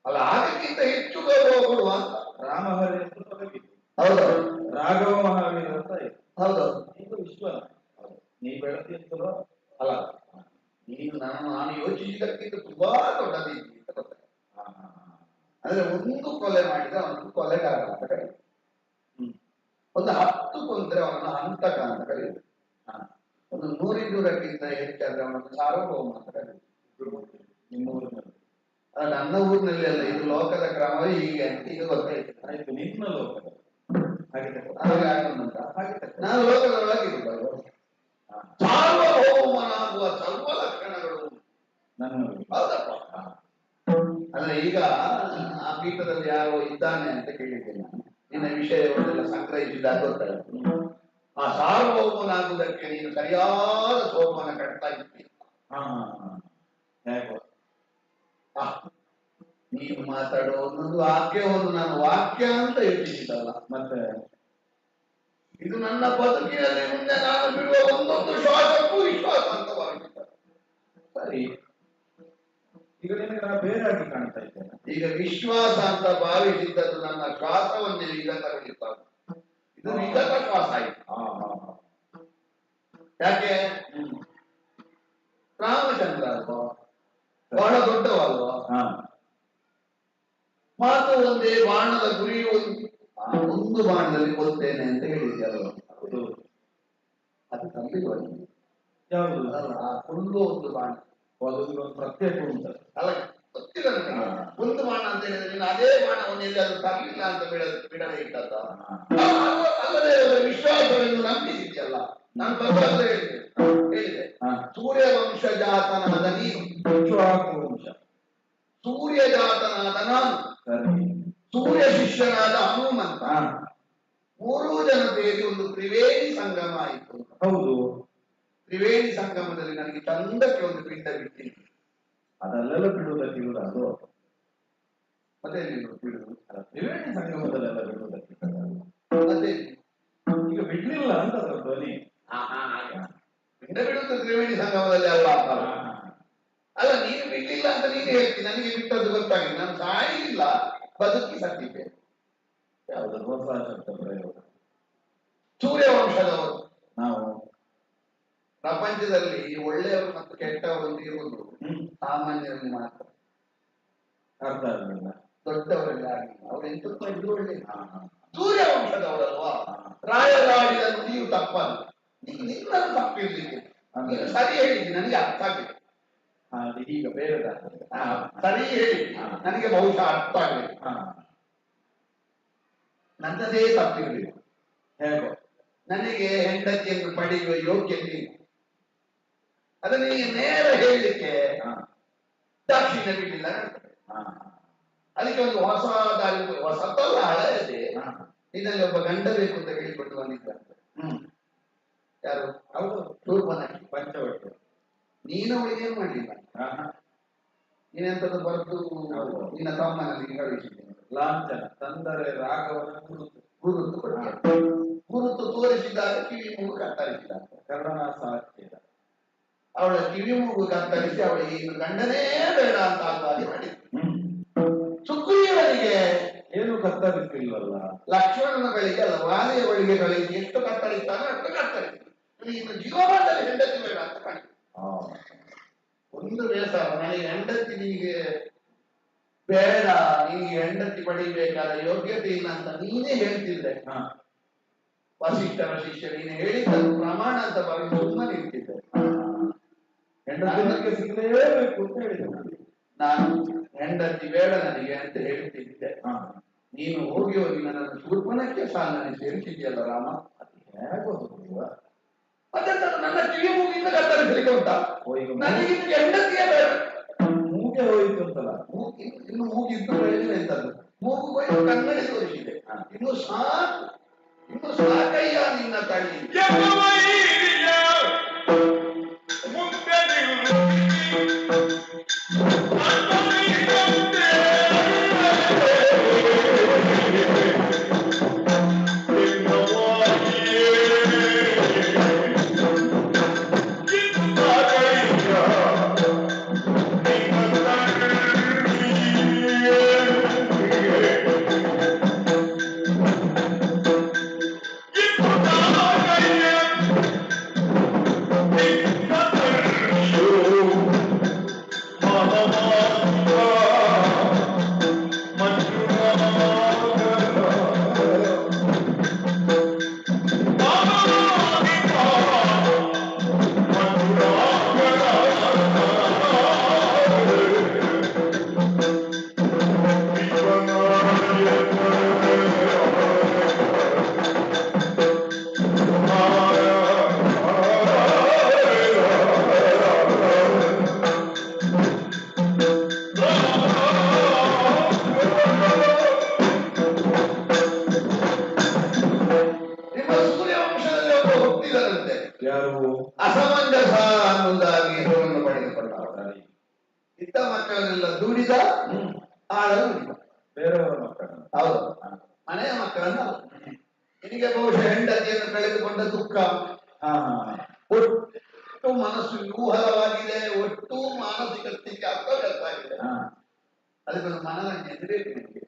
ಅಲ್ಲ, ಅದಕ್ಕಿಂತ ಹೆಚ್ಚು ಗೌರವ ಕೊಡುವ ರಾಮಹರಿ ಅಂತ ತೊಡಗಿತ್ತು. ಹೌದೌದು, ರಾಘವ ಮಹಾವೀರ ಅಂತ ಇತ್ತು. ಹೌದೌದು, ಈಗ ವಿಶ್ವ ನೀ ಬೆಳತಿ ಅಂತಲೋ ಅಲ್ಲ, ನೀನು ನಾನು ಯೋಚಿಸಿದಕ್ಕಿಂತ ತುಂಬಾ ದೊಡ್ಡದಿದ್ದಿ ಅಂತ ಗೊತ್ತಾಗ. ಅಂದ್ರೆ ಒಂದು ಕೊಲೆ ಮಾಡಿದ ಅವನು ಕೊಲೆಗಾರ ಅಂತ ಕರೀತಾರೆ, ಒಂದು 10 ಕೊಂದ್ರೆ ಅವನನ್ನು ಹಂತಕ ಅಂತ ಕರೀತಾರೆ, ಒಂದು 100-200ಕ್ಕಿಂತ ಹೆಚ್ಚಾದ್ರೆ ಅವನನ್ನು ಸಾರ್ವಭೌಮ ಅಂತ ಕರೀತಾರೆ. ನಿಮ್ಮ ಊರಿನಲ್ಲಿ, ನನ್ನ ಊರಿನಲ್ಲಿ ಅಲ್ಲ, ಇದು ಲೋಕದ ಕ್ರಮ ಹೀಗೆ ಅಂತ ಈಗ ಗೊತ್ತಾಯ್ತು. ಆಯ್ತು, ನಿಮ್ಮ ಲೋಕದ ಹಾಗೆ ಆಗುವಂತ ನಾನು ಲೋಕದ ಒಳಗಿರುವಾಗ ಸಾರ್ವಭೌಮನಾಗುವ ಸರ್ವ ಲಕ್ಷಣಗಳು ಹೌದಪ್ಪ. ಅಂದ್ರೆ ಈಗ ಆ ಪೀಠದಲ್ಲಿ ಯಾರೋ ಇದ್ದಾನೆ ಅಂತ ಕೇಳಿದ್ದೇನೆ ನಾನು, ನಿನ್ನ ವಿಷಯವನ್ನೆಲ್ಲ ಸಂಗ್ರಹಿಸಿದಾಗ ಗೊತ್ತಾಯ್ತು. ಆ ಸಾರ್ವಭೌಮನಾಗುವುದಕ್ಕೆ ನೀನು ಸರಿಯಾದ ಸೋಮನ ಕಟ್ತಾ ಇದ್ದೀನಿ. ನೀನು ಮಾತಾಡೋ ಒಂದೊಂದು ವಾಕ್ಯವನ್ನು ನಾನು ವಾಕ್ಯ ಅಂತ ಯೋಚಿಸಿದಲ್ಲ, ಮತ್ತೆ ಇದು ನನ್ನ ಬದುಕಿನಲ್ಲಿ ಮುಂದೆ ನಾನು ಬಿಡುವ ಒಂದೊಂದು ಶ್ವಾಸಕ್ಕೂ ವಿಶ್ವಾಸ ಅಂತ ಭಾವಿಸಿದ್ದಾರೆ. ಸರಿ, ಈಗ ನಿನಗೆ ನಾನು ಬೇರಾಗಿ ಕಾಣ್ತಾ ಇದ್ದೇನೆ. ಈಗ ವಿಶ್ವಾಸ ಅಂತ ಭಾವಿಸಿದ್ದದ್ದು ನನ್ನ ಶ್ವಾಸವನ್ನೇ ವಿಗತ ಬಿಡುತ್ತಾರೆ. ಇದು ವಿಗತ ಶ್ವಾಸ ಆಯ್ತು. ಯಾಕೆ? ರಾಮಚಂದ್ರ ಅಲ್ವಾ, ಬಹಳ ದೊಡ್ಡವಲ್ವಾ, ಮಾತು ಒಂದೇ, ಬಾಣದ ಗುರಿ ಒಂದು ಬಾಣದಲ್ಲಿ ಕೊಲ್ತೇನೆ ಅಂತ ಹೇಳಿದ್ದೆ ಅಲ್ವಾ. ಅದು ತಂಬಿಗಳು ಯಾವುದು ಅಲ್ಲ ಆ ಹುಲ್ಲು ಒಂದು ಬಾಣ ಅದೊಂದು ಪ್ರತ್ಯೇಕ ಉಂಟು ಅಲ್ಲ ಗೊತ್ತಿಲ್ಲ ನನಗೆ. ಒಂದು ಬಾಣ ಅಂತ ಹೇಳಿದ್ರೆ ನೀನು ಅದೇ ಬಾಣವನ್ನು ಎಲ್ಲಿಯಾದ್ರೂ ತರಲಿಲ್ಲ ಅಂತ ಬಿಡದೆ ಇಟ್ಟದ್ದ ಅಲ್ಲದೆ ವಿಶ್ವಾಸವನ್ನು ನಂಬಿಸಿದ್ಯಲ್ಲ. ನಾನು ಭಗವಂತ ಹೇಳಿದೆ ಸೂರ್ಯ ವಂಶಜಾತನಾದ ನೀನು, ವಂಶ ಸೂರ್ಯ ಜಾತನಾದ ನಾನು, ಸೂರ್ಯ ಶಿಷ್ಯನಾದ ಹನುಮಂತ, ಮೂರೂ ಜನ ಸೇರಿ ಒಂದು ತ್ರಿವೇಣಿ ಸಂಗಮ ಆಯಿತು. ಹೌದು, ತ್ರಿವೇಣಿ ಸಂಗಮದಲ್ಲಿ ನನಗೆ ಚಂದಕ್ಕೆ ಒಂದು ಪಿಂಡ ಬಿಟ್ಟಿದೆ. ಅದಲ್ಲೆಲ್ಲ ಬಿಡುವುದಕ್ಕೆ ಇರುವುದು ಅದು. ಮತ್ತೆ ಬಿಡುವುದು ತ್ರಿವೇಣಿ ಸಂಗಮದಲ್ಲೆಲ್ಲ ಬಿಡುವುದಕ್ಕೆ ಮತ್ತೆ ಈಗ ಬಿಡ್ಲಿಲ್ಲ ಅಂತ ಅದರ ಧ್ವನಿ. ಪಿಂಡ ಬಿಡುವುದು ತ್ರಿವೇಣಿ ಸಂಗಮದಲ್ಲಿ ಅಲ್ಲ ಅಂತಲ್ಲ. ಅಲ್ಲ ನೀನು ಬಿಡ್ಲಿಲ್ಲ ಅಂತ ನೀನು ಹೇಳ್ತೀನಿ, ನನಗೆ ಬಿಟ್ಟದ್ದು ಗೊತ್ತಾಗಿದೆ. ನಾನು ಸಾಯಿಲ್ಲ, ಬದುಕಿ ಸತ್ತಿದ್ದೆ. ಯಾವುದು ಹೊಸ ಶಬ್ದ ಪ್ರಯೋಗ. ಸೂರ್ಯ ವಂಶದವರು ನಾವು ಪ್ರಪಂಚದಲ್ಲಿ ಒಳ್ಳೆಯವರು ಮತ್ತು ಕೆಟ್ಟವರು ಅಂತ ಇರುವುದು ಸಾಮಾನ್ಯರಲ್ಲಿ ಮಾತ್ರ. ಅರ್ಥ ಆಗಲಿಲ್ಲ. ದೊಡ್ಡವರಲ್ಲಿ ಆಗಿಲ್ಲ, ಅವ್ರು ಎಂತ ಇದ್ರು ಒಳ್ಳೆ ಸೂರ್ಯ ವಂಶದವರಲ್ವಾ. ರಾಯರಾಡಿದ ನುಡಿಯು ತಪ್ಪಲ್ಲ, ನಿನ್ನನ್ನು ತಪ್ಪಿರ್ಲಿಕ್ಕೆ ನೀನು ಸರಿ ಹೇಳಿದ್ದೀನಿ, ನನಗೆ ಅರ್ಥ ಆಗಿದೆ. ಈಗ ಬೇರೆ ಸರಿ ಹೇಳಿ ನನಗೆ ಬಹುಶಃ ಅರ್ಥ ಆಗಲಿಲ್ಲ. ನನ್ನದೇ ತಪ್ಪಿರಲಿಲ್ಲ. ಹೇಗೋ ನನಗೆ ಹೆಂಡತಿಯನ್ನು ಪಡೆಯುವ ಯೋಗ್ಯತೆ ಇಲ್ಲ. ಅದನ್ನು ನೀನು ನೇರ ಹೇಳಲಿಕ್ಕೆ ದಾಕ್ಷಿಣ್ಯ ಬಿಟ್ಟಿಲ್ಲ. ಅದಕ್ಕೆ ಒಂದು ಹೊಸ ದಾರಿ, ಹೊಸತಲ್ಲ ಹಳೆಯದೇ. ನಿನ್ನಲ್ಲಿ ಒಬ್ಬ ಗಂಡ ಬೇಕು ಅಂತ ಹೇಳಿಕೊಂಡು ಬಂದಿದ್ದಂತೆ. ಯಾರು? ಅವರು ಶೂರ್ಪನಖಿ ಪಂಚವಟಿ. ನೀನು ಅವಳಿಗೆ ಏನ್ ಮಾಡಲಿಲ್ಲ, ನೀನೆಂತದ್ದು ಬರೆದು ನಿನ್ನ ತಮ್ಮನಲ್ಲಿ ಕಳುಹಿಸಿದ್ದೇನೆ. ಲಾಂಛನ ತಂದರೆ ರಾಗವನ ಗುರುತು ಗುರುತು ತೋರಿಸಿದಾಗ ಕಿವಿ ಮೂಗು ಕತ್ತರಿಸಿದ ಕರ್ಣನಾಥ. ಅವಳ ಕಿವಿ ಮೂಗು ಕತ್ತರಿಸಿ ಅವಳಿಗೆ ಇನ್ನು ಗಂಡನೇ ಬೇಡ ಅಂತ ಆಗಿ ಮಾಡಿದ್ರು. ಸುಗ್ರೀವನಿಗೆ ಏನು ಕತ್ತರಿಸಿಲ್ವಲ್ಲ. ಲಕ್ಷ್ಮಣನ ಬಳಿಗೆ ಅಲ್ಲ, ವಾಲಿಯ ಬಳಿಗೆ ಕಳಿಸಿ ಎಷ್ಟು ಕತ್ತರಿಸ್ತಾನೋ ಅಷ್ಟು ಕತ್ತರಿಸಿ ಇನ್ನು ಜೀವಮಾನದಲ್ಲಿ ಹೆಂಡತಿ ಬೇಡ ಅಂತ ಕಾಣಿತು. ಒಂದು ಬೇಸರ, ನನಗೆ ಹೆಂಡತಿ ನಿನಗೆ ಬೇಡ, ನಿನಗೆ ಹೆಂಡತಿ ಪಡಿಬೇಕಾದ ಯೋಗ್ಯತೆ ಇಲ್ಲ ಅಂತ ನೀನೇ ಹೇಳ್ತಿದ್ರೆ ವಸಿಷ್ಠರ ಶಿಷ್ಯ ನೀನು ಹೇಳಿದ್ದನ್ನು ಪ್ರಮಾಣ ಅಂತ ಭಾವಿಸಿ ಸುಮ್ಮನೆ ಇರ್ತಿದ್ದೆ. ಹೆಂಡತಿ ಸಿಗಲೇಬೇಕು ಅಂತ ಹೇಳಿದೆ. ನಾನು ಹೆಂಡತಿ ಬೇಡ ನನಗೆ ಅಂತ ಹೇಳ್ತಿದ್ದೆ. ನೀನು ಹೋಗಿ ಹೋಗಿ ನನ್ನನ್ನು ಶೂರ್ಪನಕ್ಕೆ ಸಾಲನೆ ಸೇರಿಸಿದ್ಯಲ್ಲ ರಾಮ. ಹೇಗೋ ಮತ್ತೆ ನನ್ನ ಕಿವಿ ಮೂಗಿಂದ ಕತ್ತರಿಸಲಿಕ್ಕೆ ಉಂಟಾ? ನನಗೆ ಹೆಂಡತಿಯೇ ಬೇಡ. ಮೂಗೆ ಹೋಯಿತು ಅಂತಲ್ಲ, ಇನ್ನು ಮೂಗಿದ್ದು ಬೆಳೆದಿದೆ ಅಂತದ್ದು. ಮೂಗು ಹೋಯ್ತು, ಕನ್ನಡಿ ತೋರಿಸಿದೆ. ಇನ್ನು ಸಾಕು, ಇನ್ನು ಸಾಕಯ್ಯ ನಿನ್ನ ತಳಿ. ಅಸಮಂಜಸ ಅನ್ನುವುದಾಗಿ ಹೆಸರನ್ನು ಪಡೆದುಕೊಂಡಾಗ ಇದ್ದ ಮಕ್ಕಳನ್ನೆಲ್ಲ ದುಡಿದ, ಆಳಲು ದುಡಿದ. ಬೇರೆಯವರ ಮಕ್ಕಳನ್ನು, ಹೌದು, ಮನೆಯ ಮಕ್ಕಳನ್ನ. ನಿನಗೆ ಬಹುಶಃ ಹೆಂಡತಿಯನ್ನು ಕಳೆದುಕೊಂಡ ದುಃಖ, ಒಟ್ಟು ಮನಸ್ಸು ವ್ಯೂಹರವಾಗಿದೆ, ಒಟ್ಟು ಮಾನಸಿಕ ಸ್ಥಿತಿ ಅರ್ಥವ್ಯರ್ಥವಾಗಿದೆ. ಅದಕ್ಕೊಂದು ಮನರಂಜನೆ ಬೇಕು ನಿಮಗೆ.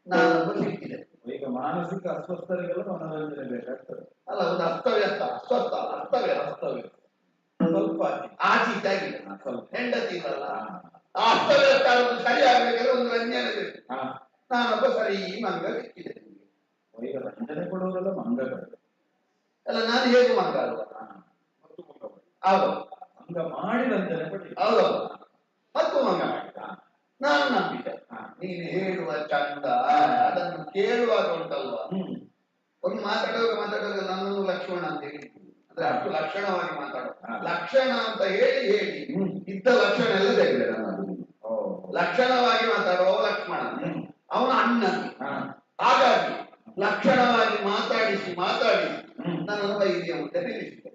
ನಾನೊಬ್ಬ ಸಿಕ್ಕಿದೆ. ಈಗ ಮಾನಸಿಕ ಅಸ್ವಸ್ಥರಿಗೆಲ್ಲ ಮನೋರಂಜನೆ ಬೇಕಾಗ್ತದೆ. ಅಲ್ಲ, ಒಂದು ಅರ್ಥವ್ಯರ್ಥ, ಅಸ್ವಸ್ಥ, ಅರ್ಥವ್ಯರ್ಥ, ಸ್ವಲ್ಪ ಆಚೀತಾಗಿದೆ. ಹೆಂಡತಿ ಇರಲ್ಲ, ಆ ಅರ್ಥವ್ಯರ್ಥ ಸರಿಯಾಗಬೇಕಾದ್ರೆ ಒಂದು ರಂಜನೆ ಬೇಕು. ನಾನೊಬ್ಬ ಸರಿ ಮಂಗ ಸಿಕ್ಕಿದೆ. ಈಗ ರಂಜನೆ ಕೊಡುವವರೆಲ್ಲ ಮಂಗಗಳು. ಅಲ್ಲ ನಾನು ಹೇಗೂ ಮಾತಾಡುವ ಹೌದು ಹಂಗ ಮಾಡಿದಂತೆ ಹೌದೌದು ಮತ್ತು ಮಂಗ ಮಾಡಿದ ನಾನು ನಂಬಿದೆ. ನೀನು ಹೇಳುವ ಚಂದ ಅದನ್ನು ಕೇಳುವಾಗ ಉಂಟಲ್ವಾ ಒಂದು ಮಾತಾಡುವಾಗ ನನ್ನನ್ನು ಲಕ್ಷ್ಮಣ ಅಂತ ಹೇಳಿದ್ದು ಅಂದ್ರೆ ಅಷ್ಟು ಲಕ್ಷಣವಾಗಿ ಮಾತಾಡುವ ಲಕ್ಷಣ ಅಂತ ಹೇಳಿ ಇದ್ದ ಲಕ್ಷಣ ಎಲ್ಲ ತೆಗೆದೆ ನನ್ನದು. ಲಕ್ಷಣವಾಗಿ ಮಾತಾಡುವ ಲಕ್ಷ್ಮಣ ಅವನ ಅಣ್ಣ. ಹಾಗಾಗಿ ಲಕ್ಷಣವಾಗಿ ಮಾತಾಡಿಸಿ ನನ್ನನ್ನು ವೈದ್ಯ ಅಂತ ನಿಲ್ಲಿಸಿದೆ.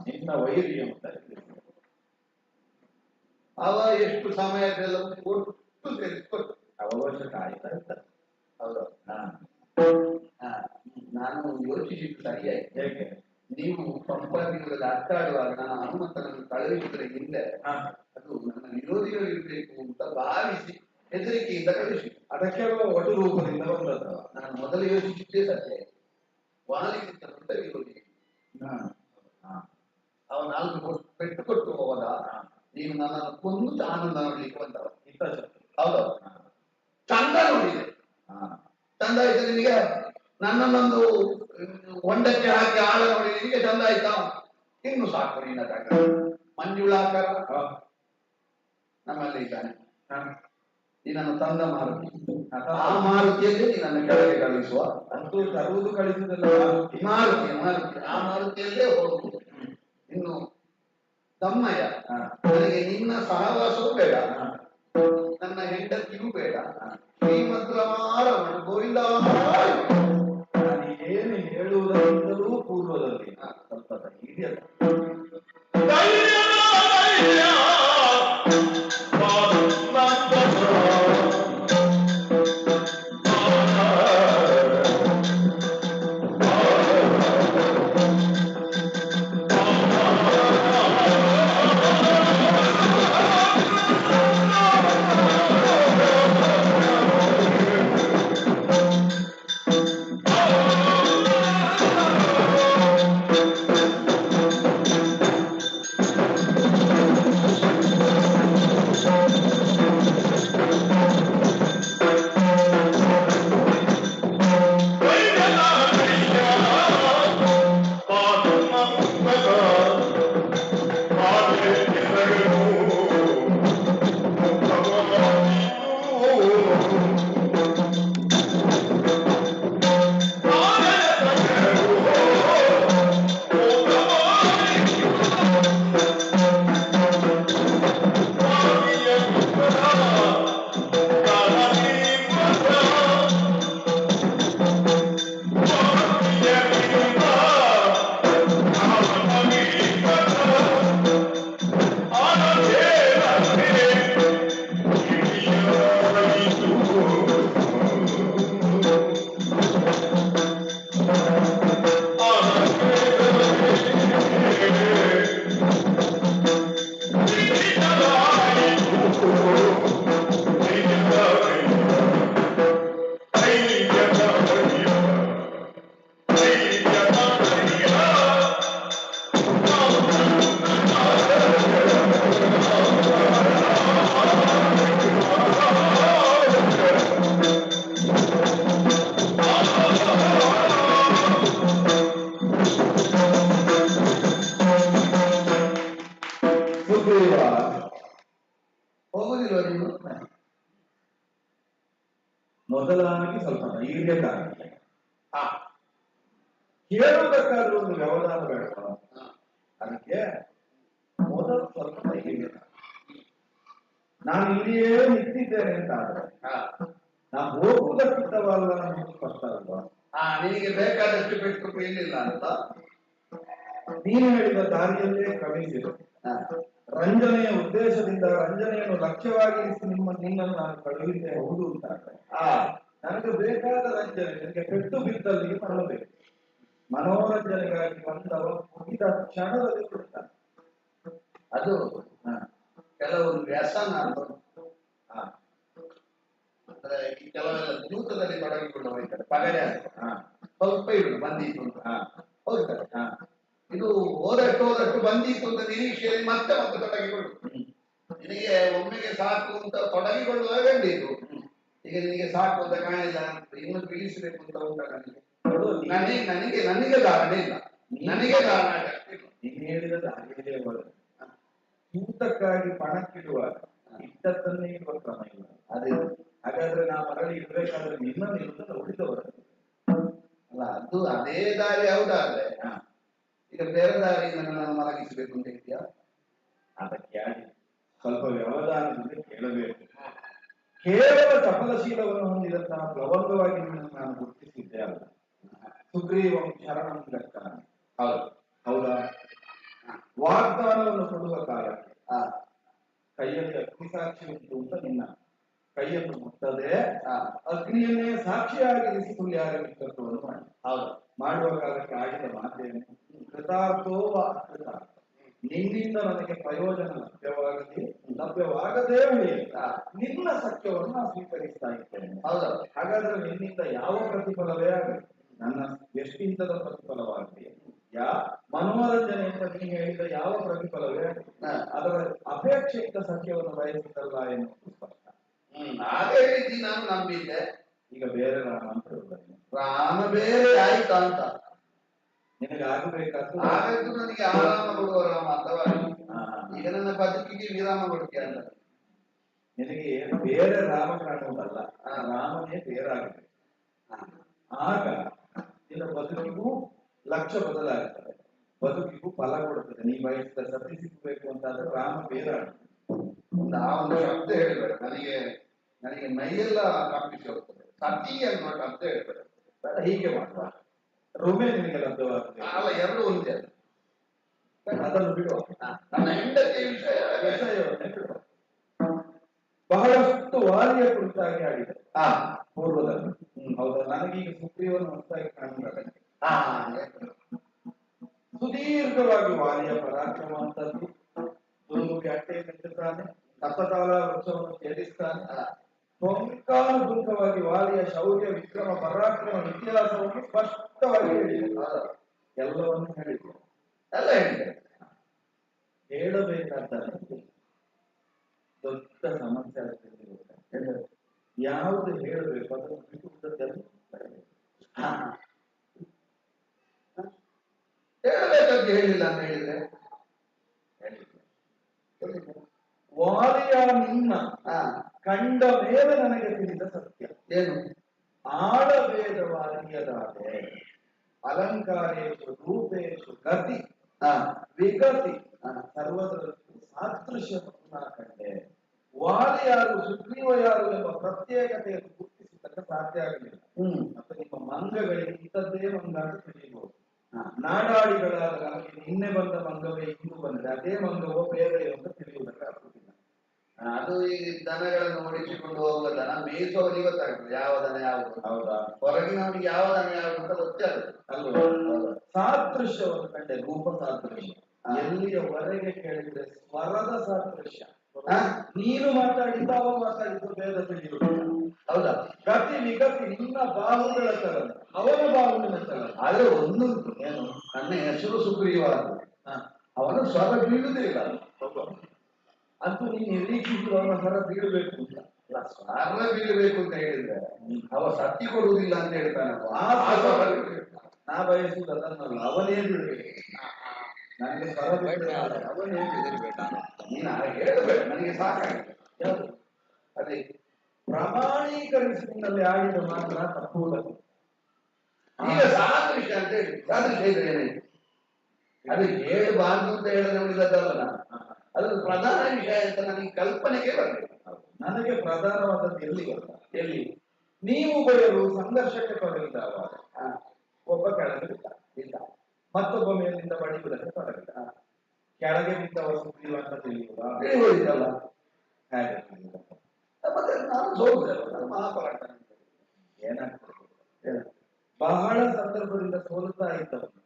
ನಿನ್ನ ವೈದ್ಯ ಅಂತ ಅವ ಎಷ್ಟು ಸಮಯದೆಲ್ಲ ಕೊಟ್ಟು ಸೇರಿಸ್ಕೊಟ್ಟು ಅವಶ್ಯಕ ಆಯ್ತಾ? ಹೌದು. ನಾನು ಯೋಚಿಸಿದ್ದು ಸರಿಯಾಗಿ. ಹೇಗೆ? ನೀವು ಸಂಪಾದಿಗಳಲ್ಲಿ ಅಟ್ಟಾಡುವಾಗ ನಾನು ಹನುಮಂತನನ್ನು ಕಳುಹಿಸಿದ್ರೆ ಹಿಂದೆ ಅದು ನನ್ನ ವಿರೋಧಿಗಳಿರ್ಬೇಕು ಅಂತ ಭಾವಿಸಿ ಹೆದರಿಕೆಯಿಂದ ಕಳುಹಿಸಿ ಅದಕ್ಕೆ ಒಟ್ಟು ರೂಪದಿಂದ ಬಂದದ್ದು. ನಾನು ಮೊದಲು ಯೋಚಿಸಿದ್ದೇ ಸತ್ಯ. ವಾಲಿಗಿಂತ ದೊಡ್ಡ ವಿರೋಧಿ ಅವ 4 ಪೆಟ್ಟು ಕೊಟ್ಟು ಹೋದ. ನೀನು ನನ್ನನ್ನು ಕೊಂದು ಆನಂದ ನೋಡ್ಲಿಕ್ಕೆ ಬಂದವ. ಹೌದೌದು. ಚಂದ ನೋಡಿದೆ. ಚಂದ ಆಯ್ತು ನಿನಗೆ? ನನ್ನನ್ನೊಂದು ಹೊಂಡಕ್ಕೆ ಹಾಕಿ ಆಳ ನೋಡಿ ನಿನಗೆ ಚಂದ ಆಯ್ತಾ? ಇನ್ನು ಸಾಕು ನಿನ್ನ ತಗ. ಮಂಜುಳಾಕರ ನಮ್ಮಲ್ಲಿ ಇದ್ದಾನೆ. ನೀನನ್ನು ತಂದ ಮಾರುತಿ. ಆ ಮಾರುತಿಯಲ್ಲಿ ನೀನನ್ನು ಕೆಳಗೆ ಕಳಿಸುವ. ಅಂತೂ ತರುವುದು ಕಳಿಸುವುದಲ್ಲ ಮಾರುತಿ ಆ ಮಾರುತಿಯಲ್ಲೇ ಹೋಗುವುದು. ಇನ್ನು ತಮ್ಮಯ್ಯ ನನಗೆ ನಿನ್ನ ಸಹವಾಸವೂ ಬೇಡ, ನನ್ನ ಹೆಂಡತಿಯೂ ಬೇಡ. ಶ್ರೀಮದ್ರಮಾರಮಣ ಗೋವಿಂದ. ಏನು ಹೇಳುವುದರಿಂದಲೂ ಪೂರ್ವದಲ್ಲಿ ಸ್ವಲ್ಪ ಹಿರಿಯಲ್ಲ. ಹೋಗುದಿಲ್ವ ನೀವು? ಮೊದಲಾಗಿ ಸ್ವಲ್ಪ ಧೈರ್ಯಕಾರಿ ಹೇಳುವುದಕ್ಕಾದ್ರೂ ಒಂದು ವ್ಯವಧಾನ ಬೇಡ. ಅದಕ್ಕೆ ಮೊದಲು ಸ್ವಲ್ಪ ಧೈರ್ಯ. ನಾನು ಇಲ್ಲಿಯೇ ನಿಂತಿದ್ದೇನೆ ಅಂತ ಆದ್ರೆ ನಾನು ಹೋಗುವುದಕ್ಕಿಂತವಲ್ಲ ನಮಗೆ ಸ್ಪಷ್ಟ ಅಲ್ವಾ? ನಿನಗೆ ಬೇಕಾದಷ್ಟು ಬಿಟ್ಟು ಏನಿಲ್ಲ ಅಂತ ನೀನು ಹೇಳಿದ ದಾರಿಯಲ್ಲೇ ಕ್ರಮಿಸಿದೆ. ರಂಜನೆಯ ಉದ್ದೇಶದಿಂದ ರಂಜನೆಯನ್ನು ಲಕ್ಷ್ಯವಾಗಿರಿಸಿ ನಿನ್ನನ್ನು ನಾನು ಕಳುಹಿದ್ದೆ ಹೌದು ಅಂತಾದ್ರೆ ನನಗೆ ಬೇಕಾದ ರಂಜನೆ ನನಗೆ ಪೆಟ್ಟು ಬಿದ್ದಲ್ಲಿ ಮಾಡಬೇಕು. ಮನೋರಂಜನೆಗಾಗಿ ಬಂದವ ಮುಗಿದ ಕ್ಷಣದಲ್ಲಿ ಬಿಡ್ತಾನೆ. ಅದು ಕೆಲವೊಂದು ವ್ಯಸನ ಅಂದ್ರೆ ಈ ಕೆಲವೆಲ್ಲ ಜೂತದಲ್ಲಿ ತೊಡಗಿಕೊಂಡು ಹೋಗ್ತಾರೆ. ಪಗಡೆ ಸ್ವಲ್ಪ ಇಡು ಬಂದೀತು ಅಂತ ಹೋಗ್ತಾರೆ. ಇದು ಹೋದಷ್ಟು ಬಂದೀತು ಅಂತ ನಿರೀಕ್ಷೆಯಲ್ಲಿ ಮತ್ತೆ ತೊಡಗಿಕೊಳ್ಳು. ನಿನಗೆ ಒಮ್ಮೆಗೆ ಸಾಕು ಅಂತ ತೊಡಗಿಕೊಳ್ಳುವಾಗ ಇದು ಈಗ ನಿನಗೆ ಸಾಕು ಅಂತ ಕಾಣಿಲ್ಲ, ಇನ್ನು ತಿಳಿಸಬೇಕು ಅಂತ ಉಂಟ ನನಗೆ ಧಾರಣೆ ಇಲ್ಲ. ನನಗೆ ಕಾರಣ ನೀನು ಹೇಳಿದ ಹಾಗೆಯೇ ಬರುತ್ತೆ. ಊಟಕ್ಕಾಗಿ ಪಣಕ್ಕಿಡುವಾಗ ಇಟ್ಟದ್ದನ್ನೇ ಇಡುವ ಕ್ರಮ ಇಲ್ಲ. ಅದೇ ಹಾಗಾದ್ರೆ ನಾ ಮರಳಿ ಇರ್ಬೇಕಾದ್ರೆ ನಿನ್ನ ನಿರುದ್ಧ ಉಳಿದವರು ಅಲ್ಲ, ಅದು ಅದೇ ದಾರಿ ಹೌದಾದ್ರೆ ಈಗ ಬೇರೆ ದಾರಿಯಿಂದ ನಾನು ಮಲಗಿಸಬೇಕು ಅಂತ ಇದೆಯಾ? ಅದಕ್ಕೆ ಆಗಿ ಸ್ವಲ್ಪ ವ್ಯವಧಾನದಿಂದ ಕೇಳಬೇಕು. ಕೇವಲ ಚಪಲಶೀಲವನ್ನು ಹೊಂದಿದಂತಹ ಪ್ರಬಂಧವಾಗಿ ನಾನು ಗುರುತಿಸಿದ್ದೆ ಅಲ್ಲ. ಸುಗ್ರೀವಂ ಶರಣಂ ಗಚ್ಚಾಮಿ. ಹೌದು, ಹೌದಾ? ವಾಗ್ದಾನವನ್ನು ಕೊಡುವ ಕಾಲಕ್ಕೆ ಕೈಯಲ್ಲಿ ಅಗ್ನಿ ಸಾಕ್ಷಿ ಉಂಟು ಅಂತ ನಿನ್ನ ಕೈಯನ್ನು ಮುಟ್ಟದೆ ಅಗ್ನಿಯನ್ನೇ ಸಾಕ್ಷಿಯಾಗಿ ಇರಿಸಿಕೊಂಡು ಯಾರ ಕರ್ತವ್ಯವನ್ನು ಮಾಡಿ. ಹೌದು, ಮಾಡುವ ಕಾಲಕ್ಕೆ ಆಗಿದ ಮಾತೆಯನ್ನು ಕೃತಾರ್ಥೋವ ಅಕೃತಾರ್ಥ, ನಿನ್ನಿಂದ ನನಗೆ ಪ್ರಯೋಜನ ಲಭ್ಯವಾಗದೇ ಉಳಿಯಲಿ ನಿನ್ನ ಸತ್ಯವನ್ನು ನಾನು ಸ್ವೀಕರಿಸ್ತಾ ಇದ್ದೇನೆ. ಹೌದು. ಹಾಗಾದ್ರೆ ನಿನ್ನಿಂದ ಯಾವ ಪ್ರತಿಫಲವೇ ಆಗಲಿ, ನನ್ನ ಎಷ್ಟಿಂತದ ಪ್ರತಿಫಲವಾಗಲಿ, ಮನೋರಂಜನೆ ಅಂತ ನೀನು ಹೇಳಿದ ಯಾವ ಪ್ರತಿಫಲವೇ ಆಗಲಿ, ಅದರ ಅಪೇಕ್ಷೆಯಿಂದ ಸತ್ಯವನ್ನು ಬಯಸಿದ್ದಲ್ಲ ಎನ್ನುವುದು ಸ್ಪಷ್ಟ. ಹಾಗೆ ಹೇಳಿದ್ದಿ, ನಾನು ನಂಬಿದ್ದೆ. ಈಗ ಬೇರೆ ರಾಮ ಅಂತ ಹೇಳುವುದಾನೆ. ರಾಮ ಬೇರೆ ಆಯ್ತಾ ಅಂತ ನಿನಗೆ ಆಗಬೇಕಾದ್ದು ಹಾಗಾದ್ದು ನನಗೆ ಆರಾಮ ಕೊಡುವ ರಾಮ ಅಥವಾ ಈಗ ನನ್ನ ಬದುಕಿಗೆ ವಿರಾಮ ಕೊಡ್ತೀಯ ಅಂತ ನಿನಗೆ ಬೇರೆ ರಾಮ ಕಾಣುವುದಲ್ಲ, ರಾಮನೇ ಬೇರಾಗಬೇಕು. ಆಗ ನಿನ್ನ ಬದುಕಿಗೂ ಲಕ್ಷ್ಯ ಬದಲಾಗುತ್ತದೆ, ಬದುಕಿಗೂ ಫಲ ಕೊಡುತ್ತದೆ. ನೀ ಬಯಸಿದ ಸತಿ ಸಿಗಬೇಕು ಅಂತಾದ್ರೆ ರಾಮ ಬೇರಾಗಬೇಕು. ಒಂದು ಶಬ್ದ ಹೇಳ್ಬೇಡ, ನನಗೆ ಮೈಯೆಲ್ಲ ಕಂಪಿಸಿ ಹೋಗ್ತದೆ. ಸತಿಗೆ ಅನ್ನೋ ಶಬ್ದ ಹೇಳ್ಬೇಡ. ಹೀಗೆ ಮಾಡುವ ರುಮೆ ನಿನಗೆ ಲಭ್ಯವಾಗ್ತದೆ. ಅಲ್ಲ, ಎರಡು ಒಂದೇ. ಅದನ್ನು ಬಿಡುವ, ನನ್ನ ಹೆಂಡತಿ ವಿಷಯವನ್ನೇ ಬಿಡುವ. ಬಹಳಷ್ಟು ವಾಲಿಯ ಕುರಿತಾಗಿ ಆಡಿದೆ ಪೂರ್ವದಲ್ಲಿ. ಹೌದಾ? ನನಗೀಗ ಸುಗ್ರೀವನು ಹೊಸದಾಗಿ ಕಾಣುತ್ತದೆ. ಸುದೀರ್ಘವಾಗಿ ವಾಲಿಯ ಪರಾಕ್ರಮ ಅಂತದ್ದು, ದುರ್ಗುಗೆ ಅಟ್ಟೆ ಕಟ್ಟುತ್ತಾನೆ, ಸಪ್ತಕಾಲ ವೃಕ್ಷವನ್ನು ಛೇದಿಸ್ತಾನೆ. ಕೊಂಕಾನುಭೂತವಾಗಿ ವಾಲಿಯ ಶೌರ್ಯ, ವಿಕ್ರಮ, ಪರಾಕ್ರಮ ಇತಿಹಾಸವನ್ನು ಸ್ಪಷ್ಟವಾಗಿ ಹೇಳಿದೆ. ಎಲ್ಲವನ್ನು ಹೇಳಿದೆ, ಎಲ್ಲ ಹೇಳಿದೆ. ಹೇಳಬೇಕಾದ್ರೆ ದೊಡ್ಡ ಸಮಸ್ಯೆ ಆಗ್ತದೆ. ಯಾವುದು ಹೇಳಬೇಕು ಅದನ್ನು ಬಿಟ್ಟುಬಿಟ್ಟದ್ದೆಲ್ಲ ಹೇಳಬೇಕಂತ ಹೇಳಿಲ್ಲ ಅಂತ ಹೇಳಿದ್ರೆ ವಾಲಿಯ ನಿನ್ನ ಕಂಡ ಮೇಲೆ ನನಗೆ ತಿಳಿದ ಸತ್ಯ ಏನು? ಆಡವೇದವಾದಿಯದಾದೆ ಅಲಂಕಾರೇಶು ರೂಪೇಶು ಗತಿ ವಿಗತಿ ಸರ್ವದರಲ್ಲೂ ಸಾದೃಶ್ಯವನ್ನು ಕಂಡೆ. ವಾಲಿ ಯಾರು, ಸುಗ್ರೀವ ಯಾರು ಎಂಬ ಪ್ರತ್ಯೇಕತೆಯನ್ನು ಗುರುತಿಸತಕ್ಕ ಸಾಧ್ಯ ಆಗಲಿಲ್ಲ. ಮತ್ತೆ ನಿಮ್ಮ ಮಂಗಗಳಿಗೆ ಇಂಥದ್ದೇ ಮಂಗ ಅಂತ ತಿಳಿಯಬಹುದು. ನಾಡಾಡಿಗಳಾದ ನಮಗೆ ನಿನ್ನೆ ಬಂದ ಮಂಗವೇ ಇಂದು ಬಂದರೆ ಅದೇ ಮಂಗವೋ ಬೇರೆ ಅಂತ ತಿಳಿಯುವುದಕ್ಕೆ ಆಗುತ್ತಿಲ್ಲ. ಅದು ಈ ದನಗಳನ್ನು ಓಡಿಸಿಕೊಂಡು ಹೋಗುವ ದನ ಮೇಯಿಸುವವರಿಗೆ ಗೊತ್ತಾಗ್ತದೆ ಯಾವ ದನ ಯಾವುದು. ಹೌದಾ? ಹೊರಗಿನವನಿಗೆ ಯಾವ ದನ ಯಾವುದು ಅಂತ ಗೊತ್ತೇ ಆಗುತ್ತೆ ಅಲ್ವಾ? ಸಾದೃಶ್ಯವನ್ನು ಕಂಡೆ, ರೂಪ ಸಾದೃಶ್ಯ. ಎಲ್ಲಿಯವರೆಗೆ ಕೇಳಿದ್ರೆ ಸ್ವರದ ಸಾದೃಶ್ಯ. ನೀನು ಮಾತಾಡಿದ್ದು ಅವ ಮಾತಾಡಿದ್ದು ಭೇದ ತಿಳಿಯುವುದು. ಹೌದಾ? ಗತಿ ವಿಗತಿ ನಿನ್ನ ಬಾಹುಗಳ ಚಲನ ಅವನ ಬಾಹುವಿನ ಚಲನ. ಆದ್ರೆ ಒಂದುಂಟು, ಏನು? ನನ್ನ ಹೆಸರು ಸುಗ್ರೀವ, ಅವನು ಸ್ವರ ಬೀಳುವುದೇ ಇಲ್ಲ. ಅಂತೂ ನೀನು ನಿರೀಕ್ಷಿಸುವ ಅವನ ಸ್ವರ ಬೀಳಬೇಕು ಅಂತ. ಸ್ವರ ಬೀಳಬೇಕು ಅಂತ ಹೇಳಿದ್ರೆ ಅವ ಸತ್ತಿ ಕೊಡುವುದಿಲ್ಲ ಅಂತ ಹೇಳ್ತಾನೆ. ನಾ ಬಯಸುವುದು ಅದನ್ನಲ್ಲ, ಅವನೇ ಬೀಳಬೇಕು. ನನಗೆ ಸ್ವರ ಬಿಟ್ಟರೆ ಅವನೇ ಬೀಳಬೇಕು. ನೀನು ಹೇಳಬೇಡ, ನನಗೆ ಸಾಕಾಗಿದೆ. ಯಾವುದು? ಅದೇ ಪ್ರಮಾಣೀಕರಿಸಿನಲ್ಲಿ ಆಡಿದ ಮಾತ್ರ ತಪ್ಪುವುದಲ್ಲ. ಈಗ ಸಾದೃಶ್ಯ ಅಂತ ಹೇಳಿ, ಸಾದೃಶ್ಯ ಇದ್ರೆ ಏನಾಯ್ತು? ಅದು ಹೇಳಬಾರ್ದು ಅಂತ ಹೇಳದೆ ಉಳಿದದ್ದಲ್ಲ. ನಾನು ಅದು ಪ್ರಧಾನ ವಿಷಯ ಅಂತ ನನಗೆ ಕಲ್ಪನೆಗೆ ಬರಬೇಕು. ನನಗೆ ಪ್ರಧಾನವಾದದ್ದು ಎಲ್ಲಿ ಗೊತ್ತಾ? ಎಲ್ಲಿ? ನೀವು ಬಯಲು ಸಂಘರ್ಷಕ್ಕೆ ತೊಡಗಿದಾಗ ಒಬ್ಬ ಕೆಳಗೆ ಬಿದ್ದ, ಮತ್ತೊಬ್ಬ ಮೇಲಿಂದ ಬಡಿಯುವುದಕ್ಕೆ ತೊಡಗಿದ. ಕೆಳಗೆ ಬಿದ್ದವ ಸುಗ್ರೀವ ಅಂತ ತಿಳಿಯುವುದಲ್ಲ? ಹೇಗೆ ಮತ್ತೆ ನಾನು ಸೋಲುತ್ತೇನೆ, ನಾನು ಮಹಾಪರಾಟ. ಏನಾಗ್ತದೆ? ಬಹಳ ಸಂದರ್ಭದಿಂದ ಸೋಲುತ್ತಾ ಇದ್ದವನು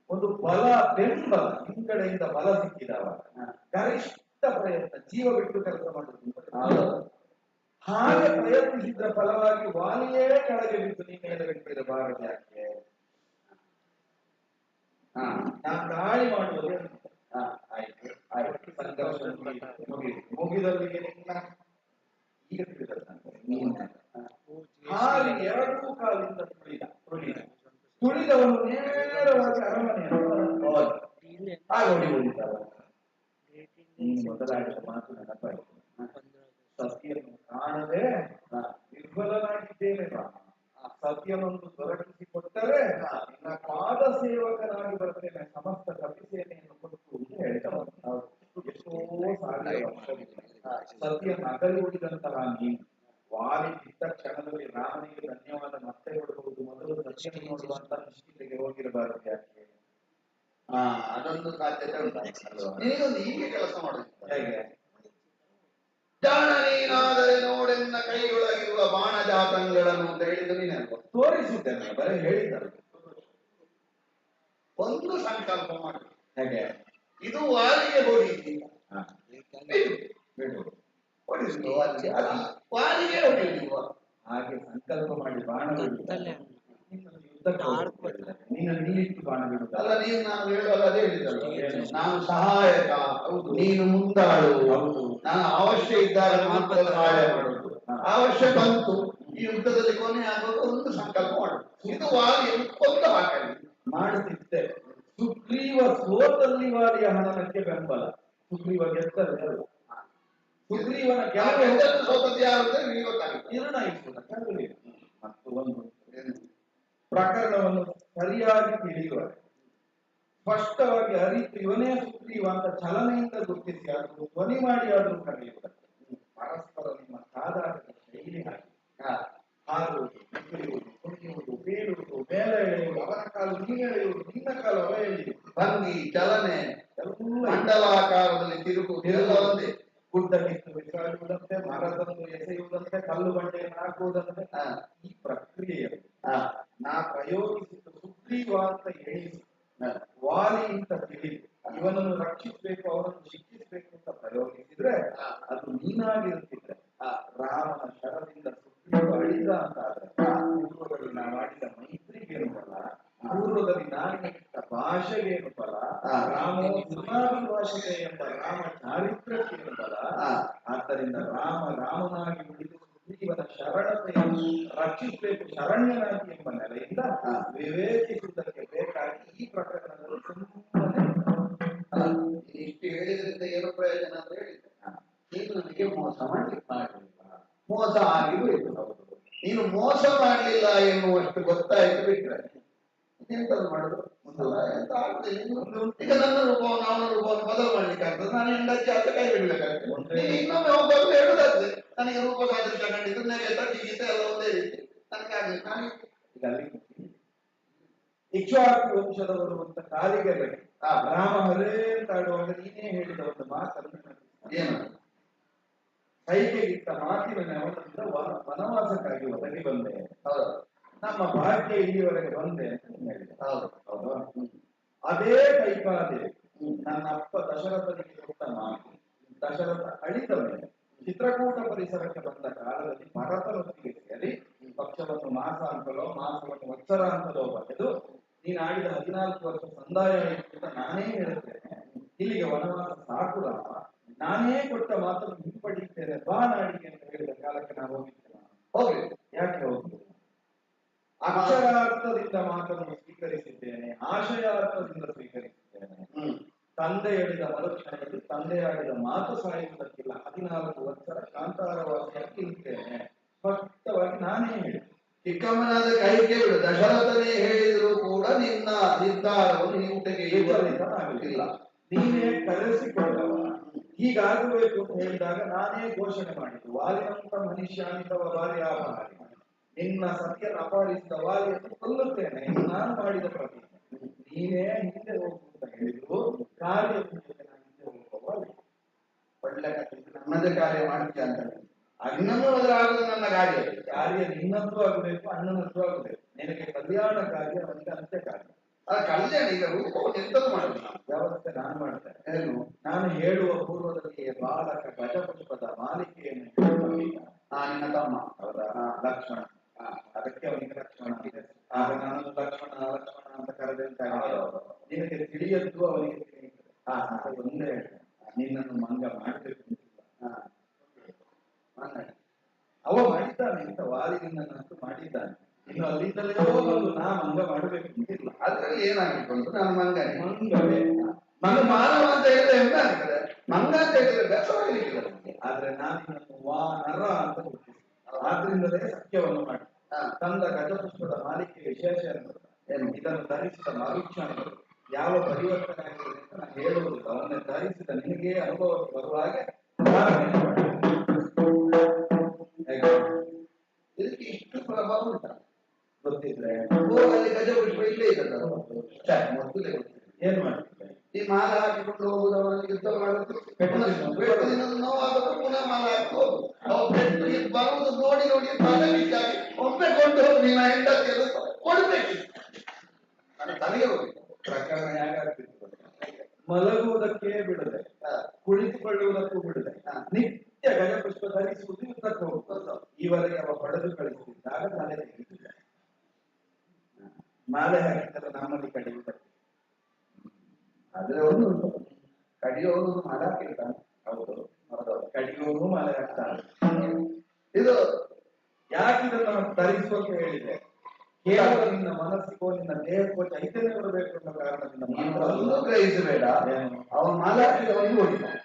ಒಂದು ಬಲ, ಬೆಂಬಲ ಹಿಂಗಡೆಯಿಂದ ಬಲ ಸಿಕ್ಕಿದವ ಗರಿಷ್ಠ ಪ್ರಯತ್ನ, ಜೀವ ಬಿಟ್ಟು ಕೆಲಸ ಮಾಡುವುದು. ಹಾಗೆ ಪ್ರಯತ್ನಿಸಿದ್ರ ಫಲವಾಗಿ ವಾಲಿಯೇ ಕೆಳಗೆ ಬಿದ್ದು ನೀ ಮೇಲೆ ಬಿಟ್ಟಿದೆ. ಭಾರತ ಯಾಕೆ ನಾನು ದಾಳಿ ಮಾಡುವುದು? ಆಯ್ತು ಆಯ್ತು, ಸಂಘರ್ಷ ಮುಗಿದಲ್ಲಿಗೆ ನಿನ್ನ ಈಗ ತಿಳಿದ ಹಾಗೆ ಎರಡೂ ಕಾಲಿಂದ ತುಳಿದ ತುಳಿದವನು ನೇರವಾಗಿ ಅರಮನೆಯ ಮೊದಲಾಗಿದ್ದ ಮಾತು ನೆನಪಾಯಿತು. ಸತಿಯನ್ನು ಕಾಣದೆ ನಿರ್ಬಲನಾಗಿದ್ದೇನೆ ರಾಮ. ಸತ್ಯವೊಂದು ದೊರಕಿಸಿಕೊಟ್ಟರೆ ನಿನ್ನ ಪಾದ ಸೇವಕನಾಗಿ ಬರ್ತೇನೆ, ಸಮಸ್ತ ಕಪಿಸೇನೆಯನ್ನು ಕೊಟ್ಟು ಅಂತ ಹೇಳ್ತಾ ಎಷ್ಟೋ ಸಾವಿರ ಸತಿಯನ್ನು ಅಗಲಿ ಉಳಿದಂತಹ ನೀನು ವಾಲಿ ಬಿದ್ದ ಕ್ಷಣದಲ್ಲಿ ರಾಮನಿಗೆ ಧನ್ಯವಾದ ಮತ್ತೆ ಕೊಡಬಹುದು, ಮೊದಲು ಸತ್ಯವನ್ನು ನೋಡುವಂತ ನಿಶ್ಚಿತೆಗೆ ಹೋಗಿರಬಾರದು ಯಾಕೆ? ಅದೊಂದು ಸಾಧ್ಯತೆ ಉಂಟು. ನೀನೊಂದು ಹೀಗೆ ಕೆಲಸ ಮಾಡುದು ಹೇಗೆ? ಜಾಣ ನೀನಾದರೆ ನೋಡೆನ್ನ ಕೈಯೊಳಗಿರುವ ಬಾಣ ಜಾತಂಗಳನ್ನು ಅಂತ ಹೇಳಿದ್ದು ನೀನಲ್ವ? ತೋರಿಸಿದ್ದೇನೆ, ಬರೀ ಹೇಳಿದ್ದಾರೆ. ಒಂದು ಸಂಕಲ್ಪ ಮಾಡಿ. ಹೇಗೆ? ಇದು ವಾಲಿಗೆ ಹೊಡಿಸಿ ವಾಲಿಗೆ ಹೊಡಿಯುವ ಹಾಗೆ ಸಂಕಲ್ಪ ಮಾಡಿ ಬಾಣ ಬಿಡುತ್ತಾರೆ. ನೀನು ನಿಲ್ಲಿಟ್ಟು ಬಾಣ ಬಿಡುತ್ತಾ ಅಲ್ಲ, ನೀನು ನಾನು ಹೇಳುವಾಗ ಅದೇ ಹೇಳಿದಲ್ಲ, ನಾನು ಸಹಾಯಕ, ನೀನು ಮುಂದಾಳು, ನಾನು ಅವಶ್ಯ ಇದ್ದಾಗ ಮಾತ್ರ ಸಹಾಯ ಮಾಡುದು. ಅವಶ್ಯ ಬಂತು, ಈ ಯುದ್ಧದಲ್ಲಿ ಕೊನೆ ಆಗುವಾಗ ಒಂದು ಸಂಕಲ್ಪ ಮಾಡುದು. ಇದು ವಾಲಿಯನ್ನು ಕೊಂದು ಹಾಕಲಿ ಮಾಡುತ್ತಿದ್ದೆ. ಸುಗ್ರೀವ ಸೋತಲ್ಲಿ ವಾಲಿಯ ಹಣನಕ್ಕೆ ಬೆಂಬಲ, ಸುಗ್ರೀವ ಗೆದ್ದರೆ ಸುಗ್ರೀವನ ಗೆಲ್ಲಲು ಸೋತದ್ದು ಯಾರು ಅಂತ ನಿಮಗೆ ಗೊತ್ತಾಗುತ್ತೆ. ನಿರ್ಣಯಿಸುವ ಮತ್ತು ಒಂದು ಪ್ರಕರಣವನ್ನು ಸರಿಯಾಗಿ ತಿಳಿಯುವ, ಸ್ಪಷ್ಟವಾಗಿ ಅರಿತು ಇವನೇ ಸುಗ್ರೀವ ಅಂತ ಚಲನೆಯಿಂದ ಗುರುತಿಸಿ ಆದರೂ ಧ್ವನಿ ಮಾಡಿ ಆದರೂ ಕರೆಯುವುದು. ಪರಸ್ಪರ ನಿಮ್ಮ ಕಾದಾಟದ ಶೈಲಿ ಹಾಗೆ ಹಾರುವುದು, ಕುಣಿಯುವುದು, ಕುಣಿಯುವುದು, ಬೀಳುವುದು, ಮೇಲೆ ಎಳೆಯುವುದು, ಅವನ ಕಾಲು ನೀನು ಎಳೆಯುವುದು, ನಿನ್ನ ಕಾಲು ಅವ ಎಳೆಯುವುದು, ಭಂಗಿ ಚಲನೆ ಮಂಡಲಾಕಾರದಲ್ಲಿ ತಿರುಗುವುದು ಎಲ್ಲ ಒಂದೇ. ಗುಡ್ಡ ಕಿತ್ತು ಬಿಸಾಡುವುದಂತೆ, ಮರದನ್ನು ಎಸೆಯುವುದಂತೆ, ಕಲ್ಲು ಬಂಡೆಯನ್ನು ಹಾಕುವುದಂತೆ, ಈ ಪ್ರಕ್ರಿಯೆಯಲ್ಲಿ ನಾ ಪ್ರಯೋಗಿಸಿದ್ದು ಸುಗ್ರೀವ ಅಂತ ಎಣಿಸಿ ವಾಲಿ ಅಂತ ತಿಳಿದು ಇವನನ್ನು ರಕ್ಷಿಸಬೇಕು, ಅವನನ್ನು ಶಿಕ್ಷಿಸಬೇಕು ಅಂತ ಪ್ರಯೋಗಿಸಿದ್ರೆ ಅದು ನೀನಾಗಿರುತ್ತಿದ್ರೆ ರಾಮನ ಶರದಿಂದ ಸುಗ್ರೀವ ಅಳಿದ ಅಂತ ಆದ್ರೆ ಪೂರ್ವದಲ್ಲಿ ನಾ ಮಾಡಿದ ಮೈತ್ರಿಗೇನು ಫಲ, ಪೂರ್ವದಲ್ಲಿ ನಾನಿಟ್ಟ ಭಾಷೆಗೇನು ಫಲ, ರಾಮೋ ಭಾಷೆ ಎಂಬ ರಾಮ ಚಾರಿತ್ರಕ್ಕೇನು ಫಲ. ಆದ್ದರಿಂದ ರಾಮನಾಗಿ ಉಳಿದು ಸುಗ್ರೀವನ ಶರಣತೆಯನ್ನು ರಕ್ಷಿಸಬೇಕು, ಶರಣ್ಯನಾಗಿ ಎಂಬ ನೆಲೆಯಿಂದ ವಿವೇಚಿಸುವುದಕ್ಕೆ ಬೇಕಾಗಿ ಈ ಪ್ರಕರಣದಲ್ಲಿ ಇಷ್ಟು ಹೇಳಿದ್ರಿಂದ ಏನು ಪ್ರಯೋಜನ ಅಂತ ಹೇಳಿದ್ರೆ, ನೀನು ನನಗೆ ಮೋಸ ಮಾಡಲಿಲ್ಲ, ಮೋಸ ಆಗಿರ್ಬೇಕು. ನೀನು ಮೋಸ ಮಾಡಲಿಲ್ಲ ಎನ್ನುವಷ್ಟು ಗೊತ್ತಾಯ್ತು ಬಿಟ್ರೆ ಎಂತದ್ದು ಮಾಡುದು ಎಂತ ಆಗ್ತದೆ. ಈಗ ನನ್ನ ರೂಪವನ್ನು ಅವನ ರೂಪವನ್ನು ಬದಲು ಮಾಡ್ಲಿಕ್ಕೆ ಆಗ್ತದೆ, ನಾನು ಹೆಂಡತಿ ಅಂತ ಕೈ ಬಿಡ್ಬೇಕಾಗ್ತದೆ. ನೀನು ಇನ್ನೊಮ್ಮೆ ಒಬ್ಬರು ಹೇಳುದಾಗ್ತದೆ ನನಗೆ ರೂಪ ಸಾದೃಶ ಕಂಡಿದ್ದು ನನಗೆ ತಟ್ಟಿಗಿಂತ ಎಲ್ಲ ಒಂದೇ ರೀತಿ ನನಗೆ ಆಗ್ಲಿ. ನಾನು ಇಕ್ಷ್ವಾಕು ವಂಶದವರು ಅಂತ ಕಾಲಿಗೆ ಬೇಡಿ ರಾಮ ಹರೇ ಅಂತ ಆಡುವಾಗ ನೀನೇ ಹೇಳಿದ ಒಂದು ಮಾತನ್ನು ಏನು ಕೈಗೆಗಿಟ್ಟ ಮಾತಿನ ನೆವದಿಂದ ವನವಾಸಕ್ಕಾಗಿ ಒದಗಿ ಬಂದೆ, ನಮ್ಮ ಭಾಗ್ಯ ಇಲ್ಲಿವರೆಗೆ ಬಂದೆ ಅಂತ ಹೇಳಿದೆ. ಹೌದಾ? ಅದೇ ಕೈಕಾದೇವಿ ನನ್ನ ಅಪ್ಪ ದಶರಥನಿಗೆ ಕೊಟ್ಟ ಮಾತು, ದಶರಥ ಅಳಿದ ಮೇಲೆ ಚಿತ್ರಕೂಟ ಪರಿಸರಕ್ಕೆ ಬಂದ ಕಾಲದಲ್ಲಿ ಭರತನೊತ್ತಿಗೆ ಸೇರಿ ಪಕ್ಷವನ್ನು ಮಾಸವನ್ನು ವತ್ಸರಾಂತಲೋ ಬರೆದು ನೀನು ಆಡಿದ 14 ವರ್ಷ ಸಂದಾಯ ಆಯಿತು ಅಂತ ನಾನೇ ಹೇಳುತ್ತೇನೆ. ಇಲ್ಲಿಗೆ ವನವಾಸ ಸಾಕು ರಾಮ, ನಾನೇ ಕೊಟ್ಟ ಮಾತನ್ನು ಹಿಂಪಡಿತೇನೆ ಬಾ ನಾಡಿಗೆ ಅಂತ ಹೇಳಿದ ಕಾಲಕ್ಕೆ ನಾವು ಹೋಗಿದ್ದೇನೆ. ಹೋಗಿ ಯಾಕೆ ಹೋಗುದು? ಅಕ್ಷರಾರ್ಥದಿಂದ ಮಾತನ್ನು ಸ್ವೀಕರಿಸಿದ್ದೇನೆ, ಆಶಯಾರ್ಥದಿಂದ ಸ್ವೀಕರಿಸಿದ್ದೇನೆ. ತಂದೆ ಹೇಳಿದ ಮರುಕ್ಷಣದಲ್ಲಿ ತಂದೆಯಾಡಿದ ಮಾತು ಸಾಯುವುದಕ್ಕಿಲ್ಲ, 14 ವರ್ಷ ಕಾಂತಾರವಾಸಿಯಾಗಿ ಇರ್ತೇನೆ ಸ್ಪಷ್ಟವಾಗಿ ನಾನೇ ಹೇಳಿದೆ. ಚಿಕ್ಕಮ್ಮನಾದ ಕೈಗೆ ಬಿಡು, ದಶರಥನೇ ಹೇಳಿದ್ರು ಕೂಡ ನಿನ್ನ ನಿರ್ಧಾರವನ್ನು ನೀವು ತೆಗೆಯುವುದಿಲ್ಲ. ನೀನೇ ಕರೆಸಿಕೊಂಡವ, ಹೀಗಾಗಬೇಕು ಅಂತ ಹೇಳಿದಾಗ ನಾನೇ ಘೋಷಣೆ ಮಾಡಿದ್ದು, ವಾಲಿನಂತ ಮನುಷ್ಯಾನಿತವ ಬಾರಿ ಆಭಾರಿ, ನಿನ್ನ ಸತ್ಯನ ಅಪಹರಿಸಿದ ವಾಲಿಯನ್ನು ಕೊಲ್ಲುತ್ತೇನೆ, ನಾನು ಮಾಡಿದ ಪ್ರತಿಜ್ಞೆ. ನೀನೇ ಹಿಂದೆ ಹೋಗು ಅಂತ ಹೇಳಿದ್ರು, ಕಾರ್ಯ ಹಿಂದೆ ಹೋಗುವ ಒಳ್ಳೆ ನನ್ನದೇ ಕಾರ್ಯ ಮಾಡ್ತೀಯ ಅಂತ ಅಣ್ಣನೂ ಆಗುದು ನನ್ನ ಕಾರ್ಯ ನಿನ್ನದ್ದು ಆಗಬೇಕು, ಅಣ್ಣನದ್ದು ಆಗಬೇಕು. ನಿನಗೆ ಕಲ್ಯಾಣ ಕಾರ್ಯ, ಅವನಿಗೆ ಅಂತ್ಯ ಕಾರ್ಯ. ಕಲ್ಯಾಣ ಈಗ ಎಂತದ್ದು ಮಾಡುದು ವ್ಯವಸ್ಥೆ ನಾನು ಮಾಡ್ತೇನೆ. ಏನು? ನಾನು ಹೇಳುವ ಪೂರ್ವದಲ್ಲಿ ಬಾಲಕ ಗಜಪುಷ್ಪದ ಮಾಲಿಕೆಯನ್ನು ನಿನ್ನ ತಮ್ಮ ಅವರ ಲಕ್ಷ್ಮಣ, ಅದಕ್ಕೆ ಅವನಿಗೆ ಲಕ್ಷ್ಮಣ ಇದೆ. ಆಗ ನಾನು ಲಕ್ಷ್ಮಣ ಅಂತ ಕರೆದಂತ ನಿನಗೆ ತಿಳಿಯದ್ದು ಅವನಿಗೆ ತಿಳಿಯುತ್ತದೆ. ಒಂದೇ ನಿನ್ನನ್ನು ಮಂಗ ಮಾಡಬೇಕು ಅವ ಮಾಡಿದ್ದಾನೆ ಅಂತ ವಾಲಿ ನಿನ್ನನ್ನಂತೂ ಮಾಡಿದ್ದಾನೆ. ಇನ್ನು ಅಲ್ಲಿಂದಲೇ ಬಂದು ನಾ ಮಂಗ ಮಾಡಬೇಕು ಅಂತಿಲ್ಲ. ಅದ್ರಲ್ಲಿ ಏನಾಗಿತ್ತು ಅಂತ ನಾನು ಮಂಗನೇ ಮಂಗವೇ ಮಂಗ ಮಾನವ ಅಂತ ಹೇಳಿದ್ರೆ ಎಂತ ಆಗ್ತದೆ, ಮಂಗ ಅಂತ ಹೇಳಿದ್ರೆ ಬೆಸವಾಗಲಿಕ್ಕಿಲ್ಲ ನಮಗೆ. ಆದ್ರೆ ನಾನು ವಾನರ ಅಂತ ಗೊತ್ತಿಲ್ಲ. ಆದ್ರಿಂದಲೇ ಸತ್ಯವನ್ನು ಮಾಡಿ ತಂದ ಗಜಪುಷ್ಪದ ಮಾಲಿಕೆ ವಿಶೇಷ ಏನು, ಇದನ್ನು ಧರಿಸಿದ ಮರುಕ್ಷಣಗಳು ಯಾವ ಪರಿವರ್ತನೆ ಆಗಿದೆ ಅಂತ ನಾನು ಹೇಳುವುದಿಲ್ಲ. ಅವನ್ನ ಧರಿಸಿದ ನಿನಗೆ ಅನುಭವಕ್ಕೆ ಬರುವ ಹಾಗೆ ಇದಕ್ಕೆ ಇಷ್ಟು ಪ್ರಭಾವ ಉಂಟ ಗೊತ್ತಿದ್ರೆ ಅಲ್ಲಿ ಗಜಪುಷ್ಪ ಇಲ್ಲೇ ಇದ್ದಲ್ಲ ಮೊದಲೇ ಗೊತ್ತಿಲ್ಲ. ಏನ್ ಮಾಡ್ತಿದ್ದೆ? ಈ ಮಾಲೆ ಹಾಕಿಕೊಂಡು ಹೋಗುದು, ಅವನಿಗೆ ಯುದ್ಧ ಮಾಡುದು, ಪೆಟ್ಟು ದಿನದ ನೋವಾದರೂ ಪುನಃ ಮಾಲೆ ಹಾಕಿ ಹೋಗುದು. ಅವ ಪೆಟ್ಟು ಬರುವುದು ನೋಡಿ ನೋಡಿ ತಲೆಗಿದ್ದಾಗಿ ಒಮ್ಮೆ ಕೊಂಡು ಹೋಗಿ ನೀನು ಹೆಂಡತಿಯನ್ನು ಕೊಡ್ಬೇಕಿತ್ತು. ನಾನು ತಲೆಗೆ ಹೋಗಿ ಪ್ರಕರಣ ಹೇಗಾಗ್ತಿತ್ತು? ಮಲಗುವುದಕ್ಕೆ ಬಿಡದೆ, ಕುಳಿತುಕೊಳ್ಳುವುದಕ್ಕೂ ಬಿಡದೆ, ನಿತ್ಯ ಗಜಪುಷ್ಪ ಧರಿಸುವುದು ಯುದ್ಧಕ್ಕೆ ಹೋಗುವುದು. ಈವರೆಗೆ ಅವ ಹೊಡೆದು ಕಳಿಸುತ್ತಿದ್ದಾಗ ಮಾಲೆ ತೆಗೆದಿದ್ದ. ಮಾಲೆ ಹಾಕಿದರೆ ನಮ್ಮಲ್ಲಿ ಕಡಿಯುತ್ತದೆ. ಆದ್ರೆ ಒಂದು ಕಡಿಯೋನು ಮಾಲೆ ಹಾಕಿರ್ತಾನೆ. ಹೌದು, ಕಡಿಯೋನು ಮಾಲೆ ಹಾಕ್ತಾನೆ. ಇದು ಯಾಕಿದನ್ನು ಧರಿಸುವಂತ ಹೇಳಿದೆ? ಕೇವಲ ನಿನ್ನ ಮನಸ್ಸಿಗೋ ನಿನ್ನ ದೇಹಕ್ಕೋ ಚೈತನ್ಯ ಬರಬೇಕು ಅನ್ನೋ ಕಾರಣದಿಂದ ನೀನು ಗ್ರಹಿಸಬೇಡ. ಅವನು ಮಾಲೆ ಹಾಕಿದವನಿಗೆ ಹೊಡಿತಾನೆ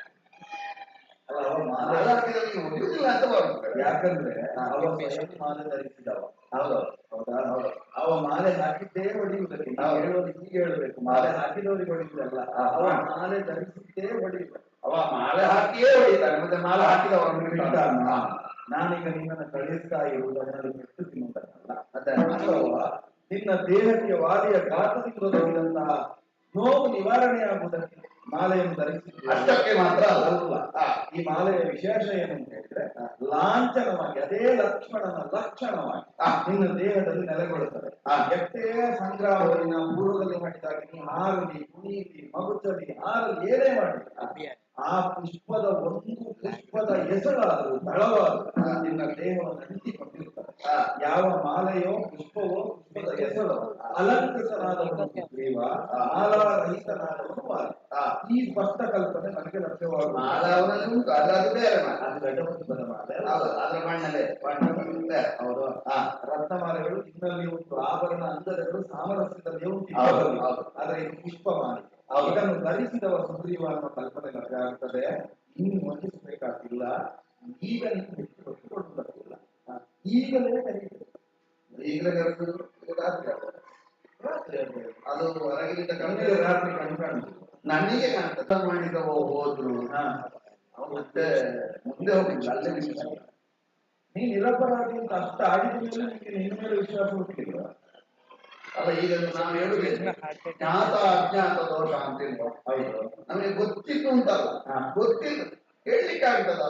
ಅಲ್ಲ, ಅವನು ಮಾಲೆ ಹಾಕಿದವನಿಗೆ ಹೊಡೆಯುವುದಿಲ್ಲ ಅಂತ ಬರ್ತದೆ. ಯಾಕಂದ್ರೆ ಅವ ಸ್ವಯಂ ಮಾಲೆ ಧರಿಸಿದವ. ಹೌದಾ? ಹೌದು. ಅವ ಮಾಲೆ ಹಾಕಿದ್ದೇ ಹೊಡೆಯುವುದಕ್ಕೆ. ನಾವು ಹೇಳೋದು ಹೀಗೆ ಹೇಳ್ಬೇಕು, ಮಾಲೆ ಹಾಕಿದವರಿಗೆ ಹೊಡೆಯುವುದಲ್ಲ, ಅವ ಮಾಲೆ ಧರಿಸಿದ್ದೇ ಹೊಡೆಯುವುದು. ಅವ ಮಾಲೆ ಹಾಕಿಯೇ ಹೊಡಿತಾನೆ, ಮತ್ತೆ ಮಾಲೆ ಹಾಕಿದವನು ಬಿಟ್ಟಾನ. ನಾನೀಗ ನಿನ್ನನ್ನು ಕಳಿಸ್ತಾ ಇರುವುದು ಅದರಲ್ಲಿ ಬಿಟ್ಟು ತಿನ್ನುವುದಲ್ಲ, ಅಥವಾ ನಿನ್ನ ದೇಹಕ್ಕೆ ವಾದಿಯ ಘಾತದಿಂದ ಒದಗಿದಂತಹ ನೋವು ನಿವಾರಣೆಯಾಗುವುದಕ್ಕೆ ಮಾಲೆಯನ್ನು ಧರಿಸಿದ್ದು ಅಷ್ಟಕ್ಕೆ ಮಾತ್ರ ಅಲ್ಲ. ಈ ಮಾಲೆಯ ವಿಶೇಷ ಏನು ಅಂತ ಹೇಳಿದ್ರೆ, ಲಾಂಛನವಾಗಿ ಅದೇ ಲಕ್ಷ್ಮಣನ ಲಕ್ಷಣವಾಗಿ ನಿನ್ನ ದೇಹದಲ್ಲಿ ನೆಲೆಗೊಳ್ಳುತ್ತದೆ. ಎಷ್ಟೇ ಸಂಗ್ರಾಮದಲ್ಲಿ ನಾವು ಪೂರ್ವದಲ್ಲಿ ಮಾಡಿದಾಗ ನೀ ಹಾರಲಿ, ಕುಣಿಯಲಿ, ಮಗುಚಲಿ, ಹಾರಲಿ, ಏನೇ ಮಾಡಲಿ, ಆ ಪುಷ್ಪದ ಒಂದು ಪುಷ್ಪದ ಹೆಸರಾದರೂ ದಳವಾದರೂ ನಿನ್ನ ದೇಹವನ್ನು ಅಂಟಿಕೊಂಡಿರುತ್ತದೆ. ಯಾವ ಮಾಲೆಯೋ ಪುಷ್ಪವೋ ಪುಷ್ಪದ ಹೆಸರು ಅಲಂಕೃತನಾದವನು ದೇವ, ಮಾಲಾರಹಿತನಾದವನು ಮಾಲೆ. ಈ ಸ್ಪಷ್ಟ ಕಲ್ಪನೆ ನನಗೆ ಲಭ್ಯವಾಗುವುದು. ಮಾಲೆ ಅವನಲ್ಲಿ ಉಂಟು, ಅದು ಬೇರೆ ಮಾಲೆ, ಅದು ಗಜಪುಷ್ಪದ ಮಾಲೆ. ಅದರ ಬಣ್ಣವೇ ಹೌದು. ರತ್ನಮಾಲೆಗಳು ಇನ್ನಲ್ಲಿ ಉಂಟು, ಆಭರಣ ಅಂಗದಗಳು ಸಾಮರಸ್ಯದಲ್ಲಿ ಉಂಟು. ಆದ್ರೆ ಇದು ಪುಷ್ಪ ಮಾಲೆ. ಇದನ್ನು ಧರಿಸಿದವ ಸುಗ್ರೀವ ಅನ್ನೋ ಕಲ್ಪನೆ ಲಭ್ಯ ಆಗ್ತದೆ. ಇನ್ನು ವಂದಿಸಬೇಕಾಗಿಲ್ಲ, ಈಗ ನೀವು ಹೆಚ್ಚು ಕೊಟ್ಟುಕೊಳ್ಳುವುದಕ್ಕಿಲ್ಲ, ಈಗಲೇ ಕರೀತದೆ. ಈಗಲೇ ರಾತ್ರಿ ರಾತ್ರಿ ಅದು ಹೊರಗಿನಿಂದ ಕಣ್ಣಿಗೆ ರಾತ್ರಿ ಕಣ್ಕಾಣುದು ನನಗೆ ಕಾಣ್ತದೆ. ಮಾಡಿದವ ಹೋದ್ರು ಮತ್ತೆ ಮುಂದೆ ಹೋಗಿಲ್ಲ, ಅಲ್ಲೇ ನಿಲ್ಲಿಸ. ನೀನ್ ನಿರಪರಾಧಿ ಅಂತ ಅಷ್ಟ ಆಡಿದ ಮೇಲೆ ನಿಮಗೆ ನಿನ್ನ ಮೇಲೆ ವಿಶ್ವಾಸ ಹುಟ್ಟಿಲ್ಲ. ಅಲ್ಲ, ಈಗ ನಾವು ಹೇಳುದು ಜ್ಞಾತ ಅಜ್ಞಾತ ದೋಷ ಅಂತಿಲ್ವ? ಹೌದು, ನಮಗೆ ಗೊತ್ತಿತ್ತು ಉಂಟಲ್ಲ, ಗೊತ್ತಿಲ್ಲ ಹೇಳಲಿಕ್ಕೆ ಆಗ್ತದ?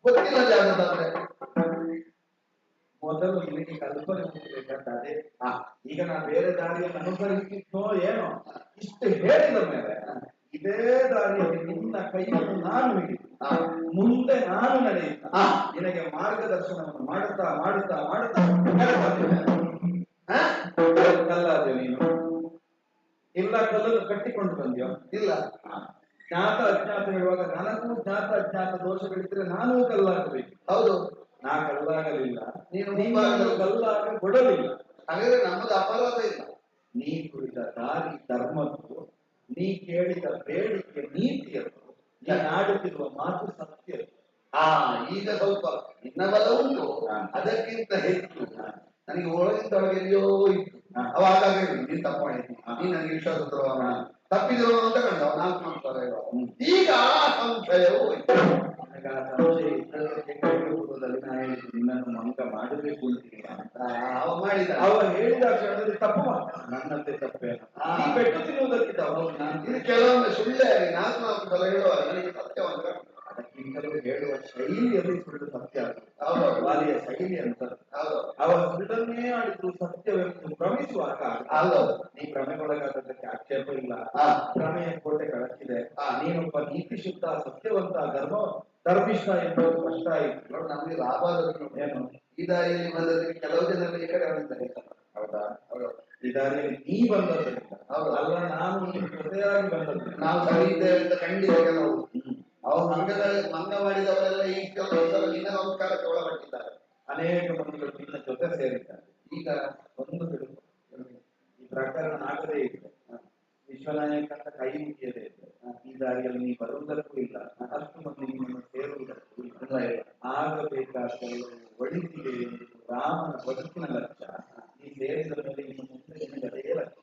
ಗೊತ್ತಿಲ್ಲ ಜಾಗದಾದ್ರೆ ಮೊದಲು ನಿನಗೆ ಕಲ್ಪನೆ ಹುಟ್ಟಬೇಕಂತಾದ್ರೆ ಈಗ ನಾನು ಬೇರೆ ದಾರಿಯನ್ನು ಅನುಸರಿಸಿದ್ನೋ ಏನೋ, ಇಷ್ಟು ಹೇಳಿದ ಮೇಲೆ ಇದೇ ದಾರಿಯಲ್ಲಿ ನಿನ್ನ ಕೈಯನ್ನು ನಾನು ಹಿಡಿದು ಮುಂದೆ ನಾನು ನಡೆಯುತ್ತ ನಿನಗೆ ಮಾರ್ಗದರ್ಶನವನ್ನು ಮಾಡುತ್ತಾ ಮಾಡುತ್ತಾ ಮಾಡುತ್ತಾ ಕಲ್ಲಾದ್ಯೋ ನೀನು? ಇಲ್ಲ, ಕಲ್ಲನ್ನು ಕಟ್ಟಿಕೊಂಡು ಬಂದ್ಯೋ? ಇಲ್ಲ. ಜ್ಞಾತ ಅಜ್ಞಾತ ಹೇಳುವಾಗ ನನಗೂ ಜ್ಞಾತ ಅಜ್ಞಾತ ದೋಷಗಳಿದ್ರೆ ನಾನೂ ಕಲ್ಲಾಗಬೇಕು. ಹೌದು, ನಾ ಕಲ್ಲಾಗಲಿಲ್ಲ, ನೀನು ಕಲ್ಲಾಗ ಕೊಡಲಿಲ್ಲ. ಹಾಗಾದ್ರೆ ನಮ್ಮದು ಅಪರಾಧ ಇಲ್ಲ. ನೀ ಕುರಿತ ದಾರಿ ಧರ್ಮದ್ದು, ನೀ ಕೇಳಿದ ಬೇಡಿಕೆ ನೀತಿಯದ್ದು, ನೀನು ಆಡುತ್ತಿರುವ ಮಾತು ಸತ್ಯ. ಈಗ ಸ್ವಲ್ಪ ಇನ್ನವಲ್ಲ ಉಂಟು, ಅದಕ್ಕಿಂತ ಹೆಚ್ಚು ನನಗೆ ಒಳಗಿದ್ದೊಳಗೆ ಎಲ್ಲಿಯೋ ಇತ್ತು. ಅವಾಗ ನೀನ್ ತಪ್ಪು ಮಾಡಿದ್ವಿ, ನೀನ್ ನನಗೆ ವಿಶ್ವಾಸ ತಪ್ಪಿದ್ರು ಅಂತ ಕಂಡ 4 ಮಾಸ. ಈಗ ಆ ಸಂಶಯವು ನಿನ್ನನ್ನು ಮಂಕ ಮಾಡಬೇಕು ಅಂತ ಅವ ಮಾಡಿದ. ಅವ ಹೇಳಿದ ಕ್ಷಣದಲ್ಲಿ ತಪ್ಪು ನನ್ನಂತೆ ತಪ್ಪೇ ಪೆಟ್ಟು ತಿನ್ನುವುದಕ್ಕಿಂತ ಇದು ಕೆಲವೊಮ್ಮೆ ಸುಳ್ಳೆ 4 ಸಲ ಹೇಳುವಾಗ ನನಗೆ ಸತ್ಯವಂತ ಅದಕ್ಕಿಂತಲೂ ಹೇಳುವ ಶೈಲಿಯಲ್ಲಿ ಸುಳ್ಳು ಸತ್ಯ. ವಾಲಿಯ ಶೈಲಿ ಅಂತ ಅವ ಸುಳ್ಳನ್ನೇ ಆಡಿದ್ರು ಸತ್ಯವೆಂದು ಭ್ರಮಿಸುವಾಗ ನೀ ಭ್ರಮೆಗೊಳಗಾದದ್ದಕ್ಕೆ ಆಕ್ಷೇಪ ಇಲ್ಲ. ಭ್ರಮೆಯ ಕೋಟೆ ಕಳಚಿದೆ. ನೀನೊಬ್ಬ ನೀತಿ ಶುದ್ಧ ಸತ್ಯವಂತ ಧರ್ಮಿಷ್ಠ ಎಂಬುದು ಕಷ್ಟ ಆಯಿತು. ನೋಡಿ, ನಮ್ಗೆ ಲಾಭ ಆದದ್ದು ಏನು, ಈ ದಾರಿಯಲ್ಲಿ ಬಂದದಕ್ಕೆ ಕೆಲವು ಜನರು ಈ ಕಡೆ ಬಂದಿದ್ದಾರೆ. ಹೌದಾ? ಈ ದಾರಿಯಲ್ಲಿ ನೀ ಬಂದದ್ರಿಂದ ಅಲ್ಲ, ನಾನು ನೀನು ಜೊತೆಯಾಗಿ ಬಂದದ್ದು. ನಾವು ಸರಿ ಇದ್ದೇವೆ ಅಂತ ಖಂಡಿತ ಕೆಲವು ಅವ್ರು ಮಂಗ ಮಾಡಿದವರೆಲ್ಲ ಈ ಕೆಲವು ನಿನ್ನ ಸಂಸ್ಕಾರಕ್ಕೆ ಒಳಪಟ್ಟಿದ್ದಾರೆ. ಅನೇಕ ಮಂದಿಗಳು ನಿನ್ನ ಜೊತೆ ಸೇರಿದ್ದಾರೆ. ಈಗ ಒಂದು ಅಷ್ಟು ಮಂದಿ ನಿಮ್ಮನ್ನು ಸೇರುವುದಕ್ಕೂ ಆಗಬೇಕಾದ ಒಳಿತಿಗೆ ರಾಮನ ಬದುಕಿನ ಲಕ್ಷ್ಯ ಈ ಸೇರಿದ ಮೇಲೆ ಇನ್ನು ಮುಂದೆ ನಿಮಗೆ ಅದೇ ಲಕ್ಷ್ಯ.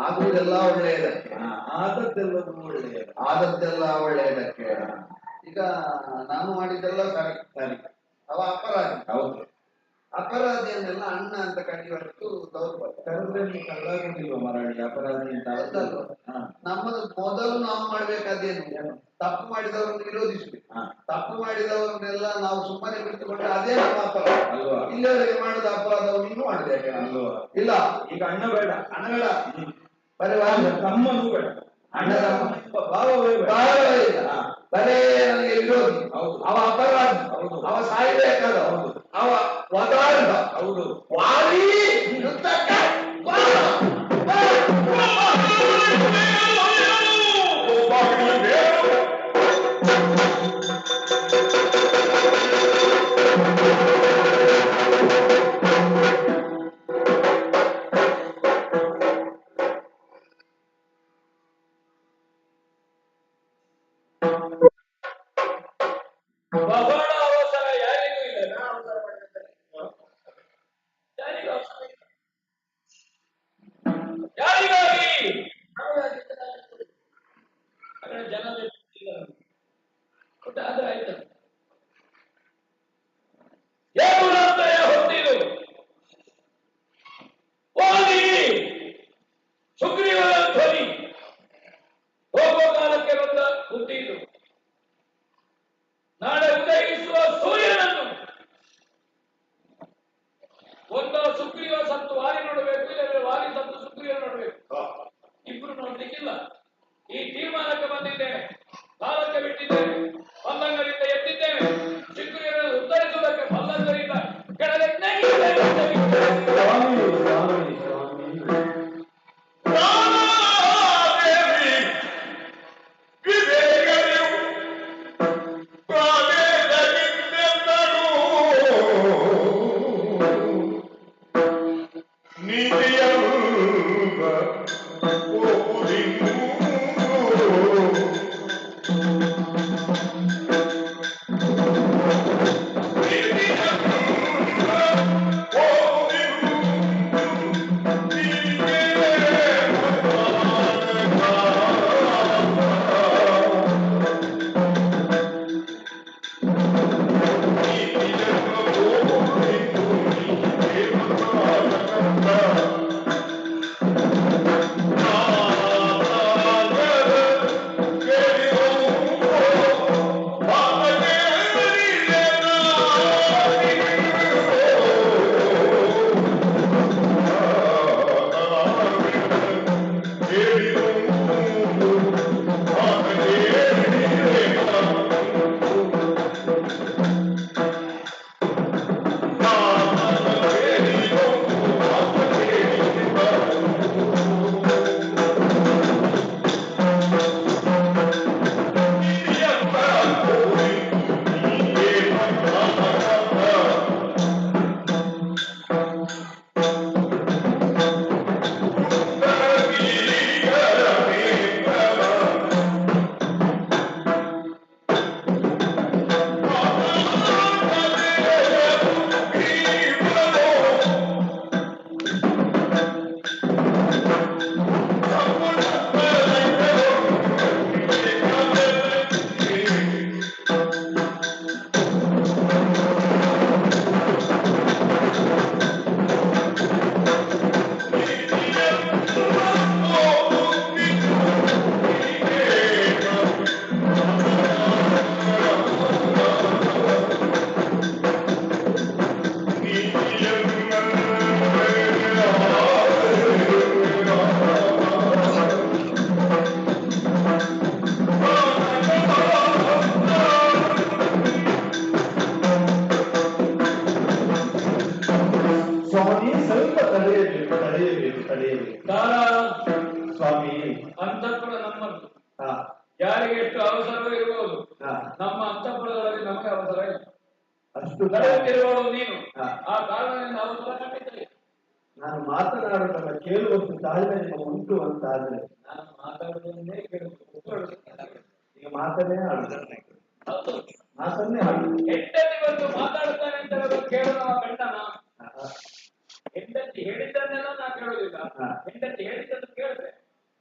ಆಗುವುದೆಲ್ಲ ಒಳ್ಳೆಯದಕ್ಕೆ, ಆದದ್ದೆಲ್ಲವೂ ಒಳ್ಳೆಯದು, ಆದದ್ದೆಲ್ಲ ಒಳ್ಳೆಯದಕ್ಕೆ. ಈಗ ನಾನು ಮಾಡಿದ್ದೆಲ್ಲ ಸರಿ ಸರಿ, ಅವ ಅಪರಾಧಿ. ಹೌದು, ಅಪರಾಧಿಯನ್ನೆಲ್ಲ ಅಣ್ಣ ಅಂತ ಕರೆಯುವಷ್ಟು ದೌರ್ಬಲ್ಯ. ಕರೆದ್ರೆ ನೀವು ಕಳ್ಳಾಗುದಿಲ್ವ ಮರಳಿ ಅಪರಾಧಿ ಅಂತ ಹೌದಲ್ವ? ನಮ್ಮದು ಮೊದಲು ನಾವು ಮಾಡ್ಬೇಕಾದೇನು, ತಪ್ಪು ಮಾಡಿದವರನ್ನು ವಿರೋಧಿಸ್ಬೇಕು. ತಪ್ಪು ಮಾಡಿದವರನ್ನೆಲ್ಲ ನಾವು ಸುಮ್ಮನೆ ಬಿಟ್ಟುಕೊಂಡ್ರೆ ಅದೇ ನಮ್ಮ ಅಪರಾಧ ಅಲ್ವಾ? ಇಲ್ಲಿವರೆಗೆ ಮಾಡಿದ ಅಪರಾಧವನ್ನು ಇನ್ನೂ ಮಾಡಿದೆ ಅಲ್ವಾ? ಇಲ್ಲ. ಈಗ ಅಣ್ಣ ಬೇಡ, ಅಣ್ಣ ಬೇಡ, ಬರೀ ತಮ್ಮನೂ ಬೇಡ, ಅಣ್ಣ ಭಾವವೇ ಬೇಡ. ಭಾವವೇ ಇಲ್ಲ, ಬರೇ ನನಗೆ ವಿರೋಧಿ. ಅವ ಅಪರಾಧಿ, ಅವ ಸಾಯಬೇಕಾದ, ಅವ ವದಾರ್ಧ, ಹೌದು, ವಾಲಿ ಯುದ್ಧಕ್ಕೆ ಬಹಳ ಅವಸರ ಯಾರಿಗೂ ಇಲ್ಲ. ನಾ ಅವಸರ ಮಾಡಿದ್ದೇನೆ, ಯಾರಿಗೂ ಅವಸರ ಇಲ್ಲ. ಯಾರಿಗಾಗಿ ಜನ ಆದ್ರೆ ಆಯ್ತು. ಏನು ನಂತರ ಹೊತ್ತಿದು ಓದಿ ಸುಗ್ರೀವನ ಧ್ವನಿ ಹೋಗುವ ಕಾಲಕ್ಕೆ ಬಂದ ಬುದ್ಧಿ ಇದು. ನಾಳೆ ಉದಯಿಸುವ ಸೂರ್ಯನನ್ನು ಒಂದು ಸುಗ್ರೀವ ಸತ್ತು ವಾರಿ ನೋಡಬೇಕು, ಇಲ್ಲದ್ರೆ ವಾರಿ ಸತ್ತು ಸುಗ್ರೀವ ನೋಡಬೇಕು. ಇಬ್ರು ನೋಡ್ಲಿಕ್ಕಿಲ್ಲ. ಈ ತೀರ್ಮಾನಕ್ಕೆ ಬಂದಿದ್ದೇನೆ, ಕಾಲಕ್ಕೆ ಬಿಟ್ಟಿದ್ದೇನೆ, ಮಲ್ಲಂಗರಿಂದ ಎದ್ದಿದ್ದೇನೆ. ಸುಗ್ರೀವನನ್ನು ಉತ್ತರಿಸುವುದಕ್ಕೆ ಮಲ್ಲಂಗರಿಂದ ಕೆಳಗೆ ಸ್ವಾಮಿ ಅಂತಃಪುರ ನಮ್ಮದು. ಯಾರಿಗೆ ಎಷ್ಟು ಅವಸರವೂ ಇರಬಹುದು, ನಮ್ಮ ಅಂತಃಪುರದೊಳಗೆ ನಮಗೆ ಅವಸರ ಇಲ್ಲ. ಅಷ್ಟು ನಡೆಯುತ್ತಿರುವಳು ನೀನು, ಆ ಕಾರಣದಿಂದ ಅವಸರ ಕಂಡಿದ್ದೆ. ನಾನು ಮಾತನಾಡುವುದನ್ನ ಕೇಳುವಷ್ಟು ತಾಳ್ಮೆ ನಿಮ್ಮ ಉಂಟು ಅಂತ ಆದ್ರೆ ನಾನು ಮಾತಾಡುವುದನ್ನೇ ಕೇಳುವುದು. ಈಗ ಮಾತನ್ನೇ ಆಡುದು. ಹೌದು. ಮಾತನ್ನೇ ಹಾಡು. ಹೆಂಡತಿ ಬಂದು ಮಾತಾಡ್ತಾನೆ ಅಂತ ಹೇಳೋದು ಕೇಳೋಣ ಗಂಡನ. ಹೆಂಡತಿ ಹೇಳಿದ್ದನ್ನೆಲ್ಲ ನಾ ಕೇಳೋದಿಲ್ಲ, ಹೆಂಡತಿ ಹೇಳಿದ್ದನ್ನು ಕೇಳಿದ್ರೆ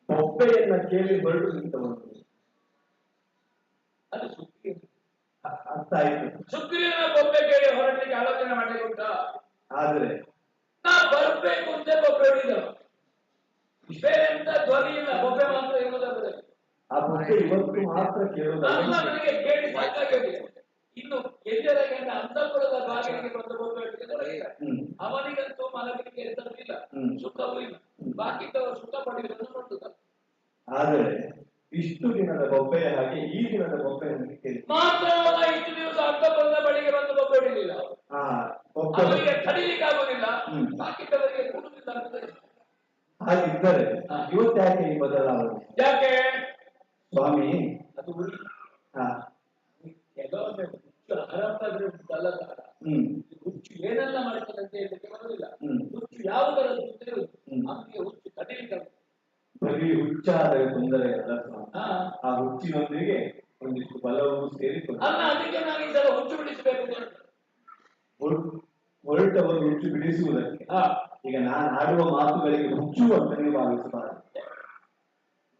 ಬೊಬ್ಬೆಯನ್ನ ಕೇಳಿ ಹೊರಟು ನಿಂತವನು ಅದು ಸುಗ್ರೀವ. ಅರ್ಥ ಆಯ್ತು. ಸುಗ್ರೀವನ ಬೊಬ್ಬೆ ಕೇಳಿ ಹೊರಟಲಿಕ್ಕೆ ಆಲೋಚನೆ ಮಾಡಲಿಕ್ಕೆ ಉಂಟಾ? ಆದ್ರೆ ನಾ ಬರ್ಬೇಕು ಅಂತ ಬೊಬ್ಬೆ ಹೊಡಿದವ, ಬೇರೆ ಎಂತ ಧ್ವನಿ ಇಲ್ಲ, ಬೊಬ್ಬೆ ಮಾತ್ರ ಇರುವುದಾದ್ರೆ ಆ ಬೊಬ್ಬೆ ಇವತ್ತು ಮಾತ್ರ ಕೇಳೋದಲ್ಲ. ನನಗೆ ಕೇಳಿ ಸಾಕಾಗಿದೆ. ಇನ್ನು ಎಲ್ಲರಿಗೆ ಅಂತಃಪುರದ ಬಾಗಿಲಿಗೆ ಬಂದು ಬೊಬ್ಬೆ ಹೊಡಿದ್ರೆ ಅವನಿಗಂತೂ ಮಲಗಲಿಕ್ಕೆ ಇರ್ತದಿಲ್ಲ, ಸುಖವೂ ಇಲ್ಲ, ಬಾಕಿದ್ದವರು ಸುಖ ಪಡೆಯುವುದನ್ನು ನೋಡುತ್ತಾರೆ. ಆದರೆ ಇಷ್ಟು ದಿನದ ಬೊಬ್ಬೆಯ ಹಾಗೆ ಈ ದಿನದ ಬೊಬ್ಬೆ ಮಾತ್ರವಲ್ಲ, ಇಷ್ಟು ದಿವಸ ಅಂತಃಪುರದ ಬಳಿಗೆ ಬಂದು ಬೊಬ್ಬೆ ಹೊಡಿಲಿಲ್ಲ, ಅವರಿಗೆ ತಡಿಲಿಕ್ಕೆ ಆಗುದಿಲ್ಲ, ಬಾಕಿದ್ದವರಿಗೆ ಕೂಡುದಿಲ್ಲ ಅಂತ. ಹಾಗಿದ್ದರೆ ಇವತ್ತ್ಯಾಕೆ ಈ ಬದಲಾವಣೆ? ಯಾಕೆ ಸ್ವಾಮಿ? ಅದು ಕೆಲವೊಮ್ಮೆ ಹುಚ್ಚು ಹರಪಾದ್ರೆ ಉಂಟಲ್ಲ, ಹುಚ್ಚು ಏನೆಲ್ಲ ಮಾಡ್ತದೆ ಅಂತ ಹೇಳಲಿಕ್ಕೆ ಬರುವುದಿಲ್ಲ. ಹುಚ್ಚು ಯಾವುದರದ್ದು ಅಂತ ಹೇಳುದು, ಅವನಿಗೆ ಹುಚ್ಚು ತಡಿಲಿಕ್ಕೆ ಬರೀ ಹುಚ್ಚಾದರೆ ತೊಂದರೆ ಅಲ್ಲ. ಆ ಹುಚ್ಚಿನೊಂದಿಗೆ ಒಂದಿಷ್ಟು ಬಲವು ಸೇರಿಕೊಂಡು ಅಲ್ಲ, ಅದಕ್ಕೆ ನಾನು ಈ ಸಲ ಹುಚ್ಚು ಬಿಡಿಸಬೇಕು. ಹೊರಟವರು ಹುಚ್ಚು ಬಿಡಿಸುವುದಕ್ಕೆ ಈಗ ನಾನು ಆಡುವ ಮಾತುಗಳಿಗೆ ಹುಚ್ಚು ಅಂತ ನೀವು ಭಾವಿಸಬಾರದು.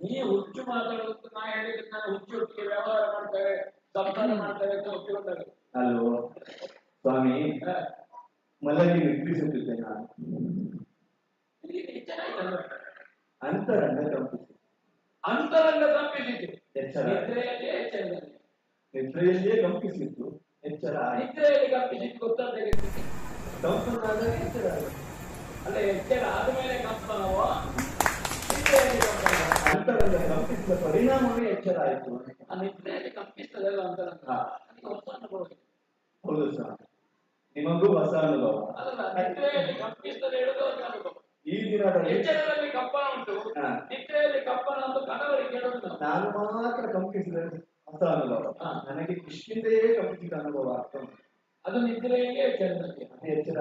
ನೀ ಹುಚ್ಚು ಮಾತಾಡುವುದು ನಾ ಹೇಳಿದ್ರೆ ನಾನು ಹುಚ್ಚು ಒಟ್ಟಿಗೆ ವ್ಯವಹಾರ ಮಾಡ್ತಾರೆ, ಸಂಸಾರ ಮಾಡ್ತಾರೆ ಅಂತ ಒಪ್ಪಿಕೊಂಡಾಗ ಅಲ್ವೋ ಸ್ವಾಮಿ? ಮಲಗಿ ನಿದ್ರಿಸುತ್ತಿದ್ದೆ ನಾನು, ಅಂತರಂಗ ಕಂಪಿಸಿ ಅಂತರಂಗ ಕಂಪಿಸಿತು, ಎಚ್ಚರ ನಿದ್ರೆಯಲ್ಲಿಯೇ ಕಂಪಿಸಿತ್ತು, ಎಚ್ಚರ ನಿದ್ರೆಯಲ್ಲಿ ಕಂಪಿಸಿದ್ದು ಗೊತ್ತಾಗ್ತದೆ. ಕಂಪನಾದರೆ ಎಚ್ಚರ ಅಲ್ಲ, ಎಚ್ಚರ ಆದ್ಮೇಲೆ ಕಂಪನವೋ ಅಂತರಂಗ ಕಂಪಿಸಿದ ಪರಿಣಾಮವೇ ಎಚ್ಚರ ಆಯಿತು. ಆ ನಿದ್ರೆಯಲ್ಲಿ ಕಂಪಿಸ್ತದಲ್ಲ ಅಂತರಂಗ, ಅದಕ್ಕೆ ಹೊಸ ಅನುಭವ. ಹೌದು ಸರ್, ನಿಮಗೂ ಹೊಸ ಅನುಭವ. ಅಲ್ಲ, ನಿದ್ರೆಯಲ್ಲಿ ಕಂಪಿಸ್ತದೆ ಹೇಳುವುದು ಹೊಸ ಅನುಭವ. ಈ ದಿನದ ಎಚ್ಚರದಲ್ಲಿ ಕಂಪನ ಉಂಟು, ನಿದ್ರೆಯಲ್ಲಿ ಕಂಪನ ಒಂದು ಕನವರಿಗೆ ಹೇಳುವುದು. ನಾನು ಮಾತ್ರ ಕಂಪಿಸಿದ ಹೊಸ ಅನುಭವ, ನನಗೆ ಕಿಷ್ಕಿಂದೆಯೇ ಕಂಪಿಸಿದ ಅನುಭವ ಆಗ್ತದೆ. ಅದು ನಿದ್ರೆಯಲ್ಲೇ ಎಚ್ಚರದಲ್ಲಿ ಎಚ್ಚರ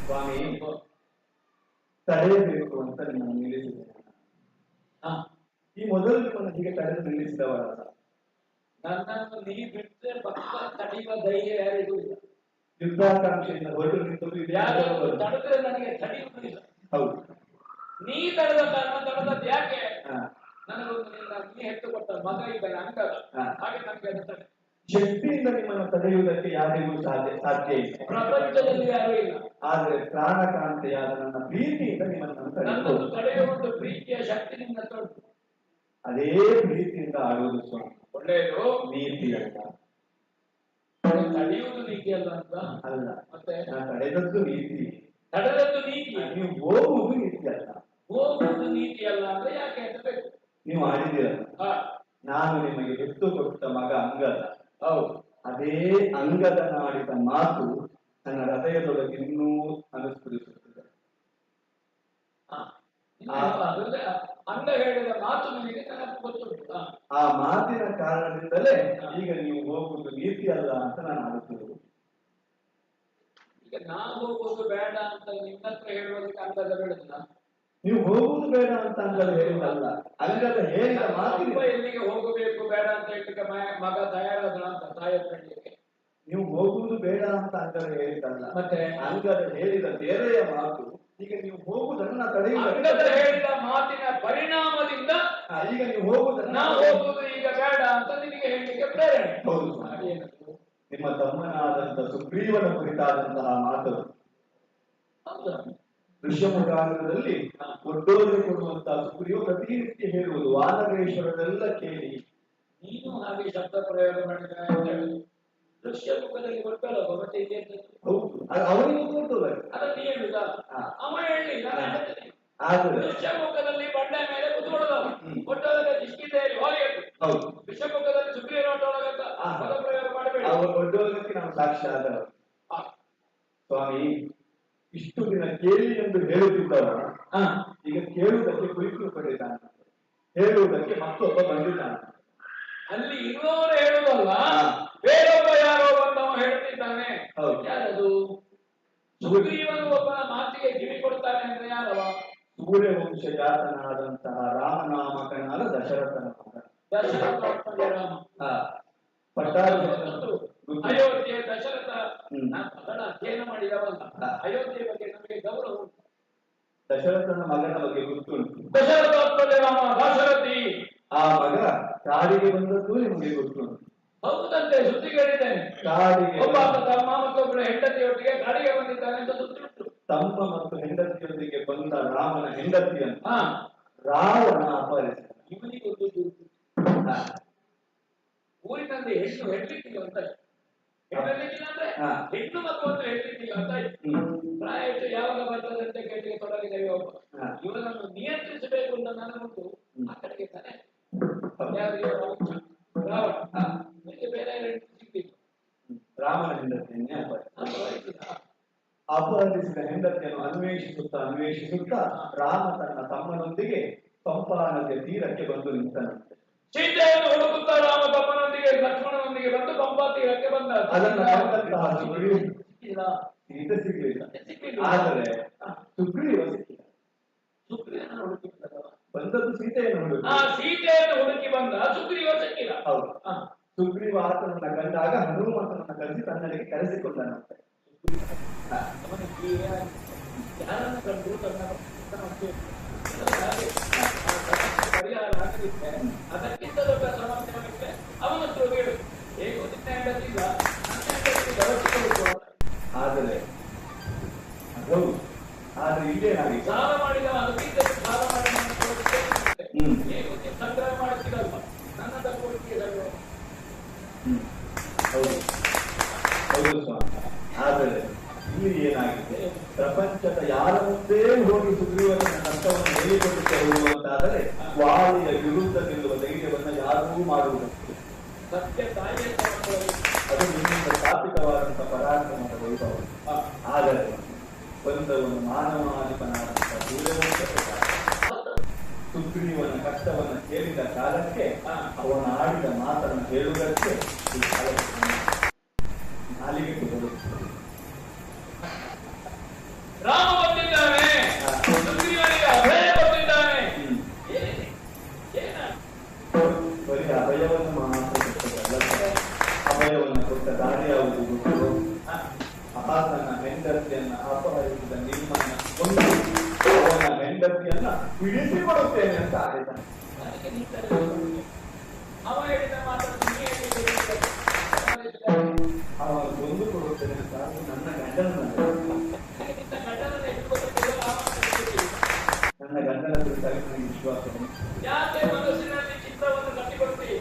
ಸ್ವಾಮಿ ತಡೆಯಬೇಕು ಅಂತ ನಿಮ್ಮನ್ನು ನಿಲ್ಲಿಸಿದ್ದೇನೆ. ಈ ಮೊದಲು ನಿಮ್ಮನ್ನು ಹೀಗೆ ತಡೆದು ನಿಲ್ಲಿಸಿದವರಲ್ಲ. ನನ್ನನ್ನು ನೀ ಬಿಟ್ಟರೆ ಪಕ್ಕ ತಡೆಯುವ ಧೈರ್ಯ ಯಾರಿಗೂ ಇಲ್ಲ. ಯುದ್ಧಾಕಾಂಕ್ಷೆಯಿಂದ ಹೊರಟು ನಿಂತದ್ದು ಯಾರಾದರೂ ತಡೆದ್ರೆ ನನಗೆ ತಡೆಯುವುದಿಲ್ಲ. ಹೌದು, ನೀ ತಡೆದ ಕಾರಣ ತಡೆದದ್ದು ಯಾಕೆ? ನನಗೊಂದು ನೀ ಹೆತ್ತು ಕೊಟ್ಟ ಮಗ ಇದ್ದಾನೆ ಅಂಕಲ್, ಹಾಗೆ ನನಗೆ ಅದು ತಡೆ. ಶಕ್ತಿಯಿಂದ ನಿಮ್ಮನ್ನು ತಡೆಯುವುದಕ್ಕೆ ಯಾರಿಗೂ ಸಾಧ್ಯ ಇಲ್ಲ, ಪ್ರಪಂಚದಲ್ಲಿ ಯಾರೂ ಇಲ್ಲ. ಆದ್ರೆ ಪ್ರಾಣಕಾಂತೆಯಾದ ನನ್ನ ಪ್ರೀತಿಯಿಂದ ನಿಮ್ಮನ್ನು ತಡೆಯುವ ಒಂದು ಪ್ರೀತಿಯ ಶಕ್ತಿ ನಿನ್ನ ತೊಟ್ಟು. ಅದೇ ಪ್ರೀತಿಯಿಂದ ಆಡುವುದು ಸ್ವಾಮಿ. ಒಳ್ಳೆಯದು, ನೀತಿ ಅಲ್ಲ, ತಡೆಯುವುದು ನೀತಿ ಅಲ್ಲ ಅಂತ ಅಲ್ಲ. ಮತ್ತೆ ತಡೆದದ್ದು ನೀತಿ, ತಡೆದದ್ದು ನೀತಿ. ನೀವು ಹೋಗುವುದು ನೀತಿ ಅಲ್ಲ. ಹೋಗುವುದು ನೀತಿ ಅಲ್ಲ ಅಂದ್ರೆ ಯಾಕೆ ಅಂತ ಬೇಕು. ನೀವು ಆಡಿದಿರಲ್ಲ, ನಾನು ನಿಮಗೆ ಹೆತ್ತು ಕೊಟ್ಟ ಮಗ ಅಂಗದ. ಹೌದು, ಅದೇ ಅಂಗದ ಆಡಿದ ಮಾತು ನನ್ನ ಹೃದಯದೊಳಗೆ ಇನ್ನೂ ಅನುಸ್ಮರಿಸುತ್ತದೆ. ಅಂಗ ಹೇಳಿದ ಮಾತು ನಿಮಗೆ ನೆನಪು ಗೊತ್ತುಂಟು. ಆ ಮಾತಿನ ಕಾರಣದಿಂದಲೇ ಈಗ ನೀವು ಹೋಗುವುದು ನೀತಿ ಅಲ್ಲ ಅಂತ ನಾನು ಆಡುತ್ತಿರುವುದು. ಈಗ ನಾವು ಹೋಗುವುದು ಬೇಡ ಅಂತ ನಿಮ್ಮ ಹತ್ರ ಹೇಳುವುದಕ್ಕೆ ಅಂಗದ ಬೇಡಲ್ಲ. ನೀವು ಹೋಗುವುದು ಬೇಡ ಅಂತ ಅಂಗದ ಹೇಳಿದಲ್ಲ, ಅಂಗದ ಹೇಳಿದ ಮಾತು. ಎಲ್ಲಿಗೆ ಹೋಗಬೇಕು ಬೇಡ ಅಂತ ಹೇಳಿಕ್ಕೆ ಮಗ ತಯಾರಾದ ಅಂತ ತಾಯಿಯ ಹೇಳಲಿಕ್ಕೆ. ನೀವು ಹೋಗುವುದು ಬೇಡ ಅಂತ ಅಂಗದ ಹೇಳಿದಲ್ಲ, ಮತ್ತೆ ಅಂಗದ ಹೇಳಿದ ಬೇರೆಯ ಮಾತು. ಈಗ ನೀವು ಹೋಗುವುದನ್ನ ತಡೆಯುವ ಅಂಗದ ಹೇಳಿದ ಮಾತಿನ ಪರಿಣಾಮದಿಂದ ಈಗ ನೀವು ಹೋಗುವುದನ್ನ ನಾವು ಹೋಗುವುದು ಈಗ ಬೇಡ ಅಂತ ನಿಮಗೆ ಹೇಳಲಿಕ್ಕೆ ಪ್ರೇರಣೆ. ಹೌದು, ನಿಮ್ಮ ತಮ್ಮನಾದಂತ ಸುಗ್ರೀವನ ಕುರಿತಾದಂತಹ ಮಾತು. ಹೌದಾ? ಋಷ್ಯಮುಖಾಂಗದಲ್ಲಿ ಒಡ್ಡೋದ್ರೆ ಕೊಡುವಂತಹ ಸುಗ್ರೀವ ಪ್ರತಿನಿತ್ಯ ಹೇಳುವುದು ವಾನರೇಶ್ವರರೆಲ್ಲ ಕೇಳಿ ನೀನು ಹಾಗೆ ಶಬ್ದ ಪ್ರಯೋಗ ಮಾಡಿದ ಅಂತ ಹೇಳುದು. ಋಷ್ಯಮುಖದಲ್ಲಿ ಒಡ್ಡಲ್ಲ ಮತ್ತೆ ಇದೆ. ಹೌದು, ಅವನಿಗೂ ಕೊಟ್ಟೋದ ಅದನ್ನು ನೀ ಹೇಳುದ? ಅವ ಹೇಳಿ ನಾನು ಹೇಳ್ತೇನೆ. ಋಷ್ಯಮುಖದಲ್ಲಿ ಬಂಡೆ ಮೇಲೆ ಕುತ್ಕೊಳ್ಳೋದವ, ಒಡ್ಡೋದ್ರೆ ದಿಷ್ಟಿದೇರಿ ಹೋಗಿ. ಹೌದು, ಋಷ್ಯಮುಖದಲ್ಲಿ ಸುಗ್ರೀವ ಒಡ್ಡೋಳಗಂತ ಪದ ಪ್ರಯೋಗ ಮಾಡಬೇಡ. ಒಡ್ಡೋದಕ್ಕೆ ನಾವು ಸಾಕ್ಷಿ ಆದವರು. ಸ್ವಾಮಿ, ಇಷ್ಟು ದಿನ ಕೇಳಿ ಎಂದು ಹೇಳುತ್ತಿದ್ದವ ಈಗ ಕೇಳುವುದಕ್ಕೆ ಕುರಿತು ಪಡೆದಿದ್ದಾನೆ, ಹೇಳುವುದಕ್ಕೆ ಮತ್ತೊಬ್ಬ ಬಂದಿದ್ದಾನೆ. ಅಲ್ಲಿ ಇರುವವರು ಹೇಳುವುದಲ್ಲ, ಬೇರೊಬ್ಬ ಯಾರೋ ಬಂದವ ಹೇಳ್ತಿದ್ದಾನೆ. ಯಾರದು? ಸುಗ್ರೀವನು ಒಬ್ಬನ ಮಾತಿಗೆ ಕಿವಿ ಕೊಡ್ತಾನೆ ಅಂದ್ರೆ ಯಾರವ? ಸೂರ್ಯವಂಶ ಜಾತನಾದಂತಹ ರಾಮನಾಮಕನಾದ ದಶರಥನ ಮಗ. ದಶರಥೋತ್ಪಲ ರಾಮ ಪಟ್ಟಾಭಿಷೇಕ ಅಯೋಧ್ಯೆ ದಶರಥ ಬಹಳ ಅಧ್ಯಯನ ಮಾಡಿದವಲ್ಲ. ಅಯೋಧ್ಯೆ ಬಗ್ಗೆ ನಮಗೆ ಗೌರವ ಉಂಟು. ದಶರಥನ ಮಗನ ಬಗ್ಗೆ ಗೊತ್ತುಂಟು. ದಶರಥೋತ್ಪಲ ರಾಮ ದಾಶರಥಿ ಆ ಮಗ ಕಾಡಿಗೆ ಬಂದದ್ದು ನಿಮಗೆ ಗೊತ್ತುಂಟು. ಹೌದಂತೆ, ಸುದ್ದಿ ಕೇಳಿದ್ದೇನೆ. ಕಾಡಿಗೆ ಒಬ್ಬ ತಮ್ಮ ಮತ್ತೊಬ್ಬರ ಹೆಂಡತಿಯೊಟ್ಟಿಗೆ ಕಾಡಿಗೆ ಬಂದಿದ್ದಾನೆ ಅಂತ ಸುದ್ದಿ ಉಂಟು. ತಮ್ಮ ಮತ್ತು ಹೆಂಡತಿಯೊಂದಿಗೆ ಬಂದ ರಾಮನ ಹೆಂಡತಿಯನ್ನು ರಾವಣ ಅಪಹರಿಸಿದ. ಇವನಿಗೊಂದು ಊರಿನಲ್ಲಿ ಹೆಣ್ಣು ಹೆಡ್ಲಿಕ್ಕಿಲ್ಲ ಅಂತ, ಹೆಣ್ಣಲಿಕ್ಕಿಲ್ಲ ಅಂದ್ರೆ ಹೆಣ್ಣು ಮಕ್ಕಳು ಅಂತ ಹೇಳ್ಲಿಕ್ಕಿಲ್ಲ ಅಂತ ಪ್ರಾಯ ಯಾವಾಗ ಬರ್ತದೆ ಅಂತ ಕೇಳಿ ತೊಡಗಿದ್ದೇವೆ. ಒಬ್ಬ ಇವನನ್ನು ನಿಯಂತ್ರಿಸಬೇಕು ಅಂತ ನನಗುಂಟು. ಆ ಕಡೆಗೆ ತಾನೆ ರಾವಣ ಬೇರೆ ಹೆಣ್ಣು ಸಿಗ್ಲಿಲ್ಲ. ರಾಮನ ಹೆಂಡತಿಯನ್ನೇ ಅಪಹರಿಸಿದ ಹೆಂಡತಿಯನ್ನು ಅನ್ವೇಷಿಸುತ್ತಾ ರಾಮ ತನ್ನ ತಮ್ಮನೊಂದಿಗೆ ಪಂಪಾ ನದಿಯ ತೀರಕ್ಕೆ ಬಂದು ನಿಂತನಂತೆ. ಸೀತೆಯನ್ನು ಹುಡುಕುತ್ತಾ ರಾಮ ತಮ್ಮನೊಂದಿಗೆ ಲಕ್ಷ್ಮಣನೊಂದಿಗೆ ಬಂದು ಪಂಪಾ ತೀರಕ್ಕೆ ಬಂದ. ಅದನ್ನು ಸೀತೆ ಸಿಗಲಿಲ್ಲ, ಆದರೆ ಸುಗ್ರೀವ ಸಿಕ್ಕಿದ. ಸುಗ್ರೀವನ ಹುಡುಕಿ ಬಂದದ್ದು ಸೀತೆಯನ್ನು ಹುಡುಕಿ. ಸೀತೆಯನ್ನು ಹುಡುಕಿ ಬಂದ, ಸುಗ್ರೀವ ಸಿಕ್ಕಿಲ್ಲ. ಹೌದು, ಸುಗ್ರೀವ ಆತನನ್ನ ಕಂಡಾಗ ಹನುಮಂತನನ್ನ ಕರೆಸಿ ತನ್ನಲ್ಲಿಗೆ ಕರೆಸಿಕೊಂಡನಂತೆ. ಯಾರನ್ನು ಕಂಡು ಪರಿಹಾರ ಆಗಲಿಕ್ಕೆ ಅದಕ್ಕಿಂತ ದೊಡ್ಡ ಸಮಸ್ಯೆ ಅವನಷ್ಟು ಹೇಳು. ಹೇಗೋ ನಿನ್ನ ಹೆಂಡತಿಲ್ಲ, ನನ್ನ ಹೆಂಡತಿ ಗೌರವಿಸಿಕೊಳ್ಳುವ. ಆದ್ರೆ ಇಲ್ಲೇನಾಗಿ ಸಾಲ ಮಾಡಿದ ಅದಕ್ಕಿಂತ ಸಾಲ ಮಾಡಿ ಹೇಗೋ ನೀವು ಸಂಗ್ರಹ ಮಾಡ್ತೀರಲ್ವ, ನನ್ನ ತಗೊಳ್ಳಿಕ್ಕೆ ಹೌದು ಹೌದು ಸ್ವಾಮಿ. ಆದರೆ ಇಲ್ಲಿ ಏನಾಗಿದೆ, ಪ್ರಪಂಚದ ಯಾರ ಮುಂದೆ ಹೋಗಿ ಸುಗ್ರೀವನ ಕಷ್ಟವನ್ನು ಹೇಳಿಕೊಳ್ಳುತ್ತೆ ಹೋಗುವಂತಾದರೆ ವಾಲಿಯ ವಿರುದ್ಧ ನಿಲ್ಲುವ ಧೈರ್ಯವನ್ನು ಯಾರೂ ಮಾಡುವುದಿಲ್ಲ. ಸತ್ಯ ತಾಯಿಯ ಅದು ನಿಮ್ಮಿಂದ ಸ್ಥಾಪಿತವಾದಂತಹ ಪರಾಕ್ರಮದ ವೈಭವ. ಆದರೆ ಬಂದವನು ಮಾನವಾಧಿಪನಾದಂತಹ ಸುಗ್ರೀವನ ಕಷ್ಟವನ್ನು ಕೇಳಿದ ಕಾಲಕ್ಕೆ ಅವನ ಆಡಿದ ಮಾತನ್ನು ಹೇಳುವುದಕ್ಕೆ ಈ ಕಾಲಕ್ಕೆ ನಾಲಿಗೆ ಬರುತ್ತದೆ. ರಾಮ ಬಂದಿದ್ದಾನೆ, ಸುಗ್ರೀವನಿಗೆ ಅಭಯ ಕೊಟ್ಟಿದ್ದಾನೆ. ಬರೀ ಅಭಯವನ್ನು ಮಾತ್ರ ಕೊಟ್ಟದಲ್ಲ, ಅಭಯವನ್ನು ಕೊಟ್ಟ ದಾರಿ ಯಾವುದು ಗೊತ್ತು? ಆತನ ಹೆಂಡತಿಯನ್ನ ಅಪಹರಿಸಿದ ನಿಮ್ಮನ್ನ ಒಂದು ಅವನ ಹೆಂಡತಿಯನ್ನ ಬಿಡಿಸಿಕೊಡುತ್ತೇನೆ ಅಂತ ಆಡಿದ್ದಾನೆ. ಅವ ಹೇಳಿದ ಮಾತನ್ನು ಅವನು ಕೊಂದು ಕೊಡುತ್ತೇನೆ ಅಂತ ನನ್ನ ಗಂಡನ ಕುರಿತಾಗಿ ನನಗೆ ವಿಶ್ವಾಸ. ಯಾಕೆ ಮನಸ್ಸಿನಲ್ಲಿ ಚಿತ್ರವನ್ನು ಕಟ್ಟಿಕೊಡ್ತೀವಿ?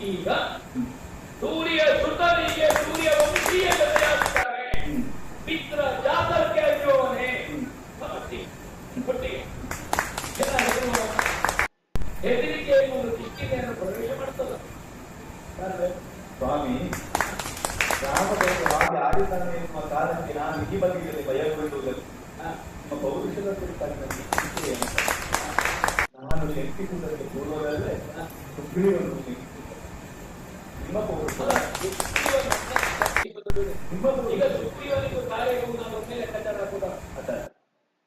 ಈಗ ಸೂರ್ಯ ಸುತನಿಗೆ ಸೂರ್ಯ ವಂಶೀಯ ಜೊತೆಯಾಗುತ್ತಾರೆ. ಮಿತ್ರ ಜಾತಕ್ಕೆ ಅಯ್ಯೋವನೇ ಒಟ್ಟಿಗೆ ಕಿಕ್ಕಿನೆಯನ್ನು ಪ್ರವೇಶ ಮಾಡ್ತದ. ಸ್ವಾಮಿ, ರಾಮದೇವರು ಹಾಗೆ ಆಡಿದ್ದಾನೆ ಎನ್ನುವ ಕಾರಣಕ್ಕೆ ನಾನು ಈ ಬಗೆಯಲ್ಲಿ ಭಯಗೊಳ್ಳುವುದಲ್ಲ. ನಿಮ್ಮ ಪೌರುಷದ ಕುರಿತಾಗಿ ನನಗೆ ನಾನು ಶಂಕಿಸುವುದಕ್ಕೆ ಪೂರ್ವದಲ್ಲೇ ಸುಗ್ರೀವನು ನಿಮ್ಮ ಪೌರುಷ ಈಗ ಸುಗ್ರೀವನಿಗೂ ಕಾರ್ಯವು ನಾವು ಮೇಲೆ ಕಟ್ಟಡ ಕೂಡ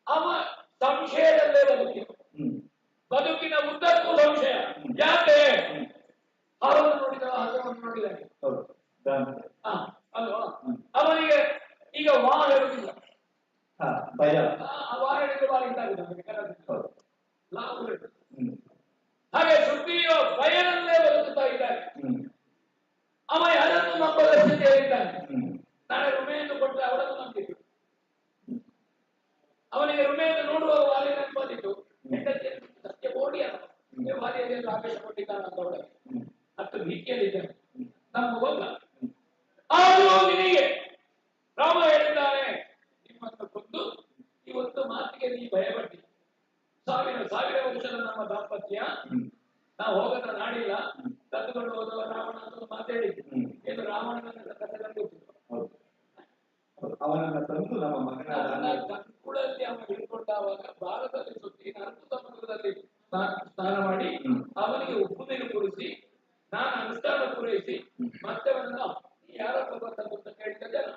ಅವ ಸಂಶಯದಲ್ಲೇ ಬದುಕಿನ ಉದ್ದಕ್ಕೂ ಸಂಶಯ. ಯಾಕೆ ಅವರನ್ನು ನೋಡಿದ ಹಸವನ್ನು ನೋಡಿದಾಗೆ ಅಲ್ವಾ? ಅವನಿಗೆ ಈಗ ವಾ ಹೇಳುವುದಿಲ್ಲ, ಭಯ ವಾ ಹೇಳಿದ್ರೆ ವಾ ಹಾಗೆ ಸುಗ್ರೀವ ಭಯನಲ್ಲೇ ಬದುಕುತ್ತಾ ಇದ್ದಾರೆ. ಅವ ಯಾರನ್ನು ನಂಬದ ಸ್ಥಿತಿಯಲ್ಲಿದ್ದಾನೆ. ನಾಳೆ ರುಮೆಯನ್ನು ಕೊಟ್ಟರೆ ಅವಳನ್ನು ನಂಬಿತು. ಅವನಿಗೆ ರುಮೆಯನ್ನು ನೋಡುವ ವಾಲಿ ನೆನಪಾದಿತ್ತು. ಹೆಂಡತಿಯನ್ನು ಸತ್ಯ ಓಡಿ ವಾಲಿಯಲ್ಲಿ ಆವೇಶ ಕೊಟ್ಟಿದ್ದಾನೆ ಅಂತ ಒಳಗೆ ಅಷ್ಟು ಭೀತಿಯಲ್ಲಿದ್ದಾನೆ. ನಮ್ಮ ಹೋಗ ಆದರೂ ನಿನಗೆ ರಾಮ ಹೇಳಿದ್ದಾನೆ, ನಿಮ್ಮನ್ನು ಕೊಂದು ಇವತ್ತು ಮಾತಿಗೆ ನೀ ಭಯಪಟ್ಟಿ. ಸಾವಿರ ವರ್ಷದ ನಮ್ಮ ದಾಂಪತ್ಯ ನಾವು ಹೋಗದ ನಾಡಿಲ್ಲ, ಕದ್ದುಕೊಂಡು ಹೋದವ ರಾವಣ ಅಂತ ಮಾತಾಡಿದ್ದು. ಏನು ರಾವಣನನ್ನ ಕಥೆಯಲ್ಲಿ ಅವನನ್ನ ತಂದು ನಮ್ಮ ಮಗನ ಕಂಕುಳಲ್ಲಿ ಅವನು ಹಿಡ್ಕೊಂಡಾಗ ಭಾರತದಲ್ಲಿ ಸುತ್ತಿ ನರಕು ಸಮುದ್ರದಲ್ಲಿ ಸ್ನಾನ ಮಾಡಿ ಅವನಿಗೆ ಉಪ್ಪು ನೀರು ಕುಡಿಸಿ ನಾನು ಅನುಷ್ಠಾನ ಪೂರೈಸಿ ಮತ್ತೆ ಅವನನ್ನು ಯಾರಪ್ಪ ಬಂದದ್ದು ಅಂತ ಕೇಳಿದ ಜನ.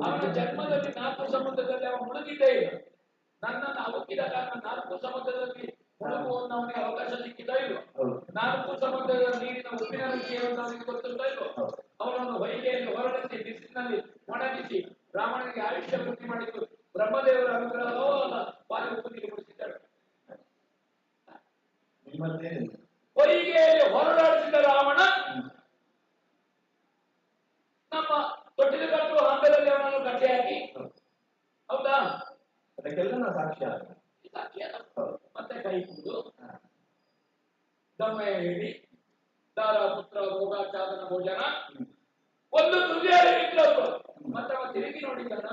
ಅವನ ಜನ್ಮದಲ್ಲಿ 4 ಸಮುದ್ರದಲ್ಲಿ ಅವ ಮುಳುಗಿದ್ದೇ ಇಲ್ಲ. ನನ್ನನ್ನು ಅವಕ್ಕಿದ ಕಾರಣ 4 ಸಮುದ್ರದಲ್ಲಿ ಮುಳುಗುವನ್ನು ಅವನಿಗೆ ಅವಕಾಶ ಸಿಕ್ಕಿದ ಇಲ್ವ? 4 ಸಮುದ್ರದ ನೀರಿನ ಉಪ್ಪಿನ ರುಚಿಯನ್ನು ಅವನಿಗೆ ಗೊತ್ತಿಲ್ಲ ಇಲ್ವ? ಅವನನ್ನು ಹೊಯ್ಗೆಯನ್ನು ಹೊರಡಿಸಿ ಬಿಸಿಲಿನಲ್ಲಿ ಒಣಗಿಸಿ ರಾವಣನಿಗೆ ಆಯುಷ್ಯ ವೃದ್ಧಿ ಮಾಡಿದ್ದು ಬ್ರಹ್ಮದೇವರ ಅನುಗ್ರಹವೋ ಅಲ್ಲ, ಬಾರಿ ಉಪ್ಪು ನೀರು ಕುಡಿಸಿದ್ದಾಳೆ. ಹೊಯ್ಗೆಯಲ್ಲಿ ಹೊರಡಾಡಿಸಿದ ರಾವಣ ನಮ್ಮ ತೊಟ್ಟಿಲು ಕಟ್ಟುವ ಹಂತದಲ್ಲಿ ಅವನನ್ನು ಕಟ್ಟಿ ಹಾಕಿ, ಹೌದಾ? ಅದಕ್ಕೆಲ್ಲ ಸಾಕ್ಷ್ಯ ಮತ್ತೆ ಕೈ ಕೂದು ದಮ್ಮಯ ಹೇಳಿ ದಾರ ಪುತ್ರ ಭೋಗಾಚಾದನ ಭೋಜನ ಒಂದು ತುದಿಯಲ್ಲಿ ಬಿಟ್ಟರು. ಮತ್ತೆ ಅವ ತಿರುಗಿ ನೋಡಿದ್ದಾನ,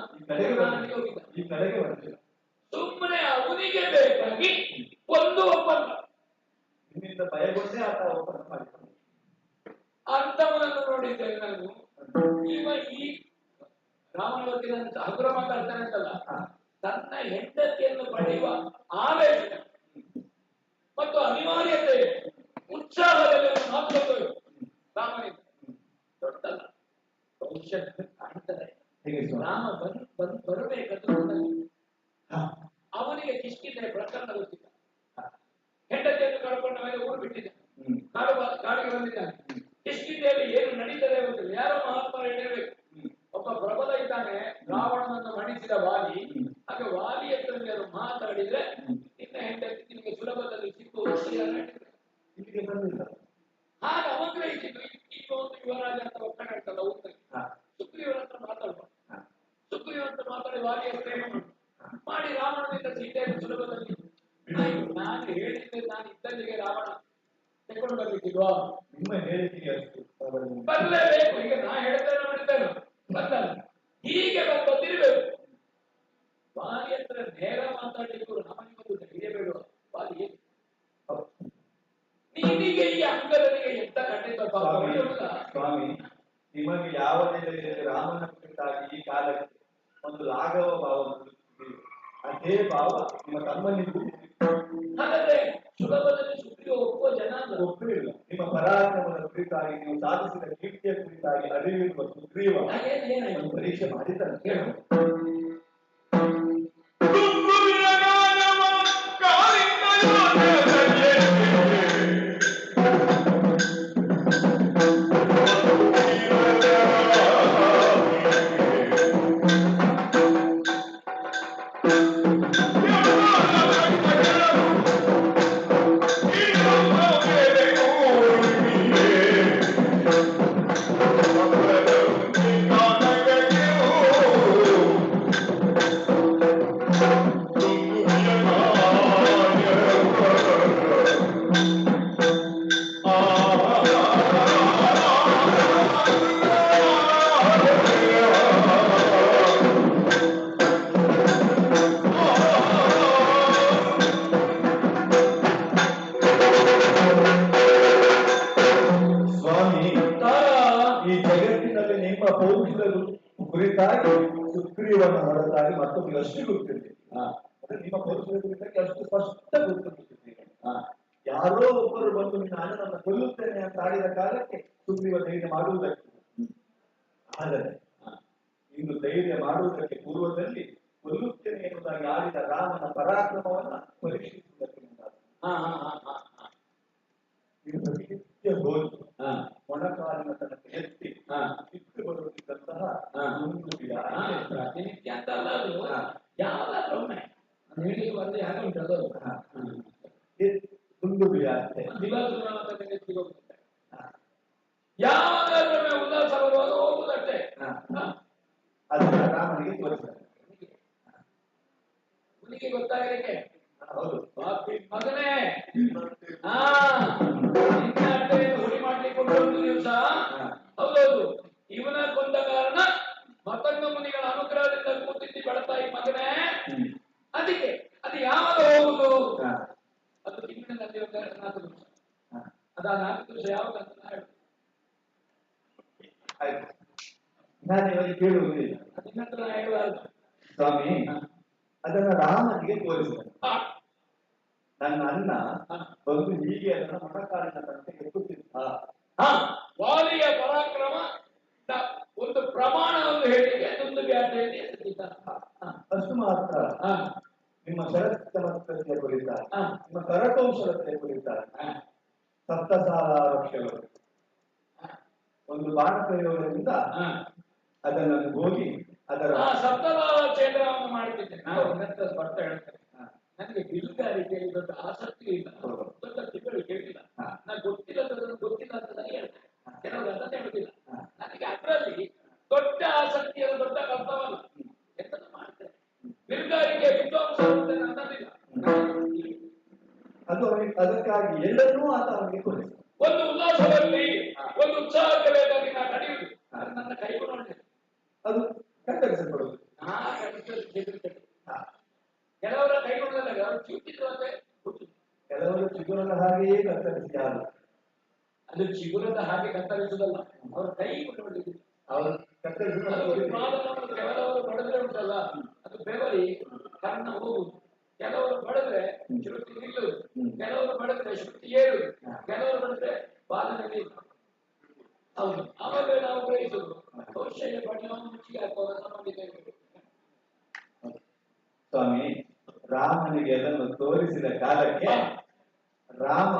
ಸುಮ್ಮನೆ ಅವನಿಗೆ ಬೇಕಾಗಿ ಒಂದು ಒಪ್ಪಂದ ನಿಮ್ಮಿಂದ ಭಯಗೊಂಡೇ ಆತ ಒಪ್ಪಂದ ಮಾಡಿದ್ದಾನೆ. ಅಂತವನನ್ನು ನೋಡಿದ್ದೇನೆ ನಾನು. ಈಗ ಈ ರಾಮನವತಿನ ಹಗುರ ಮಾತಾಡ್ತಾನೆ ಅಂತಲ್ಲ, ತನ್ನ ಹೆಂಡತಿಯನ್ನು ಪಡೆಯುವ ಆವೇಶ ಮತ್ತು ಅನಿವಾರ್ಯತೆ ಉತ್ಸಾಹದಲ್ಲಿ ಮಾತುಗಳು ರಾಮನಿಂದ ದೊಡ್ಡಲ್ಲ. ಭವಿಷ್ಯಕ್ಕೆ ಕಾಣ್ತದೆ ರಾಮ ಬರಬೇಕಂದ್ರೆ ಅವನಿಗೆ ಕಿಷ್ಕಿಂದೆ ಪ್ರಕರಣ ಗೊತ್ತಿಲ್ಲ. ಹೆಂಡತಿಯನ್ನು ಕಳ್ಕೊಂಡ ಮೇಲೆ ಊರು ಬಿಟ್ಟಿದ್ದ, ಕಾಡಿಗೆ ಬಂದಿದ್ದಾನೆ. ಕಿಷ್ಕಿಂದೆಯಲ್ಲಿ ಏನು ನಡೀತದೆ ಗೊತ್ತಿಲ್ಲ. ಯಾರೋ ಮಹಾತ್ಮರು ಹೇಳಿರ್ಬೇಕು. ಒಬ್ಬ ಪ್ರಬಲ ಇದ್ದಾನೆ, ರಾವಣನನ್ನು ಮಣಿಸಿದ ವಾಲಿ. ಹಾಗೆ ವಾಲಿ ಹತ್ರ ಮಾತಾಡಿದ್ರೆ ನಿನ್ನ ಹೆಂಡತಿ ನಿಮಗೆ ಸುಲಭದಲ್ಲಿ ಸಿಕ್ಕುವುದು ಇಲ್ಲಿಗೆ ಬಂದಿಲ್ಲ. ಹಾಗೆ ಅವಗ್ರಹಿಸಿದ್ದು. ಈಗ ಒಂದು ಯುವರಾಜ ಅಂತ ಒಕ್ಕಣ ಇರ್ತಲ್ಲ ಊರಲ್ಲಿ, ಸುಗ್ರೀವನ ಹತ್ರ ಮಾತಾಡುವ. ಸುಗ್ರೀವನ ಹತ್ರ ಮಾತಾಡಿ ವಾಲಿಯ ಪ್ರೇಮ ಮಾಡಿ ರಾವಣನಿಂದ ಸೀತೆಯನ್ನು ಸುಲಭದಲ್ಲಿ ನಾನು ಹೇಳಿದ್ದೆ. ನಾನು ಇದ್ದಲ್ಲಿಗೆ ರಾವಣ ತೆಕೊಂಡು ಬರ್ಲಿಕ್ಕಿಲ್ವಾ? ನಿಮ್ಮ ಹೇಳಿಕೆಗೆ ಬರ್ಲೇಬೇಕು. ಈಗ ನಾ ಹೇಳ್ತೇನೆ ಮಾಡ್ತೇನೆ ಬಂದಲ್ಲ, ಹೀಗೆ ಬಂದಿರ್ಬೇಕು. ವಾಲಿ ಹತ್ರ ನೇರ ಮಾತಾಡಲಿಕ್ಕೂ ರಾಮನಿಗೆ ಒಂದು ಧೈರ್ಯ ಬೇಡುವ. ವಾಲಿ ನೀನಿಗೆ ಈ ಅಂಗದನಿಗೆ ಎಂತ ಖಂಡಿತ ಸ್ವಾಮಿ, ನಿಮಗೆ ಯಾವ ನೆಲೆಯಲ್ಲಿ ರಾಮನ ಕುರಿತಾಗಿ ಈ ಕಾಲಕ್ಕೆ ಒಂದು ಲಾಘವ ಭಾವ, ಅದೇ ಭಾವ ನಿಮ್ಮ ತಮ್ಮನಿಗೂ. ಹಾಗಾದ್ರೆ ಸುಲಭದಲ್ಲಿ ಸುಗ್ರೀವ ಒಪ್ಪುವ ಜನ ಒಪ್ಪಿಲ್ಲ. ನಿಮ್ಮ ಪರಾಕ್ರಮದ ಕುರಿತಾಗಿ, ನೀವು ಸಾಧಿಸಿದ ಕೀರ್ತಿಯ ಕುರಿತಾಗಿ ಅರಿವಿರುವ ಸುಗ್ರೀವ ಪರೀಕ್ಷೆ ಮಾಡಿದ್ದಾನೆ. ಹೇಳು. ಮತ್ತೊಬ್ಬರಿಗೆ ಅಷ್ಟು ಗೊತ್ತಿರಲಿಲ್ಲ. ಅದು ನಿಮ್ಮ ಕೌಶಲ್ಯಕ್ಕೆ ಅಷ್ಟು ಸ್ಪಷ್ಟ ಗೊತ್ತಿರುತ್ತದೆ. ಯಾರೋ ಒಬ್ಬರು ಬಂದು ನಿನ್ನ ಅಣ್ಣನನ್ನು ಕೊಲ್ಲುತ್ತೇನೆ ಅಂತ ಆಡಿದ ಕಾಲಕ್ಕೆ ಸುಗ್ರೀವ ಧೈರ್ಯ ಮಾಡುವುದಕ್ಕೆ. ಆದರೆ ಇಂದು ಧೈರ್ಯ ಮಾಡುವುದಕ್ಕೆ ಪೂರ್ವದಲ್ಲಿ ಕೊಲ್ಲುತ್ತೇನೆ ಎನ್ನುವುದಾಗಿ ಆಡಿದ ರಾಮನ ಪರಾಕ್ರಮವನ್ನ ಪರೀಕ್ಷಿಸುವುದಕ್ಕೆ ನಿತ್ಯ ಹೋಗಿ ಮೊಣಕಾಲಿನ ತನಕ ಎತ್ತಿ ಚಿಕ್ಕ ಬರುತ್ತಿದ್ದಂತಹ ಪ್ರತಿನಿತ್ಯ ಅಂತಲ್ಲ, ಅದು ಯಾವಾಗಲೂ ಒಮ್ಮೆ ಹೇಳಿ ಬಂದು ಯಾಕೆ ಉಂಟದು ದುಂದುಬಿ ಆಗ್ತದೆ. ಯಾವಾಗಲೂ ಉಲ್ಲಾಸ ಬರುವಾಗ ಹೋಗುದಷ್ಟೇ. ಅದನ್ನ ರಾಮನಿಗೆ ತೋರಿಸ್ತಾರೆ. ಹುಡುಗಿ ಗೊತ್ತಾಗಲಿಕ್ಕೆ ಹೌದು ಮಗನೇ ಹುಡಿ ಮಾಡ್ಲಿಕ್ಕೆ ಒಂದು ದಿವಸ ಹೌದೌದು ಇವನ ಕೊಂದ ಕಾರಣ ಮತಂಗ ಮುನಿಗಳ ಅನುಗ್ರಹದಿಂದ ಕೂತಿದ್ದಿ ಬೆಳತಾಯಿ ಮಗನೇ. ಅದಕ್ಕೆ ಅದು ಯಾವಾಗ ಹೋಗುದು? ಅದು ತಿಂಗಳಿನಲ್ಲಿ 4 ದಿವಸ. ಅದ 4 ದಿವಸ ಯಾವಾಗ ಅಂತ ಹೇಳುದು. ಆಯ್ತು, ನಾನು ಇವಾಗ ಕೇಳುವುದಿಲ್ಲ. ಅದನ್ನಂತರ ಹೇಳುವುದು ಸ್ವಾಮಿ, ಅದನ್ನ ರಾಮನಿಗೆ ತೋರಿಸಿದ. ನನ್ನ ಅಣ್ಣ ಬಂದು ಹೀಗೆ ಅದನ್ನ ಮೊಣಕಾಲಿನ ತನಕ ಎತ್ತುತ್ತಿದ್ದ. ವಾಲಿಯ ಪರಾಕ್ರಮ ಒಂದು ಪ್ರಮಾಣವನ್ನು ಹೇಳಿಕೆ ಒಂದು ವ್ಯಾಖ್ಯೆಯಲ್ಲಿ ಎತ್ತುತ್ತಿದ್ದ. ಅಷ್ಟು ಮಾತ್ರ ನಿಮ್ಮ ಶರತ್ಕಮತ್ವತೆಯ ಕುರಿತಾರೆ, ನಿಮ್ಮ ಕರಕೌಶಲತೆಯ ಕುರಿತಾರೆ. ಸಪ್ತಸಾಲ ವೃಕ್ಷಗಳು ಒಂದು ಬಾಣ ಪ್ರಯೋಗದಿಂದ ಅದನ್ನು ಹೋಗಿ ಅದರ ಸಪ್ತಸಾಲ ಕ್ಷೇತ್ರವನ್ನು ಮಾಡುತ್ತಿದ್ದೆ. ನಾವು ಬರ್ತಾ ಹೇಳ್ತೇನೆ, ನನಗೆ ಬಿಲ್ಲುಗಾರಿಕೆಯಲ್ಲಿ ದೊಡ್ಡ ಆಸಕ್ತಿ ಇಲ್ಲ, ದೊಡ್ಡ ತಿಳುವಳಿಕೆ ಇಲ್ಲ. ನಾನು ಗೊತ್ತಿಲ್ಲ ಅಂತ ಹೇಳ್ತೇನೆ, ಕೆಲವರು ಅದನ್ನೇ ಹೇಳುದಿಲ್ಲ. ನನಗೆ ಅದರಲ್ಲಿ ದೊಡ್ಡ ಆಸಕ್ತಿಯ ದೊಡ್ಡ ಕರ್ತವಲ್ಲ, ಎಂತದ್ದು ಮಾಡ್ತೇನೆ. ಬಿಲ್ಲುಗಾರಿಕೆ ವಿದ್ವಾಂಸ ಅನ್ನೋದಿಲ್ಲ. ಅದು ಅದಕ್ಕಾಗಿ ಎಲ್ಲರೂ ಆತ ಅವನಿಗೆ ತೋರಿಸ ಒಂದು ಉಲ್ಲಾಸದಲ್ಲಿ ಒಂದು ಉತ್ಸಾಹಕ್ಕೆ ಬೇಕಾಗಿ ನಾನು ನಡೆಯುವುದು. ಅದು ನನ್ನ ಕೈಗೊಂಡಿದೆ. ಅದು ಕತ್ತರಿಸಲ್ಪಡುವುದು. ಕೆಲವರ ಕೈಗೊಂಡಲ್ಲ, ಅವರು ಚಿಗುರಿದ್ರು ಅಂದ್ರೆ ಕೆಲವರು ಚಿಗುರದ ಹಾಗೆಯೇ ಕತ್ತರಿಸಿದ್ದಾರೆ. ಅದು ಚಿಗುರದ ಹಾಗೆ ಕತ್ತರಿಸುವುದಲ್ಲ, ಅವರ ಕೈಗೊಂಡು ಅವರು ಕತ್ತರಿಸಿದ ಕೆಲವರು ಬಡದ್ರೆ ಉಂಟಲ್ಲ, ಅದು ಬೆವರಿ ಕರ್ಣ ಹೋಗುದು. ಕೆಲವರು ಬಡದ್ರೆ ಶ್ರುತಿ ನಿಲ್ಲುವುದು, ಕೆಲವರು ಬಡದ್ರೆ ಶ್ರುತಿ ಏರುವುದು, ಕೆಲವರು ಬಡದ್ರೆ ಬಾಲನೆ. ಹೌದು, ಆವಾಗ ನಾವು ಗ್ರಹಿಸುವುದು ಕೌಶಲ್ಯ ಪಡೆಯುವ ಮುಚ್ಚಿಗೆ ಹಾಕುವ ಸಂಬಂಧಿಕ. ಸ್ವಾಮಿ, ರಾಮನಿಗೆ ಅದನ್ನು ತೋರಿಸಿದ ಕಾಲಕ್ಕೆ ರಾಮ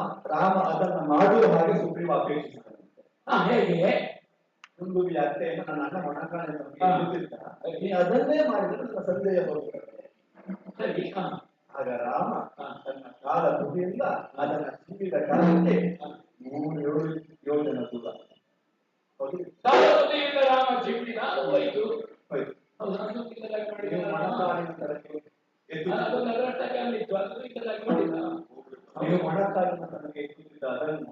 ಅದನ್ನು ಮಾಡುವ ಹಾಗೆ ಸುಗ್ರೀವ ಅಪೇಕ್ಷಿಸಿದಂತೆ. ಹೇಗೆ ಒಂದು ವ್ಯಾಖ್ಯೆಯನ್ನು ನನ್ನ ಅಣ್ಣ ಮೊಣಕಾಲಿನ ನೀ ಅದನ್ನೇ ಮಾಡಿದ್ರೆ ನನ್ನ ಸಂದೇಹ ಹೋಗ್ತದೆ. ಸರಿ. ಆಗ ರಾಮ ತನ್ನ ಕಾಲ ತುದಿಯಿಂದ ಅದನ್ನ ಸಿಕ್ಕಿದ ಕಾಲಕ್ಕೆ 3 ಯೋಜನ ದೂರ ರಾಮ ಚಿಪ್ಪಿನ ಹೋಯ್ತು. ಮೊಣಕಾಲಿನ ತನಕ ನೀವು ಮೊಣಕಾಲಿನ ತನಕ ಎತ್ತುತ್ತಿದ್ದ ಅದನ್ನ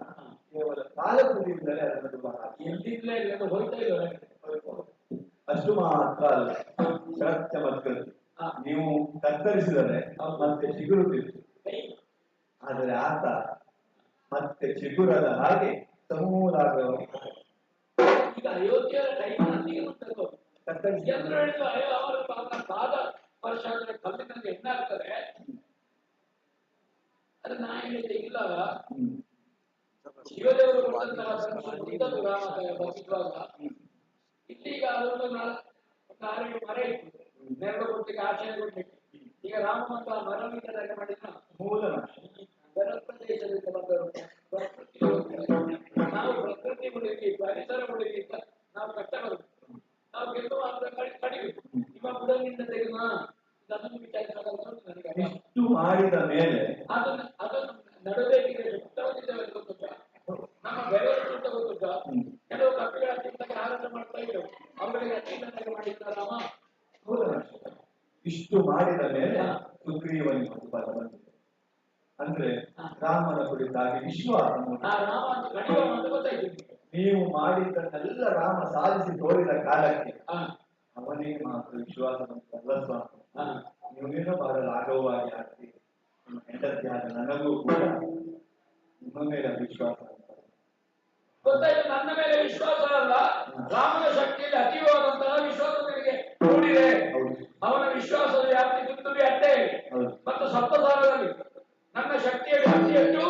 ಕೇವಲ ಕಾಲ ತುದಿಯಿಂದಲೇ ಅದನ್ನು ದೂರ ಹಾಕಿ ಎಂದಿದ್ಲೇ ಹೋಯ್ತಾ ಇಲ್ಲ. ಅಷ್ಟು ಮಾತ್ರ ಅಲ್ಲ, ಶರತ್ಕಮತ್ಕೃತಿ ನೀವು ಕತ್ತರಿಸಿದರೆ ಮತ್ತೆ ಚಿಗುರುತ್ತಿತ್ತು. ಆದರೆ ಆತ ಮತ್ತೆ ಚಿಗುರದ ಹಾಗೆ ಸಮೂಲಾಗ್ರವಾಗಿ ಈಗ ಅಯೋಧ್ಯೆಯ ಕತ್ತರಿಸಿ ಅವರ ಪಾದ ವರ್ಷ ಆದ್ರೆ ಕಲ್ಲಿನಲ್ಲಿ ಎಣ್ಣಾಗ್ತಾರೆ. ಅದು ನಾ ಹೇಳಿದ್ದೆ ಇಲ್ಲ, ಶಿವದೇವರು ಕೊಟ್ಟಂತಹ ರಾಮ ಬದುಕುವಾಗ ಇಲ್ಲಿಗ ಅದೊಂದು 4 ಮರ ಇತ್ತು, ನೆರಳು ಕೊಟ್ಟಿಗೆ ಆಚರಣೆ ಕೊಡ್ಲಿಕ್ಕೆ. ಈಗ ರಾಮವಂತ ಮರವಿಲ್ಲದಾಗ ಮಾಡಿದ ಮೂಲ ನಗರ ಪ್ರದೇಶದಿಂದ ಬಂದರು. ನಾವು ಪ್ರಕೃತಿ ಉಳಿವಿ, ಪರಿಸರ ಉಳಿವಿ ಅಂತ ನಾವು ಕಷ್ಟ ಬರುತ್ತೆ. ನಾವು ಗೆಲ್ಲುವ ಕಡಿಬೇಕು. ನಿಮ್ಮ ಬುಡನಿಂದ ತೆಗೆದು ಅದನ್ನು ವಿಚಾರಿಸೋದು ನನಗೆ ಇಷ್ಟು ಮಾಡಿದ ಮೇಲೆ ಅದನ್ನು ನಡಬೇಕಿದೆ. ಉತ್ತಮದಿದ್ದೇವೆ ಗೊತ್ತುಂಟ, ನಮ್ಮ ಬೆಳೆಗಳು ಅಂತ ಗೊತ್ತುಂಟ. ಕೆಲವು ಕಪ್ಪಿಗಳ ಚಿಂತನೆ ಆರಂಭ ಮಾಡ್ತಾ ಇದ್ದವು, ಅವರಿಗೆ ಅತ್ಯಂತ ಮಾಡಿದ್ದ ರಾಮ. ಇಷ್ಟು ಮಾಡಿದ ಮೇಲೆ ಸುಗ್ರೀವನಿಗೆ ಫಲ ಬಂದಿದೆ. ಅಂದ್ರೆ ರಾಮನ ಕುರಿತಾಗಿ ವಿಶ್ವಾಸ. ನೀವು ಮಾಡಿದ್ದನ್ನೆಲ್ಲ ರಾಮ ಸಾಧಿಸಿ ತೋರಿದ ಕಾಲಕ್ಕೆ ಅವನಿಗೆ ಮಾತ್ರ ವಿಶ್ವಾಸ ಬಂತಲ್ಲ ಸ್ವಾಮಿ. ನೀವೇನೋ ಬಹಳ ಲಾಘವವಾಗಿ ಆಗ್ತೀವಿ. ನಿಮ್ಮ ಹೆಂಡತಿಯಾದ ನನಗೂ ಕೂಡ ನಿಮ್ಮ ಮೇಲೆ ವಿಶ್ವಾಸ ಗೊತ್ತಾಯ್ತು. ನನ್ನ ಮೇಲೆ ವಿಶ್ವಾಸ ಅಲ್ಲ, ರಾಮನ ಶಕ್ತಿಯಲ್ಲಿ ಅತೀವವಾದಂತಹ ವಿಶ್ವಾಸ ನಿಮಗೆ ಮೂಡಿದೆ. ಅವನ ವಿಶ್ವಾಸದ ವ್ಯಾಪ್ತಿ ತುತ್ತುವಿ ಅಟ್ಟೆ ಮತ್ತು ಸಪ್ತಸಾರದಲ್ಲಿ ನನ್ನ ಶಕ್ತಿಯ ವ್ಯಾಪ್ತಿ ಎಷ್ಟು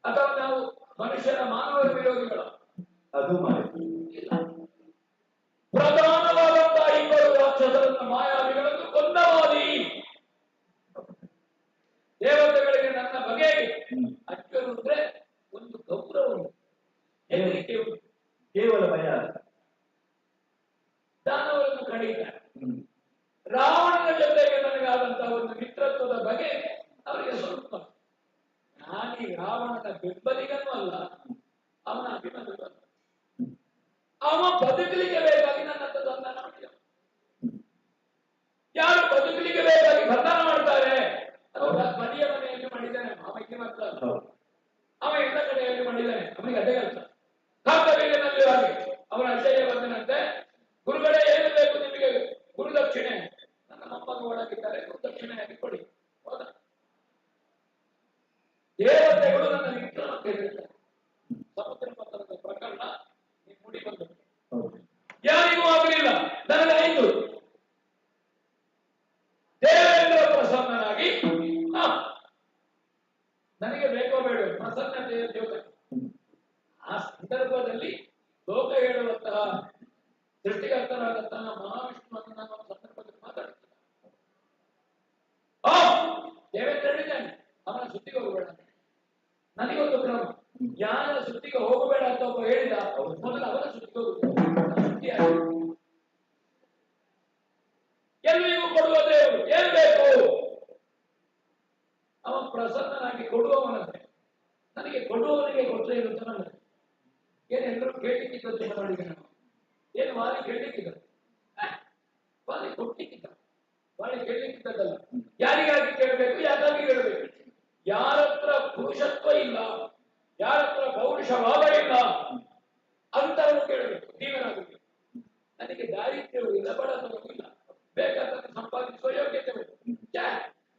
ಅಥವಾ ನಾವು ಮನುಷ್ಯರ ಮಾನವರ ವಿರೋಧಿಗಳು ಅದು ಪ್ರಧಾನವಾದಂತಹ ಇಬ್ಬರು ರಾಕ್ಷಸರನ್ನ ಮಾಯಾವಿಗಳನ್ನು ಕೊಂದವಾದಿ ದೇವತೆಗಳಿಗೆ ನನ್ನ ಬಗೆಗೆ ಅಚ್ಚರು ಅಂದ್ರೆ ಒಂದು ಗೌರವ ಹೆದರಿಕೆ ಕೇವಲ ಭಯ ದಾನವರನ್ನು ಕಡಿತಾರೆ ರಾವಣನ ಜೊತೆಗೆ ನನಗಾದಂತಹ ಒಂದು ಮಿತ್ರತ್ವದ ಬಗೆ ಅವರಿಗೆ ಸ್ವಲ್ಪ ನಾನೀ ರಾವಣನ ಬೆಂಬಲಿಗನೂ ಅಲ್ಲ ಅವನ ಅಭಿಮತ ಅವ ಬದುಕಲಿಕ್ಕೆ ಬೇಕಾಗಿ ನನ್ನ ಹತ್ರ ಬಂಧನ ಮಾಡಿದ ಯಾರು ಬದುಕಲಿಕ್ಕೆ ಬೇಕಾಗಿ ಬಂಧನ ಮಾಡ್ತಾರೆ ಮನೆಯ ಮನೆಯಲ್ಲಿ ಮಾಡಿದ್ದಾನೆ ಮಾಮಕ್ಕೆ ಮಾತ್ರ ಅವ ಎಲ್ಲ ಕಡೆಯಲ್ಲಿ ಮಾಡಿದ್ದಾನೆ ಅವನಿಗೆ ಅದೇ ಅರ್ಥ ಕಾಕವೀರನಲ್ಲಿ ಹಾಗೆ ಅವನ ಅಜಯ್ಯ ಬಂದನಂತೆ ಗುರುಗಳೇ ಏನು ಬೇಕು ನಿಮಗೆ ಗುರುದಕ್ಷಿಣೆ ನನ್ನ ಮೊಮ್ಮಗ ಒಳಗಿದ್ದಾರೆ ಗುರುದಕ್ಷಿಣೆಯಾಗಿ ಕೊಡಿ ಹೌದಾ ದೇವತೆಗಳು ನನ್ನ ಮಿತ್ರನ ಕೇಳಿದ್ದಾರೆ ಸಮುದ್ರ ಪತ್ರದ ಪ್ರಕರಣ ನೀವು ಮುಡಿ ಬಂದ ಯಾರಿಗೂ ಆಗಲಿಲ್ಲ ನನಗಾಯಿತು ದೇವೇಂದ್ರ ಪ್ರಸನ್ನನಾಗಿ ನನಗೆ ಬೇಕೋ ಬೇಡ ಪ್ರಸನ್ನತೆಯ ಜೊತೆ ಆ ಸಂದರ್ಭದಲ್ಲಿ ಲೋಕ ಹೇಳುವಂತಹ ಸೃಷ್ಟಿಕರ್ತರಾದಂತಹ ಮಹಾವಿಷ್ಣುವನ್ನು ನಾನು ಒಂದು ಸಂದರ್ಭದಲ್ಲಿ ಮಾತಾಡ್ತೇನೆ ದೇವೇಂದ್ರ ಹೇಳಿದ್ದಾನೆ ಅವನ ಸುದ್ದಿಗೆ ಹೋಗಬೇಡ ನನಗೊಂದು ಕ್ರಮ ಯಾರ ಸುದ್ದಿಗೆ ಹೋಗಬೇಡ ಅಂತ ಒಬ್ಬ ಹೇಳಿದ ಮೊದಲು ಅವನ ಸುದ್ದಿಗೆ ಹೋಗುದು ಎಲ್ಲಿಗೂ ಕೊಡುವ ದೇವರು ಏನ್ ಬೇಕು ಅವ ಪ್ರಸನ್ನನಾಗಿ ಕೊಡುವವನಂತೆ ನನಗೆ ಕೊಡುವವನಿಗೆ ಕೊಟ್ಟರೆ ಇರುತ್ತೆ ನನಗೆ ಏನೆಲ್ಲರೂ ಕೇಳಲಿಕ್ಕಿದ್ದ ಮಾಡಿದೆ ನಾನು ಏನು ವಾಲಿ ಕೇಳಲಿಕ್ಕಿದ್ದ ವಾಲಿ ಕೊಡ್ಲಿಕ್ಕಿದ್ದ ವಾಲಿ ಕೇಳಲಿಕ್ಕಿದ್ದಲ್ಲ ಯಾರಿಗಾಗಿ ಕೇಳಬೇಕು ಯಾಕಾಗಿ ಕೇಳಬೇಕು ಯಾರತ್ರ ಪುರುಷತ್ವ ಇಲ್ಲ ಯಾರತ್ರ ಪೌರುಷವಾದ ಇಲ್ಲ ಅಂತರನ್ನು ಕೇಳಬೇಕು ನೀವೇನಾಗಬೇಕು ನನಗೆ ದಾರಿದ್ರ್ಯವೂ ಇಲ್ಲ ಬಡತನವೂ ಇಲ್ಲ ಬೇಕಾದ ಸಂಪಾದಿಸುವ ಯೋಗ್ಯತೆ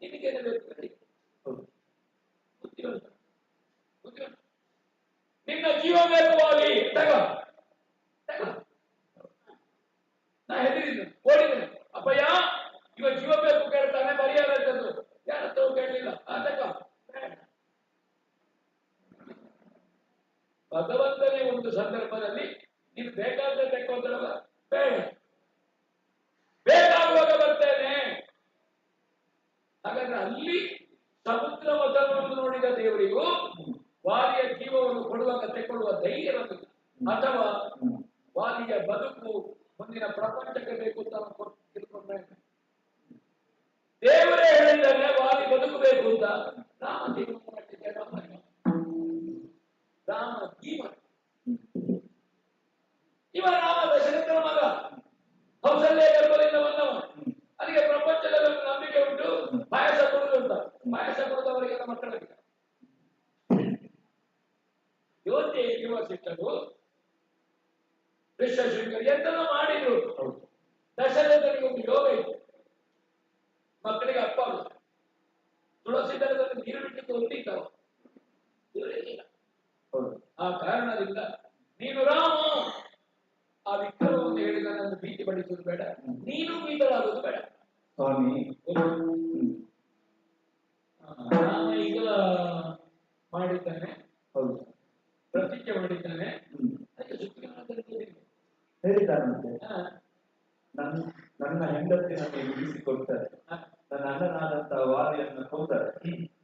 ನಿಮಗೇನೆ ಬೇಕು ಬುದ್ಧಿವಂತ ನಿನ್ನ ಜೀವ ಬೇಕು ವಾಲಿ ತಗ ನಾ ಹೆದರಿದ್ದೆ ಓಡಿದ್ದೇನೆ ಅಪ್ಪಯ್ಯ ಇವ ಜೀವ ಬೇಕು ಕೇಳ್ತಾನೆ ಪರಿಹಾರ ಇದ್ದದ್ದು ಯಾರತ್ತೂ ಕೇಳಲಿಲ್ಲ ತಗ ಭಗವಂತನೇ ಒಂದು ಸಂದರ್ಭದಲ್ಲಿ ನೀನು ಬೇಕಾದ್ರೆ ತೆಕ್ಕೊಂಡ್ರಲ್ಲ ಬೇಡ ಬೇಕಾಗುವಾಗ ಬರ್ತೇನೆ ಹಾಗಾದ್ರೆ ಅಲ್ಲಿ ಸಮುದ್ರ ಮತವನ್ನು ನೋಡಿದ ದೇವರಿಗೂ ವಾಲಿಯ ಜೀವವನ್ನು ಕೊಡುವಾಗ ತೆಕ್ಕೊಳ್ಳುವ ಧೈರ್ಯ ಬಂದಿಲ್ಲ ಅಥವಾ ವಾಲಿಯ ಬದುಕು ಮುಂದಿನ ಪ್ರಪಂಚಕ್ಕೆ ಬೇಕು ಅಂತ ತಿಳ್ಕೊಂಡ್ರೆ ದೇವರೇ ಹೇಳಿದ್ದಾನೆ ವಾಲಿ ಬದುಕಬೇಕು ಅಂತ ರಾಮ ಜೀವನ ಮಾಡಲಿಕ್ಕೆ ರಾಮ ಜೀವ ಇವ ರಾಮ ದಶರಥನ ಮಗ ಕೌಸಲ್ಯ ಗರ್ಭದಿಂದ ಬಂದವ ಅದಕ್ಕೆ ಪ್ರಪಂಚದಲ್ಲಿ ಒಂದು ನಂಬಿಕೆ ಉಂಟು ಪಾಯಸ ಕೊಡುದು ಅಂತ ಪಾಯಸ ಕೊಡುದವರಿಗೆಲ್ಲ ಮಕ್ಕಳಿಗೆ ಯೋಚನೆ ಯುವ ಶಿಕ್ಷಕರು ಋಷಶೃಂಗರು ಎಂತನೋ ಮಾಡಿದ್ರು ದಶರಥನಿಗೆ ಒಂದು ಯೋಗ ಇತ್ತು ಮಕ್ಕಳಿಗೆ ಅಪ್ಪ ತುಳಸಿ ದಳದಲ್ಲಿ ನೀರು ಬಿಟ್ಟಿದ್ದು ಹೊಂದಿದ್ದವ ಆ ಕಾರಣದಿಂದ ನೀನು ರಾಮ ಆ ವಿಕ್ರಮವನ್ನು ಹೇಳಿದ ನನ್ನ ಭೀತಿ ಪಡಿಸುವುದು ಬೇಡ ನೀನು ಭೀತರಾಗುವುದು ಬೇಡ ಸ್ವಾಮಿ ರಾಮ ಈಗ ಮಾಡಿದ್ದಾನೆ ಪ್ರತಿಜ್ಞೆ ಮಾಡಿದ್ದಾನೆ. ಅದಕ್ಕೆ ಸುಗ್ರೀವನನ್ನು ಹೇಳಿದ್ದಾನಂತೆ, ನನ್ನ ಹೆಂಡತಿ ನನಗೆ ಮುಗಿಸಿಕೊಡ್ತಾರೆ, ನನ್ನ ಅಣ್ಣನಾದಂತಹ ವಾಲಿಯನ್ನು ಕೊಂದರೆ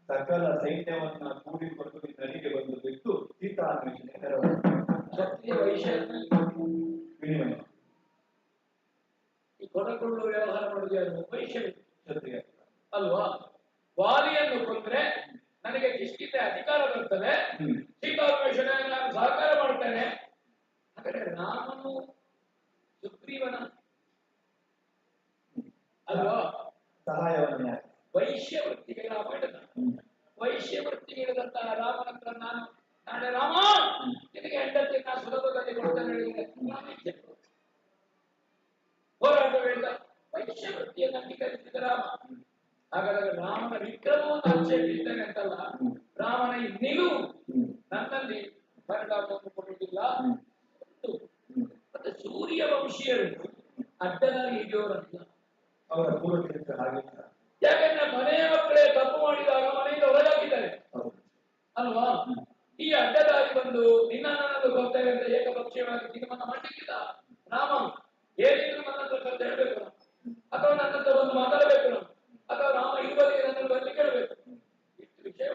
ಸಕಲ ಸೈನ್ಯವನ್ನ ಕೂಡಿಕೊಂಡು ನದಿಗೆ ಬಂದು ಬಿಟ್ಟು ಸೀತಾನ್ವೇಷಣೆ ಕ್ಷತ್ರಿಯ ವೈಶ್ಯರಲ್ಲಿ ವಿನಿಮಯ ಈ ಕೊಡಕೊಳ್ಳುವ ವ್ಯವಹಾರ ಮಾಡುವುದು ಯಾರು? ವೈಶ್ಯರು ಕ್ಷತ್ರಿಯ ಅಲ್ವಾ? ವಾಲಿಯನ್ನು ಕೊಂದ್ರೆ ನನಗೆ ಕಿಷ್ಕಿಂದ ಅಧಿಕಾರ ಬರ್ತದೆ, ಸೀತಾನ್ವೇಷಣೆ ನಾನು ಸಹಕಾರ ಮಾಡ್ತೇನೆ. ಹಾಗಾದ್ರೆ ರಾಮನು ಸುಗ್ರೀವನ ಅಲ್ವಾ ಸಹಾಯವನ್ನು ವೈಶ್ಯ ವೃತ್ತಿಗೆ ರಾಮಾಯಣ ವೈಶ್ಯ ವೃತ್ತಿಗೆ ಇರದಂತಹ ರಾಮನಂತರ ನಾನು ನಾಳೆ ರಾಮ ನಿನಗೆ ಹೆಂಡತಿ ನಾನು ಸುಲಭದಲ್ಲಿ ಕೊಡ್ತೇನೆ ಹೋರಾಟ ಹೇಳಿದ ವೈಶ್ಯ ವೃತ್ತಿಯನ್ನು ಅಂಗೀಕರಿಸಿದ ರಾಮ. ಹಾಗಾದರೆ ರಾಮನ ವಿಕ್ರಮವನ್ನು ಆಕ್ಷೇಪಿಸಿದ್ದೇನೆ ಅಂತಲ್ಲ, ರಾಮನ ಈ ನಿಲುವು ನನ್ನಲ್ಲಿ ಪರಿಣಾಮವನ್ನು ಕೊಡುವುದಿಲ್ಲ. ಮತ್ತೆ ಸೂರ್ಯ ವಂಶೀಯರು ಅಡ್ಡದಾಗಿ ಹಿಡಿಯೋರಲ್ಲ, ಅವರ ಪೂರ್ವ ಚರಿತ್ರೆ ಹಾಗೆ. ಯಾಕಂದ್ರೆ ಮನೆಯ ಮಕ್ಕಳೇ ತಪ್ಪು ಮಾಡಿದಾಗ ಮನೆಯಿಂದ ಹೊರಗಾಕಿದ್ದಾರೆ ಅಲ್ವಾ? ಈ ಅಡ್ಡದಾರಿ ಬಂದು ನಿನ್ನನ್ನು ಕೊಡ್ತೇವೆ ಅಂತ ಏಕಪಕ್ಷೀಯವಾಗಿ ತೀರ್ಮಾನ ಮಾಡಲಿಕ್ಕಿಲ್ಲ. ರಾಮ ಏನಿದ್ರು ನನ್ನ ಹತ್ರ ಕರೆದು ಹೇಳ್ಬೇಕು, ಅಥವಾ ನನ್ನ ಹತ್ರ ಬಂದು ಮಾತಾಡಬೇಕು, ಅಥವಾ ರಾಮ ಇರುವಲ್ಲಿ ನನ್ನನ್ನು ಬರ್ಲಿ ಕೇಳಬೇಕು. ಇಷ್ಟು ವಿಷಯ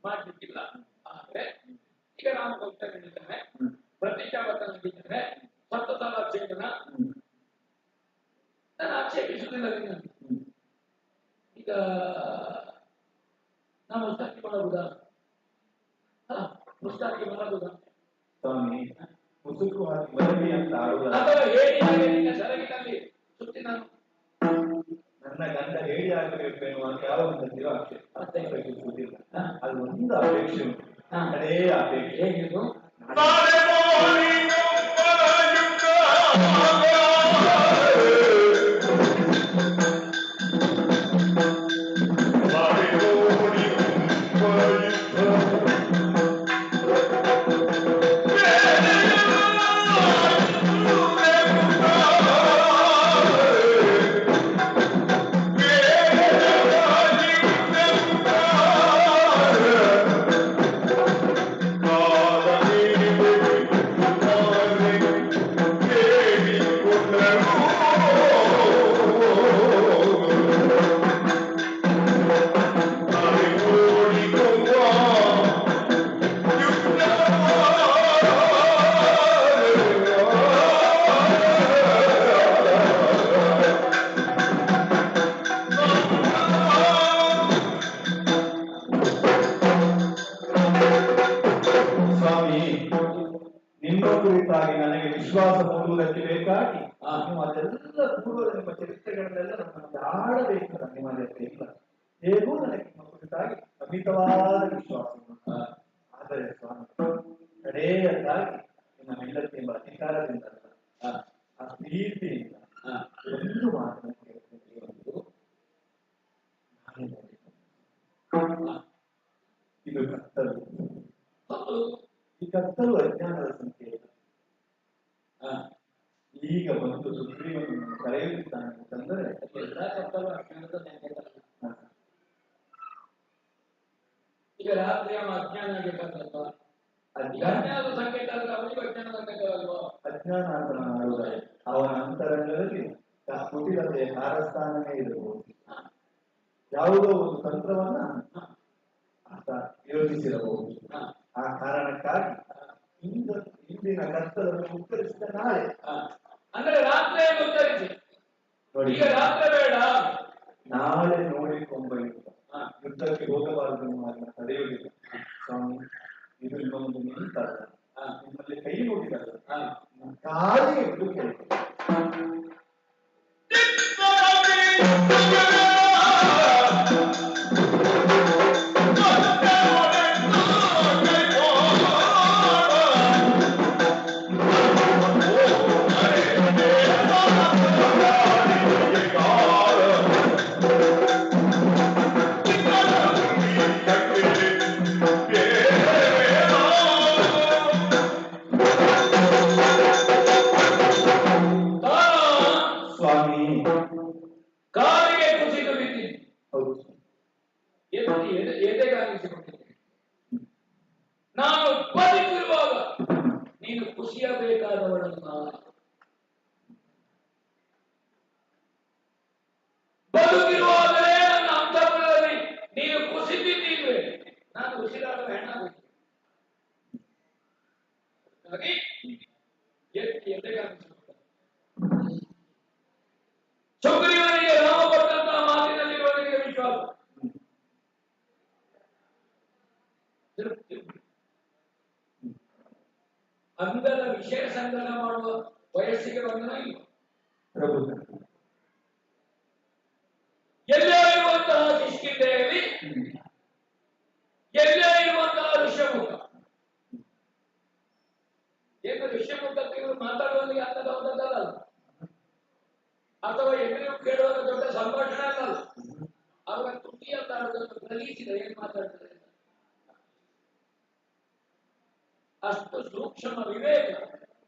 ಮಾಡ್ಲಿಕ್ಕಿಲ್ಲ. ಆದ್ರೆ ಈಗ ರಾಮ ಕೊಡ್ತೇನೆ ಹೇಳಿದ್ದಾನೆ, ಪ್ರತಿಜ್ಞಾಬದ್ಧ ನೀಡಿದ್ದಾನೆ, ಸಪ್ತಸಾಲಾಕ್ಷೇಪನ ನಾನು ಆಕ್ಷೇಪಿಸುವುದಿಲ್ಲ ನಿನ್ನನ್ನು. ಈಗ ನಾವು ಮುಸ್ತಾಕಿ ಮಾಡಬಹುದಾ? ಮುಸ್ತಾಕಿ ಮಾಡಬಹುದಾ? ಸ್ವಾಮಿ ಮುಸುಕು ಹಾಕಿ ಬರಲಿ ಅಂತ ಆಡುವುದಲ್ಲ. ಅಥವಾ ಹೇಳಿ ಹಾಗೆ ನಿನ್ನ ಸೆರಗಿನಲ್ಲಿ ಸುತ್ತಿ ನಾನು ನನ್ನ ಗಂಡ ಹೇಳಿ ಆಗಬೇಕು ಎನ್ನುವ ಯಾವ ಒಂದು ಅಪೇಕ್ಷಿಸುವುದಿಲ್ಲ. ಅದು ಒಂದು ಅಪೇಕ್ಷೆ ಉಂಟು, ಅದೇ ಅಪೇಕ್ಷೆ. ಹೇಗಿದ್ದು ನನಗೆ ವಿಶ್ವಾಸ ಮೂಡುವುದಕ್ಕೆ ಬೇಕಾಗಿ ನೀವು ಅದೆಲ್ಲ ಪೂರ್ವದ ನಿಮ್ಮ ಚರಿತ್ರೆಗಳನ್ನೆಲ್ಲ ನಮ್ಮನ್ನು ಆಡಬೇಕು. ನಿಮ್ಮಲ್ಲಿ ಇಲ್ಲ, ಹೇಗೂ ನನಗೆ ನಿಮ್ಮ ಕುರಿತಾಗಿ ಅಮಿತವಾದ ವಿಶ್ವಾಸ. ಆದರೆ ಸ್ವಾಮಿ ಕಡೆಯದಾಗಿ ನಿಮ್ಮ ಹೆಂಡತಿ ಎಂಬ ಅಧಿಕಾರದಿಂದ ಆ ಪ್ರೀತಿಯಿಂದ ಒಂದು ಮಾತನ್ನು ಕೇಳಬೇಕು. ಇದು ಕತ್ತಲು, ಈ ಕತ್ತಲು ಅಜ್ಞಾನದ ಸಂಕೇತ. ಈಗ ಬಂದು ಸುಗ್ರೀವನನ್ನು ಕರೆಯುತ್ತಾನೆ ಅಂತಂದರೆ ಕತ್ತಲು ಅಜ್ಞಾನದ ಸಂಕೇತ. ಈಗ ರಾತ್ರಿ ಅವನು ಅಜ್ಞಾನ ಆಗಬೇಕಲ್ವಾ? ಅಜ್ಞಾನದ ಸಂಕೇತ ಅಂದ್ರೆ ಅವನಿಗೆ ಅಜ್ಞಾನದ ಸಂಕೇತ ಅಲ್ವಾ? ಅಜ್ಞಾನ ಅಂತ ಮಾಡುವುದಾರೆ ಅವನ ಅಂತರಂಗದಲ್ಲಿ ಕುಟಿಲತೆ ಕಾರಸ್ಥಾನವೇ ಇರಬಹುದು. ಯಾವುದೋ ಒಂದು ತಂತ್ರವನ್ನ ಆತ ಯೋಚಿಸಿರಬಹುದು. ಆ ಕಾರಣಕ್ಕಾಗಿ ಇಂದಿನ ಕರ್ತವನ್ನು ಉತ್ತರಿಸಿದ ನಾಳೆ ಅಂದ್ರೆ ರಾತ್ರಿಯನ್ನು ಉತ್ತರಿಸಿ ನೋಡಿ. ಈಗ ರಾತ್ರಿ ಬೇಡ, ನಾಳೆ ನೋಡಿಕೊಂಬ ಯುದ್ಧಕ್ಕೆ ಹೋಗಬಾರದು ಮಾತನ್ನ ತಡೆಯುವುದಿಲ್ಲ. ಸ್ವಾಮಿ ಇದು ಇನ್ನೊಂದು ನಿಂತಲ್ಲ, ನಿಮ್ಮಲ್ಲಿ ಕೈ ನೋಡಿದಲ್ಲ, ಕಾಲಿಗೆ ಬಿಟ್ಟು ಕೇಳ್ತೇನೆ. ಕಾಲಿಗೆ ಕುಸಿದು ಬಿದ್ದೀನಿ, ಎದೆಗಾಗಿಸಿಕೊಂಡಿದ್ದೇನೆ. ನಾನು ಬದುಕಿರುವಾಗ ನೀನು ಕುಸಿಯಬೇಕಾದವಳಲ್ಲ. ಬದುಕಿರುವಾಗಲೇ ನನ್ನ ಅಂತಃಪುರದಲ್ಲಿ ನೀನು ಕುಸಿದಿದ್ದೀವೆ, ನಾನು ಉಸಿರಾಡುವ ಹೆಣ್ಣಾಗಬೇಕು. ಹಾಗಾಗಿ ಎತ್ತಿ ಎದೆಗಾಗಿಸುತ್ತಾರೆ. ಸುಗ್ರೀವನಿಗೆ ರಾಮ ಕೊಟ್ಟಂತಹ ಮಾತಿನಲ್ಲಿರುವವನಿಗೆ ವಿಶ್ವಾಸ, ಅಂಗದ ವಿಷಯ ಸಂಗ್ರಹ ಮಾಡುವ ವಯಸ್ಸಿಗೆ ಬಂದನ ಇಲ್ಲ. ಎಲ್ಲೇ ಇರುವಂತಹ ಕಿಷ್ಕಿಂಧೆಯಲ್ಲಿ, ಎಲ್ಲೇ ಇರುವಂತಹ ಋಷ್ಯಮುಖ, ಏನು ಋಷ್ಯಮುಖಕ್ಕೆ ಇವರು ಮಾತಾಡುವವನಿಗೆ ಅರ್ಥದ ಹೋದದ್ದಲ್ಲ, ಅಥವಾ ಎದುರು ಕೇಳುವಾಗ ದೊಡ್ಡ ಸಂಭಾಷಣೆ ಅಲ್ಲ, ಅವರ ತುಟಿ ಅಂತ ಗ್ರಹಿಸಿದ ಏನ್ ಮಾತಾಡ್ತಾರೆ. ಅಷ್ಟು ಸೂಕ್ಷ್ಮ ವಿವೇಕ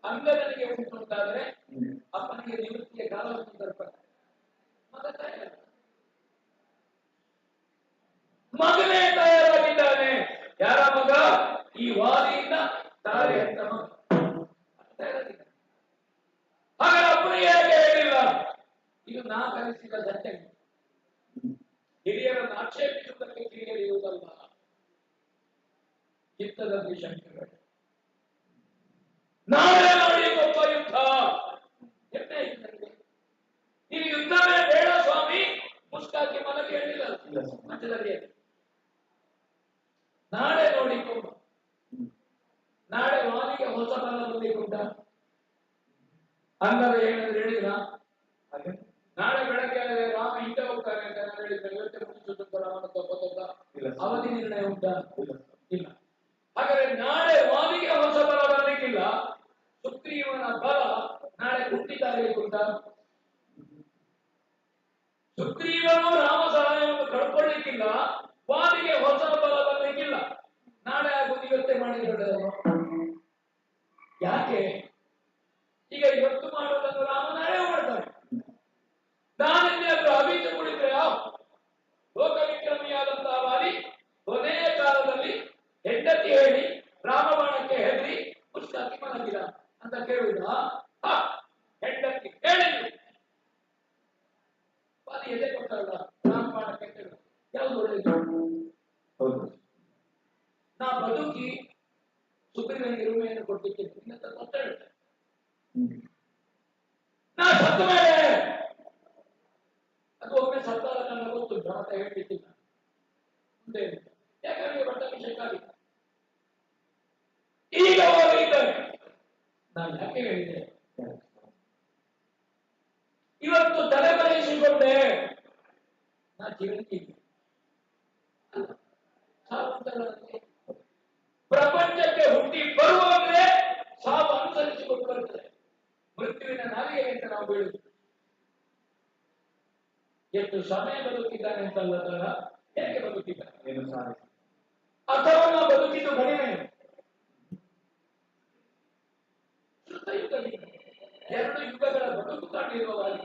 ಅಂಗದನಿಗೆ ಉಂಟು ಅಂತಾದ್ರೆ ಅಪ್ಪನಿಗೆ ನಿವೃತ್ತಿಯ ಕಾಲವನ್ನು ತರ್ತಾರೆ. ಮಗನೇ ತಯಾರಾಗಿದ್ದಾನೆ. ಯಾರ ಮಗ? ಈ ವಾದಿಯಿಂದ ತಾರೆ ಅಂತ ಮಗ ತಯಾರಾಗಿದ್ದಾನೆ. ಹಾಗಾದ್ರೆ ಅಪ್ಪನಿಗೆ ಯಾಕೆ ಹೇಳಿಲ್ಲ? ಇದು ನಾ ಕಲಿಸಿದ ಸತ್ಯ. ಹಿರಿಯರನ್ನು ಆಕ್ಷೇಪಿಸುವುದಕ್ಕೆ ಕಿರಿಯರಿರುವುದಲ್ಲ, ಚಿತ್ತದಲ್ಲಿ ಶಂಕೆಗಳು. ನಾಳೆ ನೋಡಿ ಒಬ್ಬ ಯುದ್ಧ ನೀನು ಯುದ್ಧವೇ ಬೇಡ ಸ್ವಾಮಿ, ಮುಷ್ಟಾಕಿ ಮಲಗಿ ಹೇಳಿಲ್ಲ ಮಂಚದಲ್ಲಿ. ನಾಳೆ ನೋಡಿಕೊಂಡು ನಾಳೆ ವಾಲಿಗೆ ಹೊಸ ಬಲ ಬಂದಿಕೊಂಡ ಅಂದರೆ ಏನಂದ್ರೆ ಹೇಳಿದ್ರ, ನಾಳೆ ಬೆಳಗ್ಗೆ ರಾಮ ಹಿಂದೆ ಹೋಗ್ತಾನೆ ಅಂತ ನಾನು ಹೇಳಿದ್ರೆ ಇವತ್ತೇ ಮುಗಿಸುತ್ತ ರಾಮನ ತಪ್ಪದ ಅವಧಿ ನಿರ್ಣಯ ಉಂಟಾ? ಇಲ್ಲ. ಹಾಗಾದ್ರೆ ನಾಳೆ ವಾಲಿಗೆ ಹೊಸ ಬಲ ಬರಲಿಕ್ಕಿಲ್ಲ, ಸುಗ್ರೀವನ ಬಲ ನಾಳೆ ಹುಟ್ಟಿದಾಗಲಿಕ್ಕುಂಟ. ಸುಗ್ರೀವನು ರಾಮ ಸಹಾಯವನ್ನು ಕಳ್ಕೊಳ್ಳಿಕ್ಕಿಲ್ಲ, ವಾಲಿಗೆ ಹೊಸ ಬಲ ಬರಲಿಕ್ಕಿಲ್ಲ. ನಾಳೆ ಆಗುವುದು ಇವತ್ತೇ ಮಾಡಿದ್ರೆ ಯಾಕೆ? ಈಗ ಇವತ್ತು ಮಾಡೋದನ್ನು ರಾಮ ನಾಳೆ ಮಾಡ್ತಾನೆ. ನಾನೆಲ್ಲಾದ್ರೂ ಅಭಿತು ಕುಳಿದ್ರೆ ಲೋಕ ವಿಕ್ರಮಿಯಾದಂತಹ ವಾಲಿ ಕೊನೆಯ ಕಾಲದಲ್ಲಿ ಹೆಂಡತಿ ಹೇಳಿ ರಾಮಬಾಣಕ್ಕೆ ಹೆದರಿ ಮುಷ್ಟಾಕಿ ಮಲಗಿದ ಅಂತ ಕೇಳುವುದ? ಹೆಂಡತಿ ಹೇಳಿದ್ರು ವಾಲಿ ಎದೆ ಕೊಟ್ಟಲ್ಲ ರಾಮಬಾಣಕ್ಕೆ ಕೇಳುದು ಯಾವುದು ಒಳ್ಳೆಯದು? ನಾ ಬದುಕಿ ಸುಗ್ರೀವನಿಗೆ ಇರುಮೆಯನ್ನು ಕೊಟ್ಟಿದ್ದೇನೆ, ಇನ್ನಂತ ಗೊತ್ತ ಹೇಳ್ತೇನೆ. ನಾ ಸತ್ತ ಮೇಲೆ ಅದು ಒಮ್ಮೆ ಸತ್ತಾರ ನನ್ನ ಗೊತ್ತು, ಮಾತ ಹೇಳ್ತಿದ್ದಿಲ್ಲ ಮುಂದೆ ಯಾಕಂದ್ರೆ ಬಟ್ಟಾಭಿಷೇಕ ಆಗಿತ್ತು. ಈಗ ಹೋಗಿದ್ದಾರೆ. ನಾನು ಯಾಕೆ ಹೇಳಿದೆ? ಇವತ್ತು ತಲೆ ಬರೆಯಿಸಿಕೊಂಡೆ. ನಾ ಚಿರಂಜೀವಿ ಪ್ರಪಂಚಕ್ಕೆ ಹುಟ್ಟಿ ಬರುವಾಗಲೇ ಸಾವು ಅನುಸರಿಸಿಕೊಂಡು ಬರುತ್ತದೆ. ಮೃತ್ಯುವಿನ ನಾಲಿಗೆ ಅಂತ ನಾವು ಹೇಳುದು. ಎಷ್ಟು ಸಮಯ ಬದುಕಿದ್ದಾನೆ ಅಂತಲ್ಲ ತರ, ಹೇಗೆ ಬದುಕಿದ್ದಾನೆ ಅಥವಾ ನಾವು ಬದುಕಿದ್ದು ಕಡಿಮೆ. ಎರಡು ಯುಗಗಳ ಬದುಕು ಕಾಣಿರುವಾಗ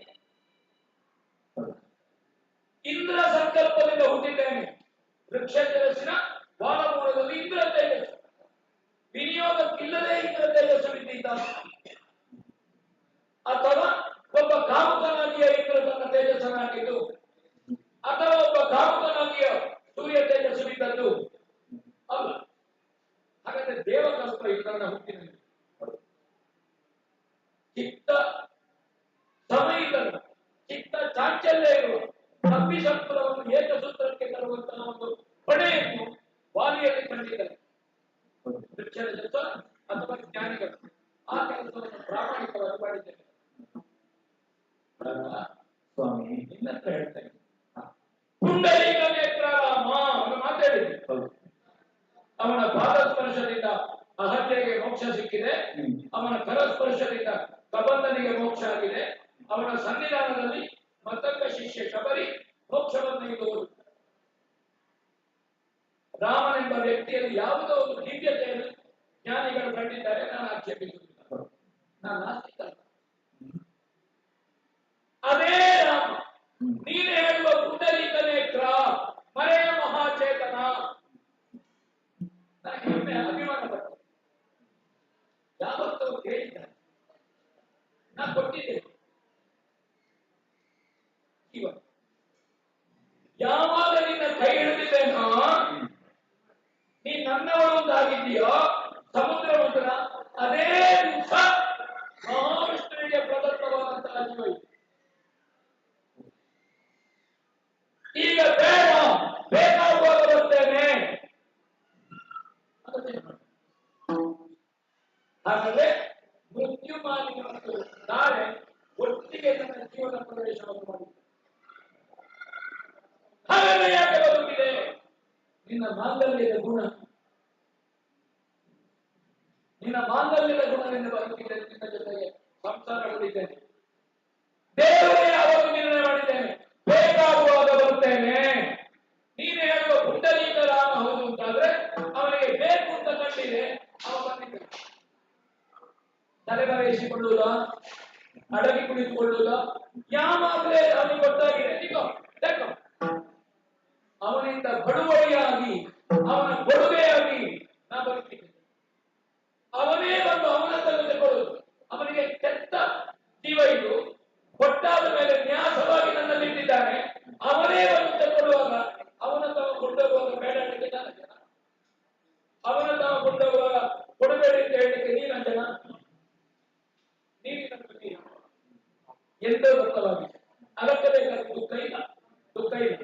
ಇಂದ್ರ ಸಂಕಲ್ಪದಿಂದ ಹುಟ್ಟಿದ್ದೇನೆ. ವೃಕ್ಷ ತೇಜಸ್ಸಿನ ಬಾಲಮೂಲದಲ್ಲಿ ಇಂದ್ರ ತೇಜಸ್ಸು, ವಿನಿಯೋಗಕ್ಕಿಲ್ಲದೆ ಇಂದ್ರ ತೇಜಸ್ಸು ಬಿದ್ದಿದ್ದ. ಅಥವಾ ಒಬ್ಬ ಕಾಮುಕನಾಗಿಯ ಇಂದ್ರ ತನ್ನ ತೇಜಸ್ಸನ್ನು ಹಾಕಿದ್ದು, ಅಥವಾ ಒಬ್ಬ ಕಾಮುಕನಾಗಿಯ ಸೂರ್ಯ ತೇಜಸ್ಸು ಬಿದ್ದದ್ದು ಅಲ್ಲ. ಹಾಗಾದ್ರೆ ದೇವಕಲ್ಪ ಇಂದ್ರನ ಹುಟ್ಟಿನಲ್ಲಿ ಚಿತ್ತ ಸಮಯದಲ್ಲಿ ಚಿತ್ತ ಚಾಂಚಲ್ಯ ಇರುವ ಅಗ್ನಿಶಸ್ತ್ರವನ್ನು ಏಕಸೂತ್ರಕ್ಕೆ ತರುವಂತಹ ಒಂದು ಹೊಣೆಯನ್ನು ವಾಲಿಯಲ್ಲಿ ಕಂಡಿದ್ದಾರೆ ಅಥವಾ ಜ್ಞಾನಿಗಳು. ಆ ಕೆಲಸವನ್ನು ಪ್ರಾಮಾಣಿಕವಾಗಿ ಮಾಡಿದ್ದೇನೆ. ಸ್ವಾಮಿ ಇನ್ನಂತ ಹೇಳ್ತೇನೆ, ಪುಂಡರೀಕ ನೇತ್ರ ರಾಮ ಅವನು ಮಾತಾಡಿದೆ. ಅವನ ಪಾದಸ್ಪರ್ಶದಿಂದ ಅಹಲ್ಯೆಗೆ ಮೋಕ್ಷ ಸಿಕ್ಕಿದೆ, ಅವನ ಕರಸ್ಪರ್ಶದಿಂದ ಕಬಂಧನಿಗೆ ಮೋಕ್ಷ ಆಗಿದೆ, ಅವನ ಸನ್ನಿಧಾನದಲ್ಲಿ ಮತ್ತೊಬ್ಬ ಶಿಷ್ಯ ಶಬರಿ ಮೋಕ್ಷವನ್ನು ಇಡುವುದು. ರಾಮನೆಂಬ ವ್ಯಕ್ತಿಯಲ್ಲಿ ಯಾವುದೋ ಒಂದು ದಿವ್ಯತೆಯನ್ನು ಜ್ಞಾನಿಗಳು ಕಂಡಿದ್ದಾರೆ. ನಾನು ಆಕ್ಷೇಪಿಸುತ್ತಿಲ್ಲ, ನಾನು ನಾಸ್ತಿಕ. ಅದೇ ರಾಮ ನೀನು ಹೇಳುವ ಪುಂಡರೀಕ ನೇತ್ರ ಮರೆಯ ಮಹಾಚೇತನ ನನಗೆ ಒಮ್ಮೆ ಅಭಿಮಾನ ಪಟ್ಟೆ. ಯಾವತ್ತೂ ಶಿವ. ಯಾವಾಗ ನಿನ್ನ ಕೈ ಹಿಡಿದಿದ್ದೇನೋ ನೀ ನನ್ನವಳು ಅಂತಾಗಿದ್ದೀಯೋ ಸಮುದ್ರ ಮಂಥನ ಅದೇ ದಿವಸ ಮಹಾವಿಷ್ಣುವಿಗೆ ಪ್ರದತ್ತವಾದಂತಹ ಜೀವ ಇದು. ಈಗ ಬೇಡ, ಬೇಕಾಗುವಾಗ ಬರ್ತೇನೆ. ಹಾಗಾದ್ರೆ ಮೃತ್ಯು ಮಾಲಿನ್ಯ ಮತ್ತು ನಾಳೆ ಒಟ್ಟಿಗೆ ನನ್ನ ಜೀವನ ಪ್ರವೇಶವನ್ನು ಮಾಡಿದೆ. ಹಾಗಾದ್ರೆ ಯಾಕೆ ಬದುಕಿದೆ? ನಿನ್ನ ಮಾಂಗಲ್ಯದ ಗುಣ, ನಿನ್ನ ಮಾಂಗಲ್ಯದ ಗುಣದಿಂದ ಬದುಕಿದೆ. ನಿನ್ನ ಜೊತೆಗೆ ಸಂಸಾರ ಉಳಿದ್ದೇನೆ. ದೇವರೇ ಅವತ್ತು ನಿರ್ಣಯ ಮಾಡಿದ್ದೇನೆ, ಬೇಕಾಗುವಾಗ ಬರ್ತೇನೆ. ನೀನು ಹೇಳುವ ಪುಂಡಲೀಕ ರಾಮ ಹೌದು ಅಂತಾದ್ರೆ ಅವನಿಗೆ ಬೇಕು ಅಂತ ಕಂಡಿದೆ, ಅವ ಬಂದಿದ್ದ. ತಲೆಮರೆಯಿಸಿಕೊಳ್ಳುವುದ, ಅಡಗಿ ಕುಳಿತುಕೊಳ್ಳುವುದ, ಯಾವಾಗಲೇ ಅವನಿಗೆ ಗೊತ್ತಾಗಿದೆ. ಅವನಿಂದ ಬಳುವಳಿಯಾಗಿ, ಅವನ ಕೊಡುಗೆಯಾಗಿ ನಾ ಬರುತ್ತೇನೆ. ಅವನೇ ಬಂದು ಅವನನ್ನು ತಗೊಳ್ಳುವುದು. ಅವನಿಗೆ ಕೆಟ್ಟ ಜೀವ ಇದು, ಕೊಟ್ಟಾದ ಮೇಲೆ ನ್ಯಾಸವಾಗಿ ನನ್ನ ಬಿಟ್ಟಿದ್ದಾನೆ. ಅವನೇ ಬಂದು ತಗೊಳ್ಳುವಾಗ ಅವನ ತಾವು ಕೊಂಡೋಗುವಾಗ ಬೇಡ ಅಂತ ನಾನು ಜನ, ಅವನ ತಾವು ಕೊಂಡೋಗುವಾಗ ಕೊಡಬೇಡಿ ಅಂತ ಹೇಳಲಿಕ್ಕೆ ನೀನ ಜನ, ನೀರಿನ ಎಂದೋ ಗೊತ್ತವಾಗಿದೆ. ಅದಕ್ಕೆ ಬೇಕಾದ ದುಃಖ ಇಲ್ಲ, ದುಃಖ ಇಲ್ಲ.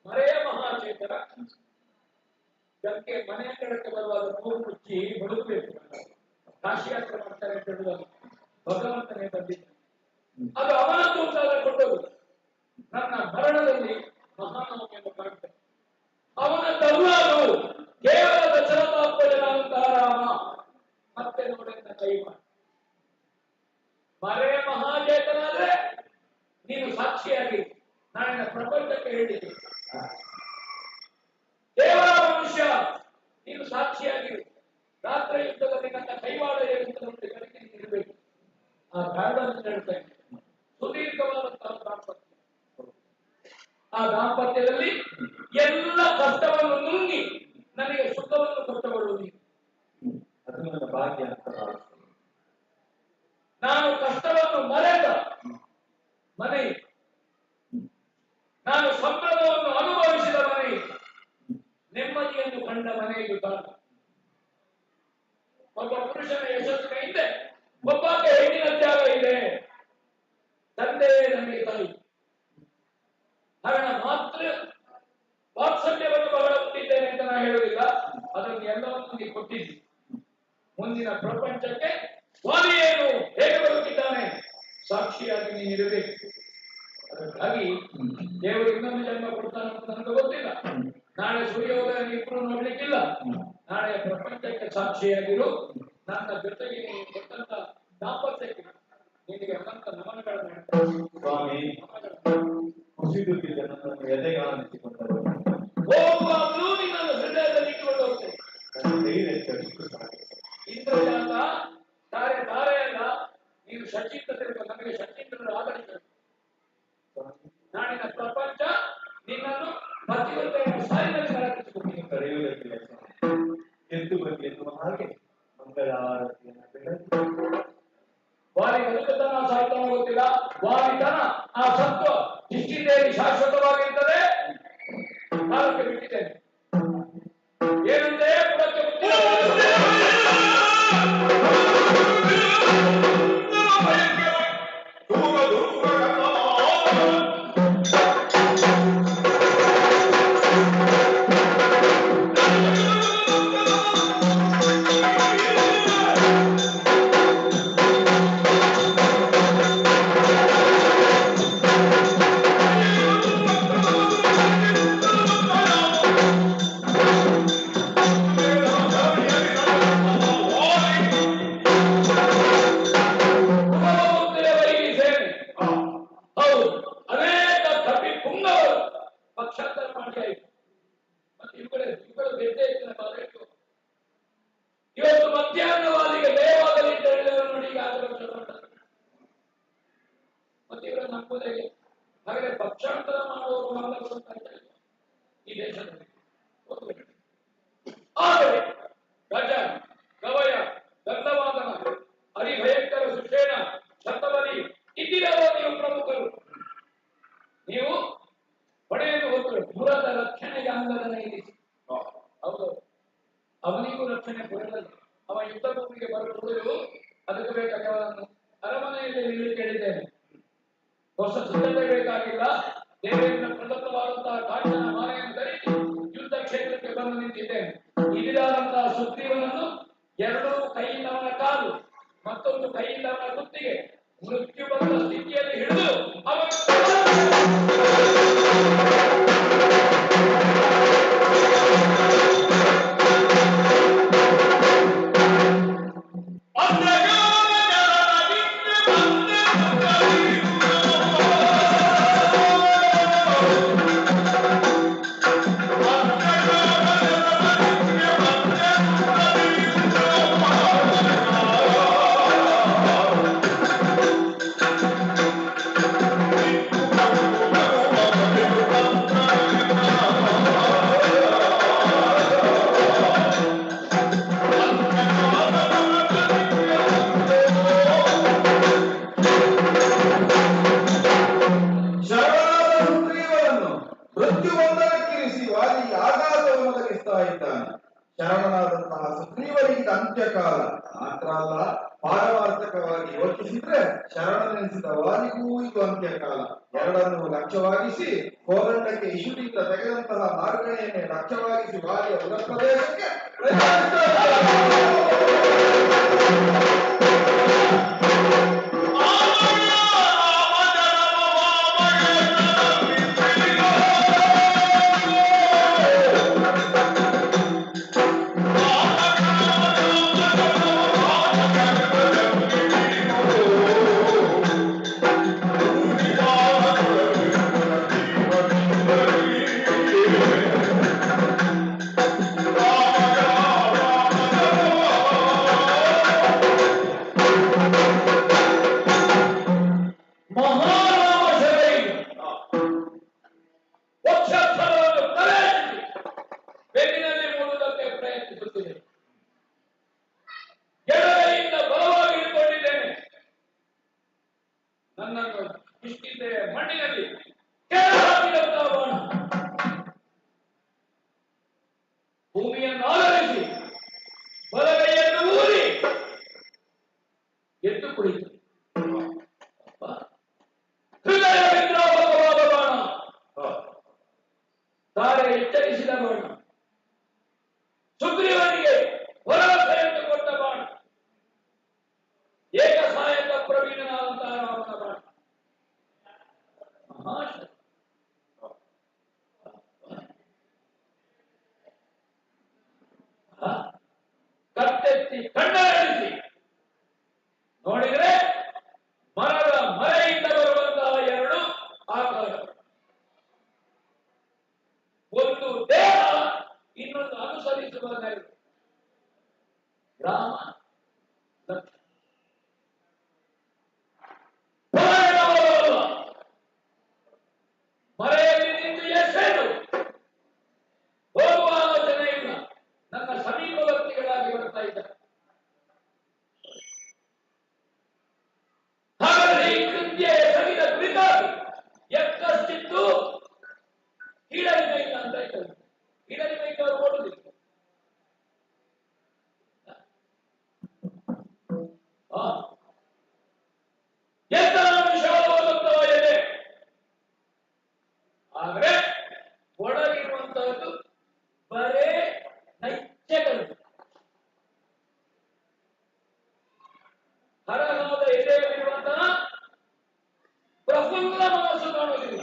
ಮರೆಯ ಮಹಾಚೇತರ ಜನಕ್ಕೆ ಮನೆಯ ಕಡೆಗೆ ಬರುವಾಗ ಮೂರು ಮುಚ್ಚಿ ಬದುಕಬೇಕು. ಕಾಶಿಯಾತ್ರ ಮಾಡ್ತಾರೆ ಅಂತ ಹೇಳುವಾಗ ಭಗವಂತನೇ ಬಂದಿದ್ದ. ಅದು ಅವನದ್ದು ಅಂತಾದ್ರೆ ಕೊಟ್ಟೋಗುದು. ನನ್ನ ಮರಣದಲ್ಲಿ ಮಹಾನವಮಿಯನ್ನು ಕಾಣ್ತೇನೆ. ಅವನದ್ದಲ್ಲ ಅದು, ಕೇವಲ ದಶರಥಾತ್ಮಜನಾದಂತಹ ರಾಮ. ಮತ್ತೆ ನೋಡಿದ ಕೈ ಮಾಡಿ ಮರೆಯ ಮಹಾಚೇತನಾದ್ರೆ ನೀನು ಸಾಕ್ಷಿಯಾಗಿ ನಾಳಿನ ಪ್ರಪಂಚಕ್ಕೆ ಹೇಳಿದ್ದೆ. ದೇವರ ಮನುಷ್ಯ ನೀನು ಸಾಕ್ಷಿಯಾಗಿರು. ರಾತ್ರಿ ಯುದ್ಧದಲ್ಲಿ ನನ್ನ ಕೈವಾಡ ಯುದ್ಧದಲ್ಲಿ ಕಡೆಗೆ ಇರಬೇಕು. ಆ ಕಾರಣವನ್ನು ಹೇಳ್ತಾ ಇದ್ದೇನೆ. ಸುದೀರ್ಘವಾದಂತಹ ದಾಂಪತ್ಯ. ಆ ದಾಂಪತ್ಯದಲ್ಲಿ ಎಲ್ಲ ಕಷ್ಟವನ್ನು ನುಂಗಿ ನನಗೆ ಸುಖವನ್ನು ಕೊಟ್ಟವಳು ನೀನು. ಅದು ನನ್ನ ಭಾಗ್ಯ ಅಂತ ಭಾವಿಸ್ತೇನೆ. ನಾನು ಕಷ್ಟವನ್ನು ಮರೆತ ಮನೆ, ನಾನು ಸಂಭ್ರಮವನ್ನು ಅನುಭವಿಸಿದ ಮನೆ, ನೆಮ್ಮದಿಯನ್ನು ಕಂಡ ಮನೆ ಇದು ಕಾರಣ. ಒಬ್ಬ ಪುರುಷನ ಯಶಸ್ಸಿನ ಹಿಂದೆ ಒಬ್ಬಾಕೆ ಹೆಣ್ಣಿನ ತ್ಯಾಗ ಇದೆ. ತಂದೆಯೇ ನನಗೆ ತಾಯಿ. ಕಾರಣ ಮಾತ್ರ ವಾತ್ಸಲ್ಯವನ್ನು ಬಹಳ ಹೊಂದಿದ್ದೇನೆ ಅಂತ ನಾನು ಹೇಳುವುದಿಲ್ಲ. ಅದನ್ನು ಎಲ್ಲವನ್ನು ನೀ ಕೊಟ್ಟಿದ್ದಿ. ಮುಂದಿನ ಪ್ರಪಂಚಕ್ಕೆ ಸ್ವಾಮಿಯೇನು ಹೇಗೆ ಬರುತ್ತಿದ್ದಾನೆ ಸಾಕ್ಷಿಯಾಗಿ ನೀನಿರಬೇಕು. ಅದಕ್ಕಾಗಿ ದೇವರು ಇನ್ನೊಂದು ಜನ್ಮ ಕೊಡ್ತಾನೆ ಅಂತ ನನಗೆ ಗೊತ್ತಿಲ್ಲ. ನಾಳೆ ಸೂರ್ಯೋದಯ ಇಬ್ಬರು ನೋಡ್ಲಿಕ್ಕಿಲ್ಲ. ನಾಳೆ ಪ್ರಪಂಚಕ್ಕೆ ಸಾಕ್ಷಿಯಾಗಿರು. ನನ್ನ ಜೊತೆಗೆ ನೀನು ಕೊಟ್ಟಂತ ದಾಂಪತ್ಯಕ್ಕೆ ನಿನಗೆ ಅನಂತ ನಮನಗಳನ್ನು ಸ್ವಾಮಿ ಕುಸಿದುತ್ತಿದ್ದ ನನ್ನನ್ನು ಎದೆಗಾಲಿಸಿಕೊಂಡರು. ಹೋಗುವಾಗಲೂ ನಿನ್ನನ್ನು ಹೃದಯದಲ್ಲಿ ಇಟ್ಟುಕೊಂಡು ಹೋಗ್ತೇನೆ. ಇಂದ್ರಜಾತ ತಾರೆ ತಾರೆ ಅಲ್ಲ, ನೀನು ಶಚೀಂದ್ರ ನನಗೆ ಶಚೀಂದ್ರರು ಆಧರಿಸಬೇಕು. ನಾಡಿನ ಪ್ರಪಂಚ ನಿನ್ನನ್ನು ಪತಿವ್ರತೆಯನ್ನು ಸಾಲಿನಲ್ಲಿ ನಡೆಸಿಕೊಂಡು ಕರೆಯುವುದಕ್ಕಿಲ್ಲ. ಎದ್ದು ಬಂದು ಎನ್ನುವ ಹಾಗೆ ಮಂಗಳಾರತಿಯನ್ನು ಬೆಳೆದು ವಾಲಿ ಬದುಕತನ ಸಾಹಿತ್ಯ ಗೊತ್ತಿಲ್ಲ. ವಾಲಿತನ ಆ ಸತ್ವ ನಿಶ್ಚಿತೆಯಲ್ಲಿ ಶಾಶ್ವತವಾಗಿರ್ತದೆ. ಕಾಲಕ್ಕೆ ಬಿಟ್ಟಿದ್ದೇನೆ. ಏನಂತೆ ಪುರಕ್ಕೆ ಇವತ್ತು ಮಧ್ಯಾಹ್ನವಾದಿಗೆ ದೇವಾಲಯ ಅಂತ ಹೇಳಿದವರು ನೋಡಿ. ಈಗ ಮತ್ತೆ ಇವರ ನಂಬುವುದೇ ಹಾಗೆ ಪಕ್ಷಾಂತರ ಮಾಡುವವರು ಮಾಲಕರು ಅಂತ ಈ ದೇಶದಲ್ಲಿ. ಆದರೆ ಗಜ ಗವಯ ಗಂಧವಾದನ ಹರಿಭಯಂಕರ ಸುಷೇಣ ಶತಬಲಿ ಇದ್ದಿರವ ನೀವು ಪ್ರಮುಖರು. ನೀವು ಅಂಗದನ ಇರಿಸಿ. ಹೌದು, ಅವನಿಗೂ ರಕ್ಷಣೆ ಕೊಡಲ್ಲ. ಅವ ಯುದ್ಧ ಭೂಮಿಗೆ ಬರುವುದು ಅದಕ್ಕೆ ಬೇಕಾಗಿ ಅವನನ್ನು ಅರಮನೆಯಲ್ಲಿ ನಿಲ್ಲಿ ಕೇಳಿದ್ದೇನೆ. ಹೊಸ ಸಿದ್ಧತೆ ಬೇಕಾಗಿಲ್ಲ. ದೇವೇಂದ್ರ ಪ್ರದತ್ತವಾದಂತಹ ಕಾಂಚನ ಮಾಲೆಯನ್ನು ಧರಿಸಿ ಯುದ್ಧ ಕ್ಷೇತ್ರಕ್ಕೆ ಬಂದು ನಿಂತಿದ್ದೇನೆ. ಇದಿರಾದಂತಹ ಸುಗ್ರೀವನನ್ನು ಎರಡೂ ಕೈಯಿಲ್ಲವನ ಕಾಲು ಮತ್ತೊಂದು ಕೈಯಿಲ್ಲವನ ಕುತ್ತಿಗೆ ಮೃತ್ಯು ಬಂದ ಸ್ಥಿತಿಯಲ್ಲಿ ಹಿಡಿದು ಶರಣನಾದಂತಹ ಸುಗ್ರೀವನಿಗೆ ಅಂತ್ಯಕಾಲ ಮಾತ್ರ ಅಲ್ಲ, ಪಾರಮಾರ್ಥಕವಾಗಿ ಯೋಚಿಸಿದ್ರೆ ಶರಣನೆನಿಸಿದ ವಾಲಿಗೂ ಇದು ಅಂತ್ಯಕಾಲ. ಎರಡನ್ನು ಲಕ್ಷ್ಯವಾಗಿಸಿ ಕೋದಂಡಕ್ಕೆ ಇಶುವಿಂದ ತೆಗೆದಂತಹ ಮಾರ್ಗಣೆಯನ್ನೇ ಲಕ್ಷ್ಯವಾಗಿಸಿ ವಾಲಿಯ ಉರಪ್ರದೇಶಕ್ಕೆ ಭೂಮಿಯನ್ನು ಆಧರಿಸಿ ಬಲಗೈಯನ್ನು ಊರಿ ಎದ್ದು ಕುಳಿತು ಹೃದಯ ವಿದ್ರಾವಕವಾದ ಬಾಣ, ತಾರೆ ಎಚ್ಚರಿಸಿದ ಬಾಣ, ಸುಗ್ರೀವನಿಗೆ ಭರವಸೆಯನ್ನು ಕೊಟ್ಟ ಬಾಣ, ಏಕಸಾಯಕ ಪ್ರವೀಣನಾದಂತಹ ರಾಮನ ಬಾಣ. ಕತ್ತೆತ್ತಿ ಕಣ್ಣರಿಸಿ ನೋಡಿದ್ರೆ ಮರದ ಮರೆಯಿಂದ ಬರುವಂತಹ ಎರಡು ಆಕಾರ, ಒಂದು ದೇಹ, ಇನ್ನೊಂದು ಅನುಸರಿಸುವ ನೆರಳು. ರಾಮ ಮರೆಯಲ್ಲಿ ನಿಂತು ಎಸೆದು ಹೋಗುವ ಆಲೋಚನೆ ಇಲ್ಲ. ನನ್ನ ಸಮೀಪವರ್ತಿಗಳಾಗಿ ಬರ್ತಾ ಇದ್ದಾರೆ. ಹಾಗಾದ್ರೆ ಈ ಕೃತ್ಯ ಸಗಿದ ಕುರಿತಾಗಿ ಎಷ್ಟಷ್ಟಿತ್ತು ಕೀಳರಿಮೆ ಇಲ್ಲ ಅಂತ ಹೇಳ್ತಾರೆ. ಕೀಳರಿಮೆ ಇದ್ದವರು ಓಡುದಿಲ್ಲ. ಎತ್ತರ ವಿಶಾಲವಾದಂತಹ ಎದೆ, ಆದ್ರೆ ಒಳಗಿರುವಂತಹದ್ದು ಬರೇ ನೈತ್ಯಗಳು. ಹರನಾದ ಎದೆಯಲ್ಲಿರುವಂತಹ ಪ್ರಫುಲ್ಲ ಮನಸ್ಸು ಕಾಣುವುದಿಲ್ಲ.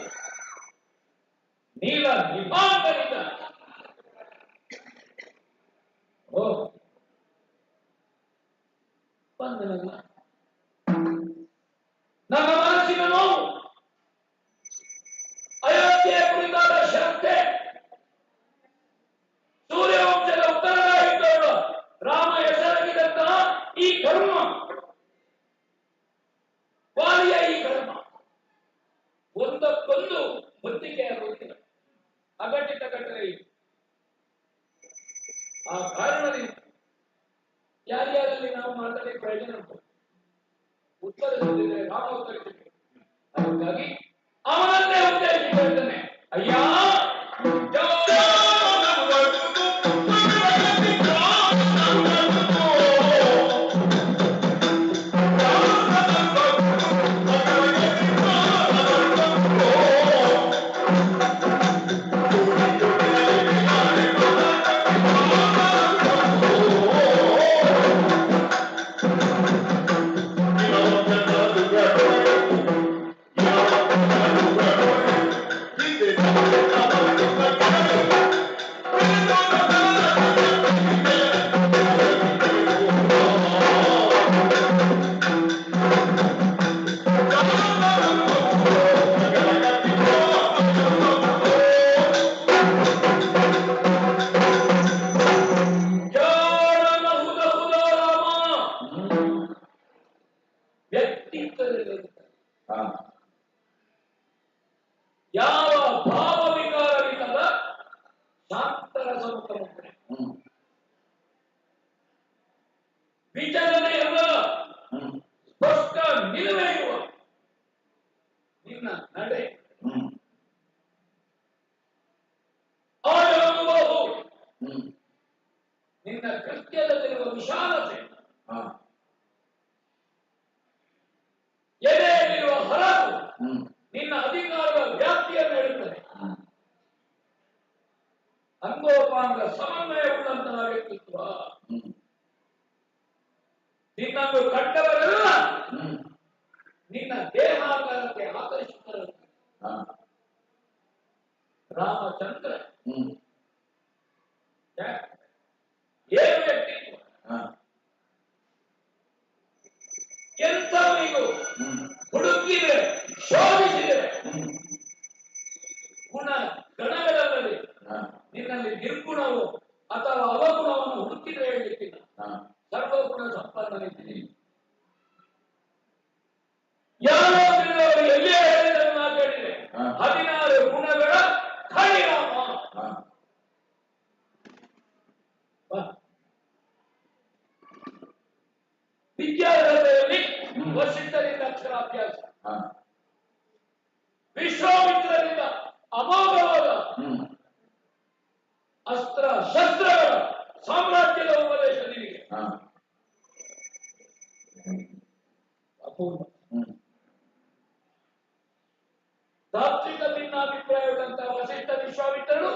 ನೀಲ ನಿಭಾಂತರಿದ್ದ ಬಂದನಲ್ಲ ನನ್ನ ಮನಸ್ಸಿನ ನೋವು. ಅಯೋಧ್ಯೆಯ ಕುರಿತಾದ ಶ್ರದ್ಧೆ, ಸೂರ್ಯವಂಶದ ಉತ್ತರದಾಯಿದ್ದವಳು ರಾಮ ಹೆಸರಾಗಿದ್ದಂತಹ ಈ ಕರ್ಮ, ವಾಲಿಯ ಈ ಕರ್ಮ ಒಂದಕ್ಕೊಂದು ಹೊಂದಿಕೆಯಾಗುತ್ತಿಲ್ಲ, ಅಘಟಿತ ಘಟನೆ ಇದೆ. ಆ ಕಾರಣದಿಂದ ಯಾರ್ಯಾರಲ್ಲಿ ನಾವು ಮಾತಾಡಿ ಪ್ರಯೋಜನ ಉಂಟು? ಉತ್ತರಿಸಿದ್ರೆ ರಾಮ ಉತ್ತರಿಸಿದ್ರೆ, ಅದಕ್ಕಾಗಿ ಅವನನ್ನೇ ಉದ್ದೇಶಿಸಿ ಹೇಳ್ತಾನೆ, ಅಯ್ಯ ಯಾವ ಭಾವ ವಿಕಾರವಿಲ್ಲದ ಶಾಂತರ ಸಮುಖ ವಿಚಾರಣೆಯಲ್ಲ ಸ್ಪಷ್ಟ ನಿಲುವೆ ಇರುವ ನಿನ್ನ ನಡೆ ಅನುಭವ ನಿನ್ನ ಕೃತ್ಯದಲ್ಲಿರುವ ವಿಶಾಲತೆ ಎದೆಯಲ್ಲಿರುವ ಹರಕು ನಿನ್ನ ಅಧಿಕಾರದ ವ್ಯಾಪ್ತಿಯನ್ನು ಹೇಳುತ್ತದೆ. ಅಂಗೋಪಾಂಗ ಸಮನ್ವಯವುಳ್ಳಂತಹ ವ್ಯಕ್ತಿತ್ವ ನಿನ್ನನ್ನು ಕಂಡವರೆಲ್ಲ ನಿನ್ನ ದೇಹಾಕಾರಕ್ಕೆ ಆಕರ್ಷಿತರು. ರಾಮಚಂದ್ರ ಏನು ವ್ಯಕ್ತಿತ್ವ, ಎಂಥವರಿಗೂ ಹುಡುಕಿದರೆ ಶೋಧಿಸಿದರೆ ಗುಣ ಗಣಗಳಲ್ಲದೆ ನಿನ್ನಲ್ಲಿ ನಿರ್ಗುಣವು ಅಥವಾ ಅವಗುಣವನ್ನು ಹುಡುಕಿದರೆ ಹೇಳಲಿಕ್ಕಿಲ್ಲ. ಸರ್ವಗುಣ ಸಂಪನ್ನನಿದ್ದೀನಿ. ಯಾರೋ ಎಲ್ಲಿಯೇ ಹೇಳಿದನ್ನು ಮಾತಾಡಿದೆ 16 ಗುಣಗಳ ಖಳಿರಾಮ. ವಿದ್ಯಾರ್ಥಿಯಲ್ಲಿ ವಸಿಷ್ಠರಿಂದ ಅಕ್ಷರಾಭ್ಯಾಸ, ವಿಶ್ವಾಮಿತ್ರರಿಂದ ಅಮೋಘವಾದ ಅಸ್ತ್ರ ಶಸ್ತ್ರಗಳ ಸಾಮ್ರಾಜ್ಯದ ಉಪದೇಶ ನಿನಗೆ ಅಪೂರ್ವ. ತಾತ್ವಿಕ ಭಿನ್ನಾಭಿಪ್ರಾಯವುಳ್ಳಂತಹ ವಸಿಷ್ಠ ವಿಶ್ವಾಮಿತ್ರರು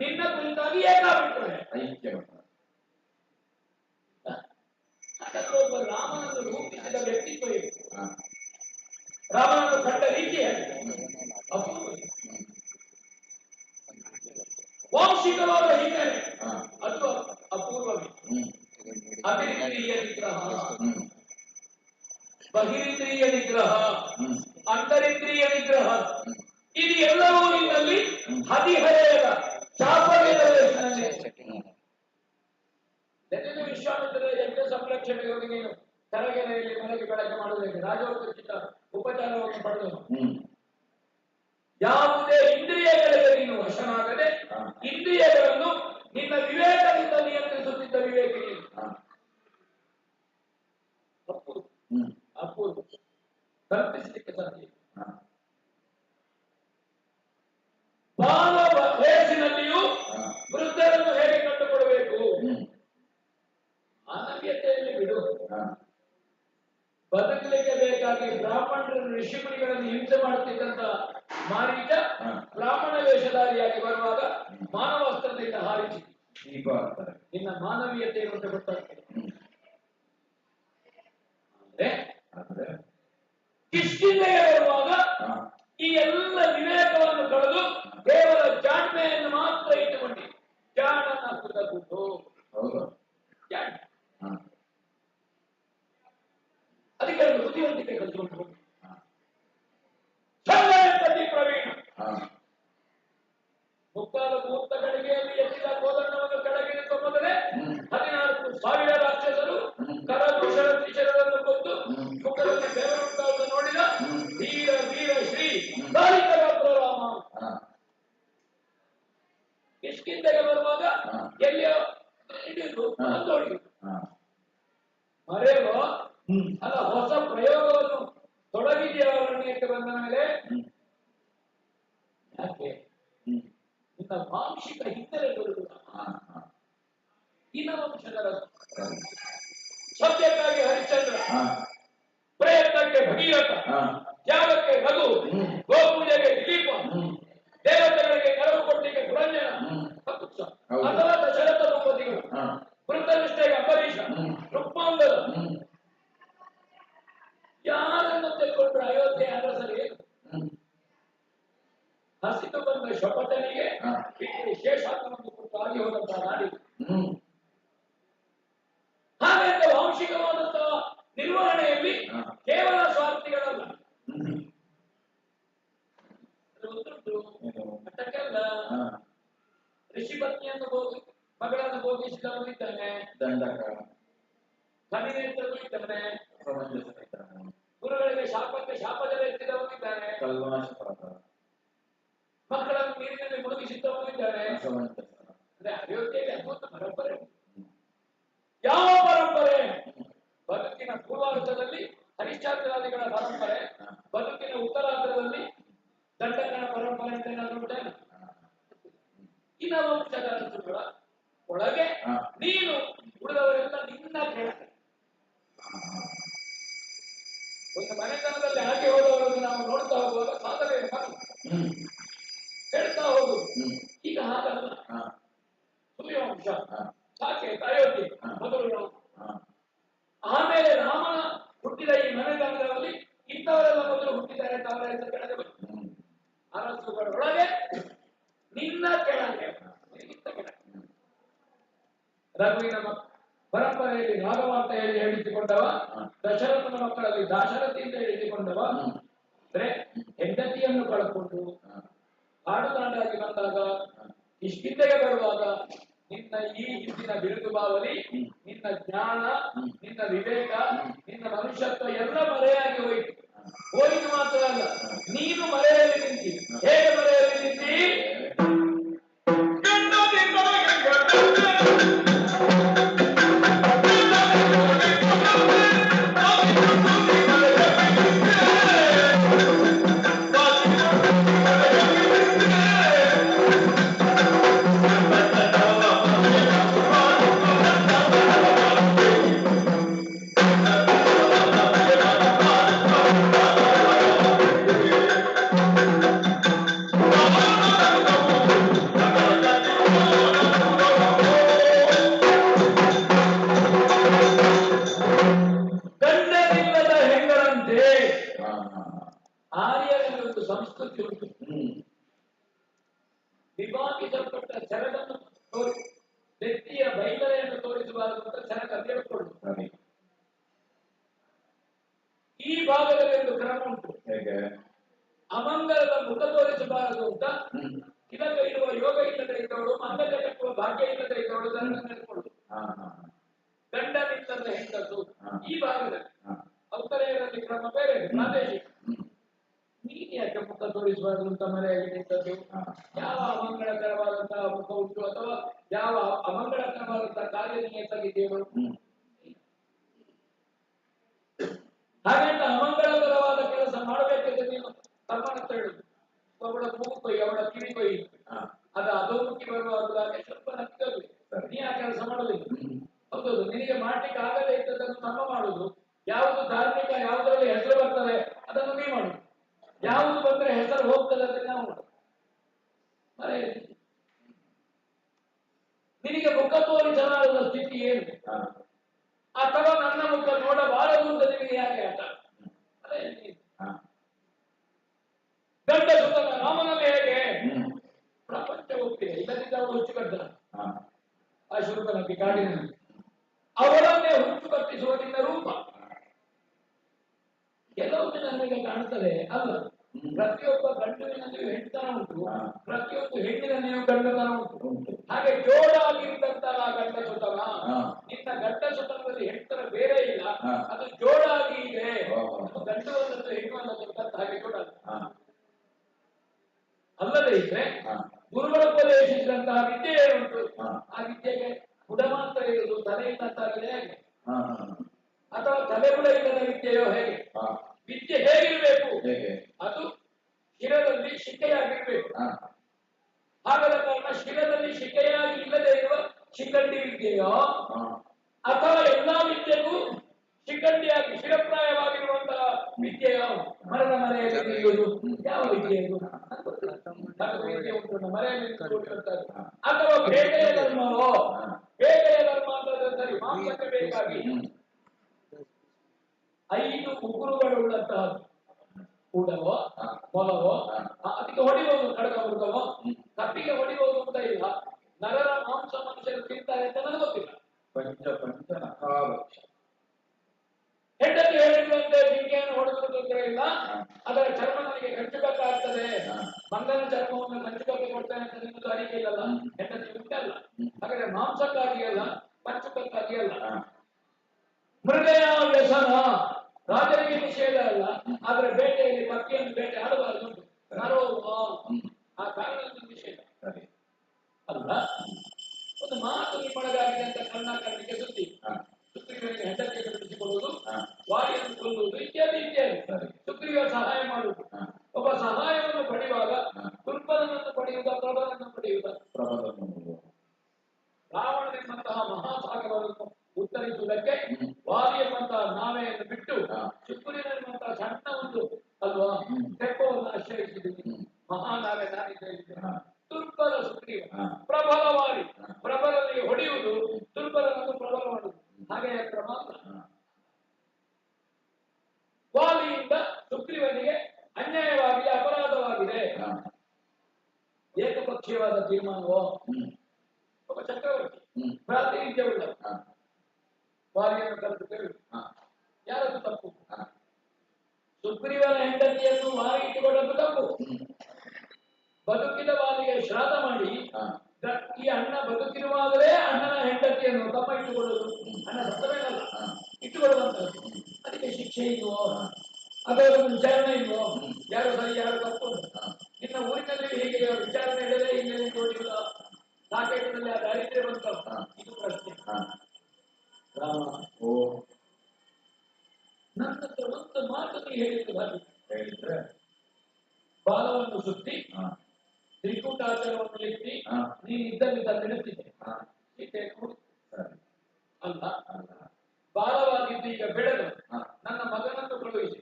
ನಿನ್ನ ಕುರಿತಾಗಿ ಏಕಾಭಿಪ್ರಾಯ. ಅದಕ್ಕೊಬ್ಬ ರಾಮನನ್ನು ರೂಪಿಸಿದ ವ್ಯಕ್ತಿತ್ವ ಇದೆ. ರಾಮನನ್ನು ಕಂಡ ರೀತಿಯಾಗಿ ಅಪೂರ್ವ, ವಾಂಶಿಕವಾದ ಹಿನ್ನೆಲೆ ಅದು ಅಪೂರ್ವವೇ. ಅತಿರಿಂದ್ರಿಯ ನಿಗ್ರಹ, ಬಹಿರಿಂದ್ರಿಯ ನಿಗ್ರಹ, ಅಂತರಿಂದ್ರಿಯ ನಿಗ್ರಹ, ಇದು ಎಲ್ಲವೂ ನಿನ್ನಲ್ಲಿ ಹದಿಹರೆಯದ ಚಾಪಲ್ಯದ ವಯಸ್ಸಿನಲ್ಲಿ. ಜೊತೆಗೆ ವಿಶ್ವಾಮಿತ್ರರ ಯಜ್ಞ ಸಂರಕ್ಷಣೆಗಾಗಿ ನೀನು ತರಗೆರೆಯಲ್ಲಿ ಮನೆಗೆ ಬೆಳಗ್ಗೆ ಮಾಡುವುದಕ್ಕೆ ರಾಜೋಚಿತ ಉಪಚಾರವನ್ನು ಪಡೆದನು. ಯಾವುದೇ ಇಂದ್ರಿಯಗಳಿಗೆ ನೀನು ವಶನಾಗದೆ ಇಂದ್ರಿಯಗಳನ್ನು ನಿನ್ನ ವಿವೇಕದಿಂದ ನಿಯಂತ್ರಿಸುತ್ತಿದ್ದ ವಿವೇಕ ನೀನು. ಅಪೂರ್ವ ಕಲ್ಪಿಸಲಿಕ್ಕೆ ಸಾಧ್ಯ. ಬಾಲ ವಯಸ್ಸಿನಲ್ಲಿಯೂ ವೃದ್ಧರನ್ನು ಹೇಗೆ ಕಂಡುಕೊಡಬೇಕು, ಮಾನವೀಯತೆಯಲ್ಲಿ ಬಿಡು. ಬದುಕಲಿಕ್ಕೆ ಬೇಕಾಗಿ ಬ್ರಾಹ್ಮಣರನ್ನು ಋಷಿಮುನಿಗಳನ್ನು ಹಿಂಸೆ ಮಾಡುತ್ತಿದ್ದಂತ ಮಾರೀಚ ಬ್ರಾಹ್ಮಣ ವೇಷಧಾರಿಯಾಗಿ ಬರುವಾಗ ಮಾನವಸ್ತ್ರದಿಂದ ಹಾರಿಸಿ ನಿನ್ನ ಮಾನವೀಯತೆ ಅಂತ ಗೊತ್ತಾಗ್ತದೆ. ಅಂದ್ರೆ ಕಿಷ್ಕಿಂಧೆಗೆ ಬರುವಾಗ ಈ ಎಲ್ಲ ವಿವೇಕವನ್ನು ಕಳೆದು ಕೇವಲ ಜಾಣ್ಮೆಯನ್ನು ಮಾತ್ರ ಇಟ್ಟುಕೊಂಡಿ. ಜಾಣನ ಕುತಗುಟ್ಟು ಅದಕ್ಕೆ ಬುದ್ಧಿವಂತಿಕೆ ಕಲಿತುಕೊಂಡು ಪ್ರವೀಣ ಮುಕ್ಕಾಲ ಮುಹೂರ್ತ ಗಳಿಗೆಯಲ್ಲಿ ಎತ್ತಿದ ಕೋದಂಡವನ್ನು ಕೆಳಗಿಳಿಸುವ ಮೊದಲೇ 14,000 ರಾಕ್ಷಸರು ಕರದೂಷಣ ದ್ವಿಷರನ್ನು ಕೊಂದು ಮುಖದಲ್ಲಿ ಬೆವರುಂಟಾದ ನೋಡಿದ ವೀರ ವೀರ ಶ್ರೀ ಕಾಳಿಕರಾತ್ರ ರಾಮ. ಕಿಷ್ಕಿಂಧೆಗೆ ಬರುವಾಗ ಎಲ್ಲಿಯೋ ಹಿಡಿದು ನೋಡಿ ಮರೆಯೋ ಅಲ್ಲ, ಹೊಸ ಪ್ರಯೋಗವನ್ನು ತೊಡಗಿದೆಯ ಅರಣ್ಯಕ್ಕೆ ಬಂದ ಮೇಲೆ ಯಾಕೆ ನಿನ್ನ ವಾಂಶಿಕ ಹಿನ್ನೆಲೆ ಬರುವುದಿಲ್ಲ. ವಂಶದ ಸತ್ಯಕ್ಕಾಗಿ ಹರಿಶ್ಚಂದ್ರ, ಪ್ರಯತ್ನಕ್ಕೆ ಭಗೀರಥ, ತ್ಯಾಗಕ್ಕೆ ರಘು, ಗೋಪೂಜೆಗೆ ದಿಲೀಪ, ದೇವತೆಗಳಿಗೆ ನೆರವು ಕೊಟ್ಟಿಗೆ ಪುರಂಜನ, ಅಥವಾ ದಶರಥ ದಂಪತಿಗಳು, ವೃತ್ತನಿಷ್ಠೆಗೆ ಅಂಬರೀಷ, ರುಕ್ಮಾಂಗದ, ಯಾರನ್ನು ತೆಗೆದುಕೊಂಡ್ರೆ ಅಯೋಧ್ಯೆ ಅರಸರಿ ಹಸಿದು ಬಂದ ಶಪಥನಿಗೆ ಶೇಷಾತ್ಮವನ್ನು ಕೊಟ್ಟು ಆಗಿ ಹೋದಂತಹ ನಾಡಿ. ಹಾಗೆ ವಾಂಶಿಕವಾದಂತಹ ನಿರ್ವಹಣೆಯಲ್ಲಿ ಕೇವಲ ಸ್ವಾರ್ಥಿಗಳಲ್ಲ, ಅದಕ್ಕೆಲ್ಲ ಋಷಿ ಪತ್ನಿಯನ್ನು ಮಗಳನ್ನು ಭೋಗಿಸಿದವನಿದ್ದಾನೆ, ಕಣ್ಣಿನೇತ್ರರು ಇದ್ದಾನೆ, ಗುರುಗಳಿಗೆ ಶಾಪಕ್ಕೆ ಶಾಪದಲ್ಲಿ ಎತ್ತಿದವನಿದ್ದಾನೆ. ಅಂದ್ರೆ ಅಯೋಧ್ಯೆಯಲ್ಲಿ ಅದ್ಭುತ ಪರಂಪರೆ. ಯಾವ ಪರಂಪರೆ? ಬದುಕಿನ ಪೂರ್ವಾರ್ಧದಲ್ಲಿ ಹರಿಶ್ಚಂದ್ರಾದಿಗಳ ಪರಂಪರೆ, ಬದುಕಿನ ಉತ್ತರಾರ್ಧದಲ್ಲಿ ದಂಡಕನ ಪರಂಪರೆ ಅಂತ ಏನಾದ್ರು ಉಂಟೆ? ಇನ ವಂಶಗಳ ಒಳಗೆ ನೀನು ಉಳಿದವರೆಲ್ಲ ನಿನ್ನ ಕೆಳಗೆ. ಒಂದು ಮನೆತನದಲ್ಲಿ ಹಾಗೆ ಹೋದವರನ್ನು ನಾವು ನೋಡ್ತಾ ಹೋಗುವಾಗ ಸಾಧನೆ ಹೇಳ್ತಾ ಹೋಗುದು. ಈಗ ಹಾಗಲ್ಲ. ಸೂರ್ಯವಂಶ, ಸಾಕೇತ, ಅಯೋಧ್ಯೆ ಮೊದಲು ನಾವು, ಆಮೇಲೆ ರಾಮನ ಹುಟ್ಟಿದ ಈ ಮನೆತನದಲ್ಲಿ ಇಂಥವರೆಲ್ಲ ಮೊದಲು ಹುಟ್ಟಿದ್ದಾರೆ ಅಂತ ಅವರ ಹೆಸರು ಕೆಳಗೆ ಬಂತು. ಅರಸುಗಳೊಳಗೆ ನಿನ್ನ ಕೆಳಗೆ, ರಘುವಿನ ಪರಂಪರೆಯಲ್ಲಿ ರಾಘವ ಅಂತ ಹೇಳಿ ಹೇಳಿಸಿಕೊಂಡವ, ದಶರಥನ ಮಕ್ಕಳಲ್ಲಿ ದಾಶರಥಿ ಅಂತ ಹೇಳಿಸಿಕೊಂಡವ, ಅಂದ್ರೆ ಹೆಂಡತಿಯನ್ನು ಕಳ್ಕೊಂಡು ಹಾಡುಗಾಂಡಾಗಿ ಬಂದಾಗ, ಇಷ್ಟಿಂದೆಗೆ ಬರುವಾಗ ನಿನ್ನ ಈ ಹಿಂದಿನ ಬಿರುದು ಬಾವಲಿ, ನಿನ್ನ ಜ್ಞಾನ, ನಿನ್ನ ವಿವೇಕ, ನಿನ್ನ ಮನುಷ್ಯತ್ವ ಎಲ್ಲ ಮರೆಯಾಗಿ ಹೋಯಿತು. ಹೋಯಿತು ಮಾತ್ರ ಅಲ್ಲ, ನೀನು ಮರೆಯಲ್ಲಿ ನಿಂತಿ. ಹೇಗೆ ಮರೆಯಲ್ಲಿ ನಿಂತಿ? ಸಂಸ್ಕೃತಿ ಉಂಟು. ವಿಭಾಗಿಸಲ್ಪಟ್ಟ ಸೆರಗನ್ನು ತೋರಿಸಿ, ವ್ಯಕ್ತಿಯ ಬೈತಲೆಯನ್ನು ತೋರಿಸಬಾರದು ಅಂತ ಸೆರಗ ಹೇಳ್ಕೊಳ್ಳು. ಈ ಭಾಗದಲ್ಲಿ ಒಂದು ಕ್ರಮ ಉಂಟು. ಅಮಂಗಲದ ಮುಖ ತೋರಿಸಬಾರದು ಅಂತ ಇದಕ್ಕೆ ಇರುವ ಯೋಗ ಇಲ್ಲದೆ ಇದ್ದವಳು, ಮಂಗಲ ಕಟ್ಟುವ ಭಾಗ್ಯ ಇಲ್ಲದೆ ಇದ್ದವಳು ಹೇಳ್ಕೊಳ್ಳು. ಗಂಡನಿಲ್ಲದ ಹೆಂಡಸು ಈ ಭಾಗದಲ್ಲಿ, ಔತ್ತರೆಯರಲ್ಲಿ ಕ್ರಮ ಬೇರೆ, ಪ್ರಾದೇಶಿಕ. ನೀನು ಯಾಕೆ ಮುಖ ತೋರಿಸಬಾರದು ಅಂತ ಮರೆಯಾಗಿ ನಿಂತದ್ದು? ಯಾವ ಅಮಂಗಳಕರವಾದಂತಹ ಮುಖ ಉಂಟು, ಅಥವಾ ಯಾವ ಅಮಂಗಳಕರವಾದಂತಹ ಕಾರ್ಯ ನಿಯತಾಗಿದೆಯೋ? ಹಾಗಂತ ಅಮಂಗಳಕರವಾದ ಕೆಲಸ ಮಾಡಬೇಕೆಂದು ನೀನು ಪ್ರಮಾಣ ಹೇಳುದು. ಅವಳ ಮೂಗು ಕೊಯ್ಯಿ, ಅವಳ ಕಿವಿ ಕೊಯ್ಯಿ, ಅದು ಅಧೋಮುಖಿ ಬರುವಾಗಲಾಗೆ ಸ್ವಲ್ಪ ನಕ್ಕದು. ನೀ ಆ ಕೆಲಸ ಮಾಡೋದಿಲ್ಲ. ಹೌದು, ನಿನಗೆ ಮಾಡ್ಲಿಕ್ಕೆ ಆಗದೇ ಇದ್ದದನ್ನು ನಮ್ಮ ಮಾಡುದು. ಯಾವುದು ಧಾರ್ಮಿಕ, ಯಾವುದರಲ್ಲಿ ಹೆಸರು ಬರ್ತದೆ ಅದನ್ನು ನೀ ಮಾಡುದು. ಯಾವುದು ಬಂದ್ರೆ ಹೆಸರು ಹೋಗ್ತದೆ ಅದನ್ನ ನಾವು ಮಾಡುದು. ನಿನಗೆ ಮುಖ ತೋರಿಸಲಾರದ ಸ್ಥಿತಿ ಏನು? ಅಥವಾ ನನ್ನ ಮುಖ ನೋಡಬಾರದು ಅಂತ ನಿನಗೆ ಯಾಕೆ ಆಟ? ಗಂಡ ಸುತನ ರಾಮನಲ್ಲಿ ಹೇಗೆ ಪ್ರಪಂಚ ಹೋಗ್ತಿದೆ, ಇಲ್ಲದಿದ್ದ ಅವಳು ಹುಚ್ಚು ಕಟ್ಟದ ಆ ಶುರುಕನಕ್ಕೆ ಕಾಡಿನಲ್ಲಿ ಅವರನ್ನೇ ಹುಚ್ಚು ಕಟ್ಟಿಸುವ ನಿನ್ನ ರೂಪ ಕೆಲವೊಮ್ಮೆ ನನಗೆ ಕಾಣುತ್ತದೆ. ಅಲ್ಲ, ಪ್ರತಿಯೊಬ್ಬ ಗಂಡುವಿನಲ್ಲಿಯೂ ಹೆಣ್ಣುತನ ಉಂಟು, ಪ್ರತಿಯೊಂದು ಹೆಣ್ಣಿನಲ್ಲಿಯೂ ಗಂಡತನ ಉಂಟು. ಹಾಗೆ ಜೋಡಾಗಿದ್ದಂತಹ ಗಂಡ ಸುತನ, ನಿನ್ನ ಗಂಡ ಸುತನದಲ್ಲಿ ಹೆಣ್ಣುತನ ಬೇರೆ ಇಲ್ಲ, ಅದು ಜೋಡಾಗಿ ಇದೆ. ಗಂಡು ಅಲ್ಲದ್ದು ಹೆಣ್ಣು ಅಲ್ಲದಂತ ಹಾಗೆ ಜೋಡ ಅಲ್ಲದೆ ಇದ್ರೆ ಗುರುಗಳೋಪದೇಶಿಸಿದಂತಹ ವಿದ್ಯೆ ಏನುಂಟು, ಆ ವಿದ್ಯೆಗೆ ಗುಡ ಮಾತ್ರ ಇರುವುದು, ತಲೆ ಇಲ್ಲಂತಾಗಿದೆ ಹೇಗೆ? ಅಥವಾ ತಲೆಗುಡ ಇಲ್ಲದ ವಿದ್ಯೆಯೋ ಹೇಗೆ? ವಿದ್ಯೆ ಹೇಗಿರ್ಬೇಕು? ಅದು ಶಿರದಲ್ಲಿ ಶಿಕೆಯಾಗಿರ್ಬೇಕು. ಹಾಗಾದ ಕಾರಣ ಶಿರದಲ್ಲಿ ಶಿಕೆಯಾಗಿ ಇಲ್ಲದೆ ಇರುವ ಶಿಖಂಡಿ ವಿದ್ಯೆಯೋ, ಅಥವಾ ಎಲ್ಲಾ ವಿದ್ಯೆಗೂ ಶಿಖಂಡಿಯಾಗಿ ಶಿರಪ್ರಾಯವಾಗಿರುವಂತಹ ವಿದ್ಯೆಯೋ? ಮರದ ಮರೆಯಲ್ಲಿ ನಿಲ್ಲುವುದು ಯಾವ ವಿದ್ಯೆ ಇದು? ವಿದ್ಯೆ ಉಂಟು ಮರೆಯಲ್ಲಿ ನಿಂತುಕೊಂಡಿರುತ್ತಾರೆ. ಅಥವಾ ಬೇಟೆಯ ಧರ್ಮವೋ? ಬೇಟೆಯ ಧರ್ಮ ಅಂತ ಸರಿ, ಮಾಂಸಕ್ಕೆ ಬೇಕಾಗಿ 5 ಉಗುರುಗಳುಳ್ಳಂತಹ ಕೂಡವೋ ಮೊಲವೋ, ಅದಕ್ಕೆ ಹೊಡಿಬಹುದು, ಕಡಗ ಮೃಗವೋ, ಕಪ್ಪಿಗೆ ಹೊಡಿಬಹುದು ಅಂತ ಇಲ್ಲ. ನರರ ಮಾಂಸ ಮನುಷ್ಯರು ತಿಂತಾರೆ ಅಂತ ನನಗೆ ಗೊತ್ತಿಲ್ಲ. ಹೆಂಡತಿ ಹೇಳಿದಂತೆ ಜಿಂಕೆಯನ್ನು ಹೊಡೆದು ತೊಂದರೆ ಇಲ್ಲ, ಅದರ ಚರ್ಮ ನನಗೆ ಗಂಟುಬೇಕಾಗ್ತದೆ, ಮಂಗನ ಚರ್ಮವನ್ನು ಗಂಟುಕಕ್ಕೆ ಕೊಡ್ತೇನೆ ಅಂತ ನಿಮ್ಮದು ಅರಿಕೆ ಇಲ್ಲಲ್ಲ. ಹೆಂಡತಿ ಉಂಟಲ್ಲ, ಹಾಗಾದ್ರೆ ಮಾಂಸಕ್ಕಾಗಿ ಅಲ್ಲ, ಪಂಚಕಕ್ಕಾಗಿ ಅಲ್ಲ. ಮೃಗಯ ವ್ಯಸನ ರಾಜರಿಗೆ ನಿಷೇಧ ಅಲ್ಲ, ಆದ್ರೆ ಬೇಟೆಯಲ್ಲಿ ಪಕ್ಷಿಯನ್ನು ಬೇಟೆ ಆಡಬಾರದು. ನರೋವ ಆ ಕಾರಣದಿಂದ ನಿಷೇಧ ಅಲ್ಲ. ದುರ್ಬಲನನ್ನು ಪಡೆಯುವುದ ಪ್ರಬಲನನ್ನು ಪಡೆಯುವುದ ಪ್ರಬಲವನ್ನು ರಾವಣನೆಂಬಂತಹ ಮಹಾಸಾಗರವನ್ನು ಉತ್ತರಿಸುವುದಕ್ಕೆ ವಾಲಿ ಎಂಬಂತಹ ನಾವೆಯನ್ನು ಬಿಟ್ಟು ಶುಕ್ರಿನೆಂಬಂತಹ ಸಣ್ಣ ಒಂದು ಅಲ್ವಾ ತೆಪ್ಪವನ್ನು ಆಶ್ರಯಿಸಿದ್ದೀನಿ. ಮಹಾನಾವೆ ನಾನಿದ್ದೇನೆ. ದುರ್ಬಲ ಸುಗ್ರೀವ ಪ್ರಬಲವಾಗಿ ಪ್ರಬಲನಿಗೆ ಹೊಡೆಯುವುದು, ದುರ್ಬಲನನ್ನು ಪ್ರಬಲ ಮಾಡುವುದು. ಹಾಗೆ ಕ್ರಮ ವಾಲಿಯಿಂದ ಸುಗ್ರೀವನಿಗೆ ಅನ್ಯಾಯವಾಗಿದೆ, ಅಪರಾಧವಾಗಿದೆ. ಏಕಪಕ್ಷೀಯವಾದ ತೀರ್ಮಾನವೋ ಒಬ್ಬ ಚಕ್ರವರ್ತಿ ಪ್ರಾತಿನಿಧ್ಯವುಳ್ಳ ವಾಲಿಯನ್ನು ಕರೆದು ಕೇಳು, ಯಾರದ್ದು ತಪ್ಪು? ಸುಗ್ರೀವನ ಹೆಂಡತಿಯನ್ನು ವಾಲಿ ಇಟ್ಟುಕೊಳ್ಳಲು ತಪ್ಪು. ಬದುಕಿದ ವಾಲಿಗೆ ಶ್ರಾದ್ದ ಮಾಡಿ ಈ ಅಣ್ಣ ಬದುಕಿರುವಾಗಲೇ ಅಣ್ಣನ ಹೆಂಡತಿಯನ್ನು ತಮ್ಮ ಇಟ್ಟುಕೊಳ್ಳುವುದು, ಅಣ್ಣ ಸತ್ತ ಮೇಲಲ್ಲ ಇಟ್ಟುಕೊಳ್ಳುವಂತದ್ದು. ಅದಕ್ಕೆ ಶಿಕ್ಷೆ ಇಲ್ವೋ? ಅದರ ವಿಚಾರಣೆ ಇಲ್ವೋ? ಯಾರು ಸರಿ ಯಾರು ತಪ್ಪು? ಇನ್ನು ಊರಿನಲ್ಲಿ ಹೀಗೆ ವಿಚಾರಣೆ ಇಡಲೇ ಇಲ್ಲೇ ನೋಡಿಲ್ಲ. ಸಾಕೇತದಲ್ಲಿ ಆ ದಾರಿದ್ರ್ಯ ಬಂತ. ಇದು ಪ್ರಶ್ನೆ. ರಾಮ ನನ್ನ ಹತ್ರ ಒಂದು ಮಾತು ಹೇಳಿದ್ರೆ ಬಾಲವನ್ನು ಸುತ್ತಿ ತ್ರಿಕೂಟಾಚಾರವನ್ನು ಎತ್ತಿ ನೀನು ಇದ್ದಲ್ಲಿ ನೆನೆಸಿದ್ದೆ ಅಲ್ಲ. ಬಾಲವಾಗಿದ್ದು ಈಗ ಬೆಳೆದು ನನ್ನ ಮಗನನ್ನು ಕಳುಹಿಸಿ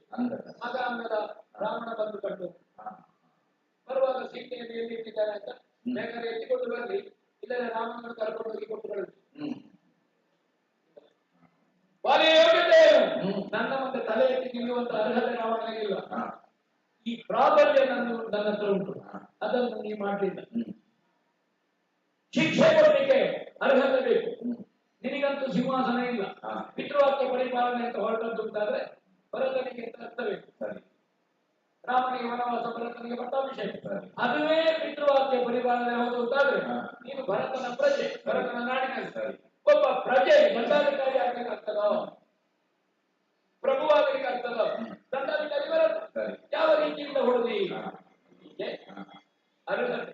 ಮಗ ಅಂಗದ ರಾವಣ ಬಂದು ಕಂಡು ಬರುವಾಗ ಸೀತೆಯನ್ನು ಎಲ್ಲಿ ಇಟ್ಟಿದ್ದಾನೆ ಅಂತ ಬೇಕಾದ್ರೆ ಎತ್ತಿಕೊಂಡು ಬರಲಿ, ಇದರ ರಾಮನನ್ನು ಕರ್ಕೊಂಡು ಹೋಗಿ ಕೊಟ್ಟು ಕಳಿಸಿ. ಬಾಲಿಯ ಯೋಗ್ಯತೆ ನನ್ನ ಮುಂದೆ ತಲೆ ಎತ್ತಿ ನಿಲ್ಲುವಂತ ಅರ್ಹತೆ ರಾವಣನಿಗಿಲ್ಲ. ಈ ಪ್ರಾಬಲ್ಯ ನನ್ನ ಹತ್ರ ಉಂಟು, ಅದನ್ನು ನೀವು ಮಾಡಲಿಲ್ಲ. ಶಿಕ್ಷೆ ಕೊಡಲಿಕ್ಕೆ ಅರ್ಹತೆ ಬೇಕು. ನಿನಗಂತೂ ಸಿಂಹಾಸನ ಇಲ್ಲ. ಪಿತೃವಾಕ್ಯ ಪರಿಪಾಲನೆ ಅಂತ ಹೊರಟದ್ದು ಅಂತಾದ್ರೆ ಭರತನಿಗೆ ಅಂತ ಅರ್ಥಬೇಕು. ರಾಮನಿಗೆ ವನವಾಸ, ಭರತನಿಗೆ ಪಟ್ಟಾಭಿಷೇಕ. ಅದುವೇ ಪಿತೃವಾಕ್ಯ ಪರಿಪಾಲನೆ ಹೋದ ಅಂತಾದ್ರೆ ನೀನು ಭರತನ ಪ್ರಜೆ, ಭರತನ ನಾಡಿನಲ್ಲಿ ಒಬ್ಬ ಪ್ರಜೆ ದಂಡಾಧಿಕಾರಿ ಆಗ್ಬೇಕಾಗ್ತದೋ, ಪ್ರಭು ಆಗ್ಬೇಕಾಗ್ತದೋ? ದಂಡಾಧಿಕಾರಿ ಭರತ ಯಾವ ರೀತಿಯಿಂದ ಹೊಡೆದಿ? ಅರ್ಹತೆ,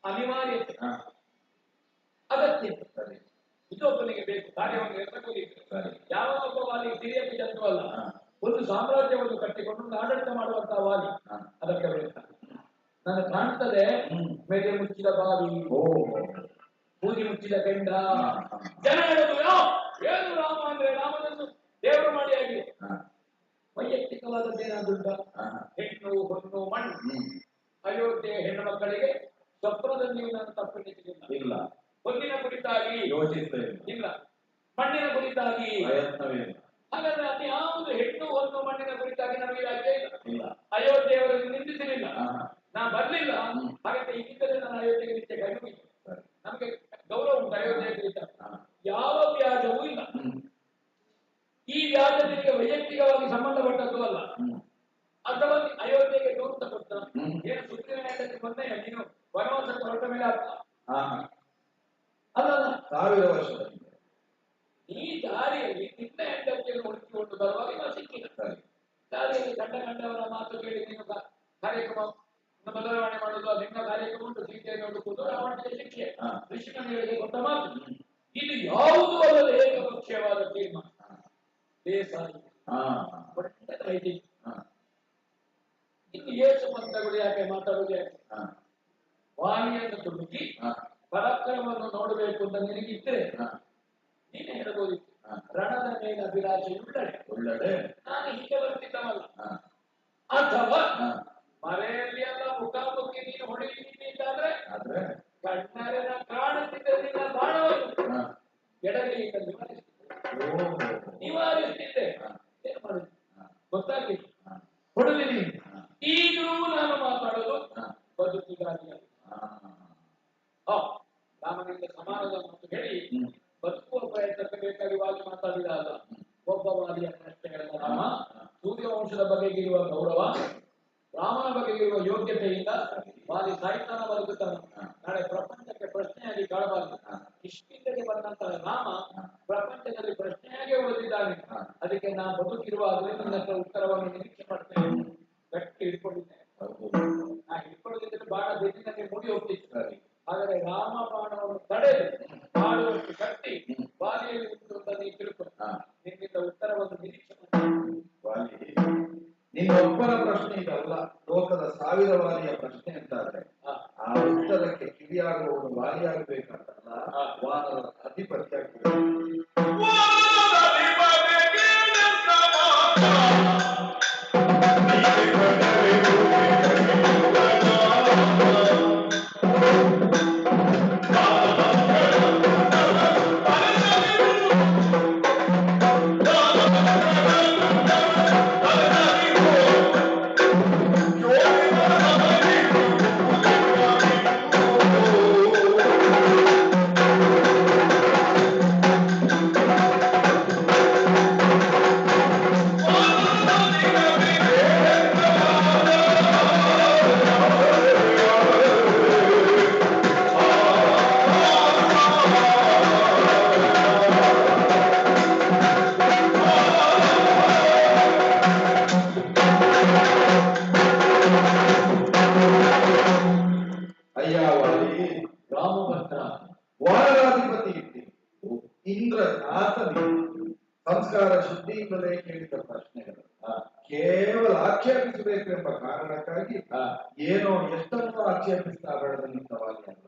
ಅನಿವಾರ್ಯತೆ, ಅಗತ್ಯ ಇದೊಬ್ಬನಿಗೆ ಬೇಕು. ಕಾರ್ಯವನ್ನು ಎತ್ತಕೊಳ್ಳಿಕ್ಕೆ ಯಾವ ಒಬ್ಬ ವಾಲಿ ಹಿರಿಯಕ್ಕೆ ಜಂತುವಲ್ಲ. ಒಂದು ಸಾಮ್ರಾಜ್ಯವನ್ನು ಕಟ್ಟಿಕೊಂಡು ಆಡಳಿತ ಮಾಡುವಂತಹ ವಾಲಿ ಅದಕ್ಕೆ ಬೇಕು. ನನಗೆ ಕಾಣ್ತದೆ ಮೇಲೆ ಮುಚ್ಚಿದ ಬಾವಿ, ಬೂದಿ ಮುಚ್ಚಿದ ಕೆಂಡ. ಜನ ಹೇಳೋದು ಏನು ರಾಮ ಅಂದ್ರೆ ರಾಮನನ್ನು ದೇವರು ಮಾಡಿ ಆಗಿದೆ. ವೈಯಕ್ತಿಕವಾದದ್ದೇನಾದುಂಟ? ಹೆಣ್ಣು ಹೊನ್ನು ಮಣ್ಣು. ಅಯೋಧ್ಯೆ ಹೆಣ್ಣು ಮಕ್ಕಳಿಗೆ ಸ್ವಪ್ನದಲ್ಲಿ ನಾನು ತಪ್ಪೆಣಿಸಲಿಲ್ಲ. ಇಲ್ಲ. ಹೊನ್ನಿನ ಕುರಿತಾಗಿ ಇಲ್ಲ, ಮಣ್ಣಿನ ಕುರಿತಾಗಿ ಪ್ರಯತ್ನವೇ ಇಲ್ಲ. ಹಾಗಾದ್ರೆ ಅದು ಯಾವುದು ಹೆಣ್ಣು ಹೊನ್ನು ಮಣ್ಣಿನ ಕುರಿತಾಗಿ ನಮಗೆ ರಾಜ್ಯ ಇಲ್ಲ. ಅಯೋಧ್ಯೆಯವರನ್ನು ನಿಂದಿಸಲಿಲ್ಲ, ನಾ ಬರ್ಲಿಲ್ಲ. ಹಾಗಾದ್ರೆ ಈಗಿಂದಲೇ ನಾನು ಅಯೋಧ್ಯೆಗೆ ನಿತ್ಯ ಕೈಗೊಂಡು ನಮಗೆ ಗೌರವ ಉಂಟು ಅಯೋಧ್ಯೆ ಕುರಿತ. ಯಾವ ವ್ಯಾಜವೂ ಇಲ್ಲ. ಈ ವ್ಯಾಜ ನಿಮಗೆ ವೈಯಕ್ತಿಕವಾಗಿ ಸಂಬಂಧಪಟ್ಟದ್ದು ಅಲ್ಲ. ಅಥವಾ ಅಯೋಧ್ಯೆಗೆ ದೂರ ಕೊಟ್ಟ ಏನು ಸುಗ್ರೀವನ ಹೆಂಡತಿ ಮೊನ್ನೆ ನೀನು ವನವಾಸಕ್ಕೆ ಹೊರಟ ಮೇಲೆ ಅಲ್ಲ 1000 ವರ್ಷದ ಈ ದಾರಿಯಲ್ಲಿ ನಿನ್ನ ಹೆಂಡತಿಯನ್ನು ಹುಡುಕಿಕೊಂಡು ಬರುವಾಗ ನಾವು ಸಿಕ್ಕಿದ ದಾರಿಯಲ್ಲಿ ಕಂಡವರ ಮಾತು ಕೇಳಿ ನೀನು ಕಾರ್ಯಕ್ರಮ ಬದಲಾವಣೆ ಮಾಡುವುದು, ನಿನ್ನ ಕಾರ್ಯಕ್ರಮ ಉಂಟು. ಸೀತೆಯನ್ನು ಹುಡುಕುವುದು ರಾವಣನಿಗೆ ಶಿಕ್ಷೆ. ಋಷಿಮುನಿಗಳಿಗೆ ಕೊಟ್ಟ ಮಾತು. ಇದು ಯಾವುದೂ ಅಲ್ಲದ ಏಕಪಕ್ಷೀಯವಾದ ತೀರ್ಮಾನ. ಇನ್ನು ಏಸು ಮಂತ್ರಗಳು ಯಾಕೆ ಮಾತಾಡುವುದು? ಯಾಕೆ ವಾಣಿಯನ್ನು ತುಡುಕಿ ಪರಾಕ್ರಮವನ್ನು ನೋಡಬೇಕು ಅಂತ ನಿನಗಿದ್ರೆ ನೀನೇ ಹೇಳಬಹುದಿತ್ತು. ರಣದ ಮೇಲೆ ಅಭಿಲಾಷೆ ಉಳ್ಳಡೆ ನಾನು ಹೀಗೆ ಬರ್ತಿದ್ದವಲ್ಲ. ಅಥವಾ ಮರೆಯಲ್ಲಿ ಎಲ್ಲ ಮುಖಾಮುಖಿ ನೀನು ಹೊಡೆಯುತ್ತೀನಿ ಅಂತಾದ್ರೆ ಕಣ್ಣಾರೆ ಕಾಣುತ್ತಿದ್ದರೆ ನಿನ್ನ ಬಾಣವನ್ನು ಎಡಗೈಯಿಂದ ನಿವಾರಿಸ್ತಿದ್ದೆ. ಏನ್ ಮಾಡುದು ಗೊತ್ತಾಗ್ಲಿ ಹೊಡೆದಿನಿ. ಈಗಲೂ ನಾನು ಮಾತಾಡೋದು ಬದುಕಿಗಾಗಿ. ರಾಮನಿಂದ ಸಮಾನದ ಮತ್ತು ಹೇಳಿ ಬದುಕುವ ಪ್ರಯತ್ನಕ್ಕೆ ಬೇಕಾಗಿ ವಾಲಿ ಮಾತಾಡಿದ ಅಲ್ಲ. ಒಬ್ಬ ವಾಲಿಯ ಪ್ರಶ್ನೆಗಳಲ್ಲ. ರಾಮ ಸೂರ್ಯವಂಶದ ಬಗೆಗಿರುವ ಗೌರವ, ರಾಮನ ಬಗೆಗಿರುವ ಯೋಗ್ಯತೆಯಿಂದ ವಾಲಿ ಸಾಹಿತ್ಯನ ಬದುಕುತ್ತಾನೆ. ನಾಳೆ ಪ್ರಪಂಚಕ್ಕೆ ಪ್ರಶ್ನೆಯಾಗಿ ಕಾಣಬಾರದು. ಇಷ್ಟಿಂದಲೇ ಬಂದಂತಹ ರಾಮ ಪ್ರಪಂಚದಲ್ಲಿ ಪ್ರಶ್ನೆಯಾಗಿ ಉಳಿದಿದ್ದಾನೆ. ಅದಕ್ಕೆ ನಾ ಬದುಕಿರುವಾಗಲೇ ನನ್ನ ಉತ್ತರವನ್ನು ನಿರೀಕ್ಷೆ ಮಾಡ್ತೇನೆ. ಗಟ್ಟಿ ಹಿಡ್ಕೊಂಡಿದ್ದೇನೆ. ನಾ ಹಿಡ್ಕೊಳ್ಳೋದಿದ್ರೆ ಬಾಣ ಬೆನ್ನಿನಲ್ಲಿ ಮುಡಿ ಹೋಗ್ತಿತ್ತು. ಆದರೆ ರಾಮ ಬಾಣವನ್ನು ತಡೆದು ಮಾಡುವಷ್ಟು ಶಕ್ತಿ ವಾಲಿಯಲ್ಲಿ ಉಂಟು ಅಂತ ನೀವು ತಿಳ್ಕೊಂಡು ನಿನ್ನಿಂದ ಉತ್ತರವನ್ನು ನಿರೀಕ್ಷೆ ನಿನ್ನ ಒಬ್ಬರ ಪ್ರಶ್ನೆ ಇದಲ್ಲ, ಲೋಕದ 1000 ವಾಲಿಯ ಪ್ರಶ್ನೆ ಅಂತ ಅಂತಾದ್ರೆ ಆ ಉತ್ತರಕ್ಕೆ ಕಿವಿಯಾಗುವವನು ವಾಲಿಯಾಗಬೇಕಂತಲ್ಲ, ವಾನರ ಅಧಿಪತ್ಯ ಸಂಸ್ಕಾರ ಶುದ್ಧಿಯಿಂದಲೇ ಕೇಳಿದ ಪ್ರಶ್ನೆಗಳು ಕೇವಲ ಆಕ್ಷೇಪಿಸಬೇಕು ಎಂಬ ಕಾರಣಕ್ಕಾಗಿ ಏನೋ ಎಷ್ಟನ್ನು ಆಕ್ಷೇಪಿಸ್ತಾ ಬೆಳೆದ ನಿಂತವಾಗಿ ಅಲ್ಲ.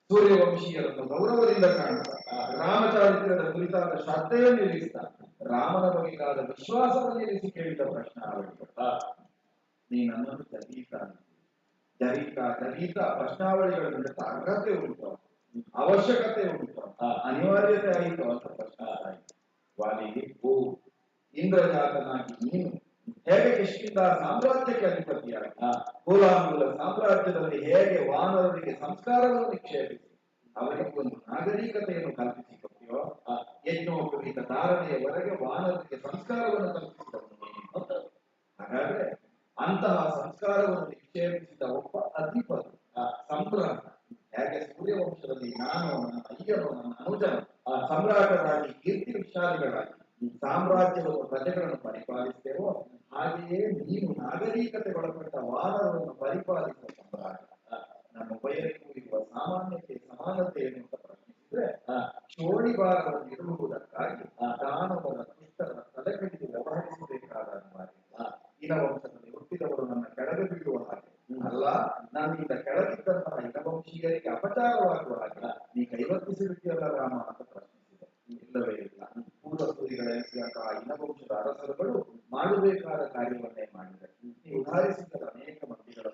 ಸೂರ್ಯವಂಶೀಯರನ್ನು ಗೌರವದಿಂದ ಕಾಣ್ತಾ, ರಾಮಚಾರಿತ್ರ್ಯದ ಕುರಿತಾದ ಶ್ರದ್ಧೆಯನ್ನು ಇರಿಸ್ತಾ, ರಾಮನ ಬಗೆಗಾದ ವಿಶ್ವಾಸವನ್ನು ಇರಿಸಿ ಕೇಳಿದ ಪ್ರಶ್ನೆ ಅವಳಿಗೆ, ನೀ ನನ್ನನ್ನು ಜರೀತ ಪ್ರಶ್ನಾವಳಿಗಳಿಂದ ಅರ್ಹತೆ ಉಂಟು, ಅವಶ್ಯಕತೆ ಉಂಟು, ಅನಿವಾರ್ಯತೆ ಆಯಿತು ಅಂತ ಪ್ರಶ್ನೆ ಆಯಿತು. ವಾಲಿಗೆ ಇಂದ್ರಜಾತನಾಗಿ ನೀನು ಹೇಗೆ ಕಿಷ್ಕಿಂಧ ಸಾಮ್ರಾಜ್ಯಕ್ಕೆ ಅಧಿಪತಿಯಾಗಿ ಕೋಲಾಂಗುಲ ಸಾಮ್ರಾಜ್ಯದಲ್ಲಿ ಹೇಗೆ ವಾನರರಿಗೆ ಸಂಸ್ಕಾರವನ್ನು ನಿಕ್ಷೇಪಿಸಿ ಅವರಿಗೆ ಒಂದು ನಾಗರಿಕತೆಯನ್ನು ಕಲ್ಪಿಸಿಕೊಟ್ಟಿಯೋ, ಯಜ್ಞೋಪವೀತ ಧಾರಣೆಯವರೆಗೆ ವಾನರರಿಗೆ ಸಂಸ್ಕಾರವನ್ನು ಕಲ್ಪಿಸಿದವನು. ಹಾಗಾದ್ರೆ ಅಂತಹ ಸಂಸ್ಕಾರವನ್ನು ನಿಕ್ಷೇಪಿಸಿದ ಒಬ್ಬ ಅಧಿಪತಿ ಸಂಭ್ರಮ ಹೇಗೆ ಸೂರ್ಯವಂಶದಲ್ಲಿ ನಾನು, ನನ್ನ ಅಯ್ಯನು, ನನ್ನ ಅನುಜನು ಸಮ್ರಾಟರಾಗಿ ಕೀರ್ತಿ ವಿಶಾಲಿಗಳಾಗಿ ಸಾಮ್ರಾಜ್ಯವನ್ನು ಪ್ರಜೆಗಳನ್ನು ಪರಿಪಾಲಿಸ್ತೇವೋ, ಹಾಗೆಯೇ ನೀನು ನಾಗರಿಕತೆ ಒಳಪಟ್ಟ ವಾನರವನ್ನು ಪರಿಪಾಲಿಸುವ ಸಮ್ರಾಟ. ನಮ್ಮ ಉಭಯರಿಗೂ ಇರುವ ಸಾಮಾನ್ಯತೆ ಸಮಾನತೆಯನ್ನು ಅಂತ ಪ್ರಶ್ನಿಸಿದ್ರೆ, ಚೋಳಿಬಾರವನ್ನು ಇರುವುದಕ್ಕಾಗಿ ದಾನವರ ದುಷ್ಟರ ತಲೆ ಕಡಿದು ವ್ಯವಹರಿಸಬೇಕಾದ ಇನವಂಶದಲ್ಲಿ ಹುಟ್ಟಿದವರು ನನ್ನ ಕೆಳಗೆ ಬೀಳುವ ಹಾಗೆ ಅಲ್ಲ, ನನ್ನಿಂದ ಕೆಳಗಿದ್ದಂತಹ ಇನವಂಶೀಯರಿಗೆ ಅಪಚಾರವಾಗುವ ಹಾಗೆ ನೀ ಕೈವರ್ತಿಸಿರುತ್ತೀಯಲ್ಲ ರಾಮ ಅಂತ ಪ್ರಶ್ನಿಸಿದೆ. ಇಲ್ಲವೇ ಇಲ್ಲ. ಪೂರ್ವಸೂರಿಗಳೆನಿಸಿದಂತಹ ಇನವಂಶದ ಅರಸರುಗಳು ಮಾಡಬೇಕಾದ ಕಾರ್ಯವನ್ನೇ ಮಾಡಿದೆ. ನೀವು ಉದಾಹರಿಸಿದ ಅನೇಕ ಮಂದಿಗಳ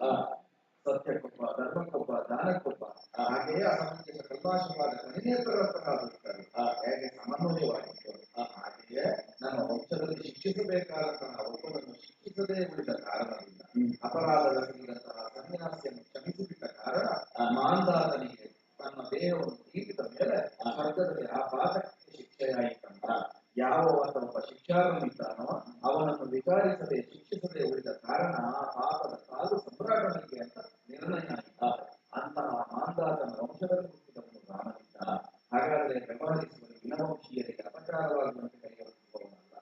ಸತ್ಯಕ್ಕೊಬ್ಬ, ಧರ್ಮಕ್ಕೊಬ್ಬ, ದಾನಕ್ಕೊಬ್ಬ, ಹಾಗೆಯೇ ಅಸಮಂಜಸ ಕಲ್ಮಾಶವಾದ ಕಣಿನೇತರಂತಹ ದುಷ್ಟರು ಹೇಗೆ ಸಮನ್ವಯವಾಗಿತ್ತು, ಹಾಗೆಯೇ ನಮ್ಮ ವಂಶದಲ್ಲಿ ಶಿಕ್ಷಿಸಬೇಕಾದಂತಹ ಒಬ್ಬನನ್ನು ಶಿಕ್ಷಿಸದೇ ಉಳಿದ ಕಾರಣದಿಂದ, ಅಪರಾಧವೆಸಗಿದಂತಹ ಸನ್ಯಾಸಿಯನ್ನು ಕ್ಷಮಿಸಿಬಿಟ್ಟ ಕಾರಣ ಮಾಂಧಾತನಿಗೆ ತನ್ನ ದೇಹವನ್ನು ನೀಡಿದ ಮೇಲೆ ಸ್ವರ್ಗದಲ್ಲಿ ಆ ಪಾತಕ್ಕೆ ಶಿಕ್ಷೆಯಾಯಿತಂತ. ಯಾವ ಒಬ್ಬ ಶಿಕ್ಷಾರನಿದ್ದಾನೋ ಅವನನ್ನು ವಿಚಾರಿಸದೆ ಶಿಕ್ಷಿಸದೆ ಉಳಿದ ಕಾರಣ ಆ ಪಾಪದ ಕಾಲು ಸಮ್ರಾಟನಿಗೆ ಅಂತ ನಿರ್ಣಯ ಆಯಿತ. ಅಂತಹ ಮಾಂಧಾತನ ವಂಶದಲ್ಲಿ ಹುಟ್ಟಿದವನು ರಾಮನಿದ್ದ. ಹಾಗಾದರೆ ವ್ಯವಹರಿಸುವ ಇನವಂಶೀಯರಿಗೆ ಅಪಚಾರವಾಗುವಂತೆ ಕೈಗೊಳ್ಳುವವನಲ್ಲ.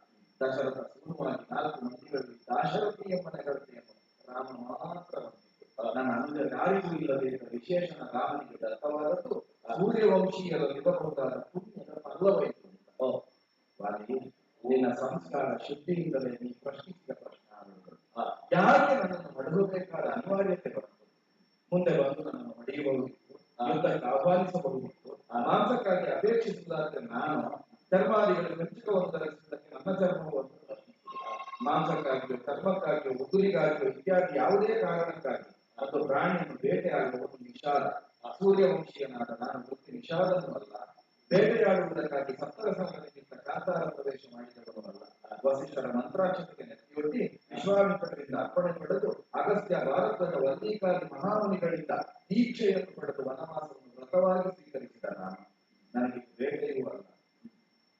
ದಶರಥ ಸುಲಭವಾಗಿ 4 ಮಂದಿಗಳಲ್ಲಿ ದಾಶರಥಿ ಎಂಬ ನೆಗಳತೆಯನ್ನು ರಾಮ ಮಾತ್ರ ಹೊಂದಿತ್ತು. ನನ್ನ ಅನುಜ ಯಾರಿಗೂ ಇಲ್ಲದೇ ವಿಶೇಷಣ ರಾಮನಿಗೆ ದತ್ತವಾದದ್ದು ಸೂರ್ಯವಂಶೀಯರಲ್ಲಿರಬಹುದಾದ ಪುಣ್ಯದ ಫಲವೈತು. ನಿನ್ನ ಸಂಸ್ಕಾರ ಶುದ್ಧಿಯಿಂದಲೇ ನೀ ಪ್ರಶ್ನಿಸಿದ ಪ್ರಶ್ನೆ ಯಾಕೆ ನನ್ನನ್ನು ಹೊಡೆಯಬೇಕಾದ ಅನಿವಾರ್ಯತೆ ಬಂತು? ಮುಂದೆ ಬಂದು ನನ್ನನ್ನು ಹೊಡೆಯಬಹುದಿತ್ತು, ಯುದ್ಧಕ್ಕೆ ಆಹ್ವಾನಿಸಬಹುದಿತ್ತು. ಮಾಂಸಕ್ಕಾಗಿ ಅಪೇಕ್ಷಿಸಿದಾದ್ರೆ ನಾನು ಚರ್ಮಾದಿಗಳ ಮೆಚ್ಚುಕವನ್ನು ಧರಿಸುವುದಕ್ಕೆ ನನ್ನ ಚರ್ಮವನ್ನು ಪ್ರಶ್ನಿಸಿದೆ. ಮಾಂಸಕ್ಕಾಗಿಯೋ, ಚರ್ಮಕ್ಕಾಗಿಯೋ, ಉಗುರಿಗಾಗಿಯೋ ಇತ್ಯಾದಿ ಯಾವುದೇ ಕಾರಣಕ್ಕಾಗಿ ಮತ್ತು ಪ್ರಾಣಿಯನ್ನು ಬೇಟೆಯಾಡುವುದು ನಿಷಾದ. ಸೂರ್ಯವಂಶೀಯನಾದ ನಾನು ವೃತ್ತಿ ನಿಷಾದನೂ ಅಲ್ಲ, ಬೇಟೆಯಾಡುವುದಕ್ಕಾಗಿ ಸಪ್ತರಸಗಳಿಗಿಂತ ಕಾಂತಾರ ಪ್ರವೇಶ ಮಾಡಿದವನು ಅಲ್ಲ. ವಸಿಷ್ಠರ ಮಂತ್ರಾಕ್ಷತೆಗೆ ನೆತ್ತಿಯೊಡ್ಡಿ ವಿಶ್ವಾಮಿತ್ರರಿಂದ ಅರ್ಪಣೆ ಪಡೆದು ಅಗಸ್ತ್ಯ ಭಾರತದ ವಲ್ಮೀಕಾದಿ ಮಹಾಮುನಿಗಳಿಂದ ದೀಕ್ಷೆಯನ್ನು ಪಡೆದು ವನವಾಸವನ್ನು ವ್ರತವಾಗಿ ಸ್ವೀಕರಿಸಿದ ನಾನು. ನನಗೆ ಬೇಟೆಯೂ ಅಲ್ಲ,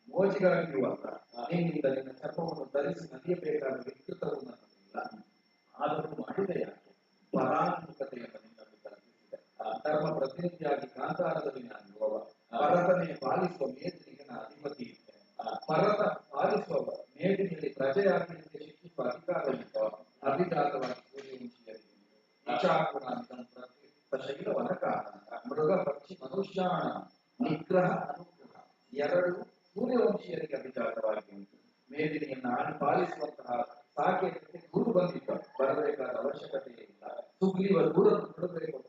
ಮೋಜಿಗಾಗಿಯೂ ಅಲ್ಲ, ನಿನ್ನಿಂದ ನಿನ್ನ ಚರ್ಮವನ್ನು ಧರಿಸಿ ನದಿಯಬೇಕಾದ ವ್ಯಕ್ತಿತ್ವವು ನನ್ನದಿಲ್ಲ. ಆದರೂ ಮಾಡಿದ ಯಾಕೆ? ಪರಾಂಗುಕತೆಯನ್ನು ನಿನ್ನನ್ನು ಕಲ್ಪಿಸಿದೆ. ಧರ್ಮ ಪ್ರತಿನಿಧಿಯಾಗಿ ಕಾಂತಾರದಲ್ಲಿ ನಾನು ಇರುವವ, ಭರತನೇ ಪಾಲಿಸುವ ಮೇದಿನಿಗೆ ನಾನು ಅಧಿಪತಿ ಇದ್ದೆ. ಭರತ ಪಾಲಿಸುವ ಮೇದಿನಲ್ಲಿ ಪ್ರಜೆಯಾಗಿ ಶಿಕ್ಷಿಸುವ ಅಧಿಕಾರ ಇತ್ತು. ಅಭಿಜಾತವಾಗಿ ಸೂರ್ಯವಂಶೀಯರಿಗೆ ಶೈಲ ವನಕಾನಂದ ಮೃಗ ಪಕ್ಷಿ ಮನುಷ್ಯಾಣ ನಿಗ್ರಹ ಅನುಗ್ರಹ 2 ಸೂರ್ಯವಂಶೀಯರಿಗೆ ಅಭಿಜಾತವಾಗಿ ಉಂಟು. ಮೇದಿನಿಯನ್ನು ಪಾಲಿಸುವಂತಹ ಸಾಕೇತಕ್ಕೆ ದೂರು ಬಂದಿತ್ತು, ಬರಬೇಕಾದ ಅವಶ್ಯಕತೆ ಇಲ್ಲ. ಸುಗ್ರೀವ ದೂರ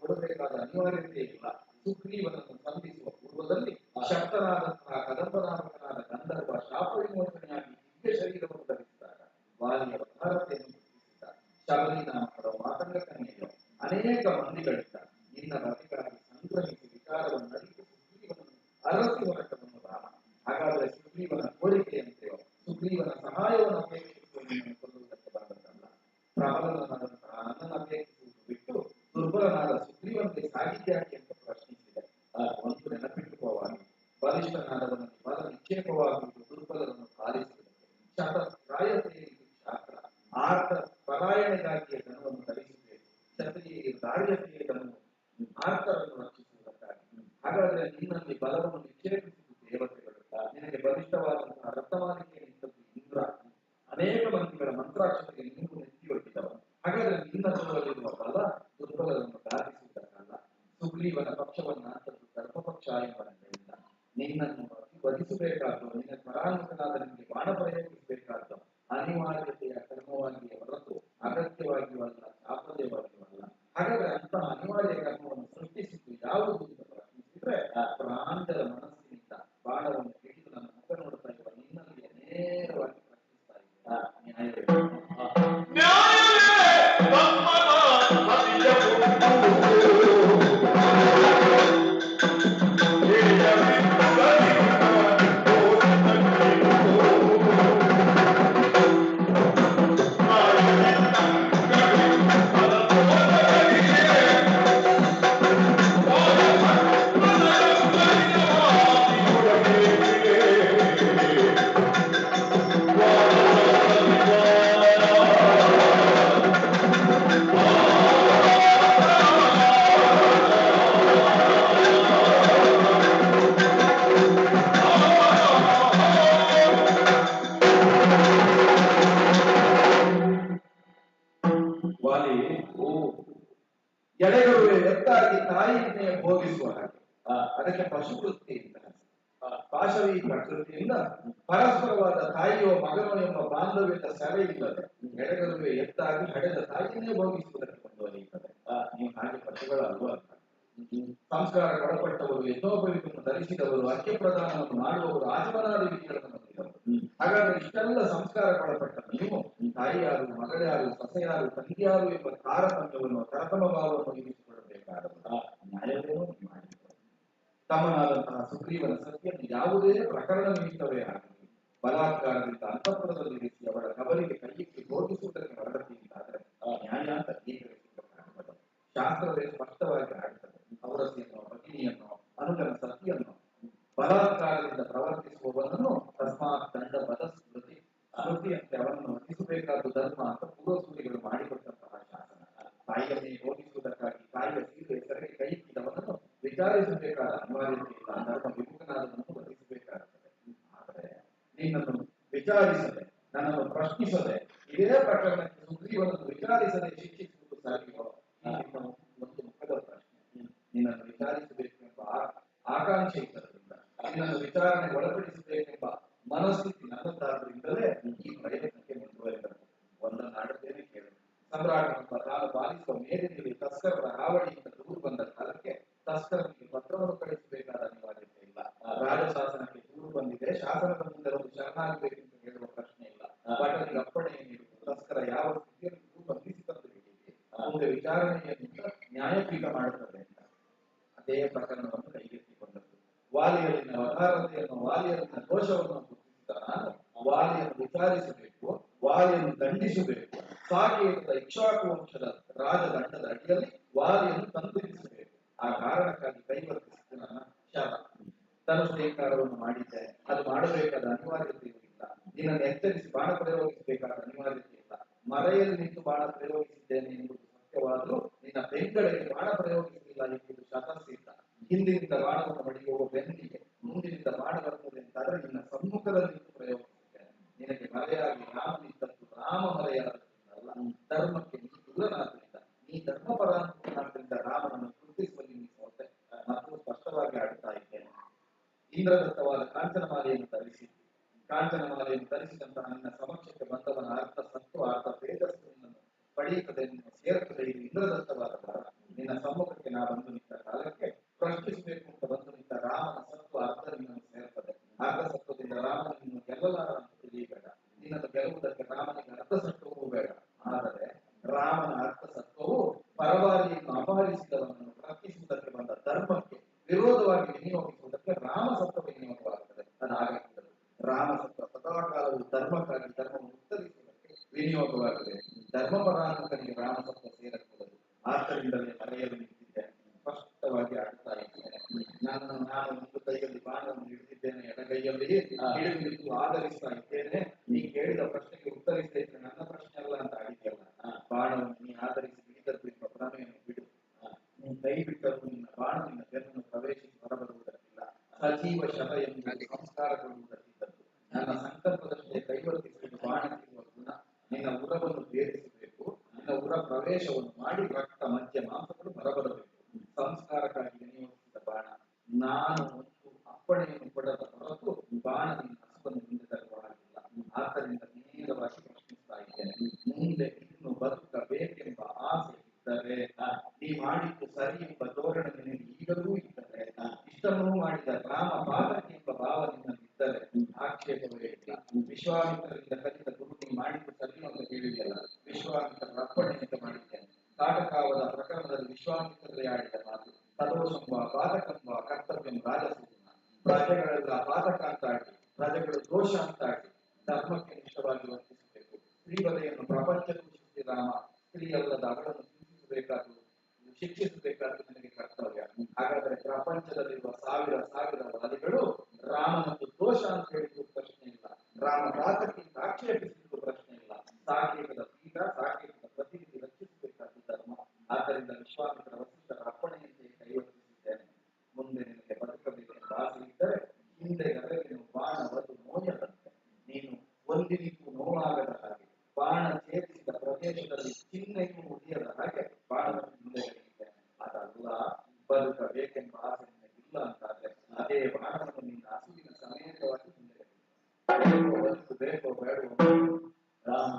ಕೊಡಬೇಕಾದ ಅನಿವಾರ್ಯತೆ ಇಲ್ಲ. ಸುಗ್ರೀವನನ್ನು ಸಂಧಿಸುವ ಪೂರ್ವದಲ್ಲಿ ಶಕ್ತನಾದಂತಹ ಕದಂಬನಾಮಕನಾದ ಗಂಧರ್ವ ಶಾಪ ವಿಮೋಚನೆಯಾಗಿ ದಿವ್ಯ ಶರೀರವನ್ನು ಧರಿಸಿದಾಗ ವಾಲಿಯ ಅವತಾರತೆಯನ್ನು ಗುರುತಿಸಿದ ಶಬರಿ ನಾಮಕರ ಮಾತಂಗ ಕನ್ಯೆಯು ಅನೇಕ ಮಂದಿಗಳಿಂದ ನಿನ್ನ ಬಗೆಗಾಗಿ ಸಂಗ್ರಹಿಸಿ ವಿಚಾರವನ್ನು ಅರಿತು ಸುಗ್ರೀವನನ್ನು ಅರಸಿ ಹೊರಟವನು ರಾಮ. ಹಾಗಾದರೆ ಸುಗ್ರೀವನ ಕೋರಿಕೆಯಂತೆಯೋ ಸುಗ್ರೀವನ ಸಹಾಯವನ್ನು ಅಪೇಕ್ಷಿಸುವ ನಿನ್ನನ್ನು ಕೊಲ್ಲುವುದಕ್ಕೆ ಬಂದದ್ದಲ್ಲ. ಪ್ರಬಲನಾದಂತಹ ನನ್ನನ್ನು ಅಪೇಕ್ಷಿಸುವುದು ಬಿಟ್ಟು ದುರ್ಬಲನಾದ ಸುಗ್ರೀವನಿಗೆ ಸಾಗಿದ್ಯಾಕೆ ಅಂತ ಪ್ರಶ್ನಿಸಿದೆ. ಒಂದು ನೆನಪಿಟ್ಟುಕೋವಾಗಿ ಬಲಿಷ್ಠನಾದವನಲ್ಲಿ ಬಲ ನಿಕ್ಷೇಪವಾಗುವುದು ದುರ್ಬಲರನ್ನು ಪಾಲಿಸುವುದಕ್ಕೆ ಶತಪ್ರಾಯತೆಯಲ್ಲಿ ಶಾಸ್ತ್ರ ಆರ್ಥ ಪರಾಯಣೆಗಾಗಿಯೇ ಧನವನ್ನು ಧರಿಸಬೇಕು. ಕ್ಷತ್ರಿಯ ದಾರ್ಢ್ಯತೆಯ ಧನವು ಆರ್ತರನ್ನು ರಕ್ಷಿಸುವುದಕ್ಕಾಗಿ. ಹಾಗಾದರೆ ನಿನ್ನಲ್ಲಿ ಬಲವನ್ನು ನಿಕ್ಷೇಪಿಸುವುದು ದೇವತೆಗಳು, ನಿನಗೆ ಬಲಿಷ್ಠವಾದಂತಹ ರಕ್ತಮಾಲಿಕೆ ನಿಂತದ್ದು ಇಂದ್ರ, ಅನೇಕ ಮಂದಿಗಳ ಮಂತ್ರಾಕ್ಷತೆಗೆ ನೀವು ನೆತ್ತಿಯೊಡ್ಡಿದವ. ಹಾಗಾದರೆ ನಿನ್ನ ತೋರಲಿರುವ ಬಲ ದುರ್ಬಲರನ್ನು ಗಾದಿಸುವುದಕ್ಕಲ್ಲ. ಸುಗ್ರೀವನ ಪಕ್ಷವನ್ನಾಂತದ್ದು ಧರ್ಮಪಕ್ಷ ಎಂಬನಿಂದ ನಿನ್ನನ್ನು ವಧಿಸಬೇಕಾದ್ದು, ನಿನ್ನ ಪರಾನ್ಮುಖನಾದ ನಿಮಗೆ ಬಾಣ ಪ್ರಯೋಗಿಸಬೇಕಾದ್ದು ಅನಿವಾರ್ಯತೆಯ ಕರ್ಮವಾಗಿಯೇ ಹೊರತು ಅಗತ್ಯವಾಗಿಯೂ ಅಲ್ಲ, ಚಾಪಲ್ಯವಾಗಿಯೂ ಅಲ್ಲ. ಹಾಗಾದ್ರೆ ಅಂತಹ ಅನಿವಾರ್ಯ ಕರ್ಮವನ್ನು ಸೃಷ್ಟಿಸಿದ್ದು ಯಾವುದು ಅಂತ ಪ್ರಶ್ನಿಸಿದ್ರೆ ಪ್ರಾಂಜಲ ಮನಸ್ಸಿನಿಂದ ಬಾಣವನ್ನು ಹಿಡಿದು ನನ್ನ ಮುಖ ನೋಡ್ತಾ ಇರುವ ನಿನ್ನಲ್ಲಿಯೇ ನೇರವಾಗಿ ಪ್ರಶ್ನಿಸ್ತಾ ವಾಲಿ. ಎಳೆಗರುವೆ ಎತ್ತಾಗಿ ತಾಯಿಯನ್ನೇ ಭೋಗಿಸುವ ಹಾಗೆ ಅದಕ್ಕೆ ಪಶುವೃತ್ತಿಯಿಂದ ಪಾಶವಿ ಪ್ರಕೃತಿಯಿಂದ ಪರಸ್ಪರವಾದ ತಾಯಿಯೋ ಮಗನೋ ಎಂಬ ಬಾಂಧವ್ಯದ ಸೆರೆ ಇಲ್ಲದೆ ಎಳೆಗರುವೆ ಎತ್ತಾಗಿ ಹಡೆದ ತಾಯಿಯನ್ನೇ ಭೋಗಿಸುವುದಕ್ಕೆ ಮುಂದುವರಿಯುತ್ತದೆ. ನೀವು ಹಾಗೆ ಪಶುಗಳಲ್ವ. ಸಂಸ್ಕಾರಕ್ಕೊಳಪಟ್ಟವರು ಯಜ್ಞೋಪವೀತವನ್ನು ಧರಿಸಿದವರು ಅರ್ಘ್ಯ ಪ್ರದಾನವನ್ನು ಮಾಡುವವರು ಆಚಮನಾದಿ ವಿಧಿಗಳನ್ನು ಹೊಂದಿದವರು. ಹಾಗಾದ್ರೆ ಇಷ್ಟೆಲ್ಲ ಸಂಸ್ಕಾರಕ್ಕೊಳಪಟ್ಟ ನೀವು ತಾಯಿಯಾರು, ಮಗಳ್ಯಾರು, ಸೊಸೆಯಾರು, ತಂಗಿಯಾರು ಎಂಬ ತಾರತಮ್ಯವನ್ನು ಕರತಮ ಭಾವವನ್ನು ಇರಿಸಿಕೊಳ್ಳಬೇಕಾದ ನ್ಯಾಯವೇನೋ ಮಾಡಿದರು. ತಮ್ಮನಾದಂತಹ ಸುಗ್ರೀವನ ಸತ್ಯವನ್ನು ಯಾವುದೇ ಪ್ರಕರಣ ನಿಮಿತ್ತವೇ ಆಗಲಿ ಬಲಾತ್ಕಾರದಿಂದ ಅಂತಃಪುರದಲ್ಲಿ ಇರಿಸಿ ಅವಳ ಕಬರಿಗೆ ಕೈಯಿಟ್ಟು ಬೋಧಿಸುವುದಕ್ಕೆ ಹೊರಡತಿದ್ದಾದರೆ ನ್ಯಾಯ ಅಂತ ಅಂಗೀಕರಿಸುವುದಕ್ಕಾಗಬಲ್ಲ. ಶಾಸ್ತ್ರವೇ ಸ್ಪಷ್ಟವಾಗಿ ಆಡುತ್ತದೆ. ಔರಸಿಯನ್ನು, ಭಗಿನಿಯನ್ನು, ಅನುಗನ ಸತಿಯನ್ನು ಬಲಾತ್ಕಾರದಿಂದ ಪ್ರವರ್ತಿಸುವವನನ್ನು ತಸ್ಮಾತ್ ದಂಡ ಬದ ಸ್ಮೃತಿ ಸ್ಮೃತಿಯಂತೆ ಅವನನ್ನು ವಧಿಸಬೇಕಾದ ಧರ್ಮ ಅಂತ ಪೂರ್ವಸೂರಿಗಳು ಮಾಡಿಕೊಟ್ಟಂತಹ ಶಾಸನ. ತಾಯಿಯನ್ನೇ ಭೋಗಿಸುವುದಕ್ಕಾಗಿ ತಾಯಿಯ ಸೀರೆ ಸೆರೆಗೆ ಕೈ ಇಟ್ಟಿದವನನ್ನು ವಿಚಾರಿಸಬೇಕಾದ ಅನಿವಾರ್ಯತೆ ಇಲ್ಲ. ಧರ್ಮ ವಿಮುಖನಾದವನನ್ನು ವಧಿಸಬೇಕಾಗುತ್ತದೆ. ಆದರೆ ನಿನ್ನನ್ನು ವಿಚಾರಿಸದೆ, ನನ್ನನ್ನು ಪ್ರಶ್ನಿಸದೆ, ಇದೇ ಪ್ರಕರಣಕ್ಕೆ ಸುಗ್ರೀವನನ್ನು ವಿಚಾರಿಸದೆ ಶಿಕ್ಷಿಸುವುದು ಸರಿಯೋ? ಒಂದು ಮುಖದ ಪ್ರಶ್ನೆ. ನಿನ್ನನ್ನು ವಿಚಾರಿಸಬೇಕೆಂಬ ಆಕಾಂಕ್ಷೆ ಇದ್ದದ್ರಿಂದ, ನಿನ್ನನ್ನು ವಿಚಾರಣೆಗೆ ಒಳಪಡಿಸಬೇಕೆಂಬ ಮನಸ್ಥಿತಿ ನನ್ನದಾದ್ರಿಂದಲೇ ಈ ಪ್ರಯತ್ನಕ್ಕೆ ಮುಂದುವರೆದರು. ಒಂದನ್ನು ಆಡುತ್ತೇನೆ ಕೇಳು. ಸಮ್ರಾಟನೊಬ್ಬ ತಾನು ಪಾಲಿಸುವ ಮೇಲಿನಲ್ಲಿ ತಸ್ಕರರ ಹಾವಳಿಯಿಂದ ದೂರು ಬಂದ ಕಾಲಕ್ಕೆ ತಸ್ಕರನಿಗೆ ಪತ್ರವನ್ನು ಕಳಿಸಬೇಕಾದ ಅನಿವಾರ್ಯತೆ ಇಲ್ಲ. ರಾಜಶಾಸನಕ್ಕೆ ದೂರು ಬಂದಿದೆ, ಶಾಸನದ ಮುಂದೆ ಒಂದು ಶರಣಾಗಬೇಕೆಂದು ಹೇಳುವ ಪ್ರಶ್ನೆ ಇಲ್ಲ. ಭಟನಿಗೆ ಅಪ್ಪಣೆ ನೀಡುವುದು, ತಸ್ಕರ ಯಾವ ಸ್ಥಿತಿಯಲ್ಲಿ ಬಂಧಿಸಿ ತಂದು ಹಿಡಿಯಿದೆ, ಮುಂದೆ ವಿಚಾರಣೆಯನ್ನು ನ್ಯಾಯಪೀಠ ಮಾಡುತ್ತದೆ ಅಂತ ಅದೇ ಪ್ರಕರಣವನ್ನು ಕೈಗೆತ್ತಿಕೊಂಡದ್ದು. ವಾಲಿಯಲ್ಲಿನ ಅವತಾರತೆಯನ್ನು, ವಾಲಿಯಲ್ಲಿನ ದೋಷವನ್ನು ಗುರುತಿಸಿದ ನಾನು ವಾಲಿಯನ್ನು ವಿಚಾರಿಸಬೇಕು, ವಾಲಿಯನ್ನು ದಂಡಿಸಬೇಕು. ಸಾಕೇತದ ಇಕ್ಷಾಕು ವಂಶದ ರಾಜದಂಡದ ಅಡಿಯಲ್ಲಿ ವಾಲಿಯನ್ನು ತಂದಿರಿಸಬೇಕು. ಆ ಕಾರಣಕ್ಕಾಗಿ ಕೈವರ್ತಿಸಿದ ನನ್ನ ಶಾಪ. ಧನುಷ್ಠೇಕಾರವನ್ನು ಮಾಡಿದ್ದೆ, ಅದು ಮಾಡಬೇಕಾದ ಅನಿವಾರ್ಯತೆಯೂ ಇಲ್ಲ. ನಿನ್ನನ್ನು ಎಚ್ಚರಿಸಿ ಬಾಣ ಪ್ರಯೋಗಿಸಬೇಕಾದ ಅನಿವಾರ್ಯತೆ ಇಲ್ಲ. ಮರೆಯಲ್ಲಿ ನಿಂತು ಬಾಣ ಪ್ರಯೋಗಿಸಿದ್ದೇನೆ ಎಂಬುದು ಸತ್ಯವಾದರೂ ನಿನ್ನ ಬೆಂಗಳಿಗೆ ಬಾಣ ಪ್ರಯೋಗಿಸಲಿಲ್ಲ ಎಂಬುದು ಶತಸಿದ್ಧ. ಹಿಂದಿನಿಂದ ಬಾಣವನ್ನು ಹೊಡೆಯುವ ಬೆನ್ನಿಗೆ ಮುಂದಿನಿಂದ ಬಾಣ ಬರುತ್ತದೆ ಅಂತಾದ್ರೆ ನಿನ್ನ ಸಮ್ಮುಖದಲ್ಲಿ ನಿಂತು ಪ್ರಯೋಗಿಸಿದ್ದೇನೆ. ನಿನಗೆ ಮರೆಯಾಗಿ ರಾಮನಿದ್ದದ್ದು ರಾಮ ಮರೆಯಾದಲ್ಲ, ಧರ್ಮಕ್ಕೆ ನೀ ದೂರನಾದ್ರಿಂದ, ನೀ ಧರ್ಮಪರಾಧನಾದ್ರಿಂದ ರಾಮನನ್ನು ಗುರುತಿಸುವಲ್ಲಿ ನೀ ಸೋತೆ. ಮತ್ತು ಸ್ಪಷ್ಟವಾಗಿ ಆಡುತ್ತಾ ಇದ್ದೇನೆ. ಇಂದ್ರದತ್ತವಾದ ಕಾಂಚನಮಾಲೆಯನ್ನು ಧರಿಸಿ, ಕಾಂಚನಮಾಲೆಯನ್ನು ಧರಿಸಿದಂತಹ ನಿನ್ನ ಸಮಕ್ಷಕ್ಕೆ ಬಂದವನ ಅರ್ಥ ಸತ್ವ, ಅರ್ಥ ತೇಜಸ್ಸು ನಿನ್ನನ್ನು ಪಡೆಯುತ್ತದೆ, ನಿನ್ನ ಸೇರುತ್ತದೆ. ಇದು ಇಂದ್ರದತ್ತವಾದ ಲೋಕಕ್ಕೆ ನಾ ಬಂದು ನಿಂತ ಕಾಲಕ್ಕೆ ಪ್ರಶ್ನಿಸಬೇಕು ಅಂತ ಬಂದು ನಿಂತ ರಾಮನ ಸತ್ವ ಅರ್ಧ ನಿನ್ನನ್ನು ಸೇರ್ತದೆ. ಅರ್ಧ ಸತ್ವದಿಂದ ರಾಮನ ನಿನ್ನ ಗೆಲ್ಲಲಾರ ಅಂತ ತಿಳಿಯಬೇಡ. ನಿನ್ನನ್ನು ಗೆಲ್ಲುವುದಕ್ಕೆ ರಾಮನಿಗೆ ಅರ್ಧ ಸತ್ವವೂ ಬೇಡ. ಆದರೆ ರಾಮನ ಅರ್ಧ ಸತ್ವವು ಪರವಾದಿಯನ್ನು ಅಪಹರಿಸಿದವನನ್ನು ಪ್ರಶ್ನಿಸುವುದಕ್ಕೆ ಬಂದ ಧರ್ಮಕ್ಕೆ ವಿರೋಧವಾಗಿ ವಿನಿಯೋಗಿಸುವುದಕ್ಕೆ ರಾಮ ಸತ್ವ ವಿನಿಯೋಗವಾಗುತ್ತದೆ. ಅದಾಗಬಹುದು. ರಾಮ ಸತ್ವ ಸದಾಕಾಲವು ಧರ್ಮಕ್ಕಾಗಿ ಧರ್ಮವನ್ನು ಉತ್ತರಿಸುವುದಕ್ಕೆ ವಿನಿಯೋಗವಾಗಿದೆ. ಧರ್ಮಪರಾಂತಕನಿಗೆ ರಾಮ ಸತ್ವ ಸೇರಕೂಡದು. ಆದ್ದರಿಂದಲೇ ಮರೆಯಲು ನಿಂತಿದ್ದೇನೆ, ಸ್ಪಷ್ಟವಾಗಿ ಆಡ್ತಾ ಇದ್ದೇನೆ. ನಾನು ಒಂದು ಕೈಯಲ್ಲಿ ಬಾಣವನ್ನು ಹಿಡಿದಿದ್ದೇನೆ, ಎಡಗೈಯಲ್ಲಿ ಹಿಡಿದು ನಿಂತು ಆಧರಿಸ್ತಾ ಇದ್ದೇನೆ. ನೀ ಕೇಳಿದ ಪ್ರಶ್ನೆಗೆ ಉತ್ತರಿಸ್ತಾ ಇದ್ರೆ ನನ್ನ ಪ್ರಶ್ನೆ ಅಲ್ಲ ಅಂತ ಆಡಿದೆಯಲ್ಲ. ಬಾಣವನ್ನು ನೀ ಆಧರಿಸಿ ಹಿಡಿದದ್ದು ಎಂಬ ಭ್ರಮೆಯನ್ನು ಬಿಡು. ನೀ ಕೈ ಬಿಟ್ಟರೂ ನಿನ್ನ ಬಾಣ ನಿನ್ನ ಬೆನ್ನನ್ನು ಪ್ರವೇಶಿಸಿ ಹೊರಬರುವುದಕ್ಕಿಲ್ಲ. ಸಜೀವ ಶವ ಎಂದು ಸಂಸ್ಕಾರಗೊಳ್ಳುವುದಕ್ಕಿದ್ದದ್ದು. ನನ್ನ ಸಂಕಲ್ಪದಷ್ಟೇ ಕೈವರ್ತಿಸುವುದು ಬಾಣಕ್ಕಿರುವ ಗುಣ. ನಿನ್ನ ಉರವನ್ನು ಬೇರಿಸಬೇಕು. ನಿನ್ನ ಉರ ಪ್ರವೇಶವನ್ನು ಮಾಡಿ ರಕ್ತ ಮಧ್ಯ ಮಾಂಸಗಳು ಹೊರಬರಬೇಕು. ಸಂಸ್ಕಾರಕ್ಕಾಗಿ ವಿನಿಯೋಗಿಸಿದ ಬಾಣ. ನಾನು ಒಂದು ಅಪ್ಪಣೆಯನ್ನು ಕೊಡದ ಹೊರತು ಬಾಣ ನಿನ್ನ ಹಸುವನ್ನು ಮುಂದೆ ತರುವ ಹಾಗಿಲ್ಲ. ಆದ್ದರಿಂದ ನೇರವಾಗಿ ಪ್ರಶ್ನಿಸ್ತಾ ಇದ್ದೇನೆ. ಮುಂದೆ ಇನ್ನು ಬದುಕಬೇಕೆಂಬ ಆಸೆ ಇದ್ದರೆ, ನೀ ಮಾಡಿದ್ದು ಸರಿ ಎಂಬ ಧೋರಣೆ ನಿನಗೆ ಈಗಲೂ ಇದ್ದರೆ, ಇಷ್ಟನ್ನೂ ಮಾಡಿದ ರಾಮ ಪಾದಕ್ಕೆ ಎಂಬ ಭಾವ ನಿನ್ನಲ್ಲಿದ್ದರೆ ಆಕ್ಷೇಪವೇ ಇಲ್ಲ. ವಿಶ್ವಾಮಿತ್ರರಿಂದ ಕಲಿತ ಗುರು ನೀ ಮಾಡಿದ್ದು ಸರಿ ಅಂತ ಹೇಳಿದೆಯಲ್ಲ. ವಿಶ್ವಾಮಿತ್ರರ ಅಪ್ಪಣೆಯಿಂದ ಮಾಡಿದ್ದೇನೆ. ಕಾಟಕಾವದ ಪ್ರಕರಣದಲ್ಲಿ ವಿಶ್ವಾಮಿತ್ರರೇ ಆಡಿದ ಮಾತು ತದೋಷಂಬ ಪಾದಕಂಬ ಕರ್ತವ್ಯಂ ರಾಜಸೂನ. ಪ್ರಜೆಗಳೆಲ್ಲ ಪಾದಕ ಅಂತಾಡಿ, ಪ್ರಜೆಗಳು ದೋಷ ಅಂತಾಡಿ ಧರ್ಮಕ್ಕೆ ನಿಷ್ಠವಾಗಿ ವರ್ತಿಸಬೇಕು. ಸ್ತ್ರೀವಧೆಯನ್ನು ಪ್ರಪಂಚ ದೂಷಿಸಿ ರಾಮ ಸ್ತ್ರೀ ಅಲ್ಲದ ಅವಳನ್ನು ಶಿಕ್ಷಿಸಬೇಕಾದ್ದು ನನಗೆ ಕರ್ತವ್ಯ. ಹಾಗಾದರೆ ಪ್ರಪಂಚದಲ್ಲಿರುವ ಸಾವಿರ ವಾದಿಗಳು ರಾಮನನ್ನು ದೋಷ ಅಂತ ಹೇಳಿದ್ದು ಪ್ರಶ್ನೆ ಇಲ್ಲ. ರಾಮ ಪಾದಕ್ಕಿಂತ ಆಕ್ಷೇಪಿಸಿದ್ದು ಪ್ರಶ್ನೆ ಇಲ್ಲ. ಸಾಕೇತದ ಪೀಠ, ಸಾಕೇತದ ಪ್ರತಿನಿಧಿ ರಕ್ಷಿಸಬೇಕಾದ ಧರ್ಮ. ಆದ್ದರಿಂದ ವಿಶ್ವಾಮಿತ್ರ ವಸಿಷ್ಠರ ಅಪ್ಪಣೆಯಂತೆ ಕೈವರ್ತಿಸಿದ್ದೇನೆ. ಮುಂದೆ ನಿನಗೆ ಬದುಕಬೇಕೆಂಬ ಆಸೆ ಇದ್ದರೆ ಹಿಂದೆ ಗದಗಿನ ಬಾಣ ವಧು ನೋಯದಂತೆ, ನೀನು ಒಂದಿನಿಗೂ ನೋವಾಗದ ಹಾಗೆ, ಬಾಣ ಛೇದಿಸಿದ ಪ್ರದೇಶದಲ್ಲಿ ಚಿಹ್ನೆಯೂ ಉಳಿಯದ ಹಾಗೆ ಬಾಣವನ್ನು ಮುಂದೆ ಹಿಡಿಯುತ್ತೇನೆ. ಅದಲ್ಲ, ಬದುಕಬೇಕೆಂಬ ಆಸೆ ನಿನಗಿಲ್ಲ ಅಂತಾದ್ರೆ ಅದೇ ಬಾಣವನ್ನು ನಿನ್ನ ಹಸುವಿನ ಸಮೇತವಾಗಿ ಮುಂದೆ ಹಿಡಿಯುತ್ತೆ. ಬೇಕೋ ಬೇಡವೋ ರಾಮ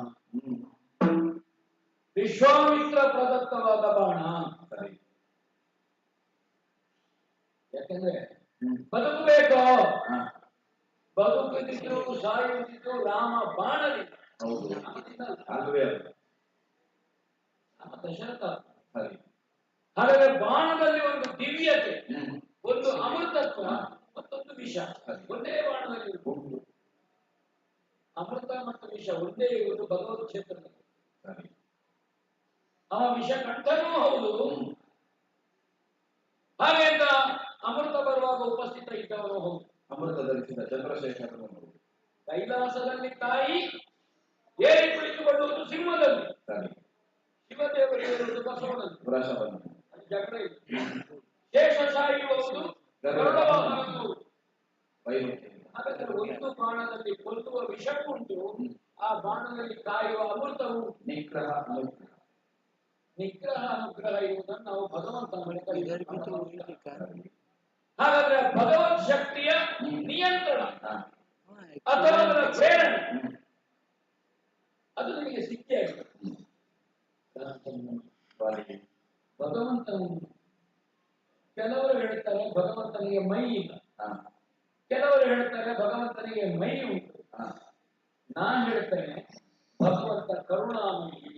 ವಿಶ್ವಾಮಿತ್ರ ಪ್ರದತ್ತವಾದ ಬಾಣ. ಸರಿ. ಯಾಕೆಂದ್ರೆ ಬದುಕಬೇಕು, ಬದುಕದಿದ್ರು ಸಾಯುತ್ತಿದ್ರು ರಾಮ ಬಾಣದಿಂದ. ಹೌದು, ಅಲ್ವೇ ಅಲ್ಲ. ನಮ್ಮ ದಶರಥ. ಸರಿ. ಹಾಗಾದ್ರೆ ಬಾಣದಲ್ಲಿ ಒಂದು ದಿವ್ಯತೆ, ಒಂದು ಅಮೃತತ್ವ, ಮತ್ತೊಂದು ವಿಷ ಒಂದೇ ಬಾಣದಲ್ಲಿ ಉಂಟು. ಅಮೃತ ಮತ್ತು ವಿಷ ಒಂದೇ ಇರುವುದು ಭಗವತ್ ಕ್ಷೇತ್ರದಲ್ಲಿ. ಸರಿ. ಅವ ವಿಷ ಕಂಠನೂ ಹೌದು, ಹಾಗೆ ಅಂತ ಅಮೃತ ಬರುವಾಗ ಉಪಸ್ಥಿತ ಇದ್ದವನು ಹೌದು. ಅಮೃತ ಧರಿಸಿದ ಚಂದ್ರಶೇಖರನು ಹೌದು. ಕೈಲಾಸದಲ್ಲಿ ತಾಯಿ ಏರಿ ಕುಳಿತುಕೊಳ್ಳುವುದು ಸಿಂಹದಲ್ಲಿ, ಶಿವದೇವರು ಏರುವುದು ಬಸವನಲ್ಲಿ. ವೃಷಭನು ಜಗಳ ಇದೆ. ಶೇಷ ಸಾಯುವುದು ಗರುಡವಾಹನದ್ದು. ಹಾಗಾದ್ರೆ ಒಂದು ಬಾಣದಲ್ಲಿ ಕೊಲ್ಲುವ ವಿಷವೂ ಉಂಟು, ಆ ಬಾಣದಲ್ಲಿ ಕಾಯುವ ಅಮೃತವು ನಿಗ್ರಹ ಅನುಗ್ರಹ. ನಿಗ್ರಹ ಅನುಗ್ರಹ ಇರುವುದನ್ನು ನಾವು ಭಗವಂತನ ಬಳಿಕ. ಹಾಗಾದ್ರೆ ಭಗವತ್ ಶಕ್ತಿಯ ನಿಯಂತ್ರಣ ಅಥವಾ ಅದರ ಪ್ರೇರಣೆ ಅದು ನಿಮಗೆ ಸಿಕ್ಕೇ ಆಗಿದೆ. ಭಗವಂತನ ಕೆಲವರು ಹೇಳ್ತಾರೆ ಭಗವಂತನಿಗೆ ಮೈ ಇಲ್ಲ, ಕೆಲವರು ಹೇಳ್ತಾರೆ ಭಗವಂತನಿಗೆ ಮೈ ಉಂಟು. ನಾನು ಹೇಳ್ತೇನೆ ಭಗವಂತ ಕರುಣಾಮಯಿ.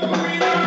Thank you.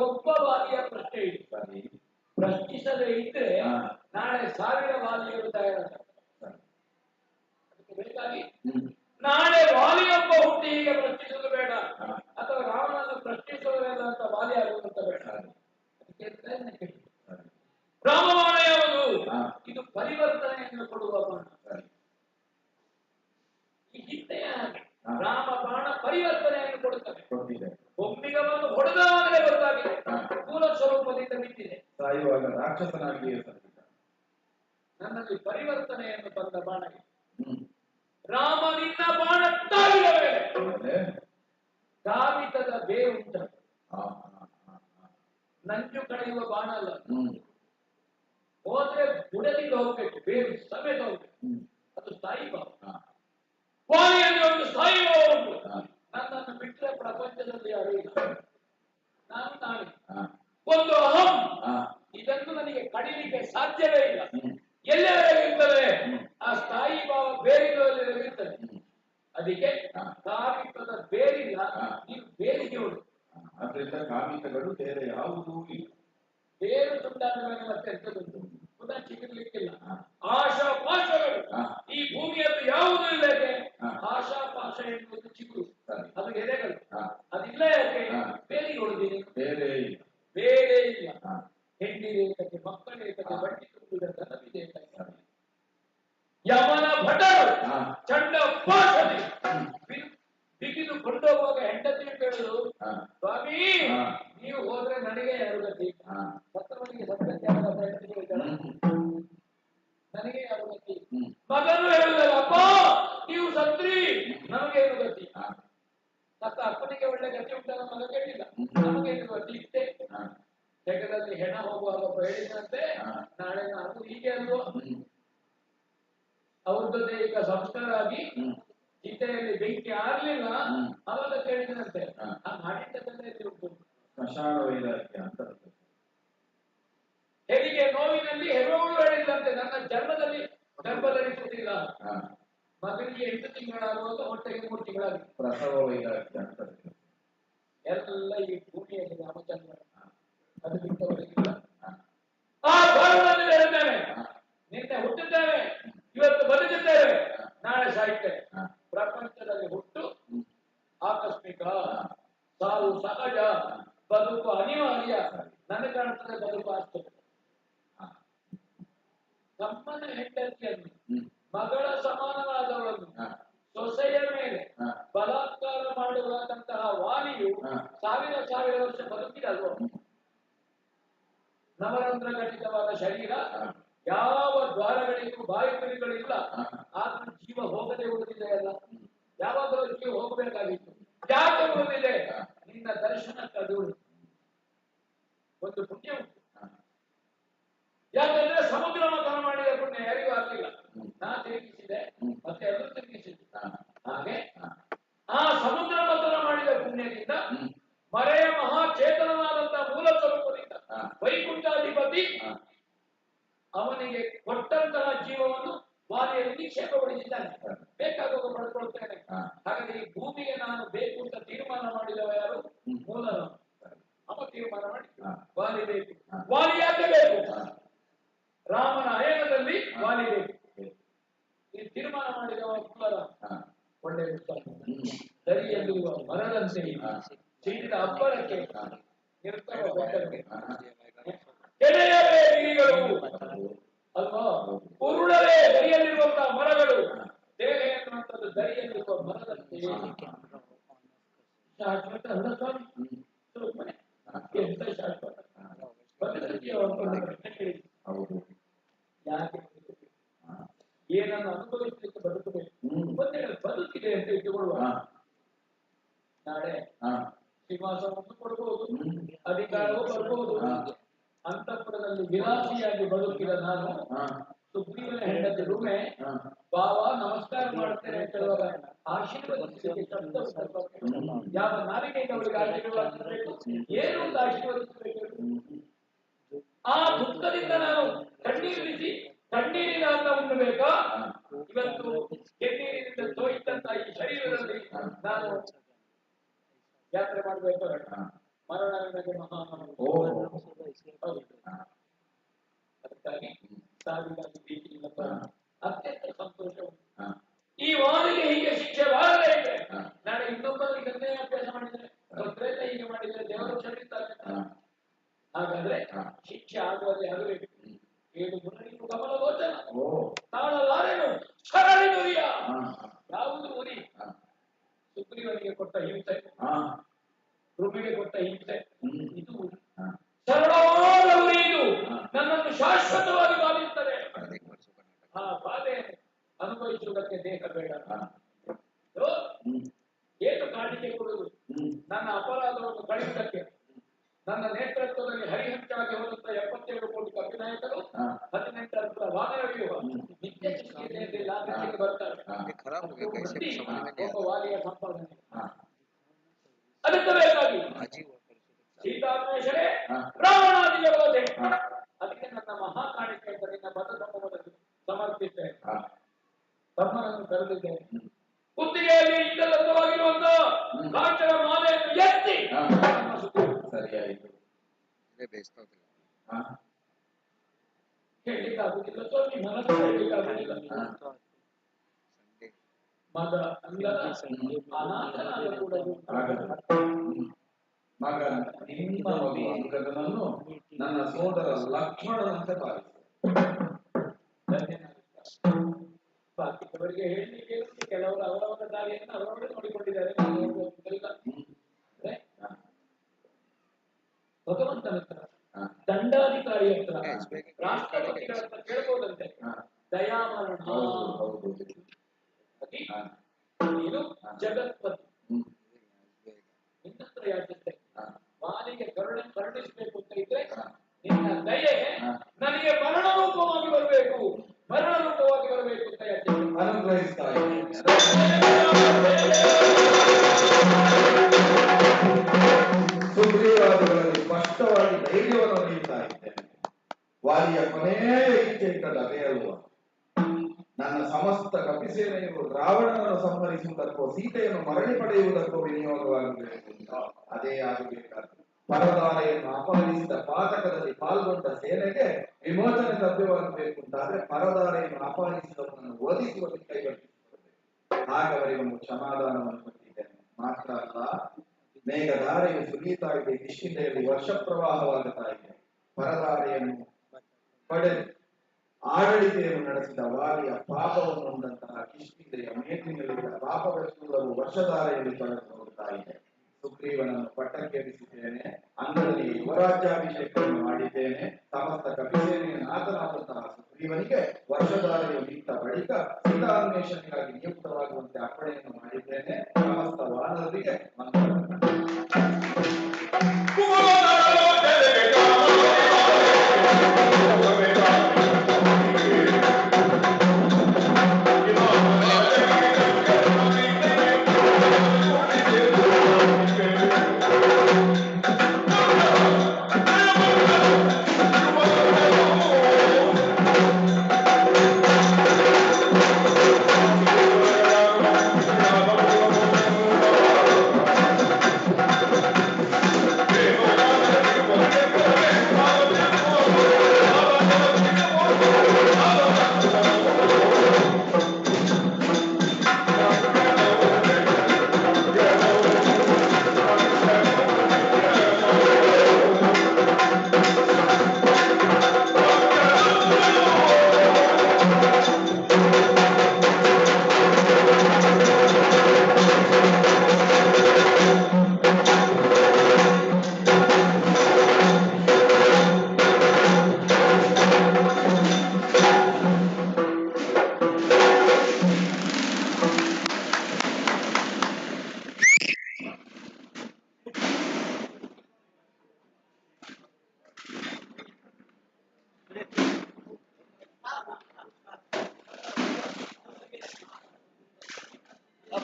ಒಬ್ಬ ವಾಲಿಯ ಪ್ರಶ್ನೆ ಇದೆ. ಪ್ರಶ್ನಿಸದೇ ಇದ್ರೆ ನಾಳೆ 1000 ವಾಲಿಯರು ತಯಾರಾಗ್ತಾರೆ. ಅದಕ್ಕೆ ಬೇಕಾಗಿ ನಾಳೆ ವಾಲಿಯೊಬ್ಬ ಹುಟ್ಟಿ ಹೀಗೆ ಪ್ರಶ್ನಿಸುವುದು ಬೇಡ, ಅಥವಾ ರಾವಣನನ್ನು ಪ್ರಶ್ನಿಸುವುದಿಲ್ಲ ಅಂತ ವಾಲಿ ಆಗುವಂತ ಬೇಡ. ಅದಕ್ಕೆ ರಾಮಬಾಣ ಯಾವುದು? ಇದು ಪರಿವರ್ತನೆಯನ್ನು ಕೊಡುವ ಬಾಣ. ಈ ಹಿಂದೆಯ ರಾಮ ಬಾಣ ಪರಿವರ್ತನೆಯನ್ನು ಕೊಡುತ್ತದೆ. ಒಮ್ಮಿಗವನ್ನು ಹೊಡೆದಾಗಲೇ ಗೊತ್ತಾಗಿದೆ ಮೂಲ ಸ್ವರೂಪದಿಂದ ಬಿಟ್ಟಿದೆ. ಸಾಯುವಾಗ ರಾಕ್ಷಸನಾಗಿಯೇ ನನ್ನಲ್ಲಿ ಪರಿವರ್ತನೆಯನ್ನು ತಂದ ಬಾಣ. ರಾಮ ನಿನ್ನ ಬಾಣ ತಾಳಿದ ಮೇಲೆ ಕಾಮಿತದ ಬೇರು ಉಂಟ. ನಂಜು ಕಳೆಯುವ ಬಾಣ ಅಲ್ಲ. ಹೋದ್ರೆ ಬುಡದಿಂದ ಹೋಗ್ಬೇಕು, ಬೇರು ಸಮೇತ ಹೋಗ್ಬೇಕು. ಅದು ಸ್ಥಾಯಿ ಭಾವ. ವಾಲಿಯಲ್ಲಿ ಒಂದು ಸ್ಥಾಯಿ ಭಾವ ಉಂಟು. ನನ್ನನ್ನು ಬಿಟ್ಟರೆ ಪ್ರಪಂಚದಲ್ಲಿ ಯಾರು ಇಲ್ಲ. ನಾನು ನಾನೇ ಒಂದು ಅಹಂ. ಇದನ್ನು ನನಗೆ ಕಡಿಲಿಕ್ಕೆ ಸಾಧ್ಯವೇ ಇಲ್ಲ. ಎಲ್ಲೆವರೆಗಿರ್ತದೆ ಆ ಸ್ಥಾಯಿ ಭಾವ ಬೇರಿರುತ್ತವೆ. ಅದಕ್ಕೆ ಕಾಮಿತದ ಬೇರಿಲ್ಲ, ನೀವು ಬೇರಿಗೆ ಉಂಟು. ಆದ್ರಿಂದ ಕಾಮಿತಗಳು ಬೇರೆ ಯಾವುದೂ ಇಲ್ಲ. ಬೇರು ತುಂಡಾದ ಮೇಲೆ ಮತ್ತೆ ಎಂತದುಂಟು? ಪುನಃ ಚಿಗುರ್ಲಿಕ್ಕಿಲ್ಲ. ಆಶಾ ಪಾಶಗಳು ಈ ಭೂಮಿಯದ್ದು ಯಾವುದೂ ಇಲ್ಲ. ಆಶಾ ಪಾಶ ಎನ್ನುವುದು ಚಿಗುರು, ಅದು ಎಲೆಗಳು. ಅದಿಲ್ಲ ಯಾಕೆ? ಬೇರಿಗೆ ಹೊಡೆದಿದೆ, ಬೇರೆ ಇಲ್ಲ. ಹೆಂಡಿರೇತಕ್ಕೆ, ಮಕ್ಕಳೇತಕ್ಕೆ, ಬಡ್ಡಿ ತುಂಬಿದ ಧನವಿದೆ. ಯಮನ ಭಟರು ಚಂಡ ಪಾಶದಿ ಬಿಗಿದು ಕೊಂಡೋಗುವಾಗ ಹೆಂಡತಿ ಕೇಳುದು, ಸ್ವಾಮಿ ನೀವು ಹೋದ್ರೆ ನನಗೆ ಯಾರು ಗತಿ? ಸತ್ತವನಿಗೆ ಸತ್ಯಕ್ಕೆ ನನಗೆ ಯಾರು ಗತಿ? ಮಗನು ಹೇಳುದಲ್ಲ, ಅಪ್ಪ ನೀವು ಸತ್ರಿ ನಮಗೇನು ಗತಿ? ಸತ್ತ ಅಪ್ಪನಿಗೆ ಒಳ್ಳೆ ಗತಿ ಉಂಟಲ್ಲ, ಮಗ ಕೇಳಿಲ್ಲ ನಮಗೇನು ಗತಿ ಇಷ್ಟೇ. ಜಗದಲ್ಲಿ ಹೆಣ ಹೋಗುವಾಗ ಹೇಳಿದಂತೆ ನಾಳೆ ನಾನು ಹೀಗೆ ಅಲ್ವೋ, ಅವ್ರ ಜೊತೆ ಈಗ ಸಂಸ್ಕಾರ ಆಗಿ ಚಿತೆಯಲ್ಲಿ ಬೆಂಕಿ ಆಗ್ಲಿಲ್ಲ, ಅವಾಗ ಕೇಳಿದಂತೆ ಆ ಮಾಡಿದ್ದಲ್ಲೇ ಉಂಟು ಸ್ಮಶಾನ ವೈರಾಗ್ಯ ಅಂತ. ಹೆರಿಗೆ ನೋವಿನಲ್ಲಿ ಹೆರೋಳು ಹೇಳಿದಂತೆ ನನ್ನ ಜನ್ಮದಲ್ಲಿ ಗರ್ಭ ಧರಿಸುತ್ತಿಲ್ಲ, ಮಗನಿಗೆ 8 ತಿಂಗಳಾಗುವಾಗ ಹೊಟ್ಟೆಗೆ 3 ತಿಂಗಳಾಗಿ ಪ್ರಸವ ವೈರಾಗ್ಯ ಅಂತ. ಎಲ್ಲ ಈ ಭೂಮಿಯಲ್ಲಿ ರಾಮಚಂದ್ರ ಅದು ಬಿಟ್ಟವರಿಗಿಲ್ಲ. ಆ ಭಾರತದಲ್ಲಿ ಹೇಳಿದ್ದೇನೆ, ನಿನ್ನೆ ಹುಟ್ಟಿದ್ದೇವೆ, ಇವತ್ತು ಬದುಕಿದ್ದೇವೆ, ನಾಳೆ ಸಾಯ್ತೇವೆ. ಪ್ರಪಂಚದಲ್ಲಿ ಹುಟ್ಟು ಆಕಸ್ಮಿಕ, ಸಾವು ಸಹಜ, ಬದುಕು ಅನಿವಾರ್ಯ. ನನಗೆ ಕಾಣ್ತದೆ ಬದುಕು ಆಗ್ತದೆ. ತಮ್ಮನ ಹೆಂಡತಿಯನ್ನು, ಮಗಳ ಸಮಾನವಾದವರನ್ನು ಸೊಸೆಯ ಮೇಲೆ ಬಲಾತ್ಕಾರ ಮಾಡುವಂತಹ ವಾಲಿಯು 1000 ವರ್ಷ ಬದುಕಿದಲ್ವ? ನವರಂಧ್ರ ಘಟಿತವಾದ ಶರೀರ, ಯಾವ ದ್ವಾರಗಳಿಗೂ ಬಾಯಿಗಳಿಲ್ಲ, ಆದ್ರೂ ಜೀವ ಹೋಗದೆ ಉಳಿದಿದೆ ಅಲ್ಲ. ಯಾವಾಗಲೂ ಜೀವ ಹೋಗಬೇಕಾಗಿತ್ತು, ಯಾಕೆ ಉಳಿದಿದೆ? ನಿನ್ನ ದರ್ಶನಕ್ಕದು ಒಂದು ಪುಣ್ಯ ಉಂಟು. ಯಾಕಂದ್ರೆ ಸಮುದ್ರ ಮಥನ ಮಾಡಿದ ಪುಣ್ಯ ಯಾರಿಗೂ ಆಗಲಿಲ್ಲ. ನಾ ತಿರುಗಿಸಿದೆ, ಮತ್ತೆ ಎಲ್ಲರೂ ತಿರುಗಿಸಿದೆ. ಹಾಗೆ ಆ ಸಮುದ್ರ ಮಥನ ಮಾಡಿದ ಪುಣ್ಯದಿಂದ ಮರೆಯ ಮಹಾಚೇತನನಾದಂತಹ ಮೂಲ ಸ್ವರೂಪದಿಂದ ವೈಕುಂಠಾಧಿಪತಿ ಅವನಿಗೆ ಕೊಟ್ಟಂತಹ ಜೀವವನ್ನು ವಾಲಿಯಲ್ಲಿ ನಿಕ್ಷೇಪಗೊಳಿಸಿದ್ದಾನೆ. ಬೇಕಾಗುವ ಪಡ್ಕೊಳ್ತೇನೆ. ಹಾಗಾದ್ರೆ ಈ ಭೂಮಿಗೆ ನಾನು ಬೇಕು ಅಂತ ತೀರ್ಮಾನ ಮಾಡಿದವ ಯಾರು? ಮೂಲನು. ಅವ ತೀರ್ಮಾನ ಮಾಡಿ ವಾಲಿ ಬೇಕು. ವಾಲಿ ಯಾಕೆ ಬೇಕು? ರಾಮನ ಅಯನದಲ್ಲಿ ವಾಲಿ ಬೇಕು. ಈ ತೀರ್ಮಾನ ಮಾಡಿದವ ಮೂಲರ. ಒಳ್ಳೆ ದರಿಯಲ್ಲಿರುವ ಮರದಂತೆ ಸಿಡಿದ ಅಬ್ಬರಕ್ಕೆ ನಿರ್ತವ ಬೆಟ್ಟಕ್ಕೆ ಕೆಳೆಯವೇ ಗಿರಿಗಳು ಅಲ್ವಾ? ಉರುಳವೇ ದರಿಯಲ್ಲಿರುವಂತಹ ಮರಗಳು. ದೇಹ ಎನ್ನುವಂಥದ್ದು ದರಿಯಲ್ಲಿರುವ ಮರದಂತೆ ಶಾಶ್ವತ ಅಲ್ಲ ಸ್ವಾಮಿ. ಸುಮ್ಮನೆ ಎಂತ ಶಾಶ್ವತ? ಪ್ರಶ್ನೆ ಕೇಳಿ, ಯಾಕೆ ಏನನ್ನು ಅನುಭವಿಸಲಿಕ್ಕೆ ಬದುಕಬೇಕು? ಒಂದೆರಡು ಬದುಕಿದೆ ಅಂತ ಇಟ್ಟುಕೊಳ್ಳುವ. ನಾಳೆ ಸಿಂಹಾಸನವನ್ನು ಕೊಡಬಹುದು, ಅಧಿಕಾರವೂ ಬರಬಹುದು. ಅಂತಃಪುರದಲ್ಲಿ ವಿಲಾಸಿಯಾಗಿ ಬದುಕಿದ ನಾನು ಸುಗ್ರೀವನ ಹೆಂಡತಿ ರುಮೆ ಬಾವ ನಮಸ್ಕಾರ ಮಾಡ್ತೇನೆ ಅಂತ ಹೇಳುವಾಗ ಆಶೀರ್ವದಿಸಲಿಕ್ಕೆ ಶಬ್ದ ಯಾವ ನಾಲಿಗೆಗೆ ಅವರಿಗೆ ಆಶೀರ್ವಾದಿಸಬೇಕು? ಏನು ಅಂತ ಆಶೀರ್ವದಿಸಬೇಕು? ಆ ದುಃಖದಿಂದ ನಾನು ಕಣ್ಣೀರಿಸಿ ಕಣ್ಣೀರಿನ ಅನ್ನ ಉಣ್ಣಬೇಕಾ? ಇವತ್ತು ಕೆಣ್ಣೀರಿನಿಂದ ತೋಯಿತಂತ ಈ ಶರೀರದಲ್ಲಿ ನಾನು ಯಾತ್ರೆ ಮಾಡಬೇಕು. ಮರಣ ನನಗೆ ಮಹಾ ಅದಕ್ಕಾಗಿ ಸಾವಿರಾರು ಪ್ರೀತಿಯಿಂದ ಅತ್ಯಂತ ಸಂತೋಷ. ಈ ವಾಲಿಗೆ ಹೀಗೆ ಶಿಕ್ಷೆ ಬಾರದೇ ಇದ್ರೆ ನಾಳೆ ಇನ್ನೊಬ್ಬರಿಗೆ ಗಂಧೆ ಅಭ್ಯಾಸ ಮಾಡಿದ್ರೆ ಭದ್ರೇತ ಹೀಗೆ ಮಾಡಿದ್ರೆ ದೇವರು ಕ್ಷಮಿಸ್ತಾರೆ. ಹಾಗಾದ್ರೆ ಶಿಕ್ಷೆ ಆಗುವಲ್ಲಿ ಆಗಬೇಕು. ಏಳು ಮುನ್ನಡೆಯು ಗಮನ ಗೋಚರ ತಾಳಲಾರೆನು ಸರಳಿ ಉರಿಯ. ಯಾವುದು ಉರಿ? ಸುಗ್ರೀವನಿಗೆ ಕೊಟ್ಟ ಹಿಂಸೆ, ಧ್ರುವಿಗೆ ಕೊಟ್ಟ ಹಿಂಸೆ, ಇದು ಉರಿ. ಸರಳವಾದ ಉರಿ ಇದು ನನ್ನನ್ನು ಶಾಶ್ವತವಾಗಿ ಬಾಧಿಸುತ್ತದೆ. ಆ ಬಾಧೆ ಅನುಭವಿಸುವುದಕ್ಕೆ ದೇಹ ಬೇಡ. ಏನು ಕಾಣಿಕೆ ಕೊಡುವುದು? ನನ್ನ ಅಪರಾಧವನ್ನು ಕಳೆಯುವುದಕ್ಕೆ ನನ್ನ ನೇತೃತ್ವದಲ್ಲಿ ಹರಿಹಂಚಾಗಿ ಹೋದಂತ 77 ಕೋಟಿ ಕಪಿನಾಯಕರು 18 ವಾನರ ವ್ಯೂಹ ನಿತ್ಯ ಸೃಷ್ಟಿಯಲ್ಲಿ ಲಾಭಕ್ಕೆ ಬರ್ತಾರೆ. ಒಬ್ಬ ವಾಲಿಯ ಸಂಪಾದನೆ ಅದಕ್ಕೆ ಬೇಕಾಗಿ ಸೀತಾನ್ವೇಷಣೆ ರಾವಣಾದಿಯ ವಧೆ. ಅದಕ್ಕೆ ನನ್ನ ಮಹಾ ಕಾಣಿಕೆ ಅಂತ ನಿನ್ನ ಬದ್ಧತಮವನ್ನು ಸಮರ್ಪಿಸ್ತೇನೆ. ತಮ್ಮನನ್ನು ಕರೆದಿದ್ದೇನೆ. ಕುತ್ತಿಗೆಯಲ್ಲಿ ಇಂದಲವಾಗಿರುವಂತ ಕಾಂಚನ ಮಾಲೆಯನ್ನು ಎತ್ತಿ ಸರಿಯಾಯಿತು. ಹೇಳಲಿಕ್ಕಾಗುವುದಿಲ್ಲ ಸ್ವಾಮಿ, ಮನಸ್ಸು ಹೇಳಲಿಕ್ಕಾಗುವುದಿಲ್ಲ. ಮಗ ಅಲ್ಲದ ಅನಾಥನಾದ ಕೂಡ ಮಗ ನಿಮ್ಮ ಮಗು ಅಂಗದನನ್ನು ನನ್ನ ಸೋದರ ಲಕ್ಷ್ಮಣನಂತೆ ಭಾವಿಸಿ. ಬಾಕಿಯವರಿಗೆ ಹೇಳಲಿಕ್ಕೆ ಕೆಲವರು ಅವರವರ ದಾರಿಯನ್ನು ಅವರವರೇ ನೋಡಿಕೊಂಡಿದ್ದಾರೆ. ಭಗವಂತನ ಹತ್ರ, ದಂಡಾಧಿಕಾರಿ ಹತ್ರ, ರಾಷ್ಟ್ರಪತಿಗಳ ಹತ್ರ ಕೇಳಬಹುದಂತೆ ದಯಾಮರಣ. ನೀನು ಜಗತ್ಪತಿ, ನಿನ್ನತ್ರ ಯಾಚಿಸ್ತೇನೆ. ವಾಲಿಗೆ ಕರುಣಿಸಬೇಕು ಅಂತ ಇದ್ರೆ ನಿನ್ನ ದಯೆ ನನಗೆ ಮರಣ ರೂಪವಾಗಿ ಬರಬೇಕು, ಮರಣ ರೂಪವಾಗಿ ಬರಬೇಕು ಅಂತ ಯಾಚಿಸ್ತೇನೆ. ಅನುಗ್ರಹಿಸ್ತಾ ಸುಗ್ರೀವಾದಿಗಳಲ್ಲಿ ಸ್ಪಷ್ಟವಾಗಿ ಧೈರ್ಯವನ್ನು ನೀಡ್ತಾ ಇದ್ದೇನೆ. ವಾಲಿಯ ಕೊನೆಯ ಇಚ್ಛೆ ಇದ್ದದ್ದು ಅದೇ ಅಲ್ವಾ? ನನ್ನ ಸಮಸ್ತ ಕಪಿಸೇನೆಯು ರಾವಣನನ್ನು ಸಂಹರಿಸುವುದಕ್ಕೋ ಸೀತೆಯನ್ನು ಮರಳಿ ಪಡೆಯುವುದಕ್ಕೋ ವಿನಿಯೋಗವಾಗಬೇಕು ಅಂತ ಅದೇ ಆಗಬೇಕಾದ. ಪರದಾರೆಯನ್ನು ಅಪಹರಿಸಿದ ಪಾತಕದಲ್ಲಿ ಪಾಲ್ಗೊಂಡ ಸೇನೆಗೆ ವಿಮೋಚನೆ ಲಭ್ಯವಾಗಬೇಕು ಅಂತಾದ್ರೆ ಪರದಾರೆಯನ್ನು ಅಪಹರಿಸಿದವರನ್ನು ಓದಿಸುವಲ್ಲಿ ಕೈಗೊಳ್ಳಿಸಿಕೊಳ್ಳಬೇಕು. ಹಾಗವರಿಗೊಂದು ಕ್ಷಮಾದಾನವನ್ನು ಕೊಟ್ಟಿದ್ದೇನೆ. ಮಾತ್ರ ಅಲ್ಲ, ಮೇಘಧಾರೆಯು ಸುರಿಯುತ್ತಾ ಇದೆ, ಕಿಷ್ಕಿಂಧೆಯಲ್ಲಿ ವರ್ಷ ಪ್ರವಾಹವಾಗುತ್ತಾ ಇದೆ. ಪರದಾರೆಯನ್ನು ಪಡೆದು ಆಡಳಿತೆಯನ್ನು ನಡೆಸಿದ ವಾಲಿಯ ಪಾಪವನ್ನು ಹೊಂದಂತಹ ಕಿಷ್ಕಿಂಧೆಯ ಮೇಲಿನಲ್ಲಿದ್ದ ಪಾಪವೆಲ್ಲವೂ ವರ್ಷಧಾರೆಯಲ್ಲಿ ತೊಳೆದು ಹೋಗ್ತಾ ಇದೆ. ಸುಗ್ರೀವನನ್ನು ಪಟ್ಟಕ್ಕೇರಿಸಿದ್ದೇನೆ, ಅಂಗದಲ್ಲಿ ಯುವರಾಜ್ಯಾಭಿಷೇಕವನ್ನು ಮಾಡಿದ್ದೇನೆ. ಸಮಸ್ತ ಕಪಿಸೇನೆಯ ನಾಥನಾದಂತಹ ಸುಗ್ರೀವನಿಗೆ ವರ್ಷಧಾರೆಯು ನಿಂತ ಬಳಿಕ ಸೀತಾನ್ವೇಷಣೆಗಾಗಿ ನಿಯುಕ್ತವಾಗುವಂತೆ ಅಪ್ಪಣೆಯನ್ನು ಮಾಡಿದ್ದೇನೆ. ಸಮಸ್ತ ವಾನರರಿಗೆ ಮಂಗಳ.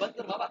ಬಂತು ಬಾಬಾ.